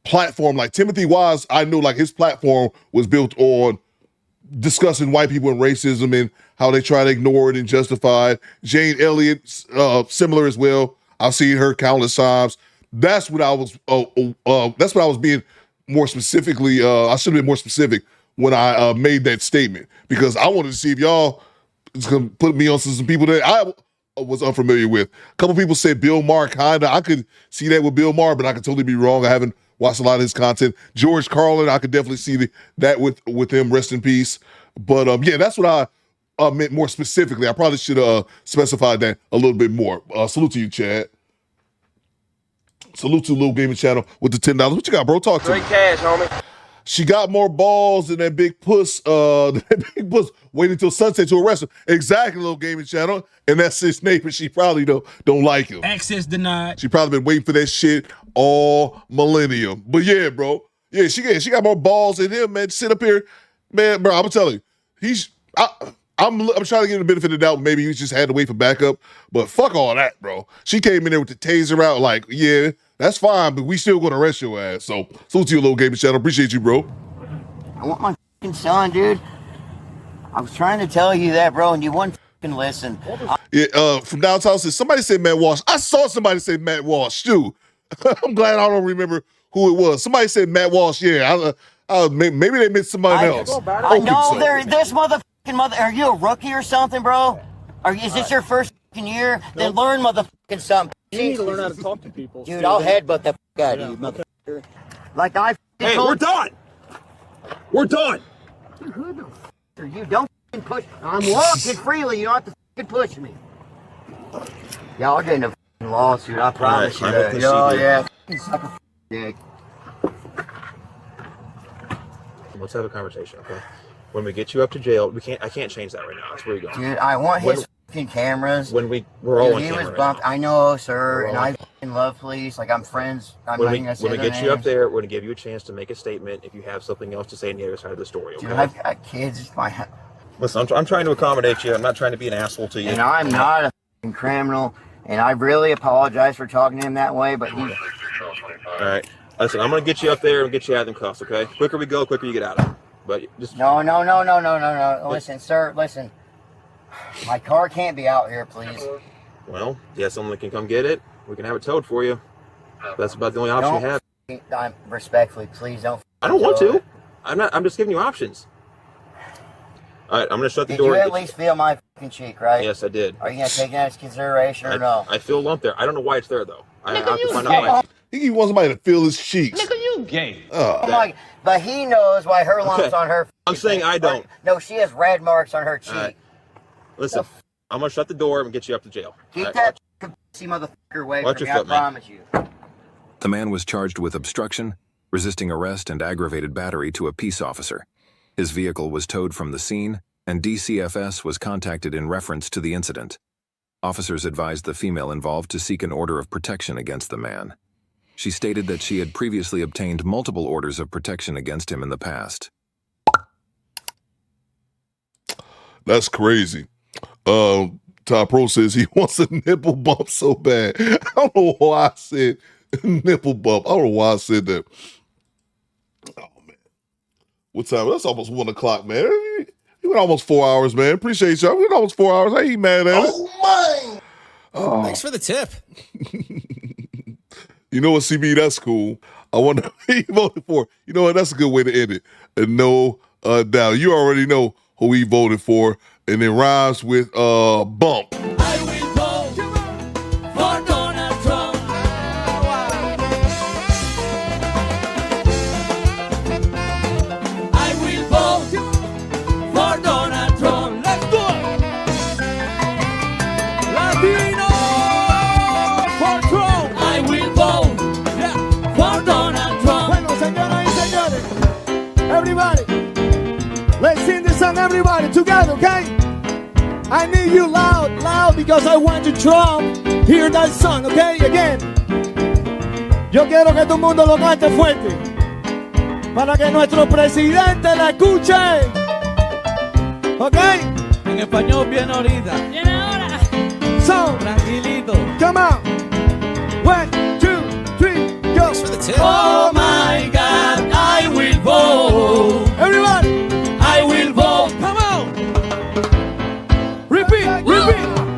platform, like Timothy Wise, I knew like his platform was built on discussing white people and racism and how they try to ignore it and justify it. Jane Elliott, similar as well. I've seen her countless times. That's what I was being more specifically. I should have been more specific when I made that statement, because I wanted to see if y'all is gonna put me on some people that I was unfamiliar with. A couple people said Bill Maher, kinda. I could see that with Bill Maher, but I could totally be wrong. I haven't watched a lot of his content. George Carlin, I could definitely see that with him. Rest in peace. But yeah, that's what I meant more specifically. I probably should have specified that a little bit more. Salute to you, Chad. Salute to Lil Gaming Channel with the $10. What you got, bro? Talk to me. Great cash, homie. She got more balls than that big puss. Waiting until sunset to arrest him. Exactly, Lil Gaming Channel. And that's his neighbor. She probably don't like him. Access denied. She probably been waiting for that shit all millennium. But yeah, bro. Yeah, she got more balls than him, man. Sit up here, man, bro. I'm telling you, I'm trying to give him the benefit of the doubt. Maybe he just had to wait for backup. But fuck all that, bro. She came in there with the taser out, like, yeah, that's fine, but we still gonna arrest your ass. So salute to you, Lil Gaming Channel. Appreciate you, bro. I want my fucking son, dude. I was trying to tell you that, bro, and you wouldn't fucking listen. Yeah, from downtown says somebody said Matt Walsh. I saw somebody say Matt Walsh too. I'm glad I don't remember who it was. Somebody said Matt Walsh. Yeah, maybe they meant somebody else. I know this motherfucking mother. Are you a rookie or something, bro? Is this your first fucking year? Then learn motherfucking something. You need to learn how to talk to people. Dude, I'll headbutt the fuck out of you, motherfucker. Like I. Hey, we're done. We're done. Who the fuck are you? Don't fucking push. I'm walking freely. You don't have to fucking push me. Y'all getting a fucking lawsuit. I promise you that. Oh yeah. Suck a dick. Let's have a conversation, okay? When we get you up to jail, I can't change that right now. That's where you're going. Dude, I want his fucking cameras. We're all on camera. He was bumped. I know, sir, and I fucking love police. Like, I'm friends. When we get you up there, we're gonna give you a chance to make a statement. If you have something else to say on the other side of the story, okay? Dude, I've got kids. Listen, I'm trying to accommodate you. I'm not trying to be an asshole to you. And I'm not a fucking criminal. And I really apologize for talking to him that way. But he's. All right. Listen, I'm gonna get you up there and get you out of them cuffs, okay? Quicker we go, quicker you get out of them. But just No. Listen, sir, listen. My car can't be out here, please. Well, yeah, someone can come get it. We can have it towed for you. That's about the only option you have. Respectfully, please don't. I don't want to. I'm just giving you options. All right, I'm gonna shut the door. Did you at least feel my fucking cheek, right? Yes, I did. Are you gonna take that into consideration or no? I feel a lump there. I don't know why it's there though. I have to find out why. He wants somebody to feel his cheeks. Nigga, you gay. But he knows why her lump's on her. I'm saying I don't. No, she has red marks on her cheek. Right. Listen, I'm gonna shut the door and get you up to jail. Keep that pussy motherfucker away Watch from your me, foot, I promise you. The man was charged with obstruction, resisting arrest, and aggravated battery to a peace officer. His vehicle was towed from the scene, and DCFS was contacted in reference to the incident. Officers advised the female involved to seek an order of protection against the man. She stated that she had previously obtained multiple orders of protection against him in the past. That's crazy. Ty Pro says he wants a nipple bump so bad. I don't know why I said nipple bump. I don't know why I said that. Oh, man. What time? That's almost 1 o'clock, man. We went almost 4 hours, man. Appreciate y'all. We went almost 4 hours. I ain't mad at it. Oh, man. Oh. Thanks for the tip. You know what, CB? That's cool. I wonder who he voted for. You know what? That's a good way to end it. And no doubt. You already know who he voted for. And it rhymes with bump. I will vote for Donald Trump. I will vote for Donald Trump. Let's do it. Latino for Trump. I will vote for Donald Trump. Bueno, señoras y señores, everybody, let's sing this song, everybody, together, okay? I need you loud, because I want to Trump. Hear that song, okay? Again. Yo quiero que todo el mundo lo cante fuerte, para que nuestro presidente la escuche. ¿Ok? En español viene ahorita. Viene ahora. So, tranquilito. Come on. 1, 2, 3, go. Oh my God, I will vote. Everybody. I will vote. Come on. Repeat.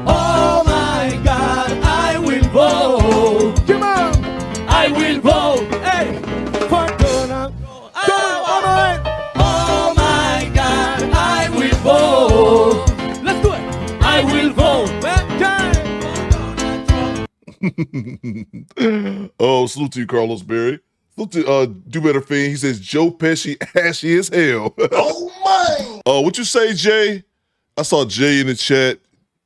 Oh my God, I will vote. Come on. I will vote. Hey. For Donald. Oh my God, I will vote. Let's do it. I will vote. Oh, salute to you, Carlos Berry. Salute to Do Better Fiend. He says Joe Pesci ashy as hell. Oh my! What you say, Jay? I saw Jay in the chat.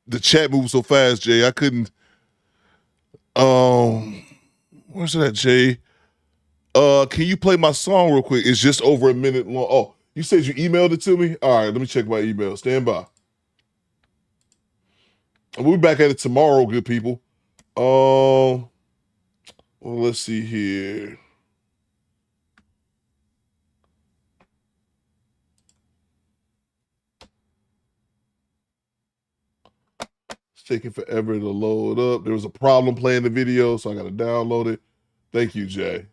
The chat moved so fast, Jay. I couldn't. Where's that, Jay? Can you play my song real quick? It's just over a minute long. Oh, you said you emailed it to me? All right, let me check my email. Stand by. We'll be back at it tomorrow, good people. Well, let's see here. It's taking forever to load up. There was a problem playing the video, so I got to download it. Thank you, Jay.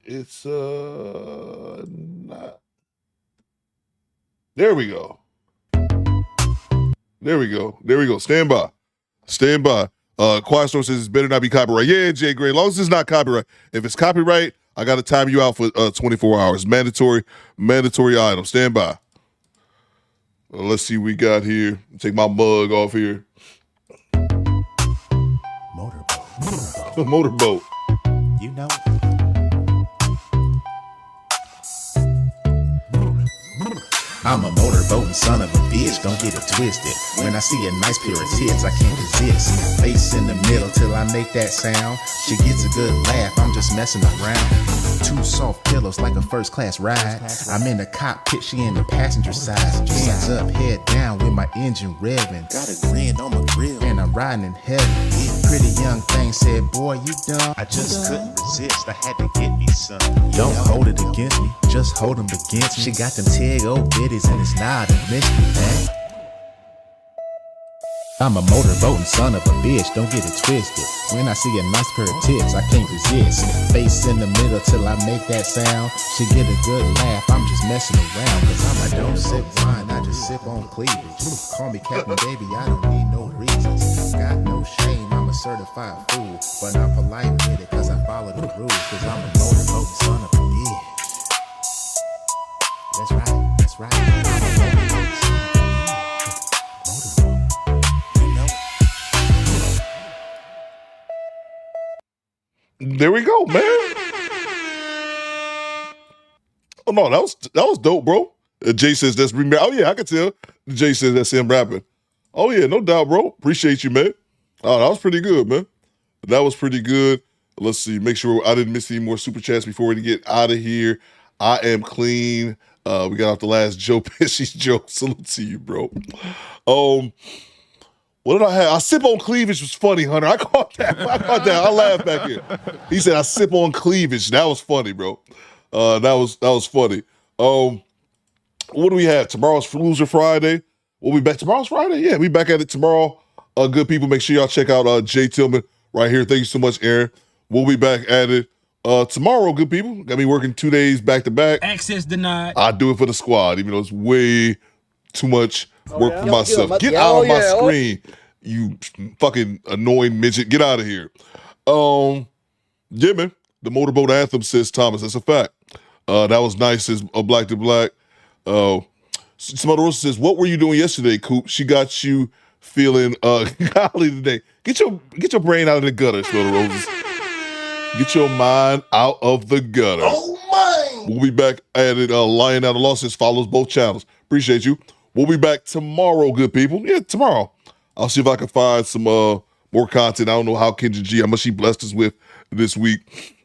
It's not. There we go. There we go. Stand by. Quiet Storm says it better not be copyright. Yeah, Jay Gray. As long as it's not copyright. If it's copyright, I got to time you out for 24 hours. Mandatory item. Stand by. Let's see what we got here. Take my mug off here. Motorboat. You know. I'm a motorboating son of a bitch, don't get it twisted. When I see a nice pair of tits, I can't resist. Face in the middle till I make that sound. She gets a good laugh, I'm just messing around. 2 soft pillows like a first class ride. I'm in the cockpit, she in the passenger side. Hands up, head down with my engine revving. Got a grin on my grill, and I'm riding in heaven. Pretty young thing said, boy, you dumb. I just couldn't resist, I had to get me some. Don't hold it against me, just hold them against me. She got them tig old bitties and it's not a mystery, man. I'm a motorboating son of a bitch, don't get it twisted. When I see a nice pair of tits, I can't resist. Face in the middle till I make that sound. She get a good laugh, I'm just messing around. Cause I don't sip wine, I just sip on cleavage. Call me Captain Baby, I don't need no reasons. Got no shame, I'm a certified fool. But I'm polite with it cause I follow the rules. Cause I'm a motorboating son of a bitch. That's right. There we go, man. Oh no, that was dope, bro. Jay says that's remember. Oh yeah, I can tell. Jay says that's him rapping. Oh yeah, no doubt, bro. Appreciate you, man. Oh, that was pretty good, man. That was pretty good. Let's see. Make sure I didn't miss any more super chats before we get out of here. I am clean. We got off the last Joe Pesci's joke. Salute to you, bro. What did I have? I sip on cleavage was funny, Hunter. I caught that. I laughed back here. He said I sip on cleavage. That was funny, bro. That was funny. What do we have? Tomorrow's Loser Friday. We'll be back. Tomorrow's Friday? Yeah, we back at it tomorrow. Good people, make sure y'all check out Jay Tillman right here. Thank you so much, Aaron. We'll be back at it tomorrow, good people. Got me working 2 days back to back. Access denied. I do it for the squad, even though it's way too much work for Yo, myself. yo, Get yo, out of my yeah, oh. screen, you fucking annoying midget. Get out of here. Yeah, man. The motorboat anthem says Thomas. That's a fact. That was nice, says Black to Black. Smother Rosa says, what were you doing yesterday, Coop? She got you feeling golly today. Get your brain out of the gutter, Smother Roses. Get your mind out of the gutter. Oh, my. We'll be back at it. Lion Out of Losses follows both channels. Appreciate you. We'll be back tomorrow, good people. Yeah, tomorrow. I'll see if I can find some more content. I don't know how Kendra G, how much she blessed us with this week.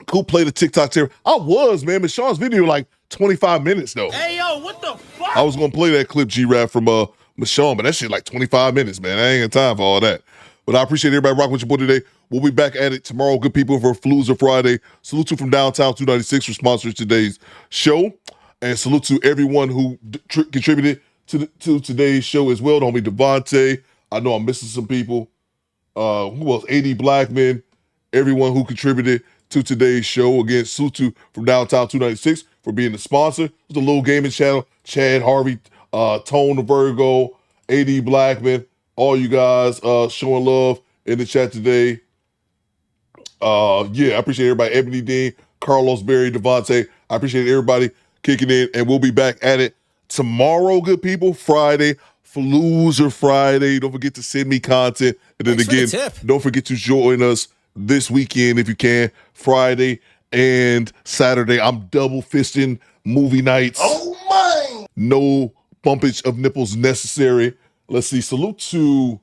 Coop played a TikTok terror. I was, man. But Sean's video like 25 minutes, though. Hey, yo, what the fuck? I was going to play that clip, G-Rap, from Michonne, but that shit like 25 minutes, man. I ain't got time for all that. But I appreciate everybody rocking with your boy today. We'll be back at it tomorrow, good people, for Palooza Friday. Salute to from Downtown 296 for sponsoring today's show. And salute to everyone who contributed to today's show as well. The homie Devontae. I know I'm missing some people. Who else? AD Blackman. Everyone who contributed to today's show. Again, salute to from Downtown 296 for being the sponsor. It was the Little Gaming Channel. Chad Harvey, Tone the Virgo, AD Blackman. All you guys showing love in the chat today. Yeah, I appreciate everybody. Ebony Dean, Carlos Berry, Devontae. I appreciate everybody kicking in, and we'll be back at it tomorrow, good people. Friday, Palooza Friday. Don't forget to send me content. And then again, don't forget to join us this weekend if you can. Friday and Saturday. I'm double fisting movie nights. Oh, my. No bumpage of nipples necessary. Let's see. Salute to,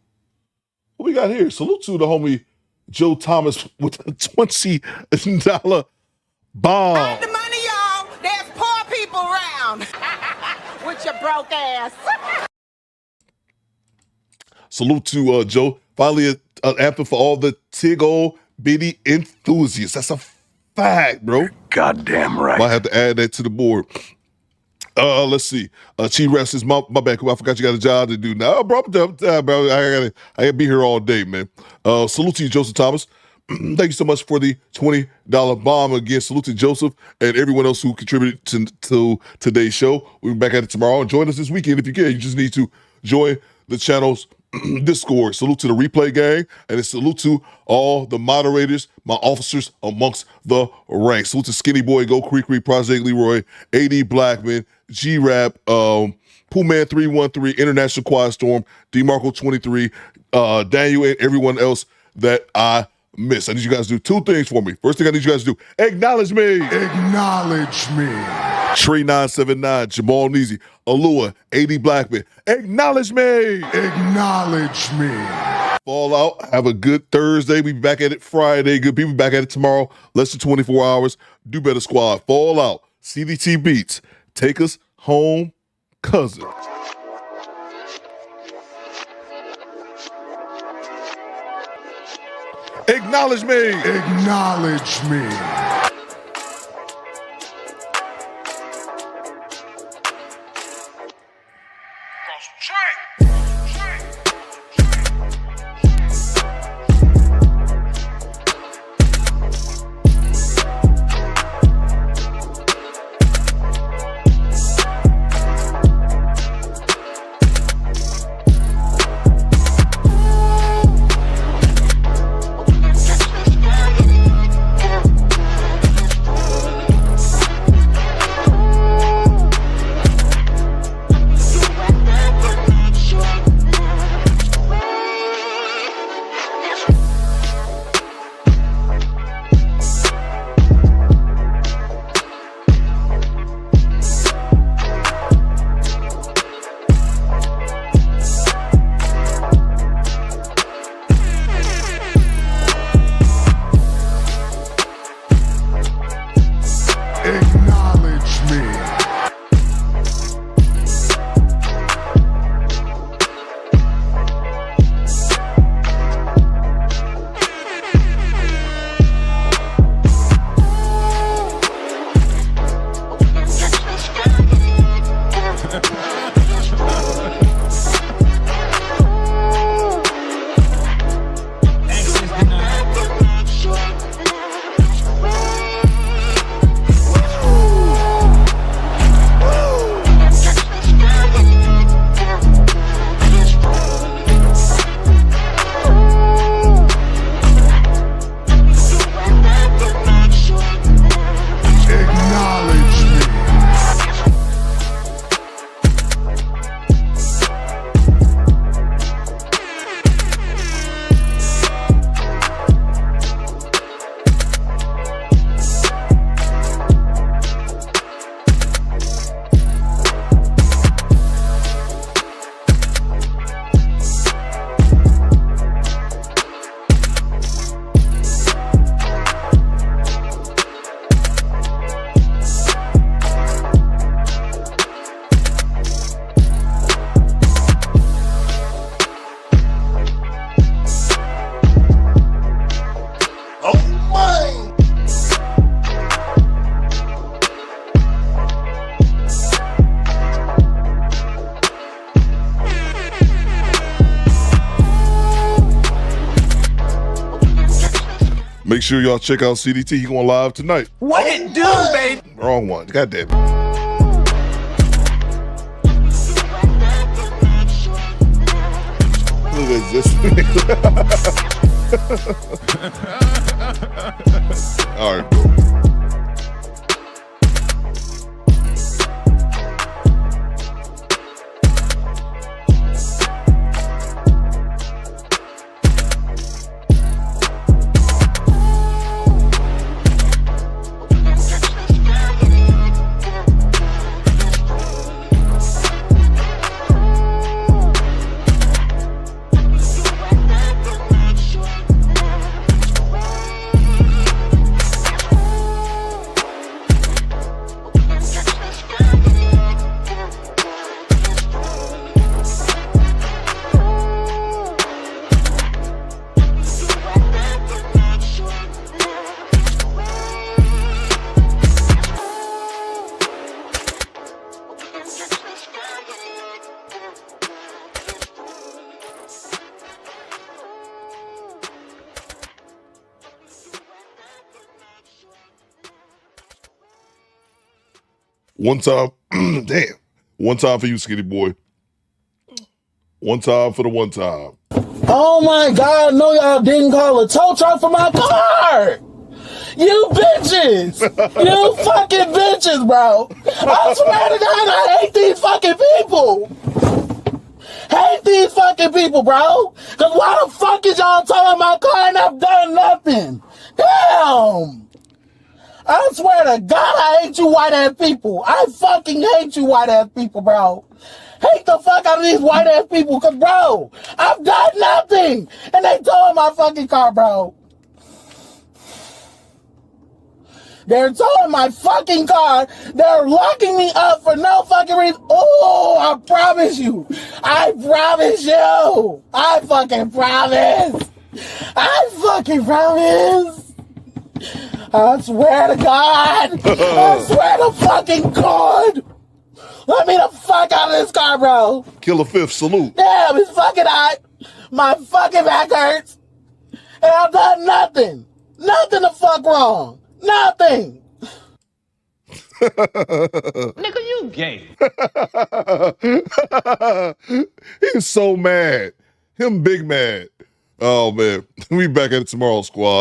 what we got here? Salute to the homie Joe Thomas with a $20 bomb. The money, y'all. There's poor people around. With your broke ass. Salute to Joe. Finally, an anthem for all the Tig-O bitty enthusiasts. That's a fact, bro. Goddamn right. Might have to add that to the board. Let's see. Chief Ref says, my bad, I forgot you got a job to do now. Bro, I gotta be here all day, man. Salute to you, Joseph Thomas. Thank you so much for the $20 bomb. Again, salute to Joseph and everyone else who contributed to today's show. We'll be back at it tomorrow. And join us this weekend if you can. You just need to join the channel's Discord. Salute to the replay gang, and a salute to all the moderators, my officers amongst the ranks. Salute to Skinny Boy, Go Creek, Project Leroy, AD Blackman, G-Rap, Poolman 313, International Quiet Storm, DeMarco 23, Daniel, and everyone else that I missed. I need you guys to do two things for me. First thing I need you guys to do, acknowledge me. Acknowledge me. Trey 979, Jamal Neasy, Alua, AD Blackman. Acknowledge me. Acknowledge me. Fall out. Have a good Thursday. We be back at it Friday. Good people back at it tomorrow. Less than 24 hours. Do better, squad. Fall out. CDT Beats. Take us home, cousin. Acknowledge me. Acknowledge me. Make sure y'all check out CDT. He going live tonight. What it do, baby? Wrong one. God damn it. Look at this. All right, bro. One time, damn. One time for you, skinny boy. One time for the one time. Oh my God, no, y'all didn't call a tow truck for my car. You bitches. You fucking bitches, bro. I swear to God, I hate these fucking people. Hate these fucking people, bro. Because why the fuck is y'all towing my car and I've done nothing? Damn. I swear to God, I hate you white ass people. I fucking hate you white ass people, bro. Hate the fuck out of these white ass people, cause bro, I've done nothing. And they towing my fucking car, bro. They're towing my fucking car. They're locking me up for no fucking reason. Oh, I promise you. I promise you. I fucking promise. I fucking promise. I swear to God. I swear to fucking God. Let me the fuck out of this car, bro. Killer Fifth, salute. Damn, it's fucking hot. My fucking back hurts. And I've done nothing. Nothing the fuck wrong. Nothing. Nigga, you gay. He's so mad. Him big mad. Oh, man. We back at it tomorrow, squad.